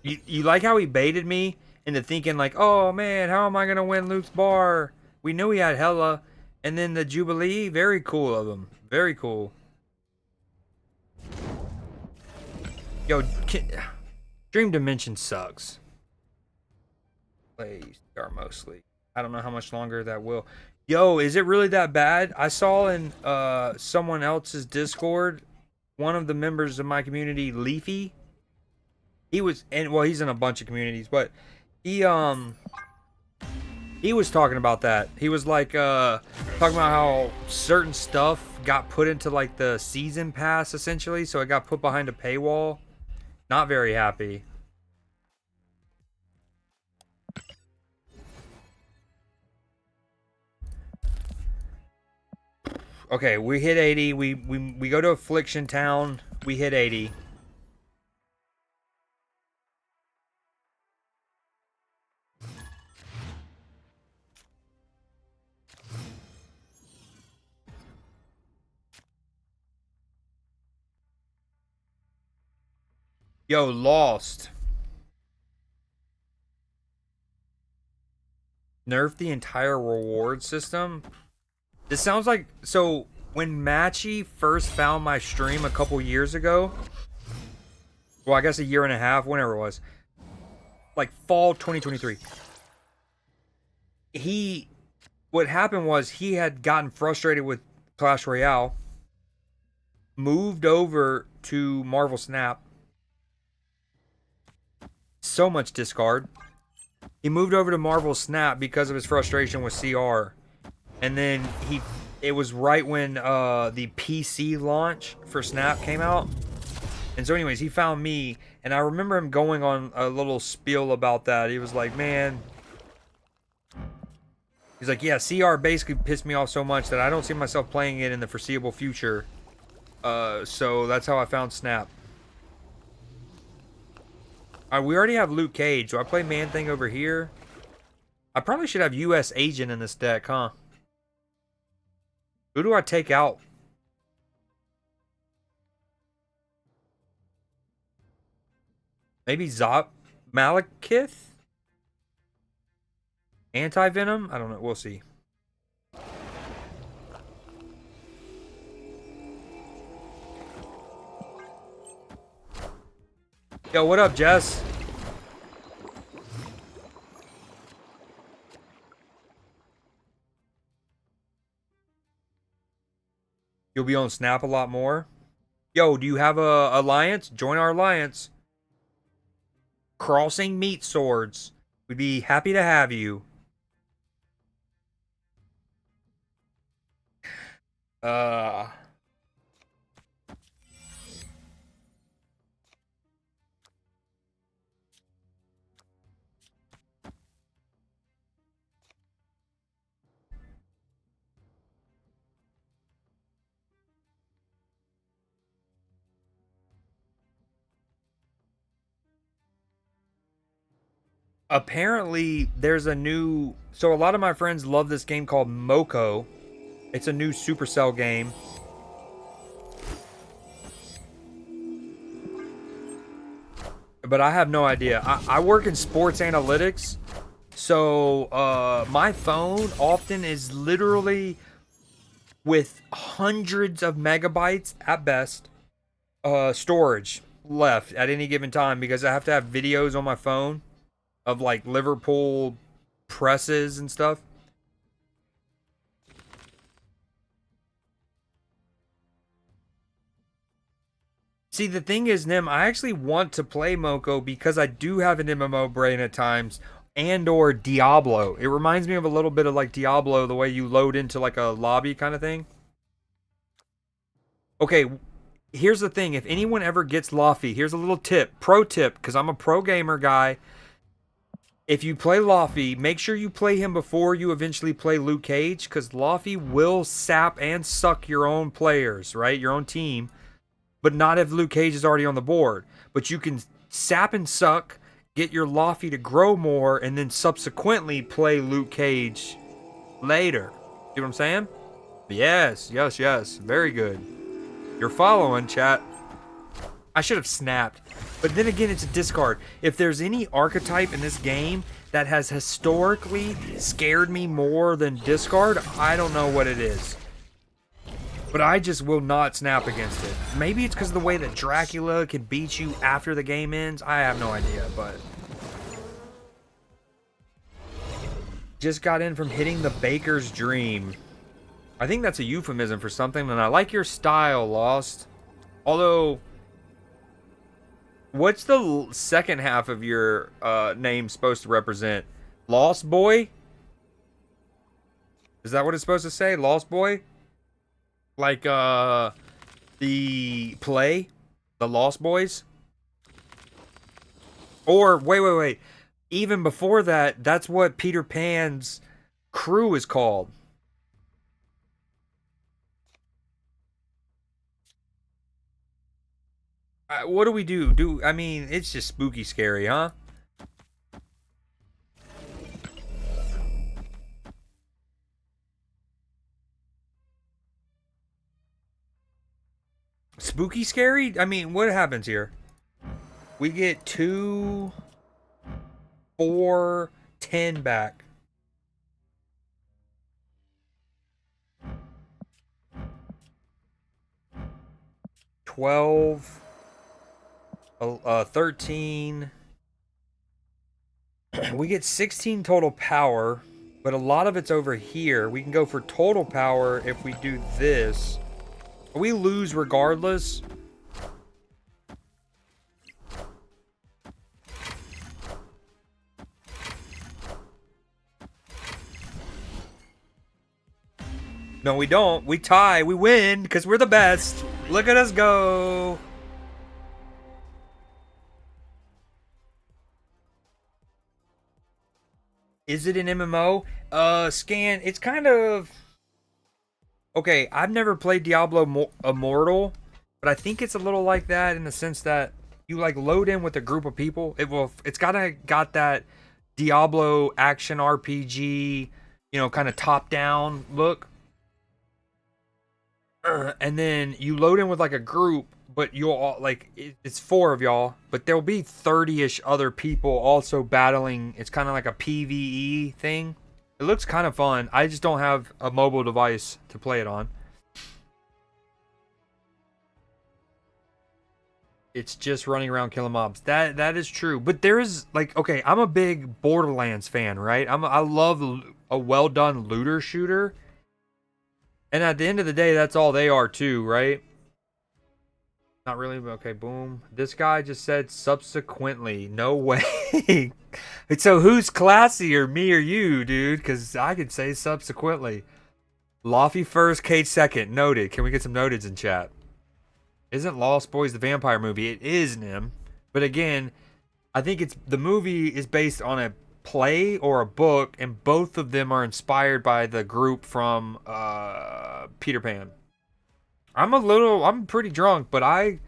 You like how he baited me into thinking like, oh man, how am I gonna win Luke's bar? We knew he had Hella, and then the Jubilee, very cool of him, very cool. Yo, Dream Dimension sucks. Play Star mostly. I don't know how much longer that will. Yo, is it really that bad? I saw in someone else's Discord, one of the members of my community, Leafy. He was, and well, he's in a bunch of communities, but he was talking about that. He was like talking about how certain stuff got put into like the season pass essentially, so it got put behind a paywall. Not very happy. Okay, we hit 80. We go to Affliction Town. We hit 80. Yo, lost. Nerf the entire reward system. This sounds like, so when Matchy first found my stream a couple years ago, well, I guess a year and a half, whenever it was, like fall 2023, what happened was he had gotten frustrated with Clash Royale, moved over to Marvel Snap. So much discard. He moved over to Marvel Snap because of his frustration with CR. And then it was right when the PC launch for Snap came out. And so anyways, he found me, and I remember him going on a little spiel about that. He was like, man, he's like, yeah, CR basically pissed me off so much that I don't see myself playing it in the foreseeable future. So that's how I found Snap. We already have Luke Cage. Do I play Man-Thing over here? I probably should have US Agent in this deck, huh? Who do I take out? Maybe Zop Malekith? Anti-Venom? I don't know. We'll see. Yo, what up, Jess? You'll be on Snap a lot more. Yo, do you have a alliance? Join our alliance. Crossing Meat Swords. We'd be happy to have you. Apparently there's a new, so a lot of my friends love this game called Moko. It's a new Supercell game. But I have no idea. I work in sports analytics, so my phone often is literally with hundreds of megabytes at best storage left at any given time, because I have to have videos on my phone of like Liverpool presses and stuff. See, the thing is, Nim, I actually want to play Moko because I do have an MMO brain at times, and or Diablo. It reminds me of a little bit of like Diablo, the way you load into like a lobby kind of thing. Okay, here's the thing. If anyone ever gets Lofty, here's a little tip, pro tip, because I'm a pro gamer guy. If you play Lofty, make sure you play him before you eventually play Luke Cage, because Lofty will sap and suck your own players, right? Your own team. But not if Luke Cage is already on the board. But you can sap and suck, get your Lofty to grow more, and then subsequently play Luke Cage later. See what I'm saying? Yes, yes, yes. Very good. You're following, chat. I should have snapped. But then again, it's a discard. If there's any archetype in this game that has historically scared me more than discard, I don't know what it is. But I just will not snap against it. Maybe it's because of the way that Dracula can beat you after the game ends. I have no idea, but... Just got in from hitting the baker's dream. I think that's a euphemism for something, and I like your style, Lost. Although... What's the second half of your name supposed to represent? Lost Boy? Is that what it's supposed to say? Lost Boy? Like, the play? The Lost Boys? Or, wait. Even before that, that's what Peter Pan's crew is called. What do we do? I mean, it's just spooky scary, huh? Spooky scary? I mean, what happens here? We get 2, 4, 10 back. $12, 13. We get 16 total power, but a lot of it's over here. We can go for total power if we do this. We lose regardless. No, we don't. We tie. We win because we're the best. Look at us go. Is it an MMO? Scan. It's kind of... Okay, I've never played Diablo Immortal, but I think it's a little like that in the sense that you like load in with a group of people. It's got that Diablo action RPG, you know, kind of top down look. And then you load in with like a group, but you'll all like it's 4 of y'all, but there'll be 30-ish other people also battling. It's kind of like a PvE thing. It looks kind of fun. I just don't have a mobile device to play it on. It's just running around killing mobs. That is true. But there is like, okay, I'm a big Borderlands fan, right? I love a well done looter shooter. And at the end of the day, that's all they are too, right? Not really, but okay, boom. This guy just said subsequently. No way. So who's classier, me or you, dude? Because I could say subsequently. Lofty first, Cage second. Noted. Can we get some noteds in chat? Isn't Lost Boys the vampire movie? It is, Nim. But again, I think it's the movie is based on a play or a book, and both of them are inspired by the group from Peter Pan. I'm pretty drunk, but I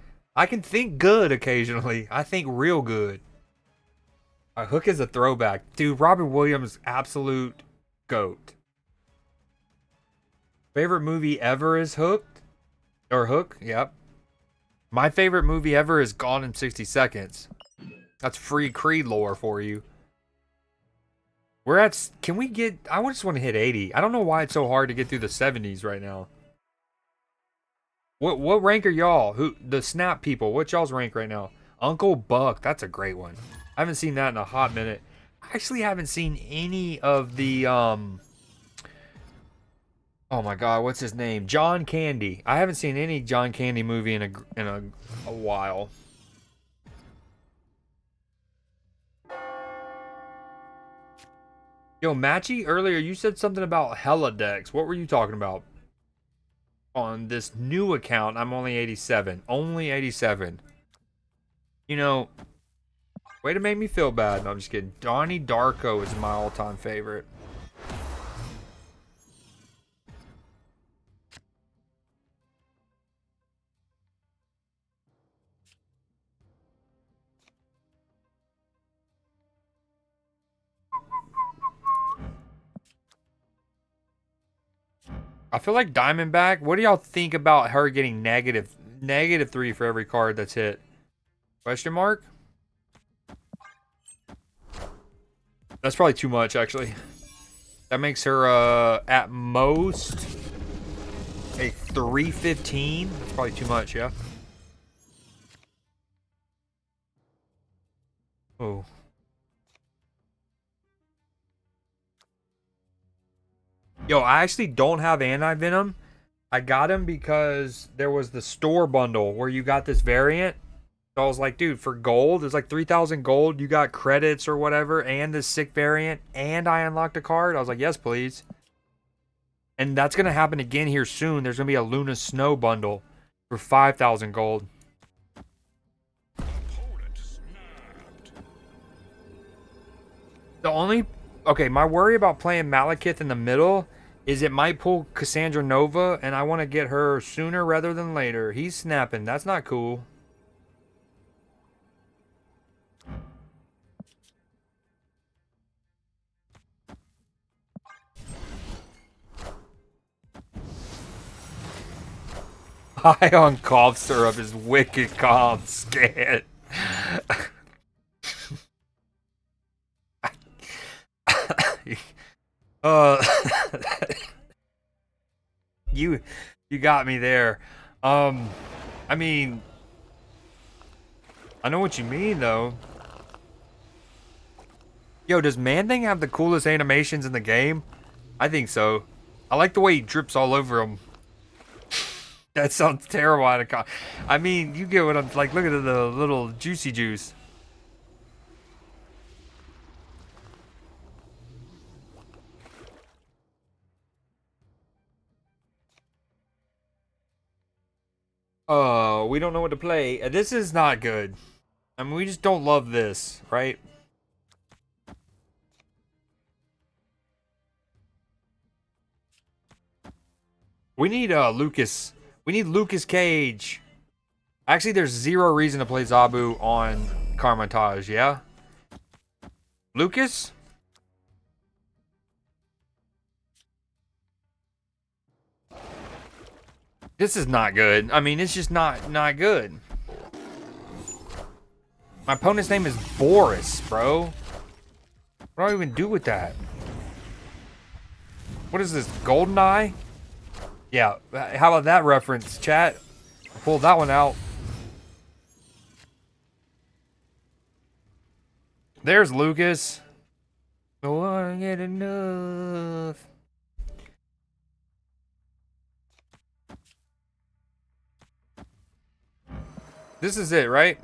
can think good occasionally. I think real good. Hook is a throwback. Dude, Robin Williams, absolute GOAT. Favorite movie ever is Hooked? Or Hook, yep. My favorite movie ever is Gone in 60 Seconds. That's free Creed lore for you. We're at, can we get, I just want to hit 80. I don't know why it's so hard to get through the 70s right now. What rank are y'all? Who, the Snap people, what y'all's rank right now? Uncle Buck, that's a great one. I haven't seen that in a hot minute. I actually haven't seen any of the, oh my god, what's his name? John Candy. I haven't seen any John Candy movie in a while. Yo, Matchy, earlier you said something about Helidex. What were you talking about? On this new account, I'm only 87. Only 87. You know, way to make me feel bad. No, I'm just kidding. Donnie Darko is my all-time favorite. I feel like Diamondback. What do y'all think about her getting -3 for every card that's hit? Question mark? That's probably too much, actually. That makes her at most a 315. That's probably too much, yeah. Oh. Yo, I actually don't have anti-venom. I got him because there was the store bundle where you got this variant. So I was like, dude, for gold, it's like 3,000 gold. You got credits or whatever, and this sick variant, and I unlocked a card. I was like, yes, please. And that's going to happen again here soon. There's going to be a Luna Snow bundle for 5,000 gold. The only... Okay, my worry about playing Malekith in the middle is it might pull Cassandra Nova, and I want to get her sooner rather than later. He's snapping. That's not cool. High on cough syrup is wicked calm scan. uh, you got me there. I mean, I know what you mean though. Yo, does Man-Thing have the coolest animations in the game? I think so. I like the way he drips all over him. That sounds terrible. I mean, you get what I'm like. Look at the little juicy juice. Oh, we don't know what to play. This is not good. I mean, we just don't love this, right? We need Lucas. We need Lucas Cage. Actually, there's zero reason to play Zabu on Carmontage, yeah? Lucas? This is not good. I mean, it's just not good. My opponent's name is Boris, bro. What do I even do with that? What is this, GoldenEye? Yeah, how about that reference, chat? Pull that one out. There's Lucas. Don't wanna get enough. This is it, right?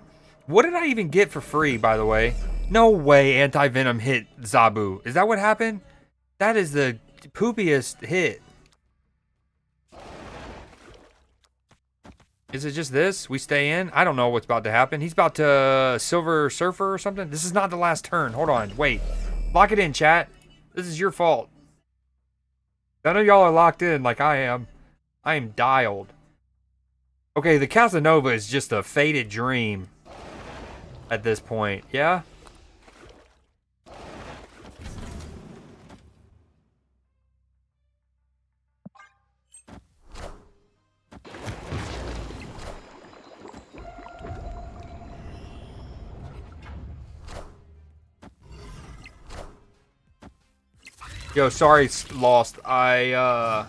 What did I even get for free, by the way? No way Anti-Venom hit Zabu. Is that what happened? That is the poopiest hit. Is it just this? We stay in? I don't know what's about to happen. He's about to Silver Surfer or something. This is not the last turn. Hold on. Wait. Lock it in, chat. This is your fault. None of y'all are locked in like I am. I am dialed. Okay, the Casanova is just a faded dream at this point. Yeah? Yo, sorry, Lost. I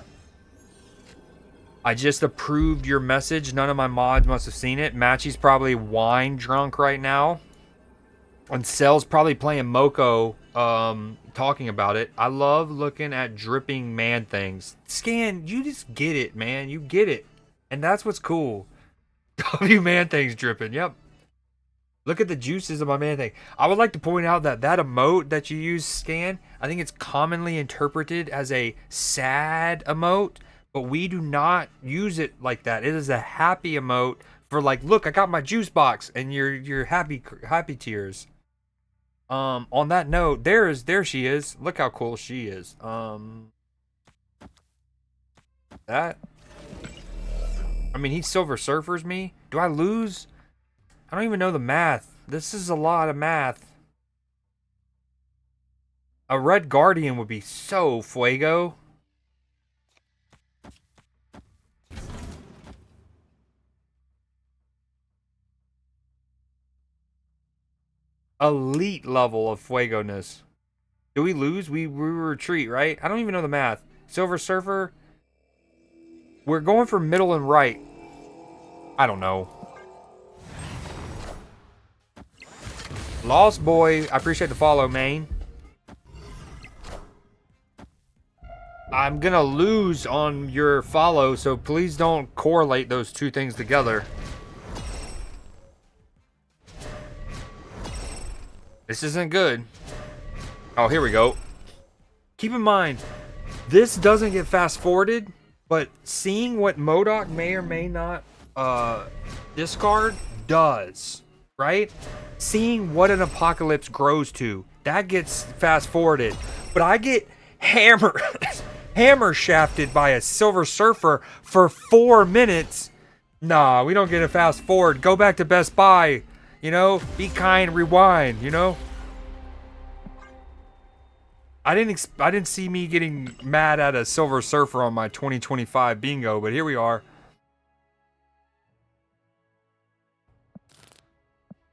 just approved your message. None of my mods must have seen it. Matchy's probably wine drunk right now. And Cell's probably playing Moko, talking about it. I love looking at dripping man things. Scan, you just get it, man. You get it. And that's what's cool. W man things dripping, yep. Look at the juices of my man thing. I would like to point out that that emote that you use, Scan, I think it's commonly interpreted as a sad emote, but we do not use it like that. It is a happy emote for like, look, I got my juice box, and your happy tears. On that note, there she is. Look how cool she is. That. I mean, he Silver Surfers me. Do I lose? I don't even know the math. This is a lot of math. A Red Guardian would be so fuego. Elite level of fuego-ness. Do we lose? We retreat, right? I don't even know the math. Silver Surfer. We're going for middle and right. I don't know. Lost Boy, I appreciate the follow, main. I'm gonna lose on your follow, so please don't correlate those two things together. This isn't good. Oh, here we go. Keep in mind, this doesn't get fast forwarded, but seeing what MODOK may or may not discard does, right? Seeing what an apocalypse grows to, that gets fast forwarded. But I get hammer shafted by a Silver Surfer for 4 minutes. Nah, we don't get a fast forward. Go back to Best Buy. You know, be kind, rewind, you know? I didn't see me getting mad at a Silver Surfer on my 2025 bingo, but here we are.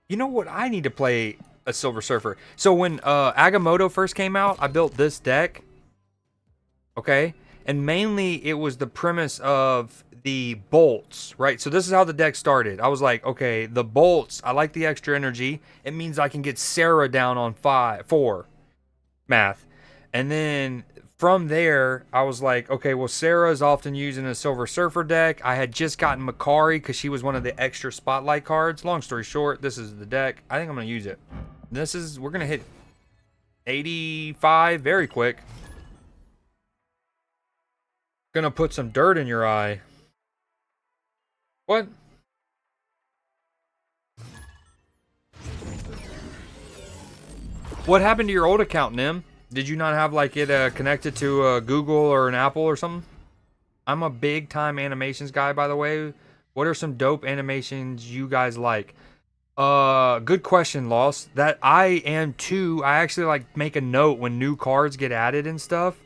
You know what? I need to play a Silver Surfer. So when Agamotto first came out, I built this deck. Okay? And mainly it was the premise of the bolts, right? So this is how the deck started. I was like, okay, the bolts, I like the extra energy. It means I can get Sarah down on 4 math. And then from there, I was like, okay, well, Sarah is often used in a Silver Surfer deck. I had just gotten Makari because she was one of the extra spotlight cards. Long story short, this is the deck. I think I'm going to use it. We're going to hit 85 very quick. Gonna put some dirt in your eye. What? What happened to your old account, Nim? Did you not have like it connected to Google or an Apple or something? I'm a big time animations guy, by the way. What are some dope animations you guys like? Good question, Lost. That I am too. I actually like make a note when new cards get added and stuff.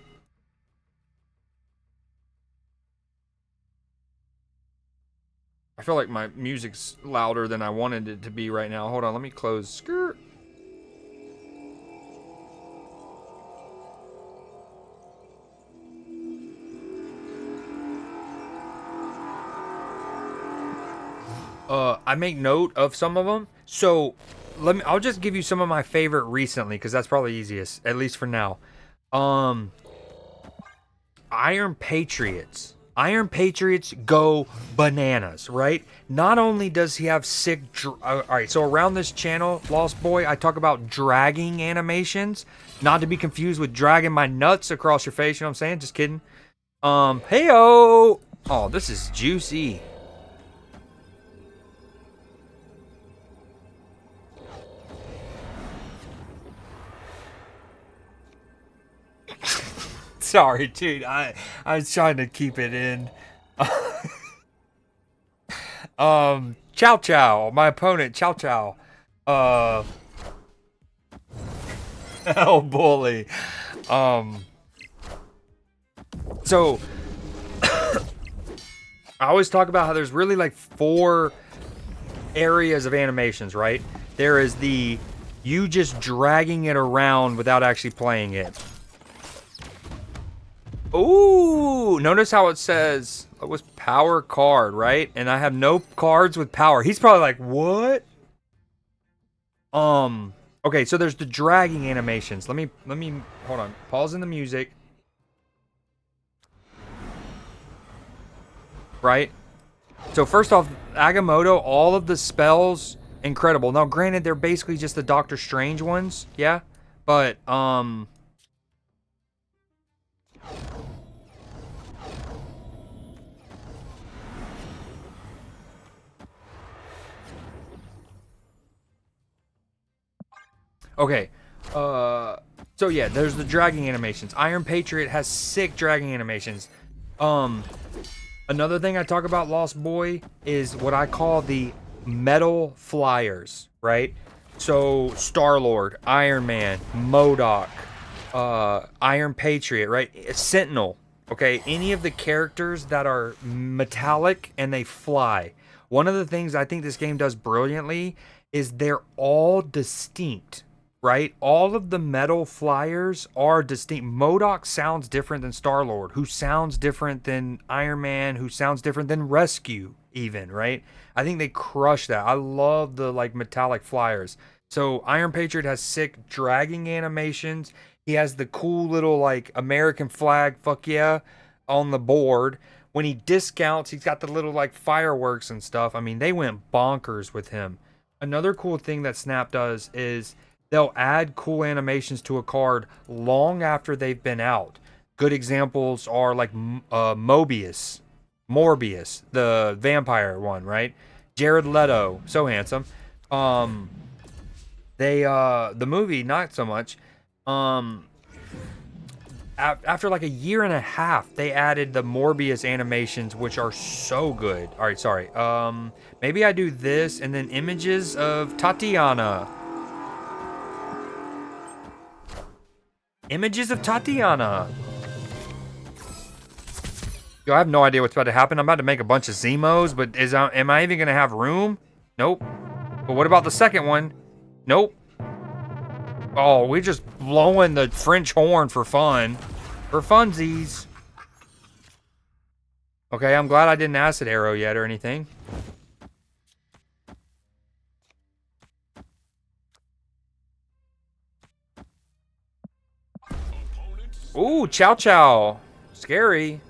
I feel like my music's louder than I wanted it to be right now. Hold on, let me close. Skirt. I make note of some of them. So I'll just give you some of my favorite recently, because that's probably easiest, at least for now. Iron Patriots. Iron Patriots go bananas, right? Not only does he have sick... all right, so around this channel, Lost Boy, I talk about dragging animations. Not to be confused with dragging my nuts across your face, you know what I'm saying? Just kidding. Hey-oh! Oh, this is juicy. Sorry, dude. I was trying to keep it in. Chow Chow, my opponent, Chow Chow. Oh, bully. So I always talk about how there's really like 4 areas of animations, right? There is the you just dragging it around without actually playing it. Ooh, notice how it says it was power card, right? And I have no cards with power. He's probably like, what? Okay, so there's the dragging animations. Let me hold on. Pause in the music. Right? So first off, Agamotto, all of the spells, incredible. Now, granted, they're basically just the Doctor Strange ones, yeah? But, okay, so yeah, there's the dragging animations. Iron Patriot has sick dragging animations. Another thing I talk about, Lost Boy, is what I call the metal flyers, right? So Star-Lord, Iron Man, MODOK, Iron Patriot, right? Sentinel, okay? Any of the characters that are metallic and they fly. One of the things I think this game does brilliantly is they're all distinct, right? All of the metal flyers are distinct. MODOK sounds different than Star-Lord, who sounds different than Iron Man, who sounds different than Rescue, even, right? I think they crush that. I love the, like, metallic flyers. So Iron Patriot has sick dragging animations. He has the cool little, like, American flag, fuck yeah, on the board. When he discounts, he's got the little, like, fireworks and stuff. I mean, they went bonkers with him. Another cool thing that Snap does is they'll add cool animations to a card long after they've been out. Good examples are like Morbius, the vampire one, right? Jared Leto, so handsome. The movie, not so much. After like a year and a half, they added the Morbius animations, which are so good. All right, sorry. Maybe I do this and then images of Tatiana. Images of Tatiana. Yo, I have no idea what's about to happen. I'm about to make a bunch of Zemos, but am I even going to have room? Nope. But what about the second one? Nope. Oh, we're just blowing the French horn for fun. For funsies. Okay, I'm glad I didn't acid arrow yet or anything. Ooh, Chow Chow. Scary.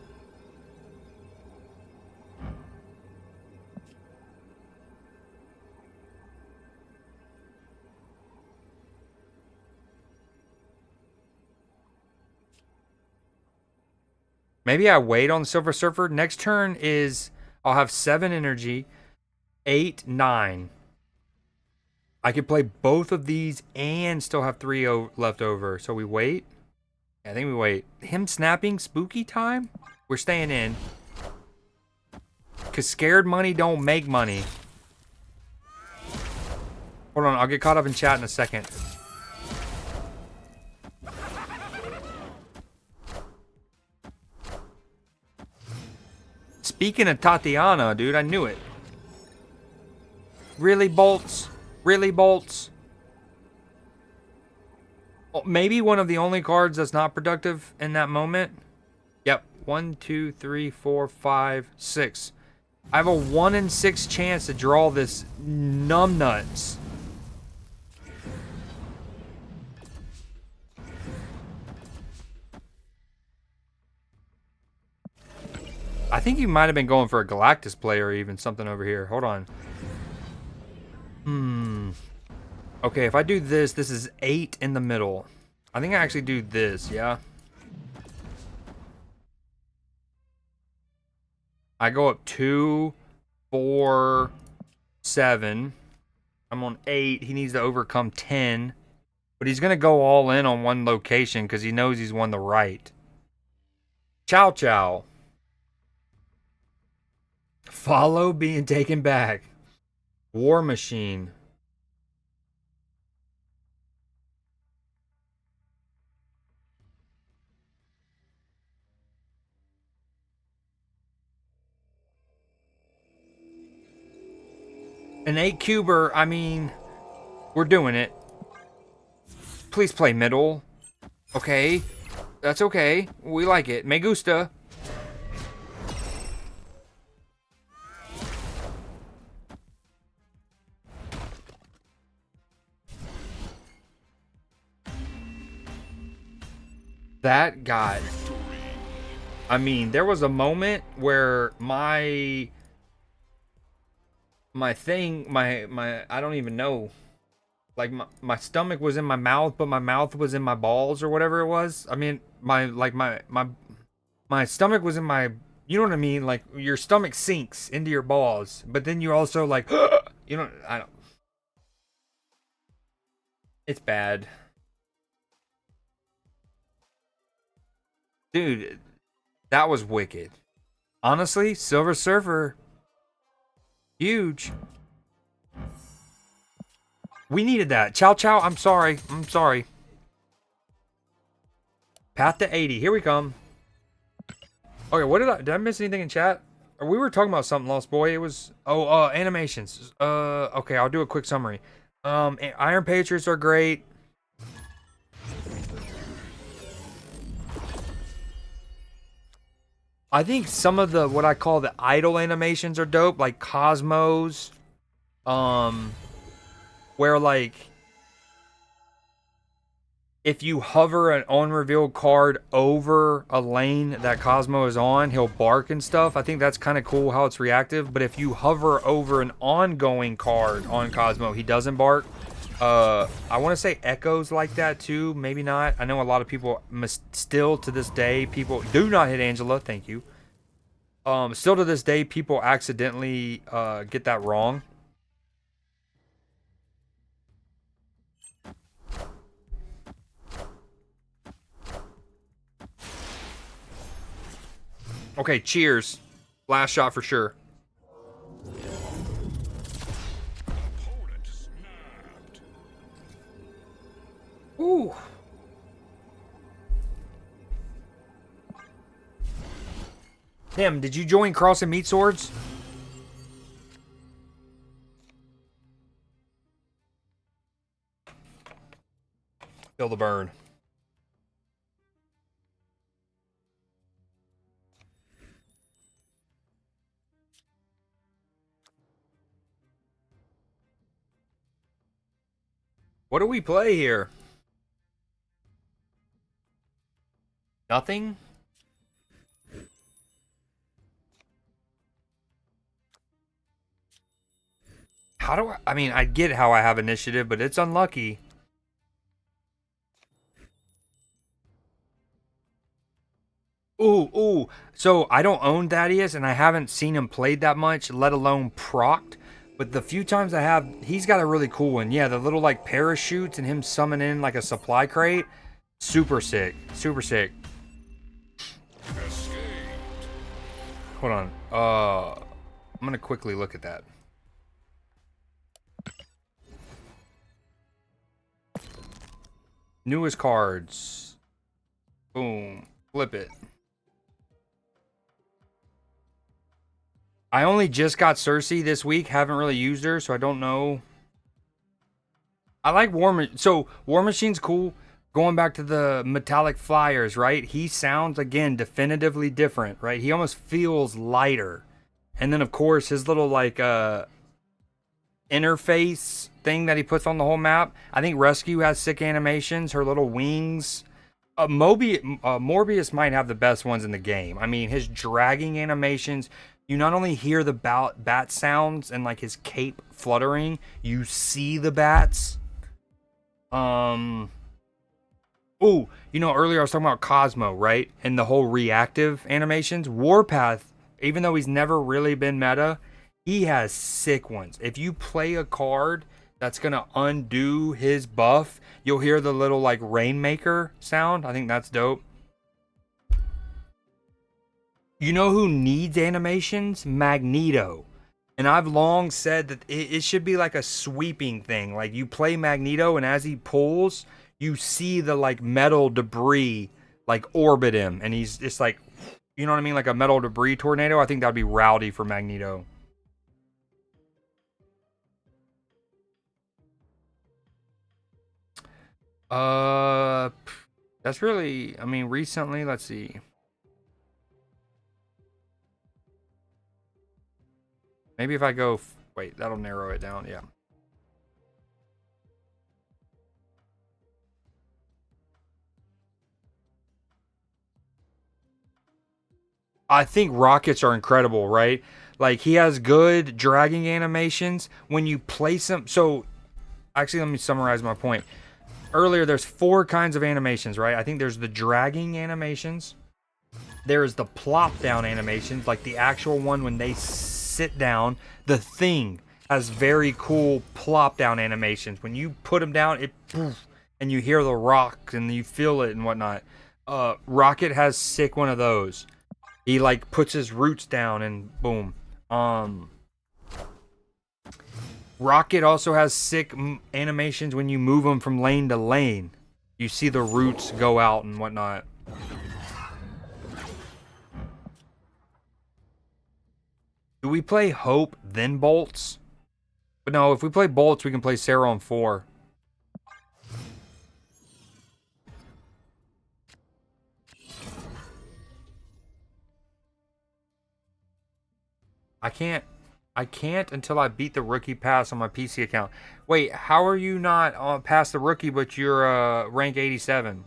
Maybe I wait on the Silver Surfer. Next turn is I'll have 7 energy, 8, 9. I could play both of these and still have 3 left over. So we wait. I think we wait. Him snapping spooky time? We're staying in. Because scared money don't make money. Hold on, I'll get caught up in chat in a second. Speaking of Tatiana, dude, I knew it. Really, Bolts? Really, Bolts? Maybe one of the only cards that's not productive in that moment. Yep. 1, 2, 3, 4, 5, 6. I have a 1 in 6 chance to draw this numbnuts. I think you might have been going for a Galactus play or even something over here. Hold on. Okay, if I do this, this is 8 in the middle. I think I actually do this, yeah? I go up 2, 4, 7. I'm on 8. He needs to overcome 10. But he's going to go all in on one location because he knows he's won the right. Chow Chow. Follow being taken back. War Machine. An 8-cuber, I mean, we're doing it. Please play middle. Okay. That's okay. We like it. Me gusta. That got... I mean, there was a moment where my thing, I don't even know. Like, my stomach was in my mouth, but my mouth was in my balls or whatever it was. I mean, my stomach was in my, you know what I mean? Like, your stomach sinks into your balls, but then you also, like, you know, I don't. It's bad. Dude, that was wicked. Honestly, Silver Surfer, huge. We needed that. Chow Chow, I'm sorry. I'm sorry. Path to 80. Here we come. Okay, what did I miss anything in chat? Or we were talking about something, Lost Boy. It was animations. Okay, I'll do a quick summary. Iron Patriots are great. I think some of the what I call the idle animations are dope, like Cosmos. Where like if you hover an on-reveal card over a lane that Cosmo is on, he'll bark and stuff. I think that's kind of cool how it's reactive. But if you hover over an ongoing card on Cosmo, he doesn't bark. I want to say Echo's like that too. Maybe not. I know a lot of people still to this day, people do not hit Angela. Thank you. Still to this day, people accidentally get that wrong. Okay, cheers. Last shot for sure. Ooh. Tim, did you join Cross and Meat Swords? Feel the burn. What do we play here? Nothing? How do I mean, I get how I have initiative, but it's unlucky. Ooh. So I don't own Thaddeus, and I haven't seen him played that much, let alone procced. But the few times I have, he's got a really cool one. Yeah, the little like parachutes and him summoning in like a supply crate. Super sick. Super sick. Hold on. I'm gonna quickly look at that. Newest cards. Boom. Flip it. I only just got Cersei this week. Haven't really used her, so I don't know. I like So, War Machine's cool. Going back to the metallic flyers, right? He sounds, again, definitively different, right? He almost feels lighter. And then, of course, his little, like, interface thing that he puts on the whole map. I think Rescue has sick animations. Her little wings. Morbius might have the best ones in the game. I mean, his dragging animations, you not only hear the bat sounds and like his cape fluttering, you see the bats. Oh, earlier I was talking about Cosmo, right? And the whole reactive animations. Warpath, even though he's never really been meta, he has sick ones. If you play a card that's gonna undo his buff, you'll hear the little like Rainmaker sound. I think that's dope. You know who needs animations? Magneto. And I've long said that it should be like a sweeping thing. Like you play Magneto and as he pulls, you see the like metal debris like orbit him. And he's just like, you know what I mean? Like a metal debris tornado. I think that'd be rowdy for Magneto. That's really, I mean, recently, let's see. Maybe if I go, wait, that'll narrow it down, yeah. I think rockets are incredible, right? Like, he has good dragging animations. When you place him, so, actually, let me summarize my point. Earlier, there's 4 kinds of animations, right? I think there's the dragging animations. There's the plop down animations, like the actual one when they sit down. The Thing has very cool plop down animations. When you put them down, it poof, and you hear the rock and you feel it and whatnot. Rocket has sick one of those. He like puts his roots down and boom. Rocket also has sick animations when you move them from lane to lane. You see the roots go out and whatnot. Do we play Hope, then Bolts? But no, if we play Bolts, we can play Sarah on 4. I can't until I beat the rookie pass on my PC account. Wait, how are you not past the rookie, but you're rank 87?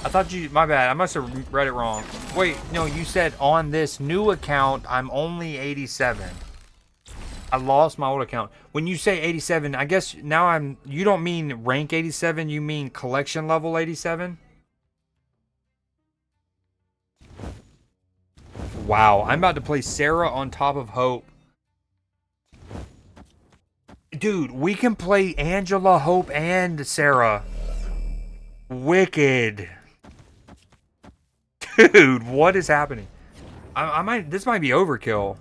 I thought you, my bad, I must have read it wrong. Wait, no, you said on this new account, I'm only 87. I lost my old account. When you say 87, I guess now you don't mean rank 87, you mean collection level 87? Wow, I'm about to play Sarah on top of Hope. Dude, we can play Angela, Hope, and Sarah. Wicked. Dude, what is happening? This might be overkill.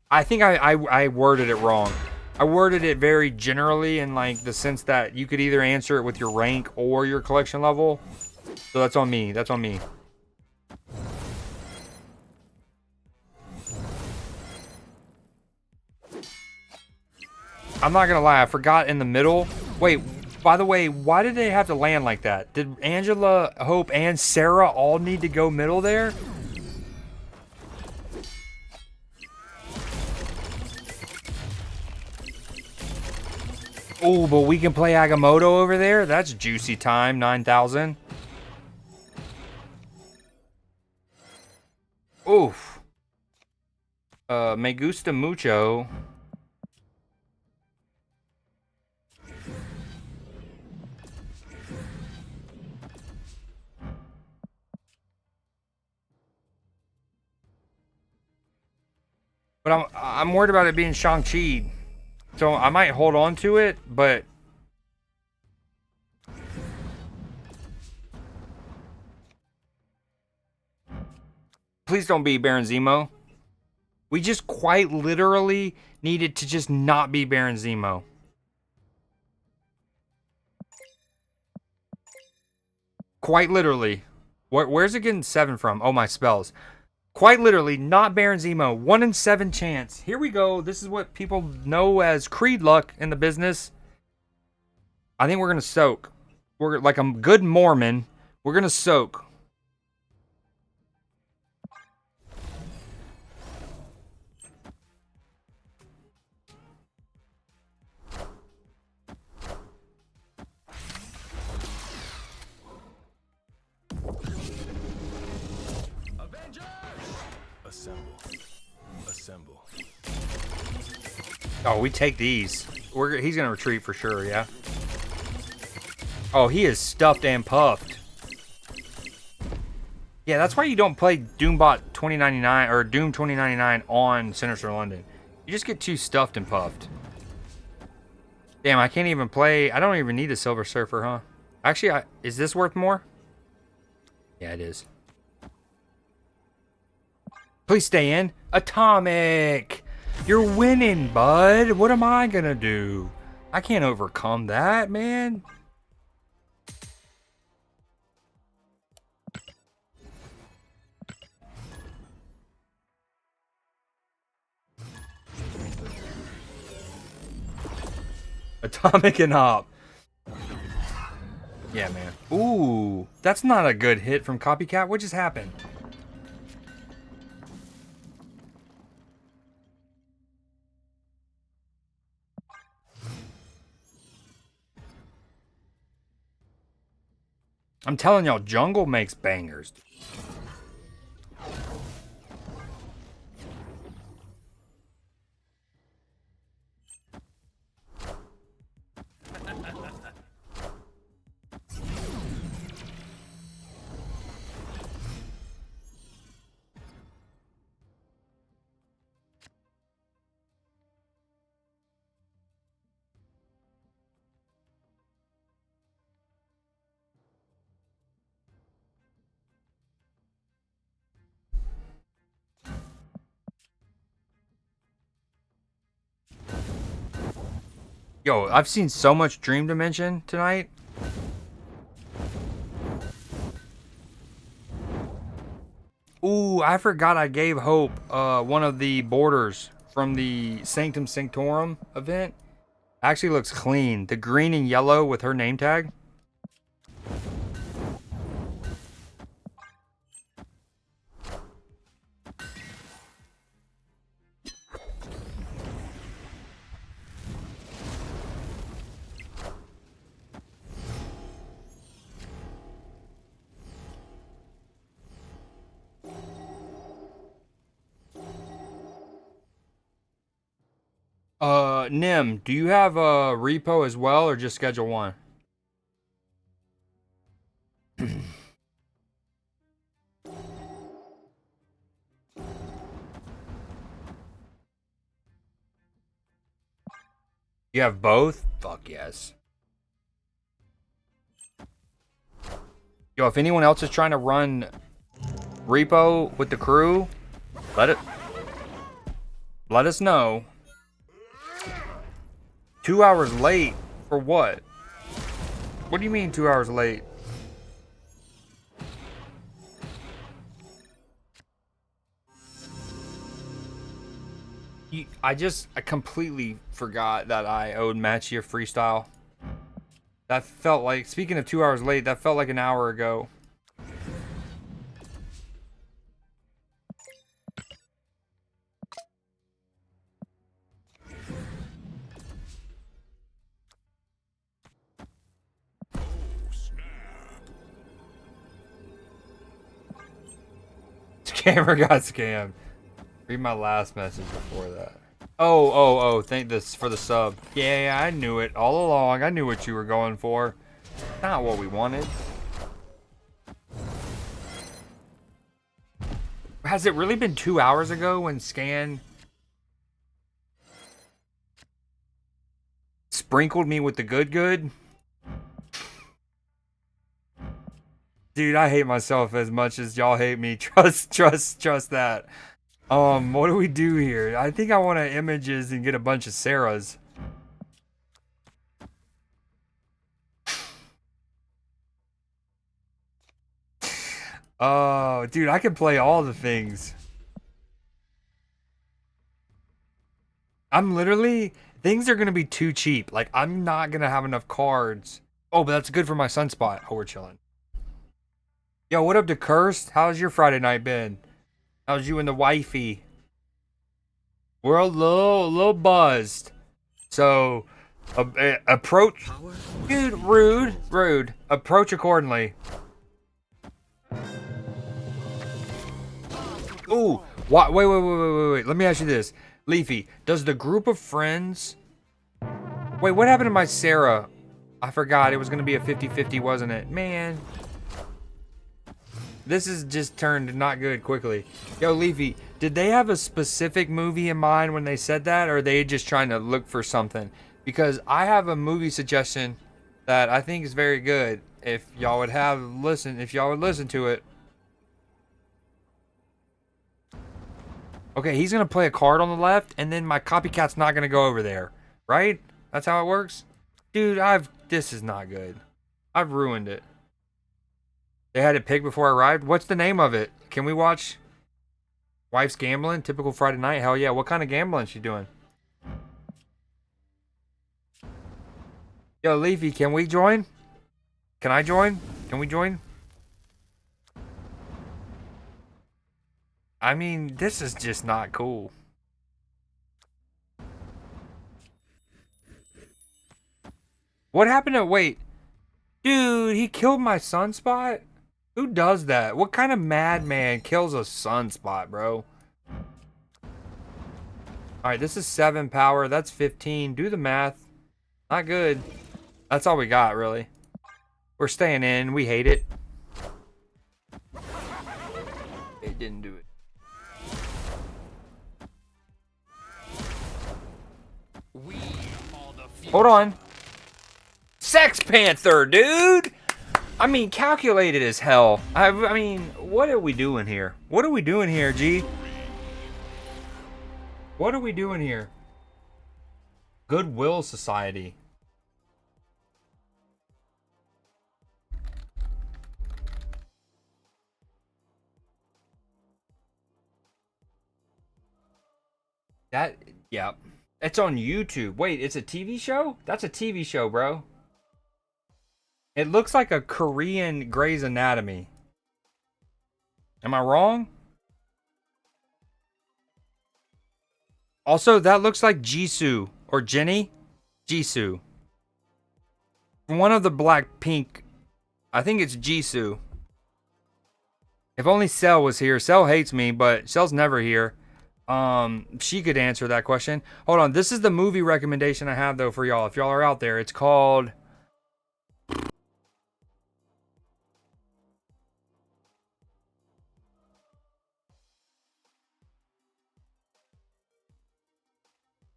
I think I worded it wrong. I worded it very generally in like the sense that you could either answer it with your rank or your collection level. So that's on me. That's on me. I'm not gonna lie, I forgot in the middle. Wait, by the way, why did they have to land like that? Did Angela, Hope, and Sarah all need to go middle there? Oh, but we can play Agamotto over there? That's juicy time, 9,000. Oof. Me gusta mucho. But I'm worried about it being Shang-Chi. So I might hold on to it, but please don't be Baron Zemo. We just quite literally needed to just not be Baron Zemo. Quite literally. Where's it getting 7 from? Oh, my spells. Quite literally, not Baron's Emo. 1 in 7 chance. Here we go. This is what people know as Creed luck in the business. I think we're going to soak. We're like a good Mormon. We're going to soak. Assemble. Oh, we take these. He's going to retreat for sure, yeah? Oh, he is stuffed and puffed. Yeah, that's why you don't play Doombot 2099 or Doom 2099 on Sinister London. You just get too stuffed and puffed. Damn, I can't even play. I don't even need a Silver Surfer, huh? Actually, is this worth more? Yeah, it is. Please stay in. Atomic! You're winning, bud. What am I gonna do? I can't overcome that, man. Atomic and Hop. Yeah, man. Ooh, that's not a good hit from Copycat. What just happened? I'm telling y'all, Jungle makes bangers. Yo, I've seen so much Dream Dimension tonight. Ooh, I forgot I gave Hope one of the borders from the Sanctum Sanctorum event. Actually looks clean. The green and yellow with her name tag. Nim, do you have a repo as well or just schedule 1? You have both? Fuck yes. Yo, if anyone else is trying to run repo with the crew, let us know. 2 hours late for what? What do you mean 2 hours late? I completely forgot that I owed Matchy a freestyle. That felt like, speaking of 2 hours late, that felt like an hour ago. Scammer got scammed. Read my last message before that. Oh, thank this for the sub. Yeah, I knew it all along. I knew what you were going for. Not what we wanted. Has it really been 2 hours ago when Scan sprinkled me with the good? Dude, I hate myself as much as y'all hate me. Trust that. What do we do here? I think I want to images and get a bunch of Sarahs. Oh, dude, I can play all the things. I'm literally, things are gonna be too cheap. Like, I'm not gonna have enough cards. Oh, but that's good for my sunspot. Oh, we're chilling. Yo, what up to Cursed? How's your Friday night been? How's you and the wifey? We're a little buzzed. So, approach. Power Dude, rude. Approach accordingly. Ooh, wait. Let me ask you this. Leafy, does the group of friends... Wait, what happened to my Sarah? I forgot. It was going to be a 50-50, wasn't it? Man. This has just turned not good quickly. Yo, Leafy, did they have a specific movie in mind when they said that? Or are they just trying to look for something? Because I have a movie suggestion that I think is very good. If y'all would listen to it. Okay, he's going to play a card on the left, and then my copycat's not going to go over there. Right? That's how it works? Dude, this is not good. I've ruined it. They had it picked before I arrived? What's the name of it? Can we watch Wife's Gambling? Typical Friday night? Hell yeah. What kind of gambling is she doing? Yo, Leafy, can we join? Can I join? Can we join? I mean, this is just not cool. What happened to... Wait. Dude, he killed my sunspot? Who does that? What kind of madman kills a sunspot, bro? Alright, this is 7 power. That's 15. Do the math. Not good. That's all we got, really. We're staying in. We hate it. It didn't do it. We are the future. Hold on. Sex Panther, dude! I mean, calculated as hell. I mean, what are we doing here? What are we doing here, G? What are we doing here? Goodwill Society. Yeah. It's on YouTube. Wait, it's a TV show? That's a TV show, bro. It looks like a Korean Grey's Anatomy. Am I wrong? Also, that looks like Jisoo or Jenny. Jisoo. One of the Blackpink. I think it's Jisoo. If only Cell was here. Cell hates me, but Cell's never here. She could answer that question. Hold on. This is the movie recommendation I have, though, for y'all. If y'all are out there, it's called...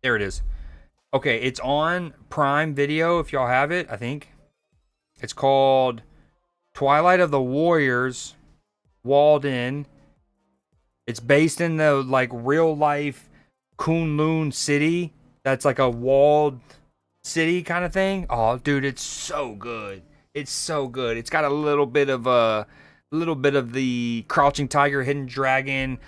There it is. Okay, it's on Prime Video if y'all have it, I think. It's called Twilight of the Warriors, Walled In. It's based in the, like, real-life Kunlun city. That's like a walled city kind of thing. Oh, dude, it's so good. It's so good. It's got a little bit of the Crouching Tiger, Hidden Dragon,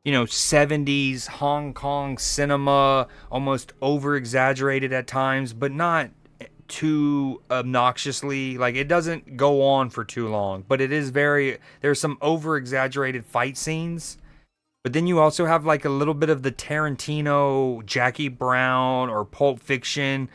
70s Hong Kong cinema, almost over-exaggerated at times, but not too obnoxiously. Like, it doesn't go on for too long, but it is there's some over-exaggerated fight scenes. But then you also have like a little bit of the Tarantino, Jackie Brown, or Pulp Fiction,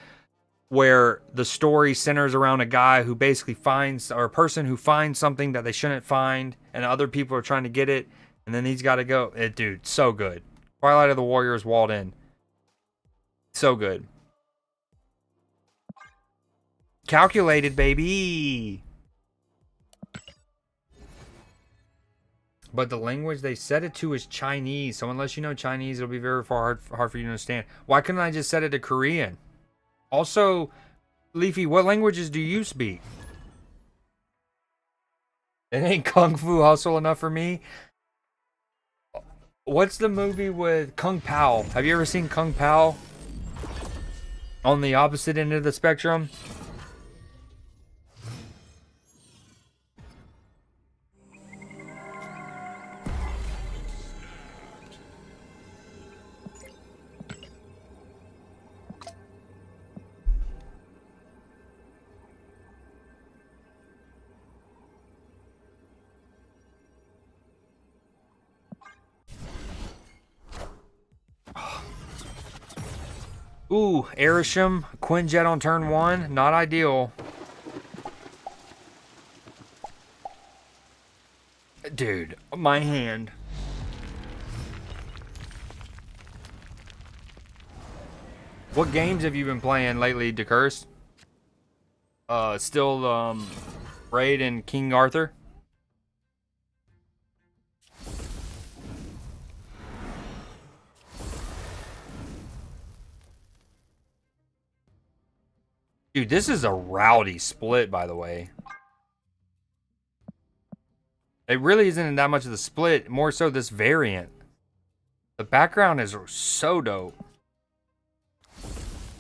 where the story centers around a guy who basically a person who finds something that they shouldn't find, and other people are trying to get it. And then he's got to go. Dude, so good. Twilight of the Warriors, Walled In. So good. Calculated, baby. But the language they set it to is Chinese. So unless you know Chinese, it'll be very hard for you to understand. Why couldn't I just set it to Korean? Also, Leafy, what languages do you speak? It ain't Kung Fu Hustle enough for me. What's the movie with Kung Pao? Have you ever seen Kung Pao? On the opposite end of the spectrum? Ooh, Erisham, Quinjet on turn 1. Not ideal. Dude, my hand. What games have you been playing lately, Dekkster? Still, Raid and King Arthur? Dude, this is a rowdy split, by the way. It really isn't that much of the split, more so this variant. The background is so dope.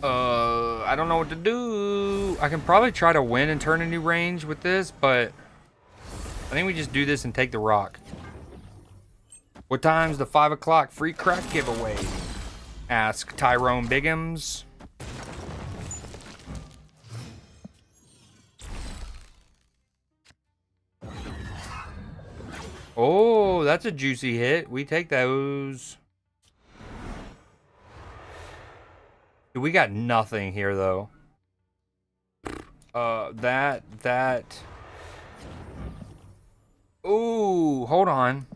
I don't know what to do. I can probably try to win and turn a new range with this, but I think we just do this and take the rock. What time's the 5 o'clock free crack giveaway? Ask Tyrone Biggums. Oh, that's a juicy hit. We take those. Dude, we got nothing here, though. That. Ooh, hold on.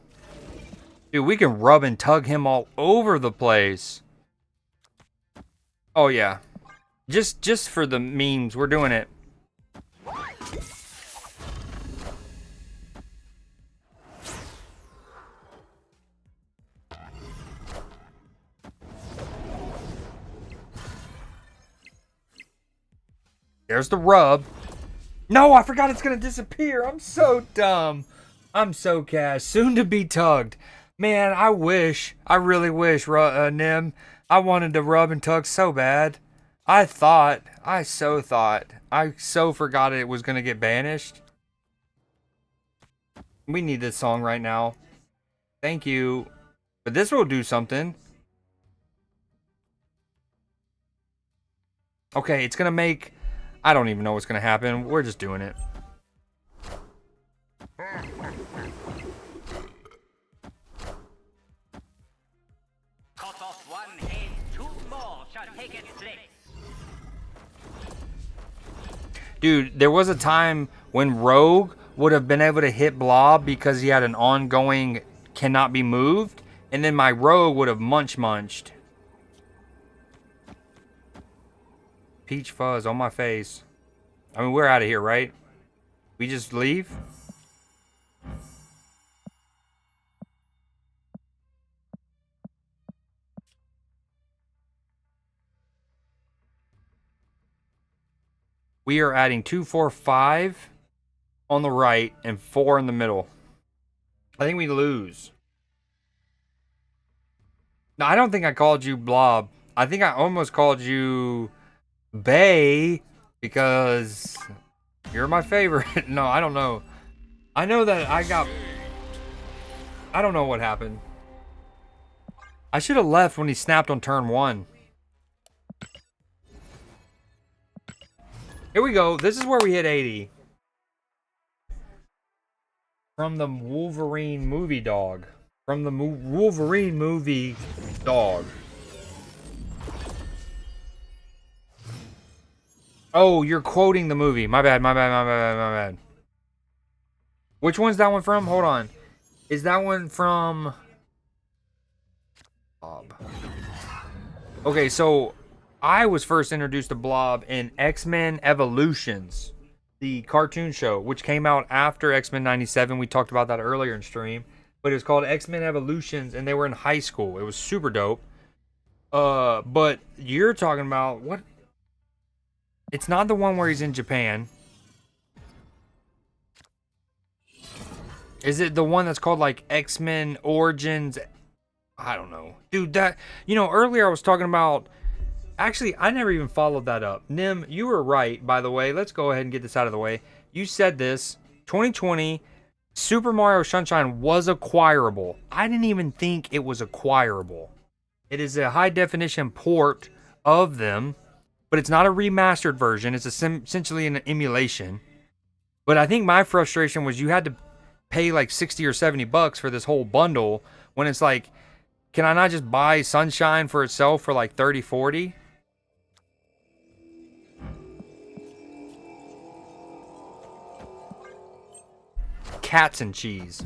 Dude, we can rub and tug him all over the place. Oh, yeah. Just for the memes, we're doing it. There's the rub. No, I forgot it's going to disappear. I'm so dumb. I'm so cash. Soon to be tugged. Man, I really wish, Nim, I wanted to rub and tug so bad. I so forgot it was going to get banished. We need this song right now. Thank you. But this will do something. Okay, it's going to make... I don't even know what's going to happen. We're just doing it. Cut off one head, 2 more shall take its place. Dude, there was a time when Rogue would have been able to hit Blob because he had an ongoing cannot be moved, and then my Rogue would have munched. Peach fuzz on my face. I mean, we're out of here, right? We just leave? We are adding 2, 4, 5 on the right and 4 in the middle. I think we lose. No, I don't think I called you Blob. I think I almost called you Bay because you're my favorite. No, I don't know. I know that I don't know what happened. I should have left when he snapped on turn 1. Here we go. This is where we hit 80. From the Wolverine movie dog. From the Wolverine movie dog. Oh, you're quoting the movie. My bad. Which one's that one from? Hold on. Is that one from... Blob. Okay, so I was first introduced to Blob in X-Men Evolutions, the cartoon show, which came out after X-Men 97. We talked about that earlier in stream. But it was called X-Men Evolutions, and they were in high school. It was super dope. But you're talking about... What? It's not the one where he's in Japan. Is it the one that's called like X-Men Origins? I don't know. Dude, that... You know, earlier I was talking about... Actually, I never even followed that up. Nim, you were right, by the way. Let's go ahead and get this out of the way. You said this. 2020, Super Mario Sunshine was acquirable. I didn't even think it was acquirable. It is a high-definition port of them. But it's not a remastered version. It's essentially an emulation. But I think my frustration was you had to pay like 60 or 70 bucks for this whole bundle when it's like, can I not just buy Sunshine for itself for like 30, 40? Cats and cheese.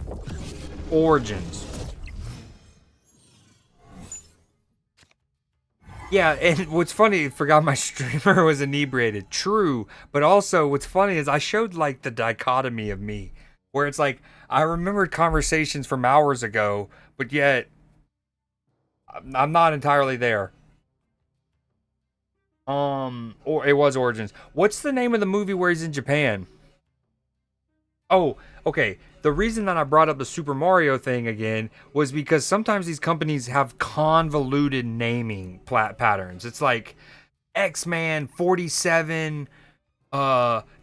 Origins. Yeah, and what's funny, I forgot my streamer was inebriated. True, but also what's funny is I showed like the dichotomy of me, where it's like I remembered conversations from hours ago, but yet I'm not entirely there. Or it was Origins. What's the name of the movie where he's in Japan? Oh, okay. The reason that I brought up the Super Mario thing again was because sometimes these companies have convoluted naming patterns. It's like X-Man 47,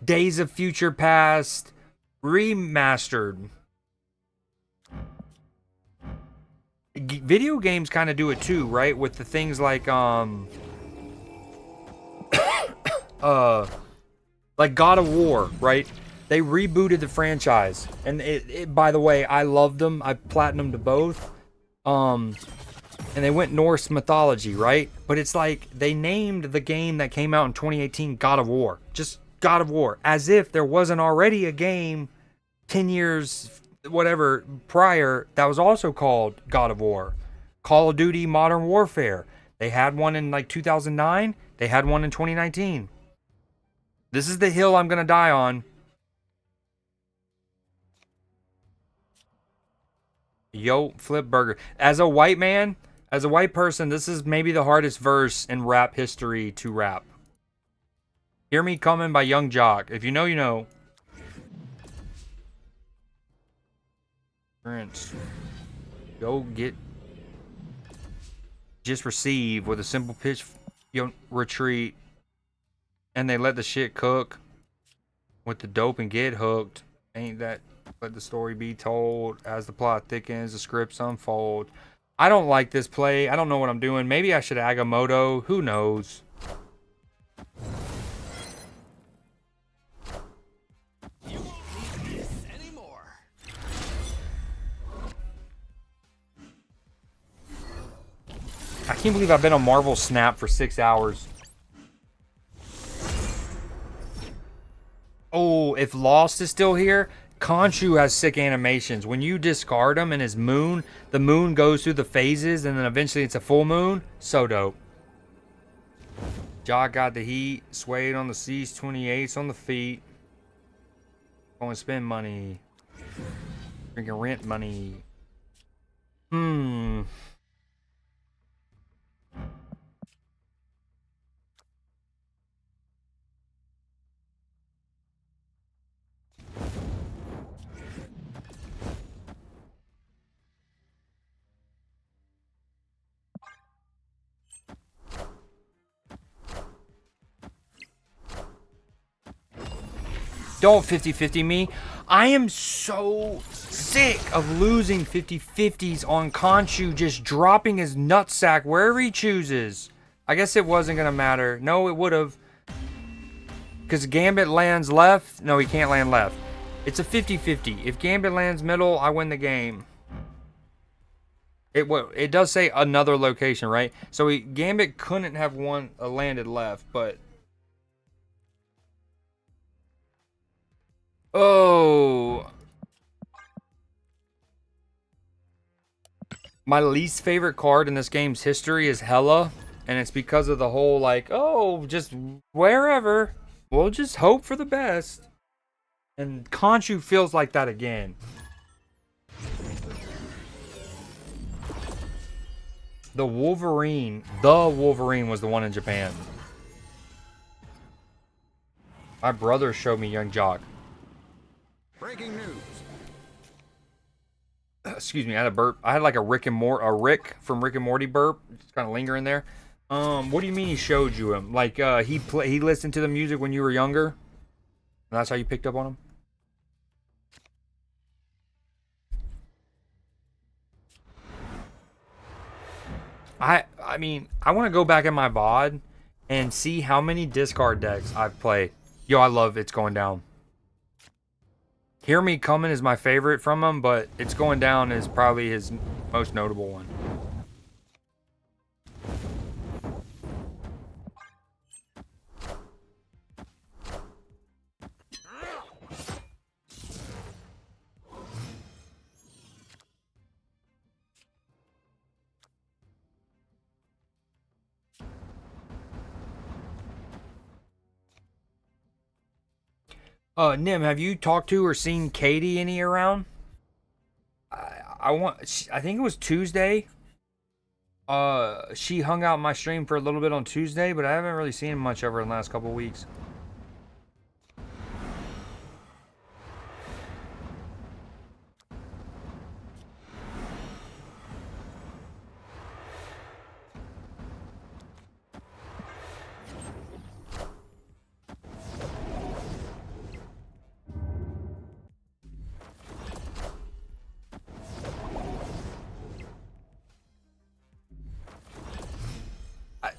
Days of Future Past, Remastered. Video games kind of do it too, right? With the things like like God of War, right? They rebooted the franchise, and it by the way, I loved them. I platinumed to both. And they went Norse mythology, right? But it's like they named the game that came out in 2018 God of War. Just God of War, as if there wasn't already a game 10 years whatever prior that was also called God of War. Call of Duty Modern Warfare. They had one in like 2009, they had one in 2019. This is the hill I'm going to die on. Yo, Flip Burger. As a white man, as a white person, this is maybe the hardest verse in rap history to rap. Hear Me Coming by Young Jock. If you know, you know. Prince. Go get. Just receive with a simple pitch retreat. And they let the shit cook with the dope and get hooked. Ain't that let the story be told as the plot thickens, the scripts unfold. I don't like this play. I don't know what I'm doing. Maybe I should Agamotto. Who knows? You won't need this anymore. I can't believe I've been on Marvel Snap for 6 hours. Oh, if Lost is still here, Khonshu has sick animations. When you discard him and his moon, the moon goes through the phases and then eventually it's a full moon. So dope. Jock got the heat, swayed on the seats, 28s on the feet. Going to spend money. Drinking rent money. Don't 50-50 me. I am so sick of losing 50-50s on Khonshu just dropping his nutsack wherever he chooses. I guess it wasn't going to matter. No, it would have. Because Gambit lands left. No, he can't land left. It's a 50-50. If Gambit lands middle, I win the game. It does say another location, right? So Gambit couldn't have landed left, but... Oh. My least favorite card in this game's history is Hela. And it's because of the whole, like, oh, just wherever. We'll just hope for the best. And Khonshu feels like that again. The Wolverine was the one in Japan. My brother showed me Young Jock. Breaking news. Excuse me, I had a burp. I had like a Rick from Rick and Morty burp. Just kind of lingering there. What do you mean he showed you him? Like he listened to the music when you were younger? And that's how you picked up on him? I mean, I want to go back in my VOD and see how many discard decks I've played. Yo, I love It's Going Down. Hear Me Coming is my favorite from him, but It's Going Down is probably his most notable one. Nim, have you talked to or seen Katie any around? I think it was Tuesday. She hung out in my stream for a little bit on Tuesday, but I haven't really seen much of her in the last couple of weeks.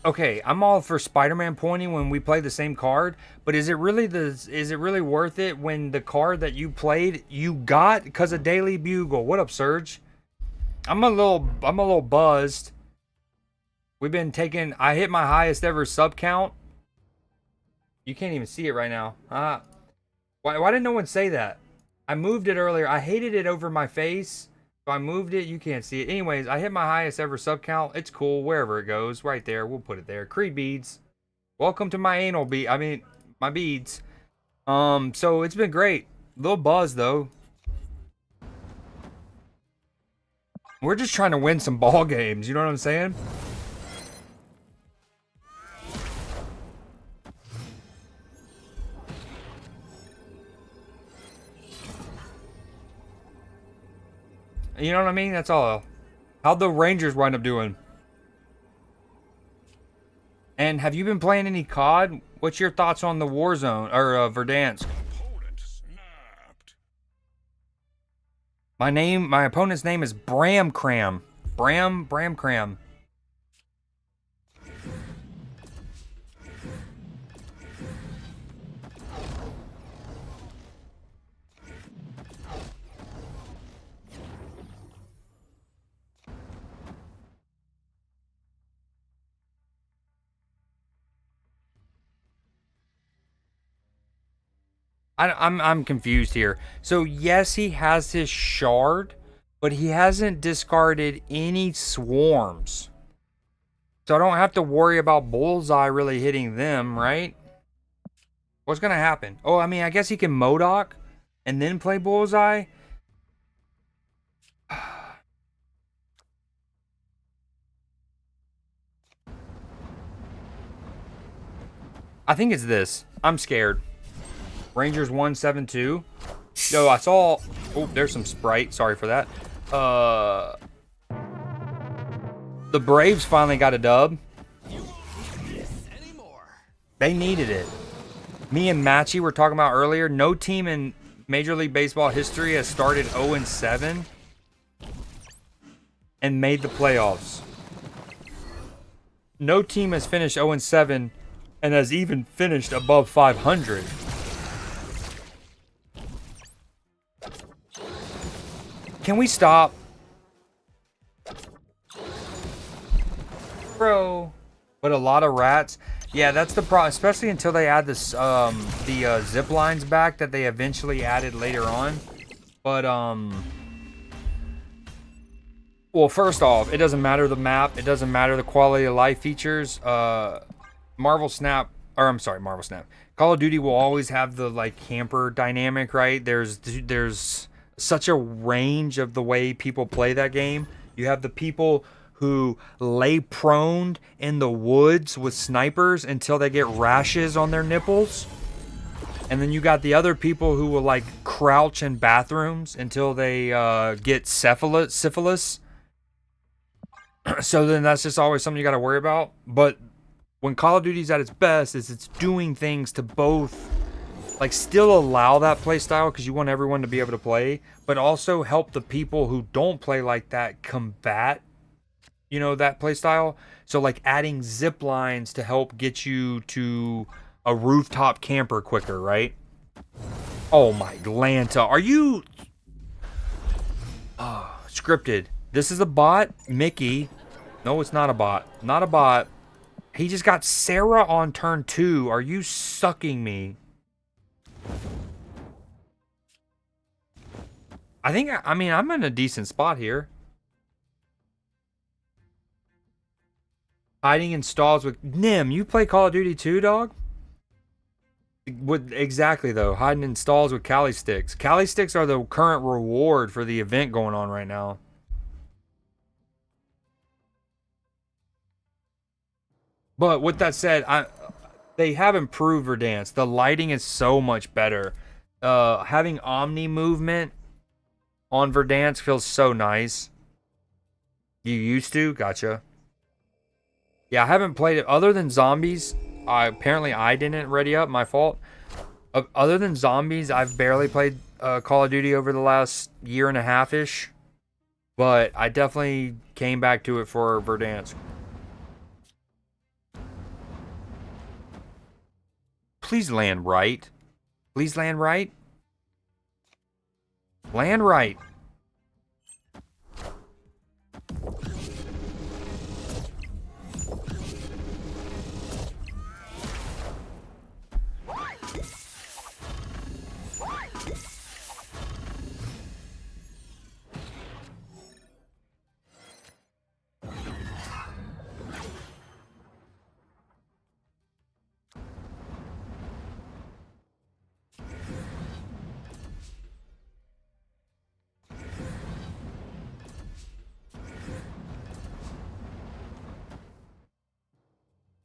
Okay, I'm all for Spider-Man pointing when we play the same card, but is it really worth it when the card that you played you got because of Daily Bugle? What up, Surge? I'm a little buzzed. We've been taking. I hit my highest ever sub count. You can't even see it right now. Why didn't no one say that? I moved it earlier. I hated it over my face. So I moved it. You can't see it. Anyways, I hit my highest ever sub count. It's cool. Wherever it goes. Right there. We'll put it there. Creed beads. Welcome to my anal bead. I mean, my beads. So it's been great. Little buzz, though. We're just trying to win some ball games. You know what I'm saying? You know what I mean? That's all. How'd the Rangers wind up doing? And have you been playing any COD? What's your thoughts on the Warzone or Verdansk? My opponent's name is Bram Cram. Bram Cram. I'm confused here. So yes, he has his shard, but he hasn't discarded any swarms. So I don't have to worry about Bullseye really hitting them, right? What's gonna happen? Oh, I mean, I guess he can Modoc and then play Bullseye. I think it's this. I'm scared. Rangers 172. Yo, I saw. Oh, there's some Sprite. Sorry for that. The Braves finally got a dub. They needed it. Me and Matchy were talking about earlier. No team in Major League Baseball history has started 0-7 and made the playoffs. No team has finished 0-7 and has even finished above 500. Can we stop? Bro. But a lot of rats. Yeah, that's the problem, especially until they add this the zip lines back that they eventually added later on. But well, first off, it doesn't matter the map, it doesn't matter the quality of life features. Marvel Snap, Call of Duty will always have the like camper dynamic, right? There's such a range of the way people play that game. You have the people who lay prone in the woods with snipers until they get rashes on their nipples. And then you got the other people who will like crouch in bathrooms until they get syphilis. So then that's just always something you got to worry about. But when Call of Duty's at its best is it's doing things to both like still allow that play style because you want everyone to be able to play, but also help the people who don't play like that combat, you know, that play style. So like adding zip lines to help get you to a rooftop camper quicker, right? Oh my Lanta, are you scripted? This is a bot, Mickey. No, it's not a bot. Not a bot. He just got Sarah on turn 2. Are you sucking me? I mean, I'm in a decent spot here. Hiding in stalls with Nim. You play Call of Duty too, dog? Exactly though, hiding in stalls with Cali sticks. Cali sticks are the current reward for the event going on right now. But with that said, they have improved Verdansk. The lighting is so much better. Having Omni movement on Verdansk feels so nice. You used to? Gotcha. Yeah, I haven't played it. Other than zombies, apparently I didn't ready up. My fault. Other than zombies, I've barely played Call of Duty over the last year and a half-ish. But I definitely came back to it for Verdansk. Please land right. Please land right. Land right.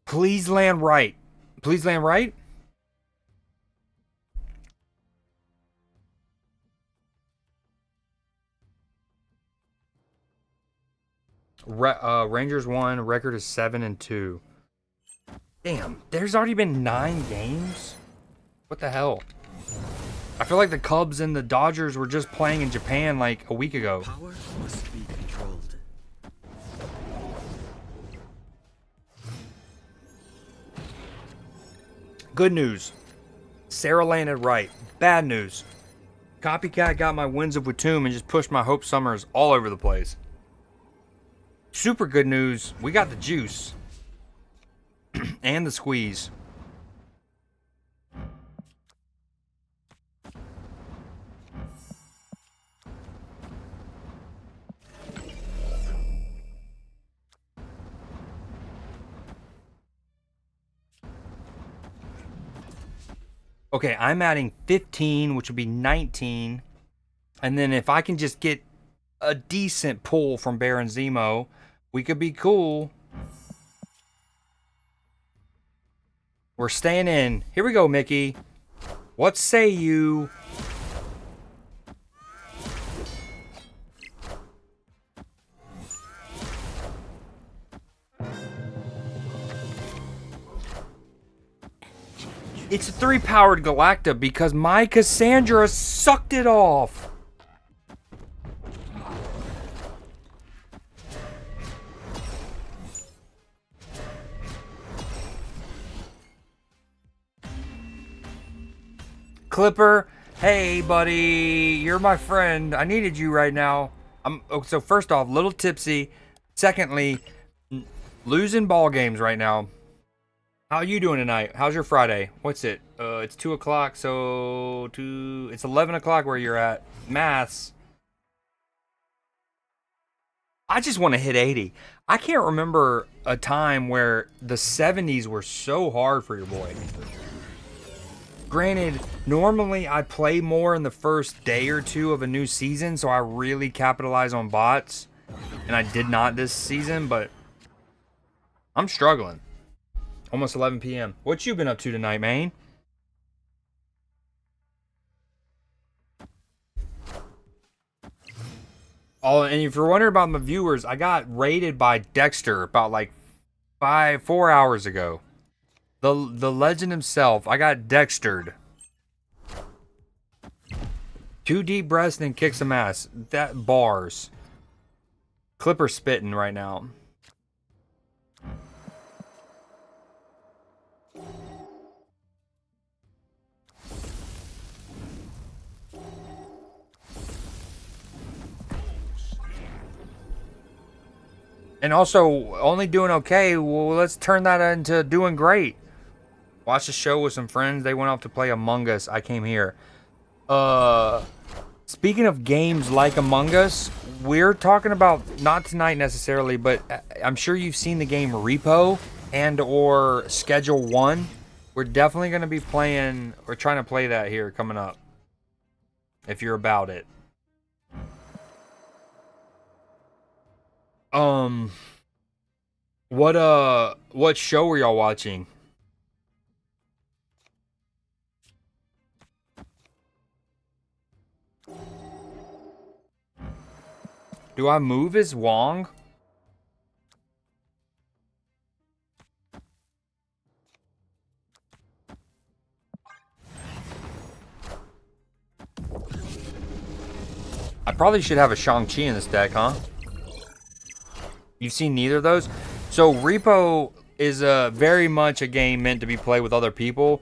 Please land right. Please land right. Rangers won. Record is 7-2. Damn, there's already been 9 games? What the hell? I feel like the Cubs and the Dodgers were just playing in Japan like a week ago. Power must be controlled. Good news. Sarah landed right. Bad news. Copycat got my Winds of Watum and just pushed my Hope Summers all over the place. Super good news. We got the juice. And the squeeze. Okay, I'm adding 15, which would be 19. And then if I can just get a decent pull from Baron Zemo, we could be cool. We're staying in. Here we go, Mickey. What say you? It's a 3-powered Galacta because my Cassandra sucked it off. Clipper, hey buddy, you're my friend. I needed you right now. So first off, little tipsy. Secondly, losing ball games right now. How you doing tonight? How's your Friday? What's it? It's 2 o'clock, so it's 11 o'clock where you're at. Maths. I just want to hit 80. I can't remember a time where the 70s were so hard for your boy. Granted, normally I play more in the first day or two of a new season, so I really capitalize on bots. And I did not this season, but I'm struggling. Almost 11 p.m. What you been up to tonight, man? Oh, and if you're wondering about my viewers, I got raided by Dekkster about like 4 hours ago. The legend himself. I got Dekkstered. 2 deep breaths and then kick some ass. That bars. Clipper spitting right now. And also, only doing okay, well, let's turn that into doing great. Watched a show with some friends. They went off to play Among Us. I came here. Speaking of games like Among Us, we're talking about, not tonight necessarily, but I'm sure you've seen the game Repo and or Schedule 1. We're definitely going to be playing, or trying to play that here coming up. If you're about it. What show were y'all watching? Do I move as Wong? I probably should have a Shang-Chi in this deck, huh? You've seen neither of those? So Repo is very much a game meant to be played with other people.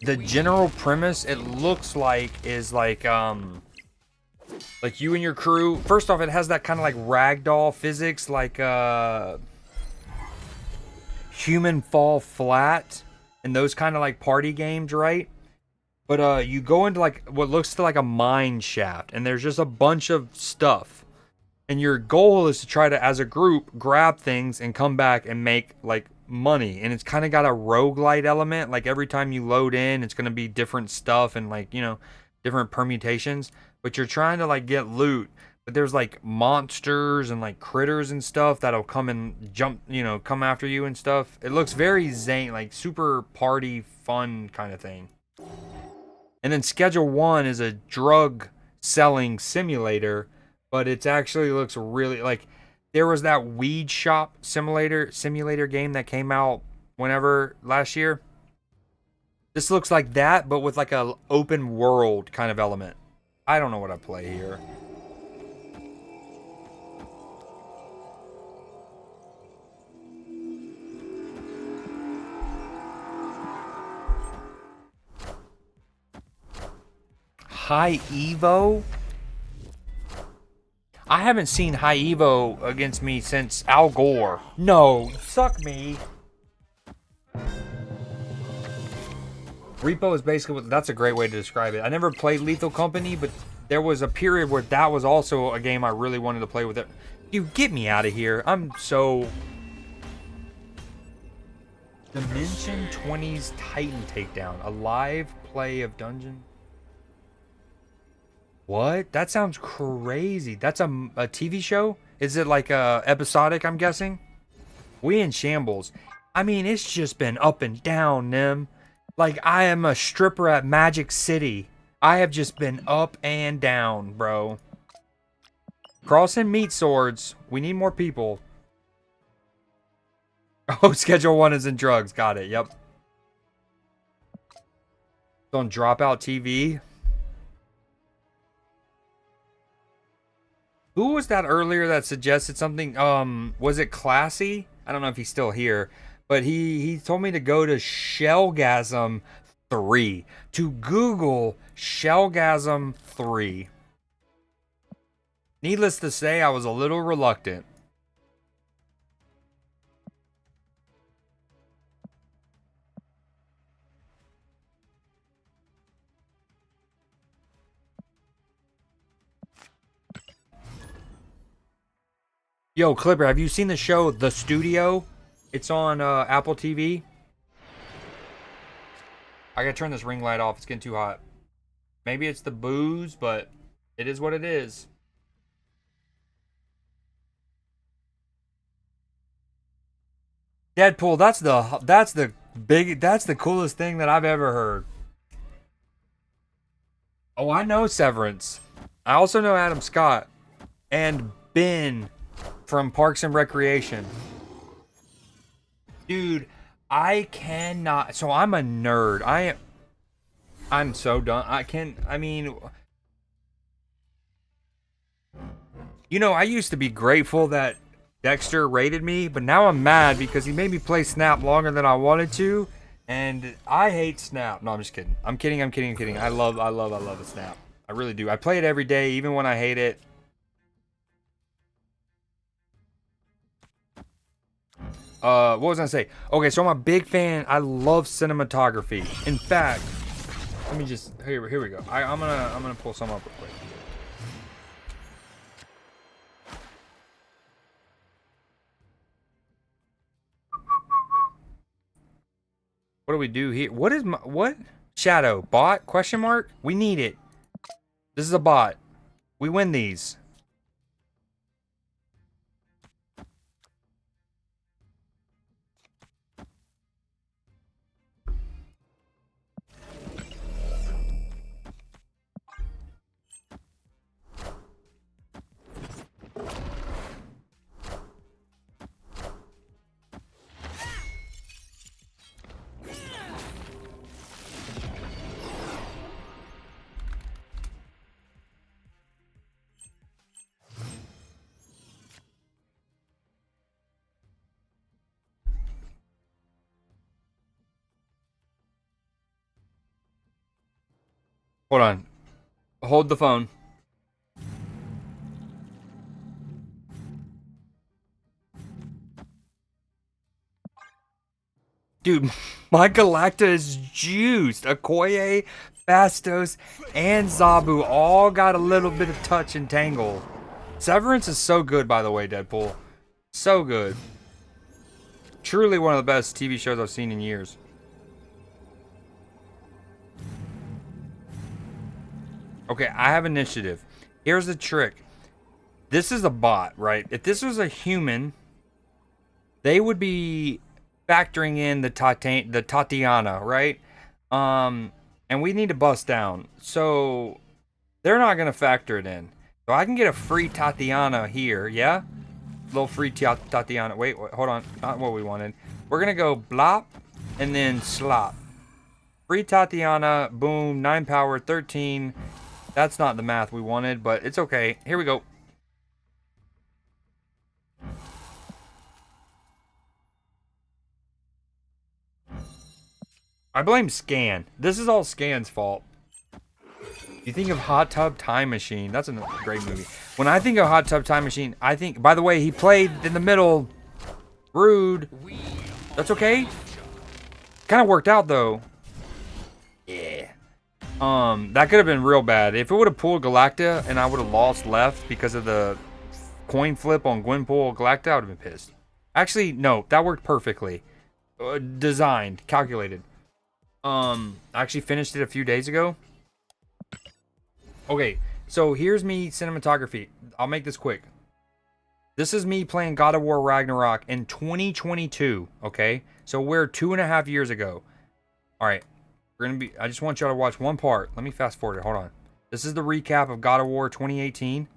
The general premise, it looks like, is like you and your crew. First off, it has that kind of like ragdoll physics, like Human Fall Flat and those kind of like party games, right? But you go into like what looks to like a mine shaft, and there's just a bunch of stuff. And your goal is to try to, as a group, grab things and come back and make like money. And it's kind of got a roguelite element. Like every time you load in, it's gonna be different stuff and like, you know, different permutations. But you're trying to like get loot. But there's like monsters and like critters and stuff that'll come and jump, you know, come after you and stuff. It looks very zany, like super party fun kind of thing. And then Schedule 1 is a drug selling simulator, but it actually looks really like there was that weed shop simulator game that came out whenever last year. This looks like that, but with like a open world kind of element. I don't know what I play here. High Evo? I haven't seen High Evo against me since Al Gore. No, suck me. Repo is basically, that's a great way to describe it. I never played Lethal Company, but there was a period where that was also a game I really wanted to play with it. You get me out of here. I'm so... Dimension 20's Titan Takedown. A live play of Dungeon... What? That sounds crazy. That's a TV show? Is it like episodic, I'm guessing? We in shambles. I mean, it's just been up and down, Nim. Like, I am a stripper at Magic City. I have just been up and down, bro. Crossing meat swords. We need more people. Oh, Schedule 1 is in drugs. Got it. Yep. On Dropout TV. Who was that earlier that suggested something? Was it Classy? I don't know if he's still here, but he told me to go to Shellgasm 3. To Google Shellgasm 3. Needless to say, I was a little reluctant. Yo, Clipper, have you seen the show The Studio? It's on Apple TV. I gotta turn this ring light off. It's getting too hot. Maybe it's the booze, but it is what it is. Deadpool, that's the coolest thing that I've ever heard. Oh, I know Severance. I also know Adam Scott and Ben from Parks and Recreation. Dude, I cannot. So I'm a nerd. I'm so done. I mean, you know, I used to be grateful that Dekkster raided me, but now I'm mad because he made me play Snap longer than I wanted to, and I hate Snap. No, I'm just kidding. I'm kidding. I love the Snap. I really do. I play it every day, even when I hate it. What was I gonna say? Okay, so I'm a big fan. I love cinematography. In fact, let me just here we go. I'm gonna pull some up real quick. What do we do here? What is my what? Shadow bot? Question mark? We need it. This is a bot. We win these. Hold on. Hold the phone. Dude, my Galacta is juiced. Okoye, Fastos, and Zabu all got a little bit of touch and tangle. Severance is so good, by the way, Deadpool. So good. Truly one of the best TV shows I've seen in years. Okay, I have initiative. Here's the trick. This is a bot, right? If this was a human, they would be factoring in the Tatiana, right? And we need to bust down. So they're not gonna factor it in. So I can get a free Tatiana here, yeah? Little free Tatiana. Wait, hold on. Not what we wanted. We're gonna go blop and then slop. Free Tatiana, boom, 9 power, 13. That's not the math we wanted, but it's okay. Here we go. I blame Scan. This is all Scan's fault. You think of Hot Tub Time Machine. That's a great movie. When I think of Hot Tub Time Machine, I think... By the way, he played in the middle. Rude. That's okay. Kind of worked out, though. Yeah. That could have been real bad. If it would have pulled Galacta and I would have lost left because of the coin flip on Gwenpool Galacta, I would have been pissed. Actually, no. That worked perfectly. Designed. Calculated. I actually finished it a few days ago. Okay, so here's me cinematography. I'll make this quick. This is me playing God of War Ragnarok in 2022, okay? So we're 2.5 years ago. Alright, I just want y'all to watch one part. Let me fast forward it, hold on. This is the recap of God of War 2018.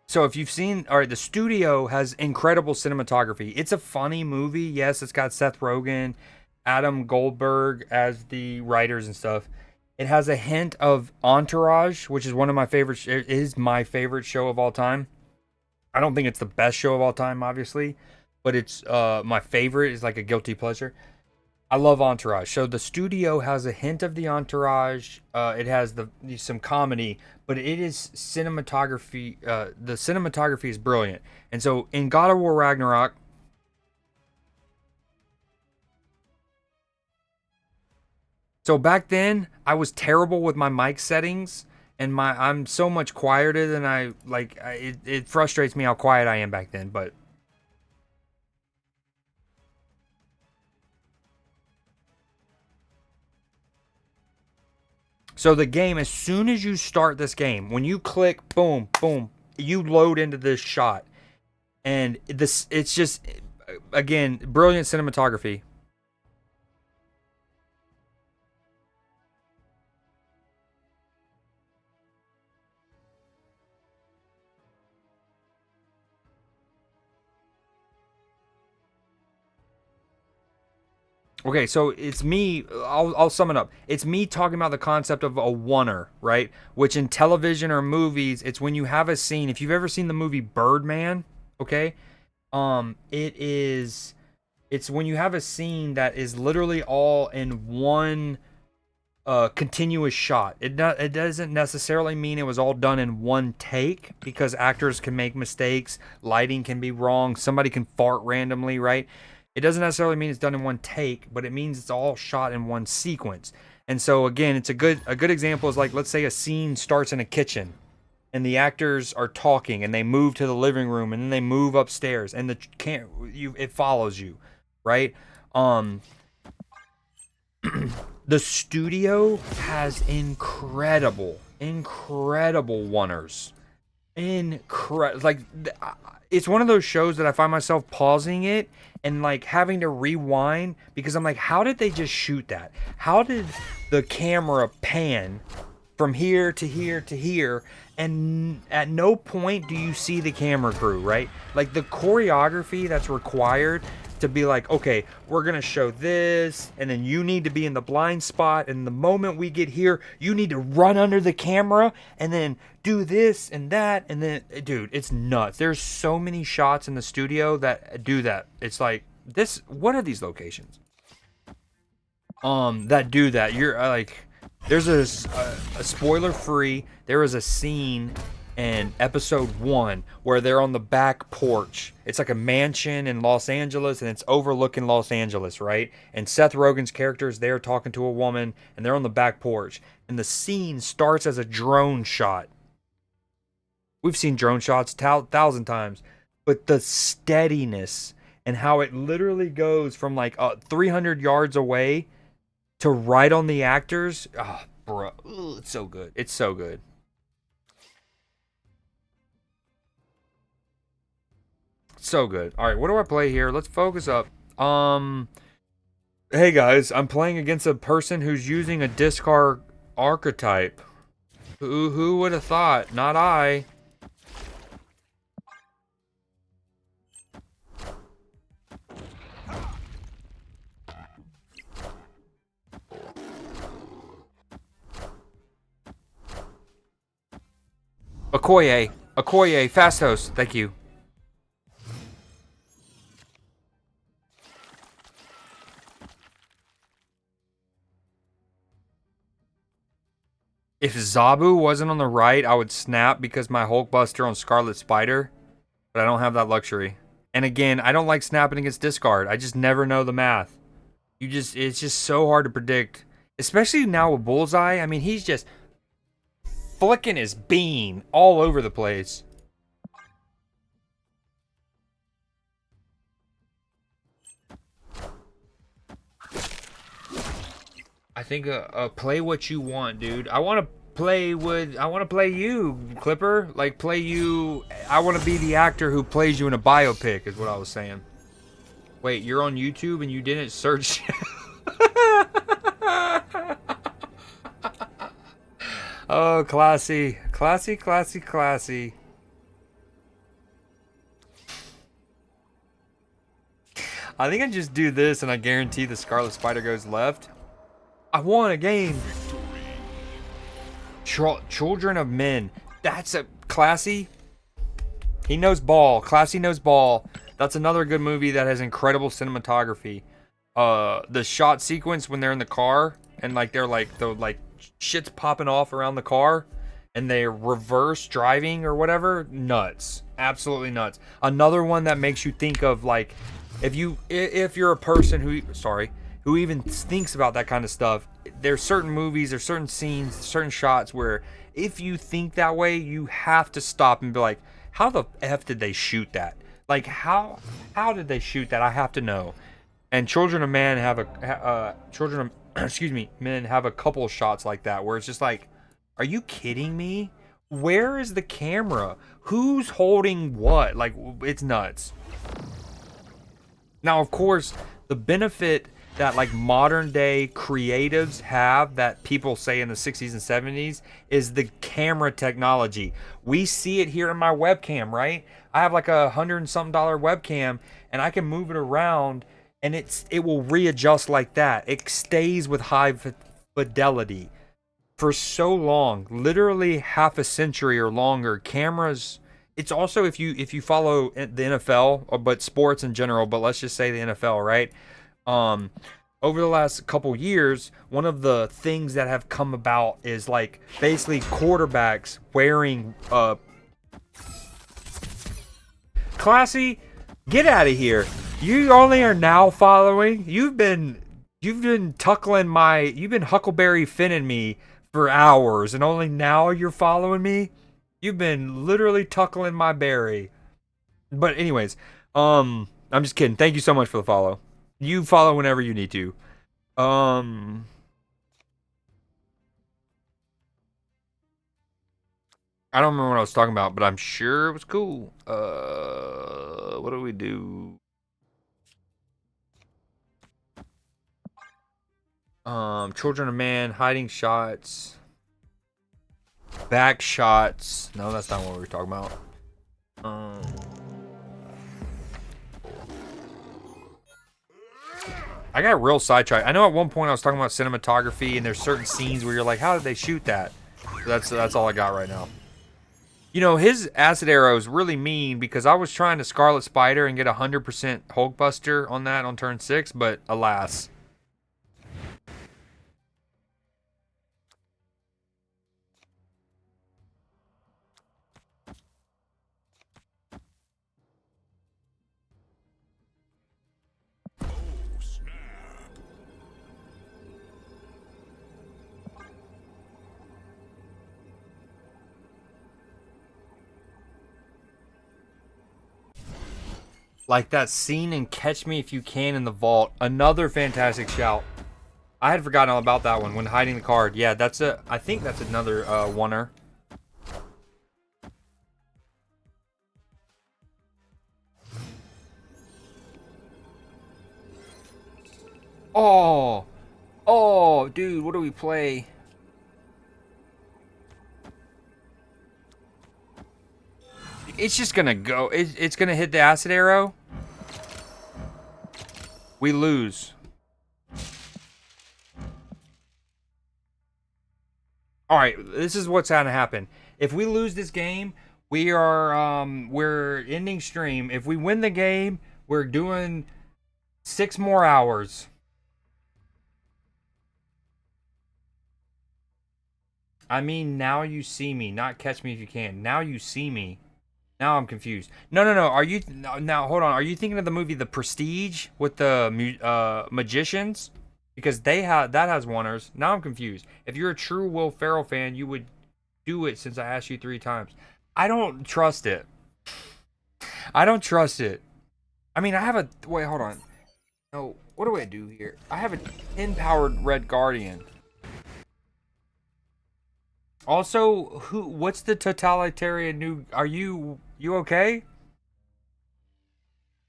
So if you've seen, all right, the studio has incredible cinematography. It's a funny movie. Yes, it's got Seth Rogen, Adam Goldberg as the writers and stuff. It has a hint of Entourage, which is one of my favorite, is my favorite show of all time. I don't think it's the best show of all time, obviously, but it's my favorite. Is like a guilty pleasure. I love Entourage. So the studio has a hint of the Entourage. It has some comedy, but it is cinematography. The cinematography is brilliant. And so in God of War Ragnarok, so back then I was terrible with my mic settings, and I'm so much quieter than it frustrates me how quiet I am back then, but. So the game, as soon as you start this game, when you click, boom, boom, you load into this shot. And it's just, again, brilliant cinematography. Okay, so it's me. I'll sum it up. It's me talking about the concept of a oneer, right? Which in television or movies, it's when you have a scene. If you've ever seen the movie Birdman, okay, it's when you have a scene that is literally all in one continuous shot. It doesn't necessarily mean it was all done in one take, because actors can make mistakes, lighting can be wrong, somebody can fart randomly, right? It doesn't necessarily mean it's done in one take, but it means it's all shot in one sequence. And so again, it's a good example is like, let's say a scene starts in a kitchen, and the actors are talking, and they move to the living room, and then they move upstairs, and it follows you, right? The studio has incredible oneers. It's one of those shows that I find myself pausing it and like having to rewind because I'm like, how did they just shoot that? How did the camera pan from here to here to here, and at no point do you see the camera crew, right? Like the choreography that's required to be like, okay, we're gonna show this, and then you need to be in the blind spot, and the moment we get here, you need to run under the camera, and then do this and that, and then, dude, it's nuts. There's so many shots in the studio that do that. It's like, what are these locations? That do that. You're like, there's a spoiler free. There is a scene in episode 1 where they're on the back porch. It's like a mansion in Los Angeles, and it's overlooking Los Angeles, right? And Seth Rogen's character is there talking to a woman, and they're on the back porch. And the scene starts as a drone shot. We've seen drone shots 1,000 times, but the steadiness and how it literally goes from like 300 yards away to right on the actors. Oh, bro, it's so good. It's so good. So good. All right, what do I play here? Let's focus up. Hey guys, I'm playing against a person who's using a discard archetype. Who would have thought? Not I. Okoye, fast host. Thank you. If Zabu wasn't on the right, I would snap because my Hulkbuster on Scarlet Spider, but I don't have that luxury. And again, I don't like snapping against discard. I just never know the math. It's just so hard to predict, especially now with Bullseye. I mean, he's just flicking his bean all over the place. I think play what you want, dude. I want to play you, Clipper. Like, play you. I want to be the actor who plays you in a biopic, is what I was saying. Wait, you're on YouTube and you didn't search? Oh, classy. Classy, classy, classy. I think I just do this and I guarantee the Scarlet Spider goes left. I won a game. Children of Men. That's a classy. He knows ball. Classy knows ball. That's another good movie that has incredible cinematography. The shot sequence when they're in the car and like they're like the like shit's popping off around the car and they're reverse driving or whatever. Nuts. Absolutely nuts. Another one that makes you think of like if you're a person who even thinks about that kind of stuff, there's certain movies, there's certain scenes, certain shots where if you think that way, you have to stop and be like, how the F did they shoot that? Like, how did they shoot that? I have to know. And Children of Men have Men have a couple of shots like that where it's just like, are you kidding me? Where is the camera? Who's holding what? Like, it's nuts. Now, of course, the benefit that like modern day creatives have that people say in the 60s and 70s is the camera technology. We see it here in my webcam, right? I have like $100 and something webcam and I can move it around and it will readjust like that. It stays with high fidelity for so long, literally half a century or longer. Cameras, it's also if you follow the NFL, but sports in general, but let's just say the NFL, right? Over the last couple years, one of the things that have come about is like basically quarterbacks wearing Classy, get out of here. You only are now following. You've been Huckleberry Finning me for hours and only now you're following me. You've been literally tuckling my berry. But anyways, I'm just kidding. Thank you so much for the follow. You follow whenever you need to. Um, I don't remember what I was talking about, but I'm sure it was cool. What do we do? Children of Man, hiding shots, back shots. No, that's not what we were talking about. Um, I got real sidetracked. I know at one point I was talking about cinematography, and there's certain scenes where you're like, how did they shoot that? That's all I got right now. You know, his acid arrow is really mean because I was trying to Scarlet Spider and get 100% Hulkbuster on that on turn 6, but alas. Like that scene in Catch Me If You Can in the vault. Another fantastic shout. I had forgotten all about that one when hiding the card. Yeah, I think that's another oneer. Oh, oh, dude, what do we play? It's just gonna go. It's gonna hit the acid arrow. We lose. All right, this is what's gonna happen. If we lose this game, we're ending stream. If we win the game, we're doing 6 more hours. I mean, Now You See Me, not Catch Me If You Can. Now You See Me. Now I'm confused. No. Are you now? Hold on. Are you thinking of the movie The Prestige with the magicians? Because that has oneers. Now I'm confused. If you're a true Will Ferrell fan, you would do it since I asked you 3 times. I don't trust it. I don't trust it. I mean, I have a wait. Hold on. No. What do I do here? I have a 10-powered Red Guardian. Also, what's the totalitarian new? Are you okay?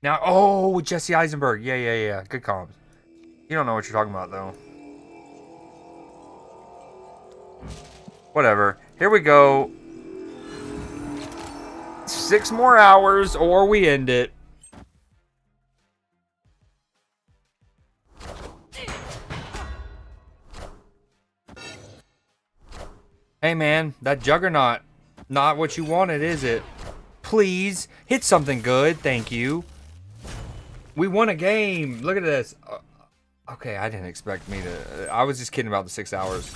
Now, oh, Jesse Eisenberg. Yeah. Good comms. You don't know what you're talking about, though. Whatever. Here we go. 6 more hours, or we end it. Hey, man, that Juggernaut, not what you wanted, is it? Please, hit something good, thank you. We won a game. Look at this. Okay, I didn't expect me to... I was just kidding about the 6 hours.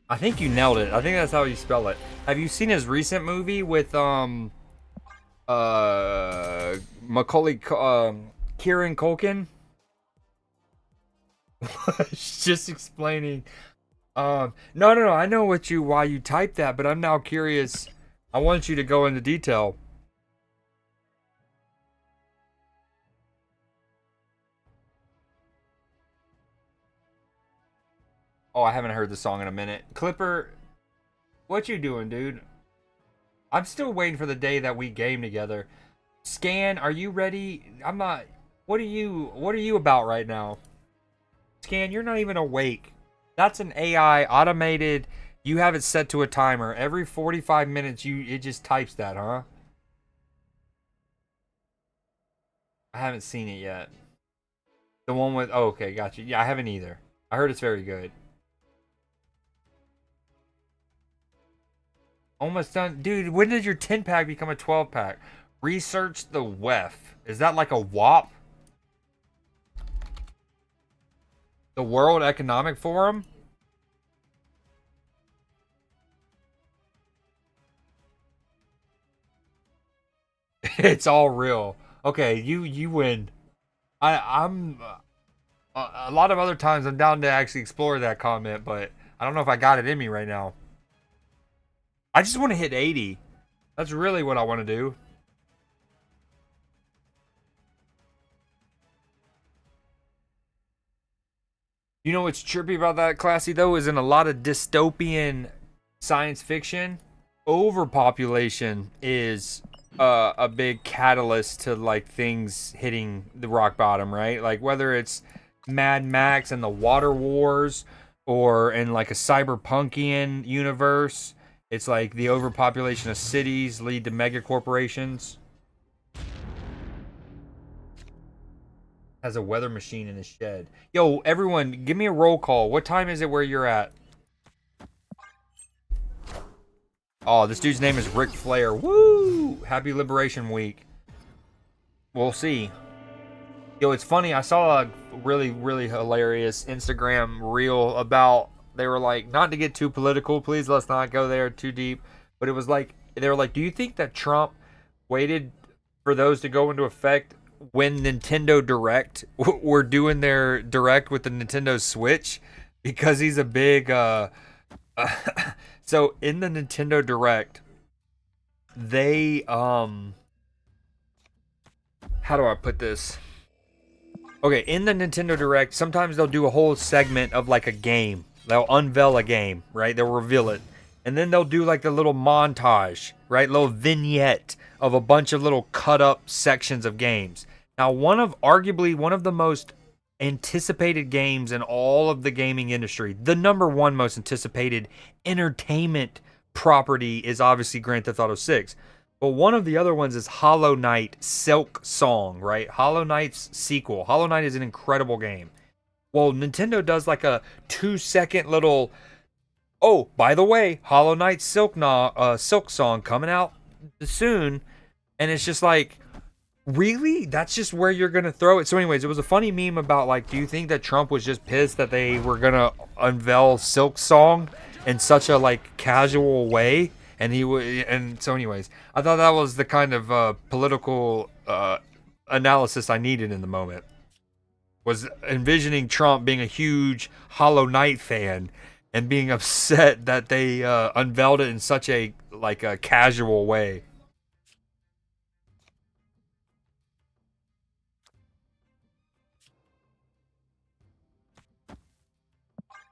I think you nailed it. I think that's how you spell it. Have you seen his recent movie with, Macaulay, Kieran Culkin? Just explaining. No. I know why you typed that, but I'm now curious. I want you to go into detail. Oh, I haven't heard the song in a minute. Clipper, what you doing, dude? I'm still waiting for the day that we game together. Scan, are you ready? I'm not. What are you about right now? Scan, you're not even awake. That's an AI automated. You have it set to a timer. Every 45 minutes it just types that, huh? I haven't seen it yet. The one with okay, gotcha. Yeah, I haven't either. I heard it's very good. Almost done. Dude, when did your 10-pack become a 12-pack? Research the WEF. Is that like a WAP? The World Economic Forum? It's all real. Okay, you win. I'm a lot of other times I'm down to actually explore that comment, but I don't know if I got it in me right now. I just want to hit 80. That's really what I want to do. You know what's trippy about that, Classy, though, is in a lot of dystopian science fiction, overpopulation is a big catalyst to like things hitting the rock bottom, right? Like whether it's Mad Max and the Water Wars, or in like a cyberpunkian universe, it's like the overpopulation of cities lead to mega corporations. Has a weather machine in his shed. Yo, everyone, give me a roll call. What time is it where you're at? Oh, this dude's name is Ric Flair. Woo! Happy Liberation Week. We'll see. Yo, it's funny. I saw a really, really hilarious Instagram reel about, they were like, not to get too political, please let's not go there too deep. But it was like, they were like, do you think that Trump waited for those to go into effect when Nintendo Direct were doing their Direct with the Nintendo Switch? Because he's a big, so in the Nintendo Direct, they, how do I put this? Okay, in the Nintendo Direct, sometimes they'll do a whole segment of like a game. They'll unveil a game, right? They'll reveal it. And then they'll do like the little montage, right? Little vignette of a bunch of little cut up sections of games. Now, arguably one of the most anticipated games in all of the gaming industry, the number one most anticipated entertainment property is obviously Grand Theft Auto 6. But one of the other ones is Hollow Knight Silk Song, right? Hollow Knight's sequel. Hollow Knight is an incredible game. Well, Nintendo does like a 2-second little, oh, by the way, Hollow Knight Silk Song coming out soon. And it's just like, really? That's just where you're going to throw it? So anyways, it was a funny meme about like, do you think that Trump was just pissed that they were going to unveil Silk Song in such a like casual way? And so anyways, I thought that was the kind of political analysis I needed in the moment. Was envisioning Trump being a huge Hollow Knight fan and being upset that they unveiled it in such a like a casual way.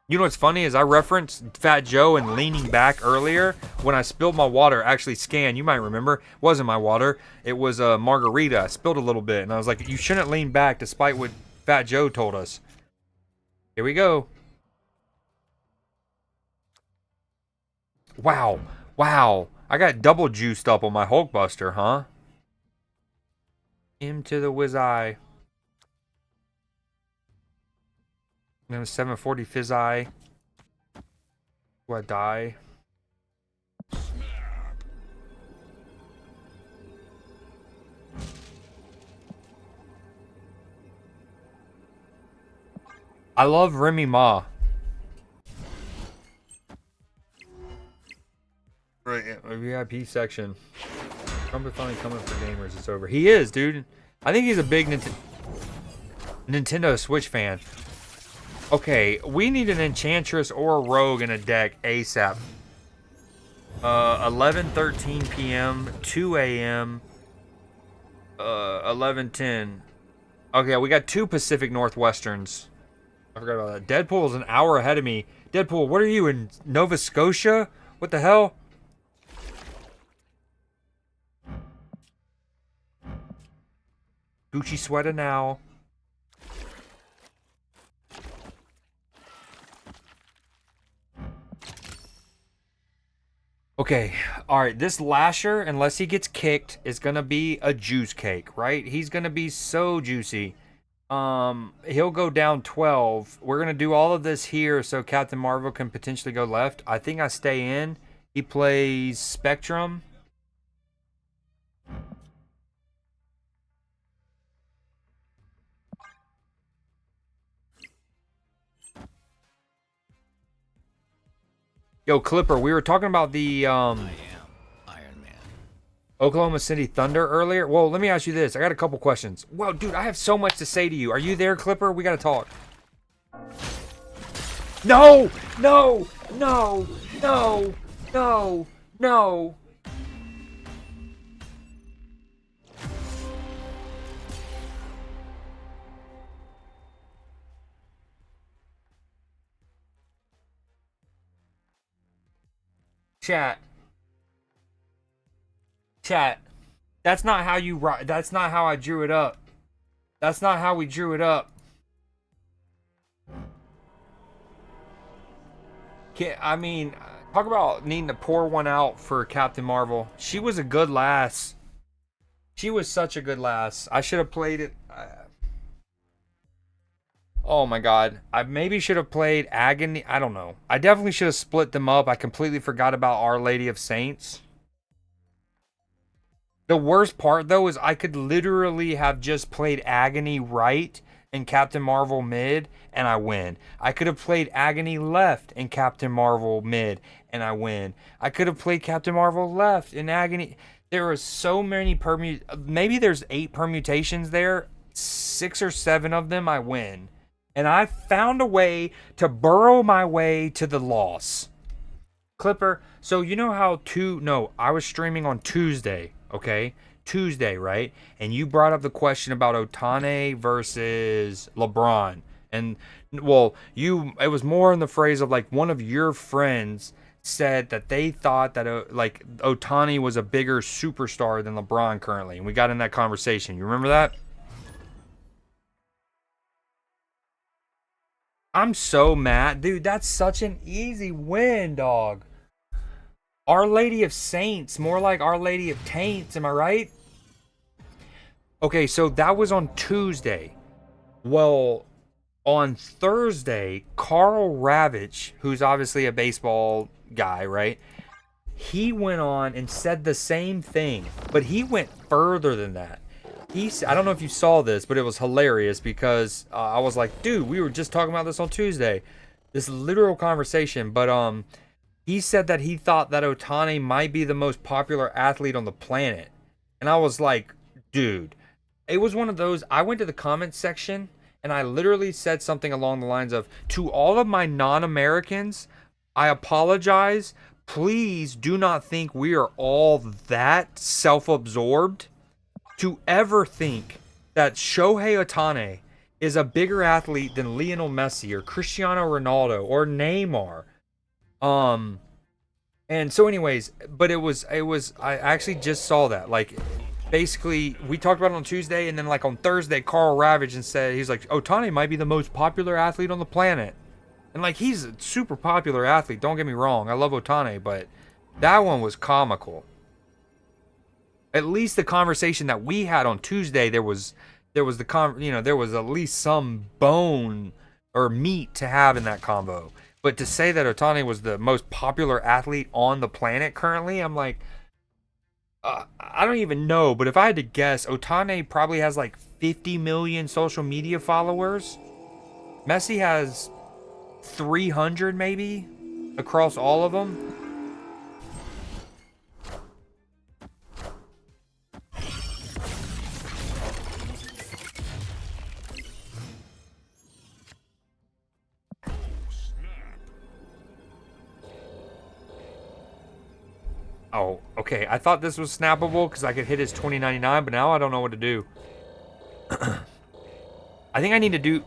You know what's funny is I referenced Fat Joe and leaning back earlier when I spilled my water. Actually, Scan, you might remember, it wasn't my water. It was a margarita. I spilled a little bit, and I was like, you shouldn't lean back despite what Fat Joe told us. Here we go. Wow. Wow. I got double juiced up on my Hulkbuster, huh? Into the whiz eye. Then a 740 fizz eye. Do I die? I love Remy Ma. Right, a VIP section. Trump is finally coming for gamers. It's over. He is, dude. I think he's a big Nintendo Switch fan. Okay, we need an Enchantress or a Rogue in a deck ASAP. 11:13 p.m., 2 a.m., 11:10. Okay, we got 2 Pacific Northwesterns. I forgot about that. Deadpool's an hour ahead of me. Deadpool, what are you, in Nova Scotia? What the hell? Gucci sweater now. Okay, alright, this Lasher, unless he gets kicked, is gonna be a juice cake, right? He's gonna be so juicy. He'll go down 12. We're gonna do all of this here so Captain Marvel can potentially go left. I think I stay in. He plays Spectrum. Yo, Clipper, we were talking about the I am Iron Man. Oklahoma City Thunder earlier. Well, let me ask you this. I got a couple questions. Well, dude, I have so much to say to you. Are you there, Clipper? We got to talk. No! No! No! No! No! No! Chat. Chat. That's not how you write. That's not how I drew it up. That's not how we drew it up. I mean, talk about needing to pour one out for Captain Marvel. She was a good lass. She was such a good lass. I should have played it. Oh my god. I maybe should have played Agony. I don't know. I definitely should have split them up. I completely forgot about Our Lady of Saints. The worst part, though, is I could literally have just played Agony right and Captain Marvel mid, and I win. I could have played Agony left and Captain Marvel mid, and I win. I could have played Captain Marvel left and Agony. There are so many maybe there's 8 permutations there. 6 or 7 of them I win. And I found a way to burrow my way to the loss. Clipper, so you know how I was streaming on Tuesday, okay? Tuesday, right? And you brought up the question about Otane versus LeBron. And, well, it was more in the phrase of, like, one of your friends said that they thought that, Otani was a bigger superstar than LeBron currently. And we got in that conversation. You remember that? I'm so mad. Dude, that's such an easy win, dog. Our Lady of Saints, more like Our Lady of Taints, am I right? Okay, so that was on Tuesday. Well, on Thursday, Carl Ravitch, who's obviously a baseball guy, right? He went on and said the same thing, but he went further than that. I don't know if you saw this, but it was hilarious because I was like, dude, we were just talking about this on Tuesday. This literal conversation, but he said that he thought that Otani might be the most popular athlete on the planet. And I was like, dude, it was one of those. I went to the comments section and I literally said something along the lines of, to all of my non-Americans, I apologize. Please do not think we are all that self-absorbed to ever think that Shohei Ohtani is a bigger athlete than Lionel Messi or Cristiano Ronaldo or Neymar. And so anyways, but it was I actually just saw that. Like, basically, we talked about it on Tuesday, and then like on Thursday, Carl Ravitch said, he's like, Otani might be the most popular athlete on the planet. And like, he's a super popular athlete, don't get me wrong. I love Otani, but that one was comical. At least the conversation that we had on Tuesday, there was there was at least some bone or meat to have in that combo. But to say that Otani was the most popular athlete on the planet currently, I'm like, I don't even know. But if I had to guess, Otani probably has like 50 million social media followers. Messi has 300 maybe across all of them. Oh, okay. I thought this was snappable because I could hit his 2099, but now I don't know what to do. I think I need to do...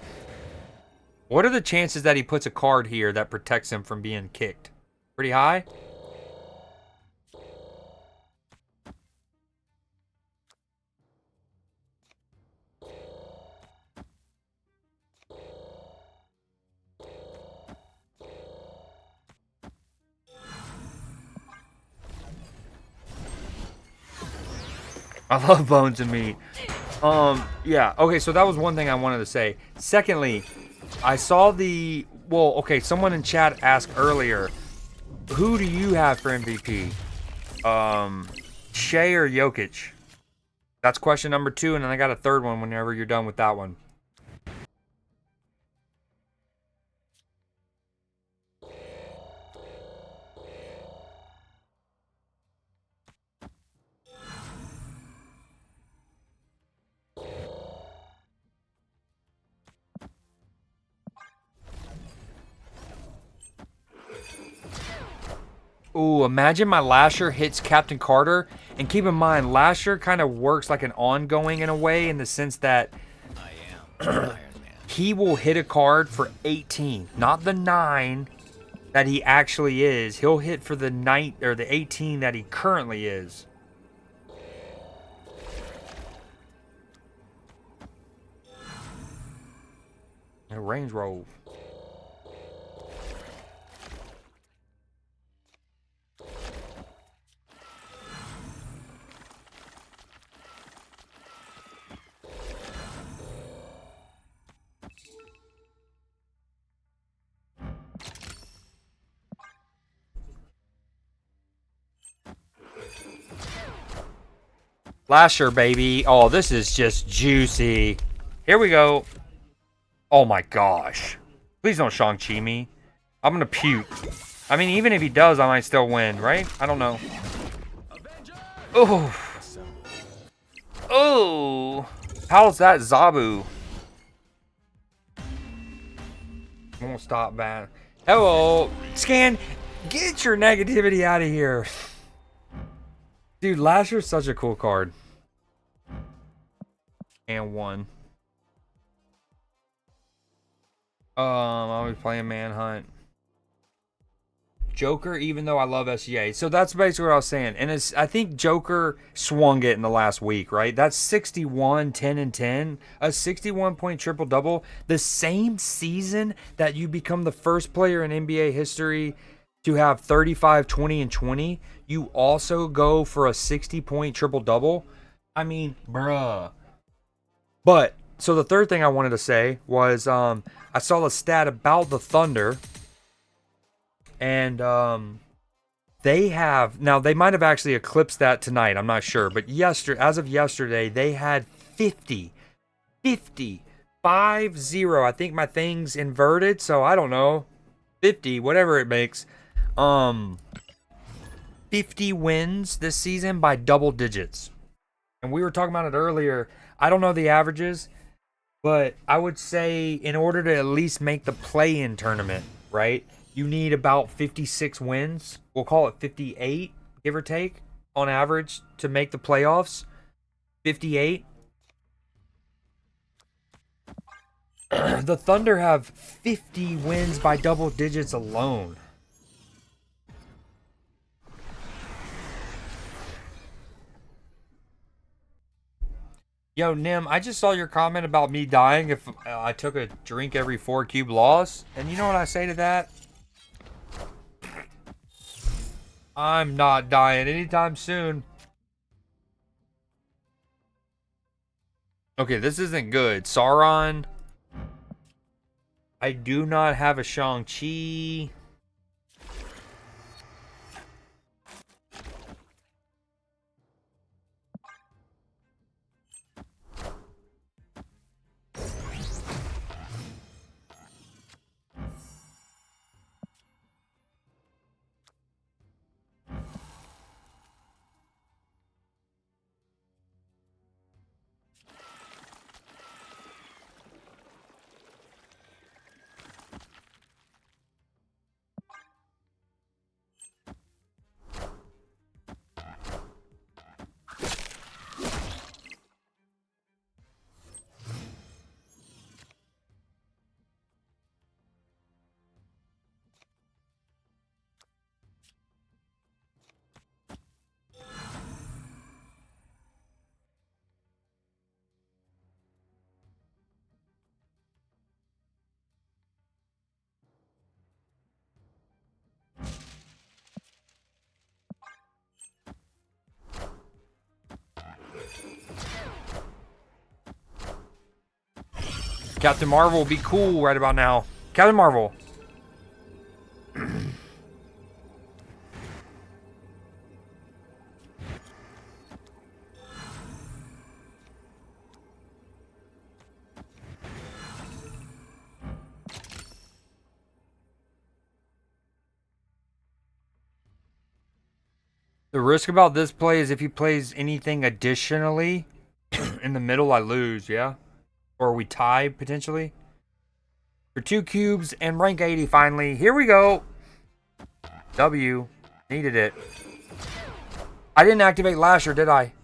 What are the chances that he puts a card here that protects him from being kicked? Pretty high? I love bones and meat. Yeah. Okay, so that was one thing I wanted to say. Secondly, I saw the... Well, okay, someone in chat asked earlier, who do you have for MVP? Shea or Jokic? That's question number 2, and then I got a third one whenever you're done with that one. Ooh, imagine my Lasher hits Captain Carter. And keep in mind, Lasher kind of works like an ongoing in a way, in the sense that I am Iron Man. he will hit a card for 18, not the 9 that he actually is. He'll hit for the 9 or the 18 that he currently is. A range roll. Lasher, baby. Oh, this is just juicy. Here we go. Oh my gosh. Please don't Shang-Chi me. I'm gonna puke. I mean, even if he does, I might still win, right? I don't know. Oh. Oh. How's that Zabu? Won't stop, man. Hello. Scan, get your negativity out of here. Dude, Lasher's such a cool card. And one. I'll be playing Manhunt. Joker, even though I love SGA. So that's basically what I was saying. And I think Joker swung it in the last week, right? That's 61, 10, and 10. A 61-point triple-double. The same season that you become the first player in NBA history to have 35, 20, and 20. You also go for a 60-point triple-double. I mean, bruh. But, so the third thing I wanted to say was I saw a stat about the Thunder. And they have, now they might have actually eclipsed that tonight, I'm not sure. But as of yesterday, they had 50, 50, 5-0. I think my thing's inverted, so I don't know. 50, whatever it makes. 50 wins this season by double digits. And we were talking about it earlier. I don't know the averages, but I would say in order to at least make the play-in tournament, right, you need about 56 wins. We'll call it 58, give or take, on average to make the playoffs. 58. The Thunder have 50 wins by double digits alone. Yo, Nim, I just saw your comment about me dying if I took a drink every 4 cube loss. And you know what I say to that? I'm not dying anytime soon. Okay, this isn't good. Sauron. I do not have a Shang-Chi. Captain Marvel will be cool right about now. Captain Marvel. The risk about this play is if he plays anything additionally in the middle, I lose, yeah? Or we tie, potentially. For 2 cubes and rank 80, finally. Here we go. W. Needed it. I didn't activate Lasher, did I?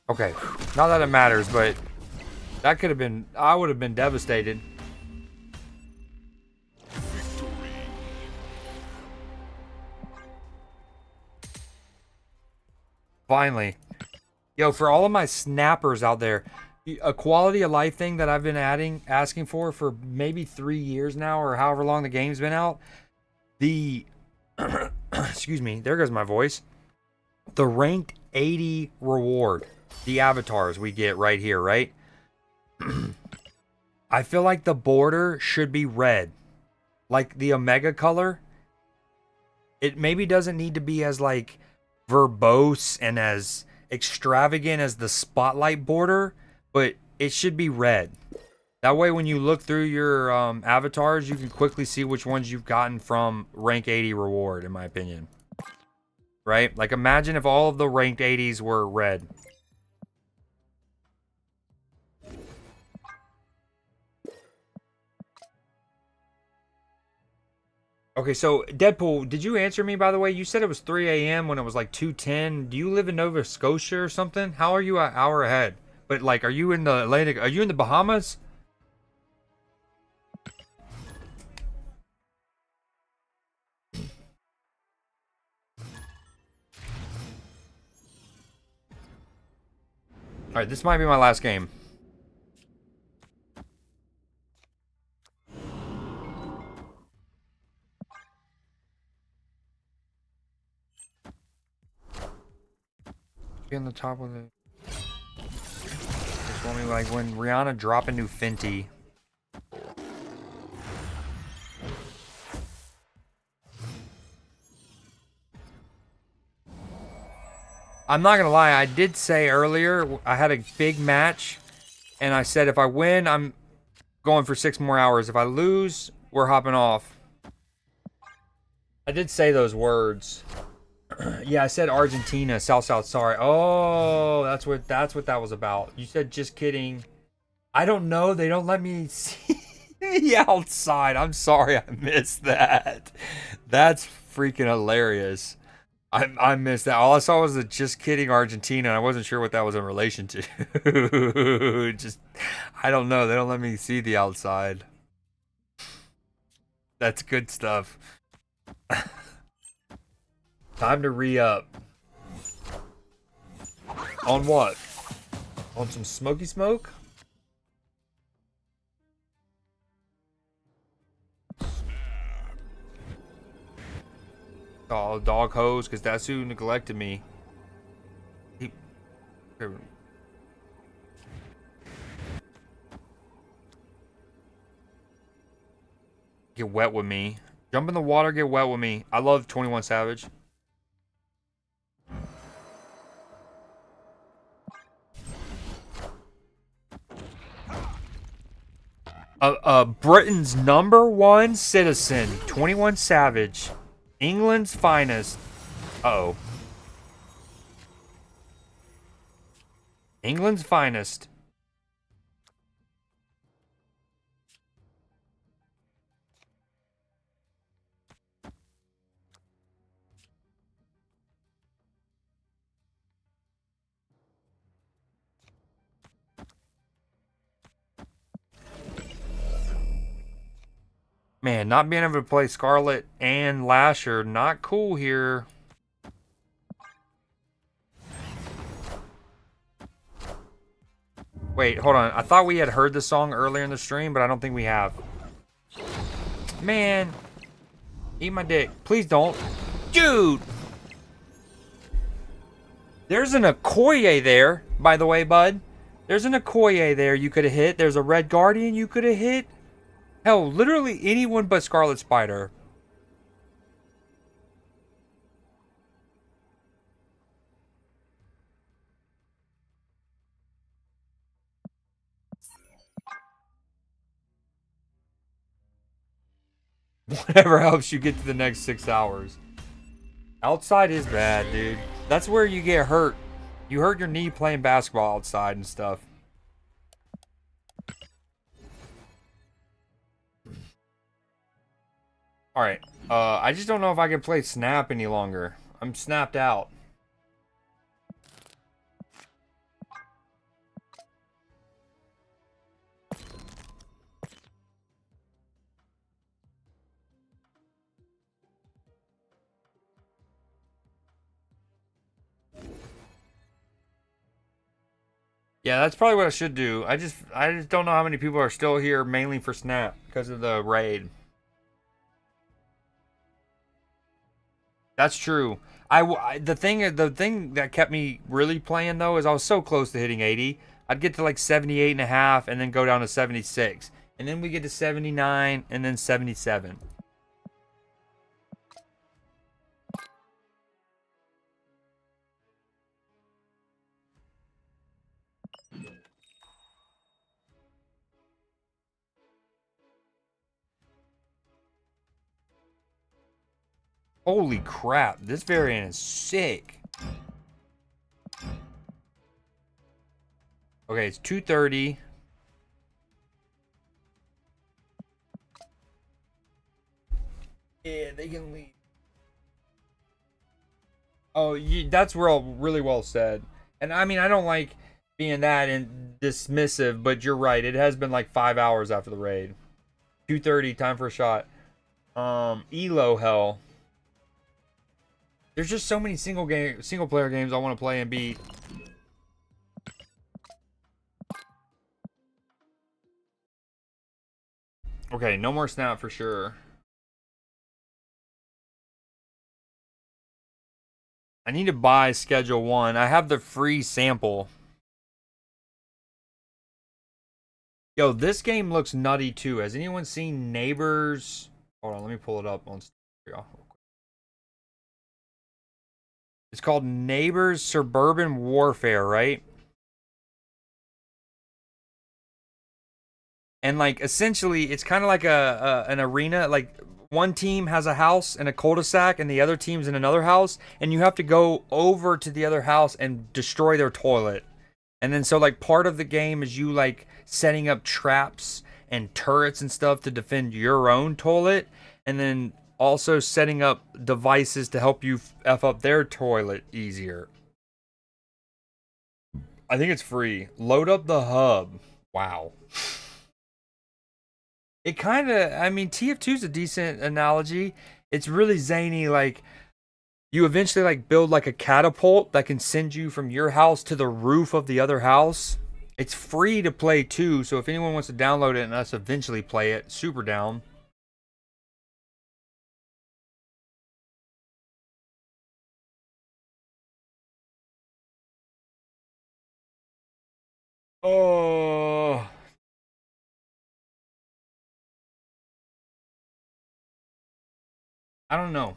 Okay. Not that it matters, but that could have been... I would have been devastated. Finally. Yo, for all of my snappers out there, a quality of life thing that I've been asking for maybe 3 years now, or however long the game's been out. The... excuse me, there goes my voice. The ranked 80 reward. The avatars we get right here, right? I feel like the border should be red. Like the Omega color. It maybe doesn't need to be as like verbose and as extravagant as the spotlight border, but it should be red. That way when you look through your avatars, you can quickly see which ones you've gotten from rank 80 reward, in my opinion. Right? Like imagine if all of the ranked 80s were red. Okay, so Deadpool, did you answer me, by the way? You said it was 3 a.m. when it was like 2:10. Do you live in Nova Scotia or something? How are you an hour ahead? But like, are you in the Atlantic? Are you in the Bahamas? Alright, this might be my last game. Be on the top of it. Just want me like when Rihanna drop a new Fenty. I'm not gonna lie, I did say earlier I had a big match, and I said if I win, I'm going for 6 more hours. If I lose, we're hopping off. I did say those words. Yeah, I said Argentina, South, sorry. Oh, that's what that was about. You said just kidding. I don't know, they don't let me see the outside. I'm sorry I missed that. That's freaking hilarious. I missed that. All I saw was the just kidding Argentina. And I wasn't sure what that was in relation to. Just, I don't know. They don't let me see the outside. That's good stuff. Time to re-up. On what? On some smoky smoke? Oh, dog hose, because that's who neglected me. Get wet with me. Jump in the water, get wet with me. I love 21 Savage. Britain's #1 citizen, 21 Savage. England's finest. Uh-oh. England's finest. Man, not being able to play Scarlet and Lasher, not cool here. Wait, hold on. I thought we had heard the song earlier in the stream, but I don't think we have. Man. Eat my dick. Please don't. Dude! There's an Okoye there, by the way, bud. There's an Okoye there you could have hit. There's a Red Guardian you could have hit. Hell, literally anyone but Scarlet Spider. Whatever helps you get to the next 6 hours. Outside is bad, dude. That's where you get hurt. You hurt your knee playing basketball outside and stuff. All right. I just don't know if I can play Snap any longer. I'm snapped out. Yeah, that's probably what I should do. I just don't know how many people are still here mainly for Snap because of the raid. That's true. The thing that kept me really playing though is I was so close to hitting 80. I'd get to like 78 and a half and then go down to 76. And then we get to 79 and then 77. Holy crap, this variant is sick. Okay, it's 230. Yeah, they can leave. Oh, that's really well said. And I mean, I don't like being that and dismissive, but you're right. It has been like 5 hours after the raid. 2:30, time for a shot. Elo hell. There's just so many single player games I want to play and beat. Okay, no more Snap for sure. I need to buy Schedule 1. I have the free sample. Yo, this game looks nutty too. Has anyone seen Neighbors? Hold on, let me pull it up on Stereo. It's called Neighbors Suburban Warfare, right? And like essentially it's kind of like an arena. Like one team has a house in a cul-de-sac and the other team's in another house, and you have to go over to the other house and destroy their toilet. And then so like part of the game is you like setting up traps and turrets and stuff to defend your own toilet, and then also setting up devices to help you f up their toilet easier. I think it's free. Load up the hub. Wow. It kind of, I mean, TF2 is a decent analogy. It's really zany. Like, you eventually like build like a catapult that can send you from your house to the roof of the other house. It's free to play too, so if anyone wants to download it and us eventually play it, super down. Oh, I don't know.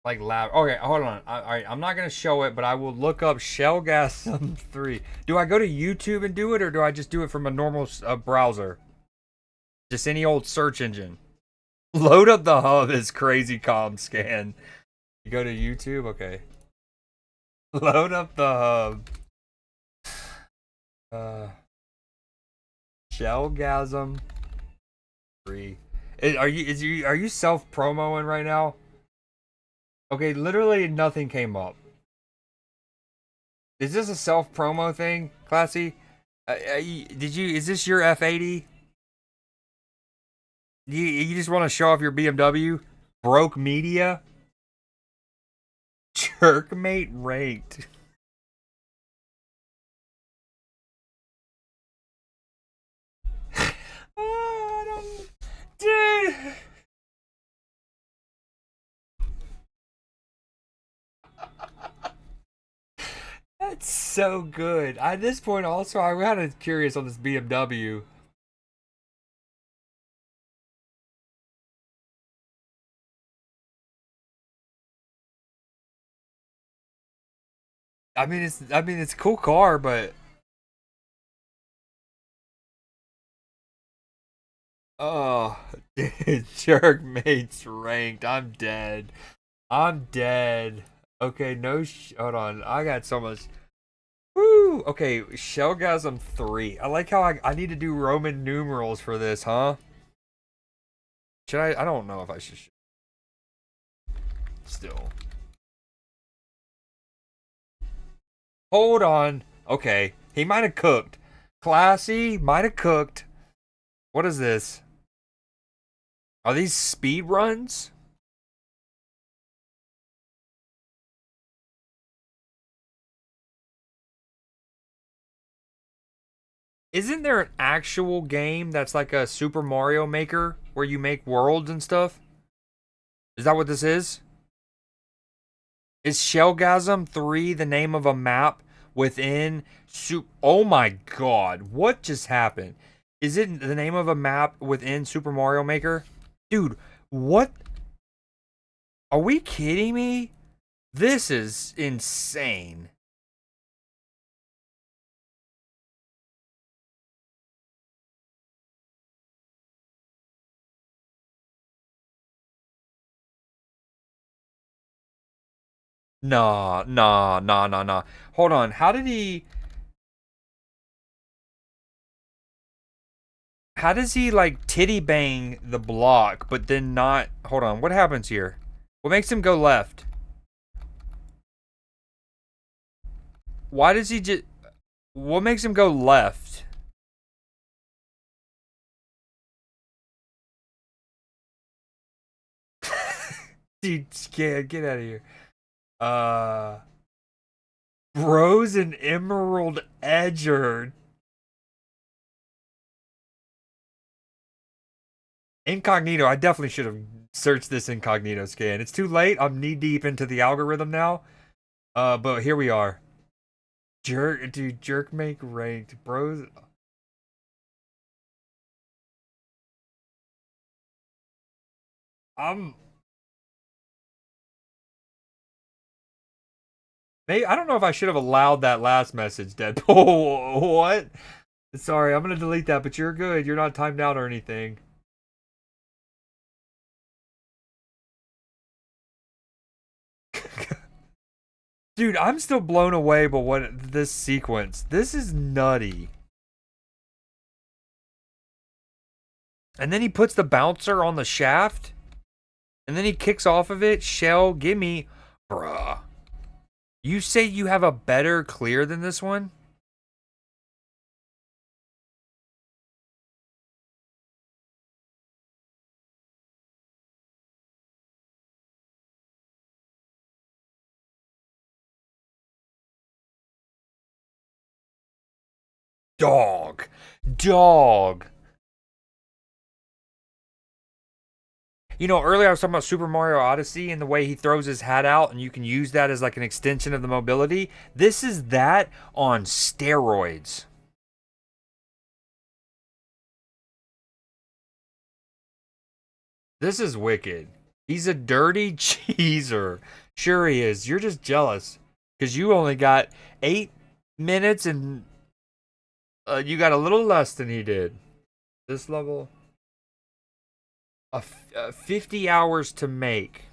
Like lab. Okay, hold on. All right, I'm not gonna show it, but I will look up Shellgasm 3. Do I go to YouTube and do it, or do I just do it from a normal browser? Just any old search engine. Load up the hub is crazy com scan. You go to YouTube, okay. Load up the hub. Shellgasm 3. Are you self promoing right now? Okay, literally nothing came up. Is this a self promo thing, Classy? Is this your F80? You just want to show off your BMW? Broke media? Jerkmate ranked. Oh, dude. That's so good. At this point, also, I'm kind of curious on this BMW. I mean, it's a cool car, but oh, dude, Jerkmate's ranked. I'm dead. I'm dead. Okay, hold on. I got so much. Woo! Woo! Okay, Shellgasm 3. I like how I need to do Roman numerals for this, huh? Should I? I don't know if I should. Still. Hold on. Okay, he might have cooked. Classy, might have cooked. What is this? Are these speed runs? Isn't there an actual game that's like a Super Mario Maker where you make worlds and stuff? Is that what this is? Is Shellgasm 3 the name of a map within Oh my god, what just happened? Is it the name of a map within Super Mario Maker? Dude, what? Are we kidding me? This is insane. Nah, nah, nah, nah, nah. Hold on. How did he... How does he, like, titty bang the block, but then not... Hold on. What happens here? What makes him go left? Why does he just... What makes him go left? Dude, scared. Get out of here. Rose and Emerald Edger. Incognito. I definitely should have searched this incognito scan. It's too late. I'm knee deep into the algorithm now. But here we are. Jerk make ranked. Bros. I don't know if I should have allowed that last message, Deadpool. What? Sorry, I'm gonna delete that, but you're good. You're not timed out or anything. Dude, I'm still blown away by what this sequence. This is nutty. And then he puts the bouncer on the shaft. And then he kicks off of it. Shell, gimme. Bruh. You say you have a better clear than this one? Dog. Dog. You know, earlier I was talking about Super Mario Odyssey and the way he throws his hat out and you can use that as like an extension of the mobility. This is that on steroids. This is wicked. He's a dirty cheeser. Sure he is. You're just jealous because you only got 8 minutes and you got a little less than he did. This level, 50 hours to make.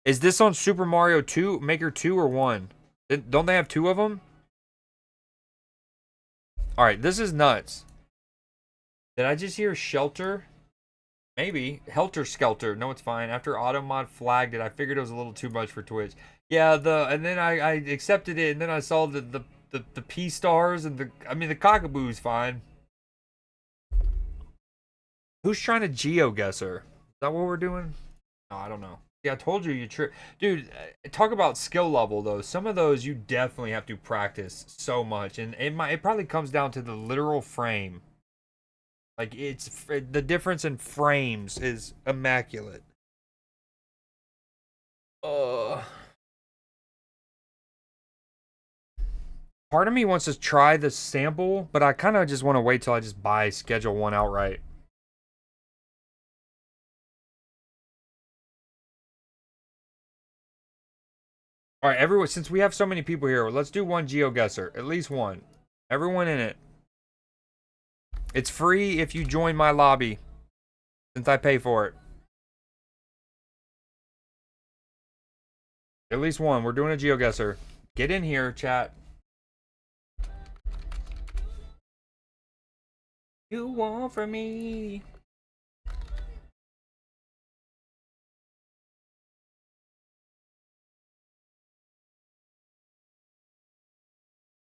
Is this on Super Mario 2, Maker 2 or 1? Don't they have 2 of them? All right, this is nuts. Did I just hear shelter? Maybe. Helter Skelter. No, it's fine. After Automod flagged it, I figured it was a little too much for Twitch. Yeah, and then I accepted it, and then I saw the P stars and the cockaboo's fine. Who's trying to Geoguesser? Is that what we're doing? No, I don't know. Yeah, I told you dude, talk about skill level though. Some of those you definitely have to practice so much, and it probably comes down to the literal frame. Like it's the difference in frames is immaculate. Part of me wants to try the sample, but I kind of just want to wait till I just buy Schedule 1 outright. All right, everyone, since we have so many people here, let's do one GeoGuessr. At least one. Everyone in it. It's free if you join my lobby, since I pay for it. At least one. We're doing a Geoguesser. Get in here, chat. You want from me.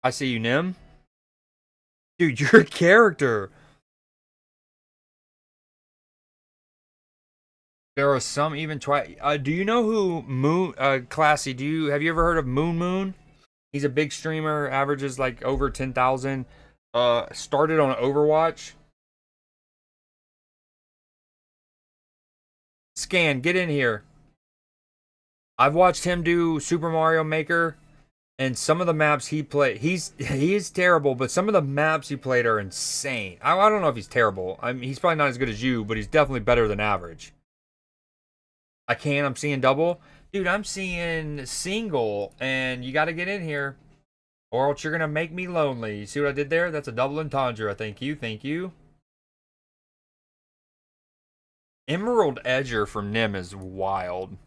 I see you, Nim. Dude, your character. There are some even do you know who Moon Classy, have you ever heard of Moon? He's a big streamer, averages like over 10,000. Started on Overwatch. Scan, get in here. I've watched him do Super Mario Maker, and some of the maps he played, he is terrible, but some of the maps he played are insane. I don't know if he's terrible. I mean, he's probably not as good as you, but he's definitely better than average. I'm seeing double. Dude, I'm seeing single, and you got to get in here, or else you're going to make me lonely. You see what I did there? That's a double entendre. Thank you. Emerald Edger from Nim is wild.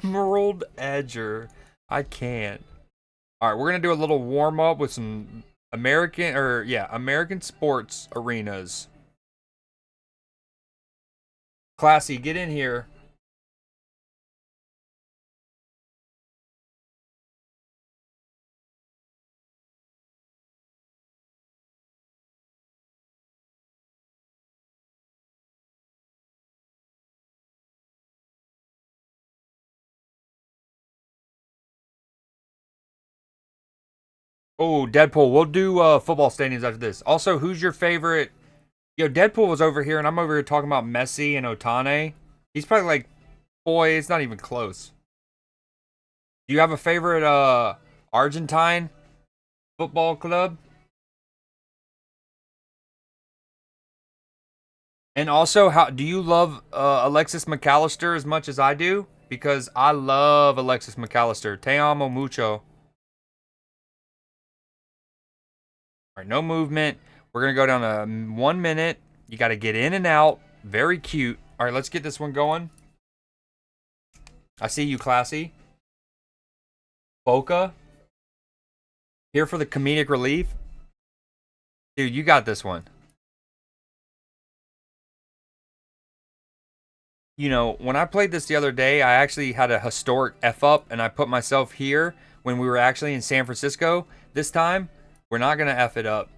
Emerald Edger. I can't. Alright, we're going to do a little warm-up with some American sports arenas. Classy, get in here. Oh, Deadpool. We'll do football stadiums after this. Also, who's your favorite? Yo, Deadpool was over here, and I'm over here talking about Messi and Otane. He's probably like, boy, it's not even close. Do you have a favorite Argentine football club? And also, how do you love Alexis McAllister as much as I do? Because I love Alexis McAllister. Te amo mucho. All right, no movement. We're going to go down to 1 minute. You got to get in and out. Very cute. All right, let's get this one going. I see you, Classy. Boca. Here for the comedic relief. Dude, you got this one. You know, when I played this the other day, I actually had a historic F up, and I put myself here when we were actually in San Francisco. This time, we're not going to F it up.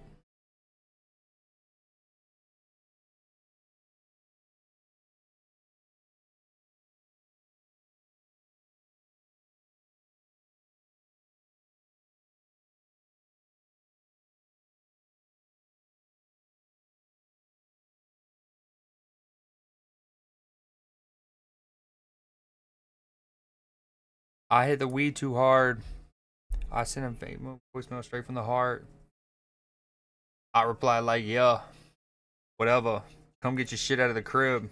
I hit the weed too hard. I sent him fake voicemail straight from the heart. I replied like, yeah, whatever. Come get your shit out of the crib.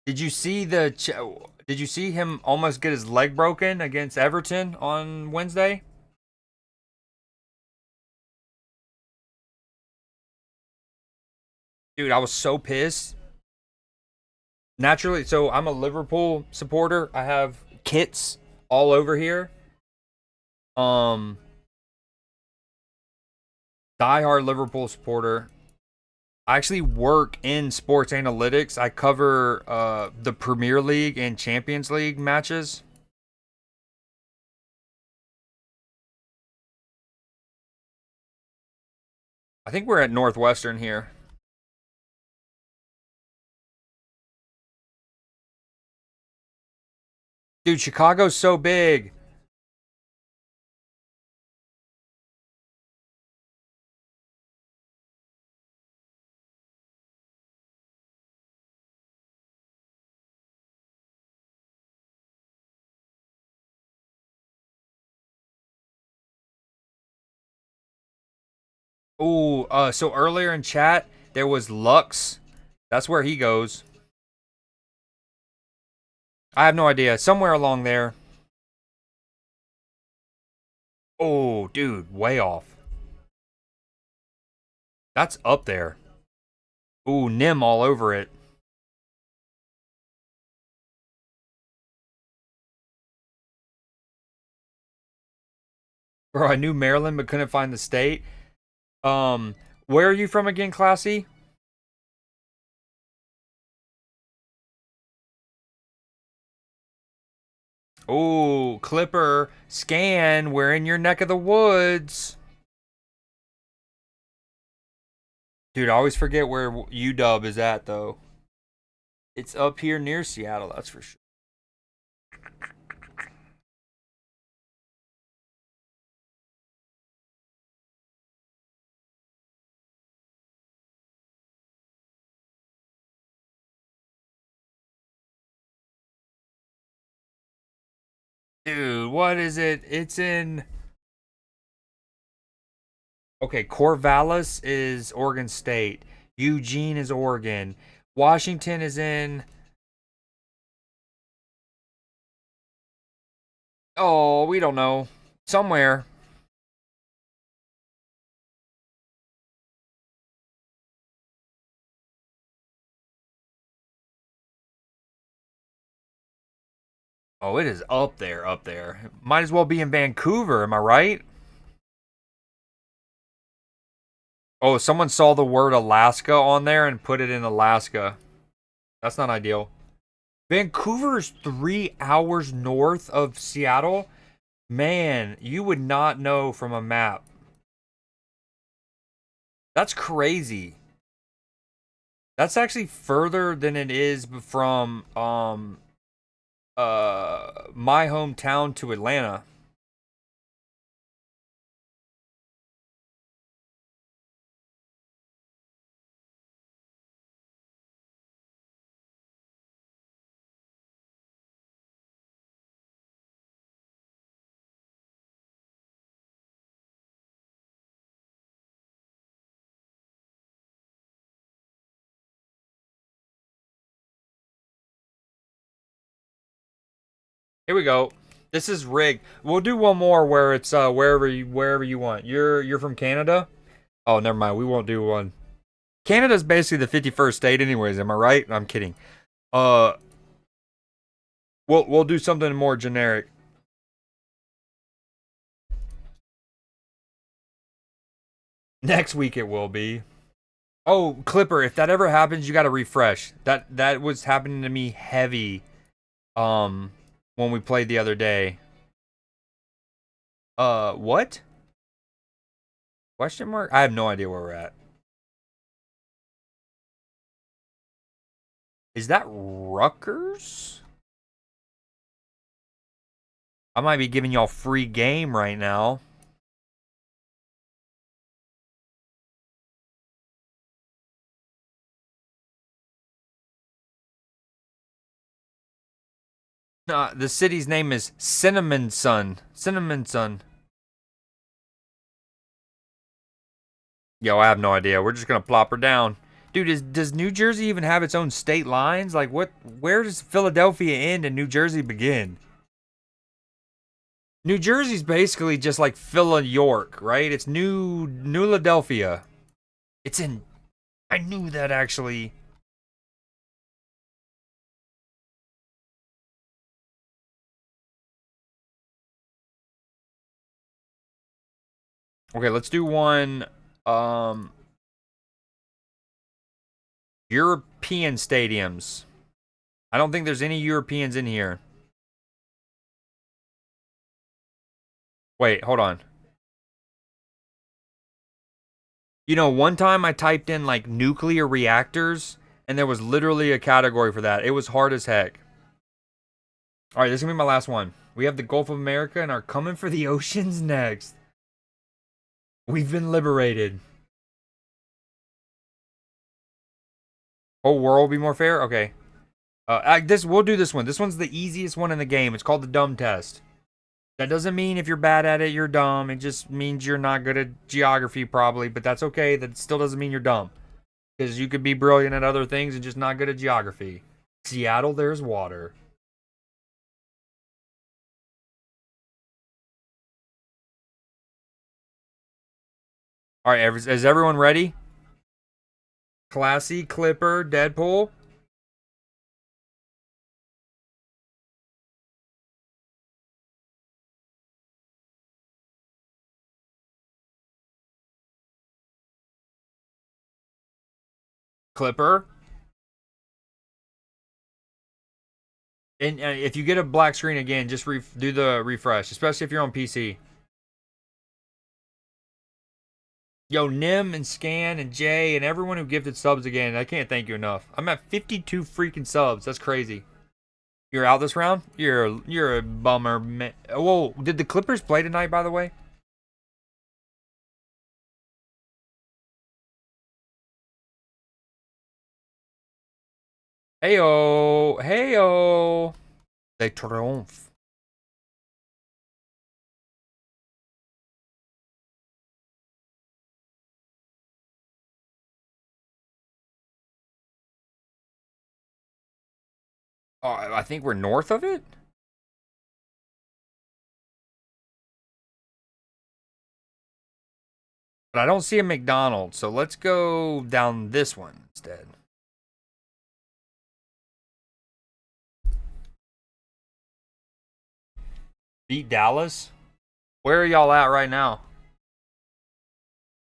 Did you see Did you see him almost get his leg broken against Everton on Wednesday? Dude, I was so pissed. Naturally, so I'm a Liverpool supporter. I have kits all over here. Diehard Liverpool supporter. I actually work in sports analytics. I cover the Premier League and Champions League matches. I think we're at Northwestern here. Dude, Chicago's so big. Ooh, so earlier in chat, there was Lux. That's where he goes. I have no idea. Somewhere along there. Oh, dude, way off. That's up there. Ooh, Nim all over it. Bro, I knew Maryland but couldn't find the state. Where are you from again, Classy? Oh, Clipper, scan. We're in your neck of the woods. Dude, I always forget where UW is at, though. It's up here near Seattle, that's for sure. Dude, what is it? It's in... Okay, Corvallis is Oregon State. Eugene is Oregon. Washington is in... Oh, we don't know. Somewhere. Oh, it is up there, up there. Might as well be in Vancouver, am I right? Oh, someone saw the word Alaska on there and put it in Alaska. That's not ideal. Vancouver is 3 hours north of Seattle. Man, you would not know from a map. That's crazy. That's actually further than it is from my hometown to Atlanta. Here we go. This is rigged. We'll do one more where it's wherever you want. You're from Canada? Oh, never mind. We won't do one. Canada's basically the 51st state anyways, am I right? I'm kidding. Uh we'll do something more generic. Next week it will be. Oh, Clipper, if that ever happens, you got to refresh. That was happening to me heavy when we played the other day. What? Question mark? I have no idea where we're at. Is that Rutgers? I might be giving y'all free game right now. The city's name is Cinnamon Sun. Cinnamon Sun. Yo, I have no idea. We're just gonna plop her down. Dude, does New Jersey even have its own state lines? Like, what? Where does Philadelphia end and New Jersey begin? New Jersey's basically just like Phila York, right? It's New Philadelphia. It's in... I knew that, actually. Okay, let's do one... European stadiums. I don't think there's any Europeans in here. Wait, hold on. You know, one time I typed in, like, nuclear reactors, and there was literally a category for that. It was hard as heck. Alright, this is gonna be my last one. We have the Gulf of America and are coming for the oceans next. We've been liberated. Whole world will be more fair? Okay. We'll do this one. This one's the easiest one in the game. It's called the dumb test. That doesn't mean if you're bad at it, you're dumb. It just means you're not good at geography, probably. But that's okay. That still doesn't mean you're dumb. Because you could be brilliant at other things and just not good at geography. Seattle, there's water. All right, is everyone ready? Classy, Clipper, Deadpool. Clipper. And if you get a black screen again, just do the refresh, especially if you're on PC. Yo, Nim and Scan and Jay and everyone who gifted subs again, I can't thank you enough. I'm at 52 freaking subs. That's crazy. You're out this round? You're a bummer, man. Whoa, did the Clippers play tonight, by the way? Heyo, heyo. They triomphe. Oh, I think we're north of it. But I don't see a McDonald's, so let's go down this one instead. Beat Dallas? Where are y'all at right now?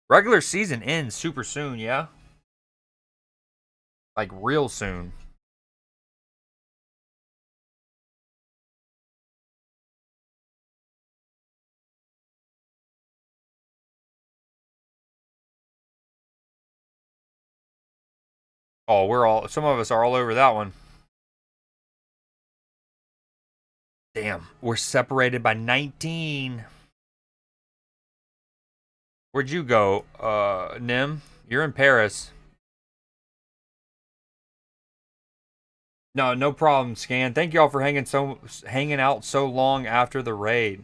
Regular season ends super soon, yeah? Like real soon. Oh, some of us are all over that one. Damn, we're separated by 19. Where'd you go, Nim? You're in Paris. No problem, Scan. Thank y'all for hanging out so long after the raid.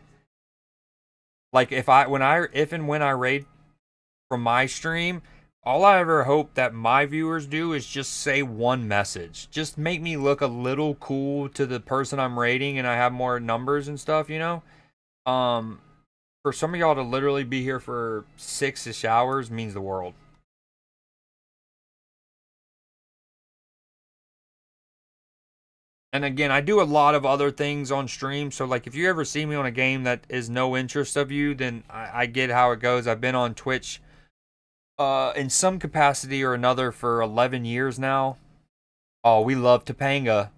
Like if and when I raid from my stream, all I ever hope that my viewers do is just say one message. Just make me look a little cool to the person I'm raiding and I have more numbers and stuff, you know? For some of y'all to literally be here for 6-ish hours means the world. And again, I do a lot of other things on stream. So, like, if you ever see me on a game that is no interest of you, then I get how it goes. I've been on Twitch in some capacity or another for 11 years now. Oh, we love Topanga.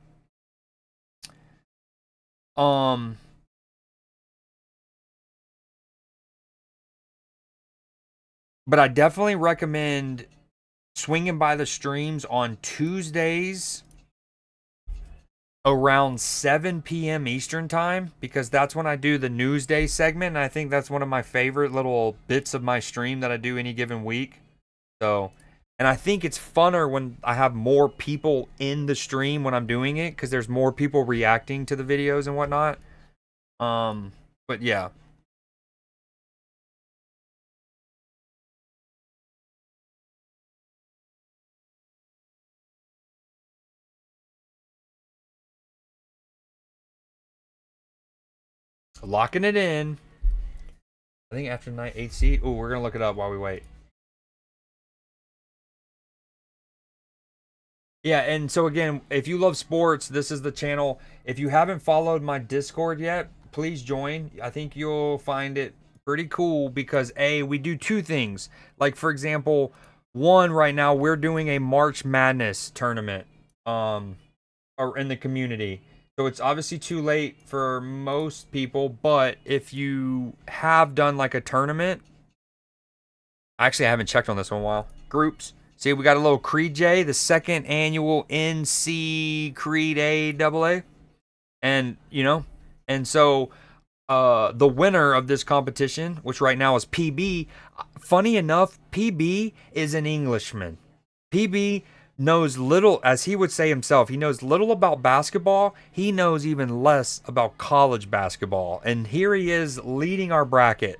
But I definitely recommend swinging by the streams on Tuesdays around 7 p.m. Eastern time, because that's when I do the Newsday segment, and I think that's one of my favorite little bits of my stream that I do any given week. So, and I think it's funner when I have more people in the stream when I'm doing it, because there's more people reacting to the videos and whatnot. But yeah. Locking it in. I think after night 8 seed. Oh, we're gonna look it up while we wait. Yeah, and so again, if you love sports, this is the channel. If you haven't followed my Discord yet, please join. I think you'll find it pretty cool because we do two things. Like for example, one right now we're doing a March Madness tournament or in the community. So it's obviously too late for most people, but if you have done like a tournament, actually I haven't checked on this one in a while. Groups. See, we got a little Creed J, the second annual NC Creed AA. And, you know, and so the winner of this competition, which right now is PB, funny enough, PB is an Englishman. PB knows little, as he would say himself, he knows little about basketball. He knows even less about college basketball. And here he is leading our bracket.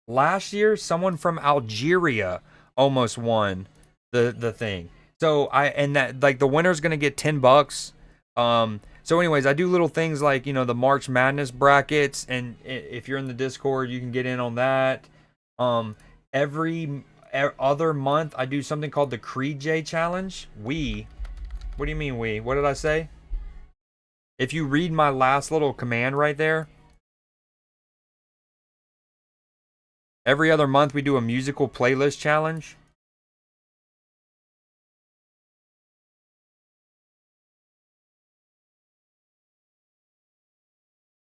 Last year, someone from Algeria almost won the thing. So that like the winner's gonna get $10. So anyways, I do little things like, you know, the March Madness brackets, and if you're in the Discord, you can get in on that. Every other month, I do something called the Creed J Challenge. What do you mean we? What did I say? If you read my last little command right there, every other month we do a musical playlist challenge.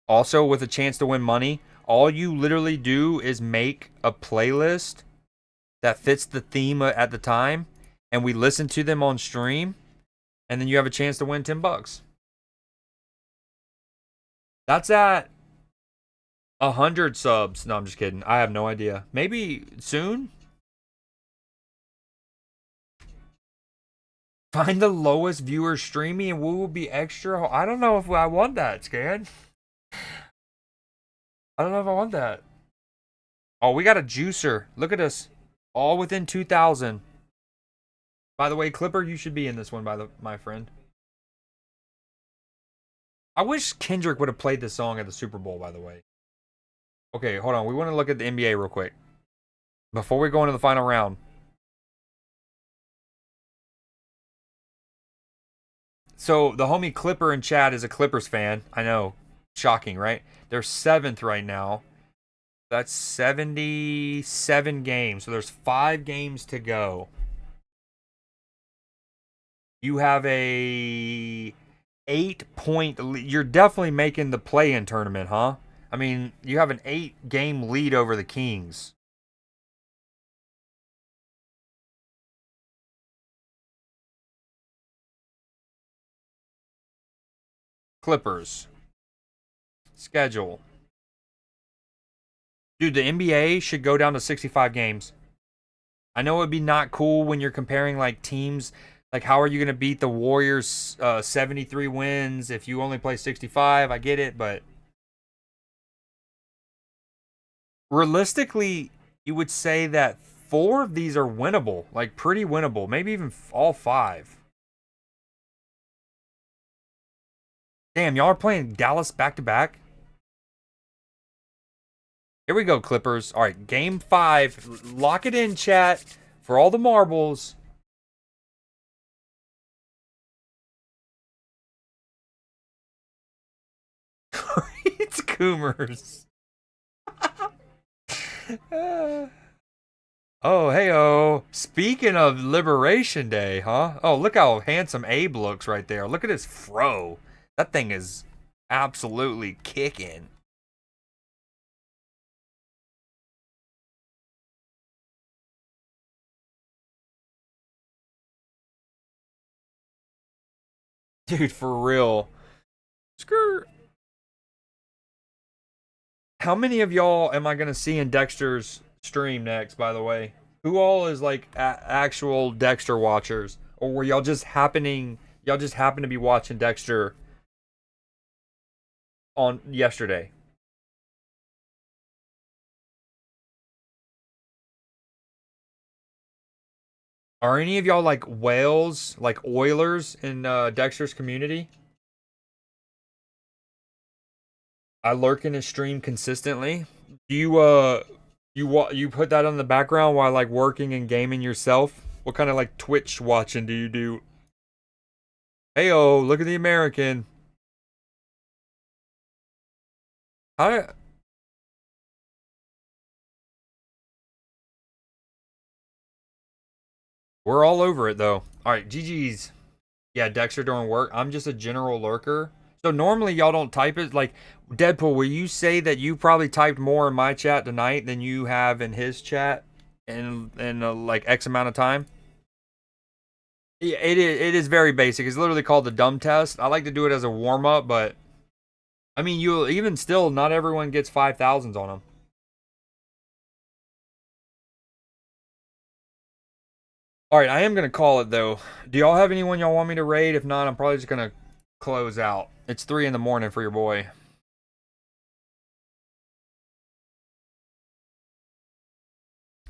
Also with a chance to win money. All you literally do is make a playlist that fits the theme at the time, and we listen to them on stream, and then you have a chance to win $10. That's at 100 subs. No, I'm just kidding. I have no idea. Maybe soon? Find the lowest viewer streaming and we will be extra. I don't know if I want that, Scan. I don't know if I want that. Oh, we got a juicer. Look at us. All within 2,000. By the way, Clipper, you should be in this one, my friend. I wish Kendrick would have played this song at the Super Bowl, by the way. Okay, hold on. We want to look at the NBA real quick. Before we go into the final round. So, the homie Clipper in chat is a Clippers fan. I know. Shocking, right? They're 7th right now. That's 77 games. So, there's 5 games to go. You have a 8-point lead. You're definitely making the play-in tournament, huh? I mean, you have an 8-game lead over the Kings. Clippers. Schedule. Dude, the NBA should go down to 65 games. I know it'd be not cool when you're comparing like teams. Like, how are you going to beat the Warriors 73 wins if you only play 65? I get it, but realistically, you would say that 4 of these are winnable. Like, pretty winnable. Maybe even all 5. Damn, y'all are playing Dallas back-to-back? Here we go, Clippers. All right, game 5. Lock it in, chat, for all the marbles. It's Coomers. Oh, hey-oh. Speaking of Liberation Day, huh? Oh, look how handsome Abe looks right there. Look at his fro. That thing is absolutely kicking. Dude, for real. Skirt. How many of y'all am I going to see in Dekkster's stream next, by the way? Who all is like actual Dekkster watchers? Or were y'all just happen to be watching Dekkster on yesterday? Are any of y'all like whales, like Oilers in Dekkster's community? I lurk in his stream consistently. Do you put that on the background while like working and gaming yourself? What kind of like Twitch watching do you do? Heyo, look at the American. How? We're all over it though. All right, GG's. Yeah, Dekkster during work. I'm just a general lurker. So normally y'all don't type it. Like, Deadpool, will you say that you probably typed more in my chat tonight than you have in his chat in like X amount of time? Yeah, it is very basic. It's literally called the dumb test. I like to do it as a warm-up, but I mean, you'll even still, not everyone gets 5,000s on them. All right, I am going to call it, though. Do y'all have anyone y'all want me to raid? If not, I'm probably just going to close out. It's 3 in the morning for your boy.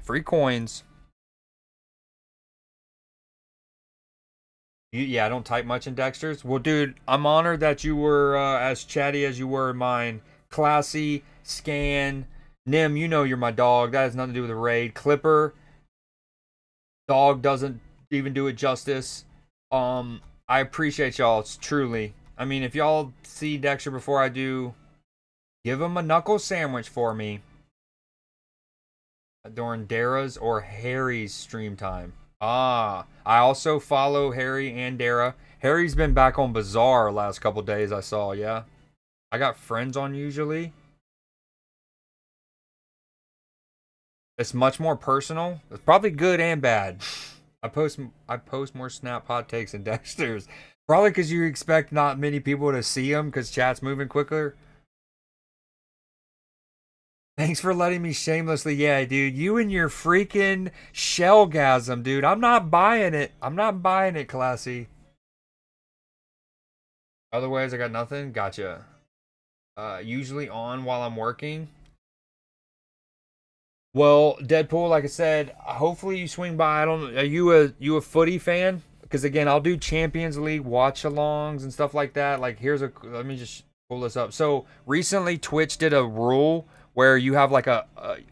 Free coins. Yeah, I don't type much in Dekkster's. Well, dude, I'm honored that you were as chatty as you were in mine. Classy, Scan, Nim, you know you're my dog. That has nothing to do with the raid. Clipper, dog doesn't even do it justice. I appreciate y'all. It's truly. I mean, if y'all see Dekkster before I do, give him a knuckle sandwich for me during Dara's or Harry's stream time. Ah, I also follow Harry and Dara. Harry's been back on Bazaar last couple days, I saw, yeah. I got friends on usually. It's much more personal. It's probably good and bad. I post more Snap hot takes than Dekkster's. Probably because you expect not many people to see them because chat's moving quicker. Thanks for letting me shamelessly. Yeah, dude. You and your freaking shellgasm, dude. I'm not buying it. I'm not buying it, Classy. Otherwise, I got nothing. Gotcha. Usually on while I'm working. Well, Deadpool, like I said, hopefully you swing by. I don't. Are you a footy fan? Because again, I'll do Champions League watch-alongs and stuff like that. Like, let me just pull this up. So recently, Twitch did a rule where you have like a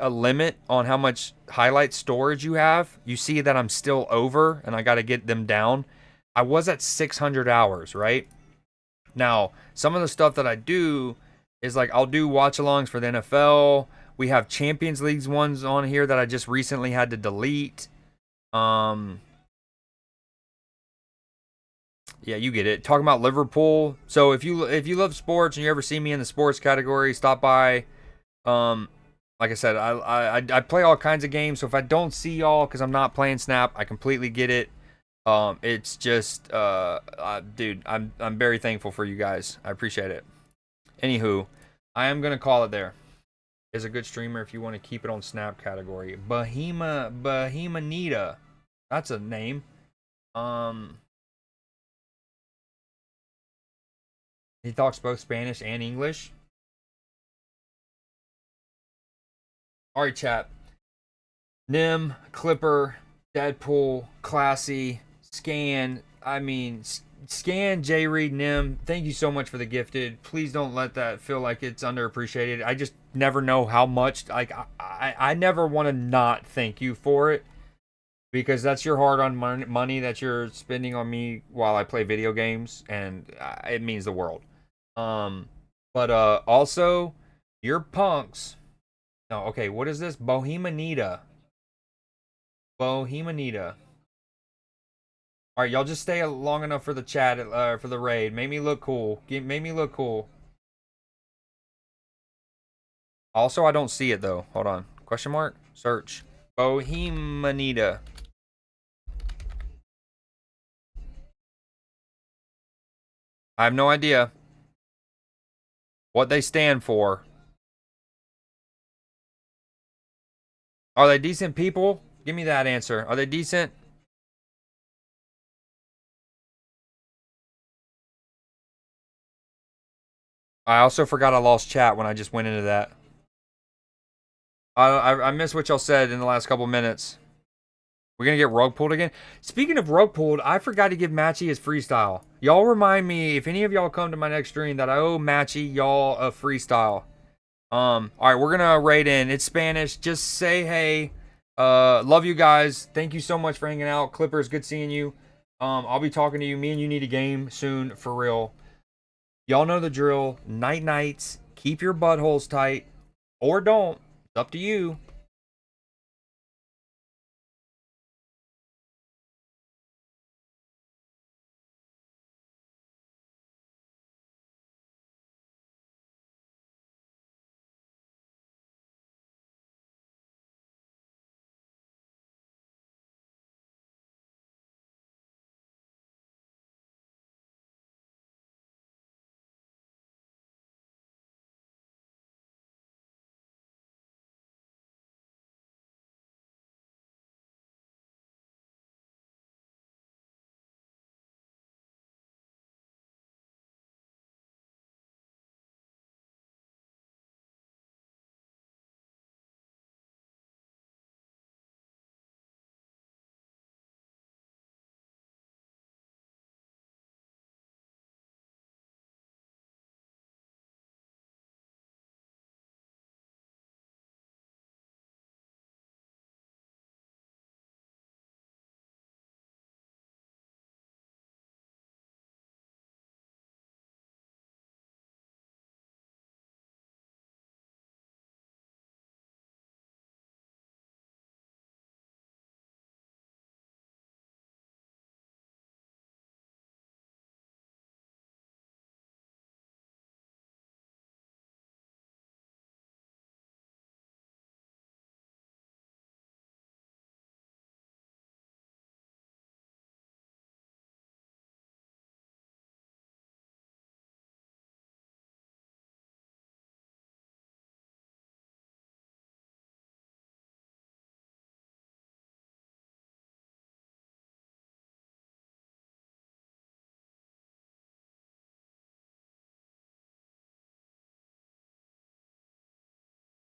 limit on how much highlight storage you have. You see that I'm still over, and I got to get them down. I was at 600 hours, right? Now, some of the stuff that I do is like I'll do watch-alongs for the NFL. We have Champions Leagues ones on here that I just recently had to delete. Yeah, you get it. Talking about Liverpool. So if you love sports and you ever see me in the sports category, stop by. Like I said, I play all kinds of games. So if I don't see y'all because I'm not playing Snap, I completely get it. It's just dude, I'm very thankful for you guys. I appreciate it. Anywho, I am gonna call it there. Is a good streamer if you want to keep it on Snap category. Bohemanita. That's a name. He talks both Spanish and English. Alright, chat. Nim, Clipper, Deadpool, Classy, Scan. Scan, J Reed, Nim. Thank you so much for the gifted. Please don't let that feel like it's underappreciated. I just never know how much. Like I never want to not thank you for it because that's your hard-earned money that you're spending on me while I play video games, and it means the world. But also, you're punks. No, okay. What is this? Bohemanita. Bohemanita. All right, y'all just stay long enough for the chat, for the raid. Make me look cool. Make me look cool. Also, I don't see it though. Hold on. Question mark? Search. Bohemanita. I have no idea what they stand for. Are they decent people? Give me that answer. Are they decent? I also forgot I lost chat when I just went into that. I missed what y'all said in the last couple minutes. We're going to get rug pulled again. Speaking of rug pulled, I forgot to give Matchy his freestyle. Y'all remind me, if any of y'all come to my next stream, that I owe Matchy y'all a freestyle. Alright, we're going to raid in. It's Spanish. Just say hey. Love you guys. Thank you so much for hanging out. Clippers, good seeing you. I'll be talking to you. Me and you need a game soon, for real. Y'all know the drill. Night nights. Keep your buttholes tight. Or don't. It's up to you.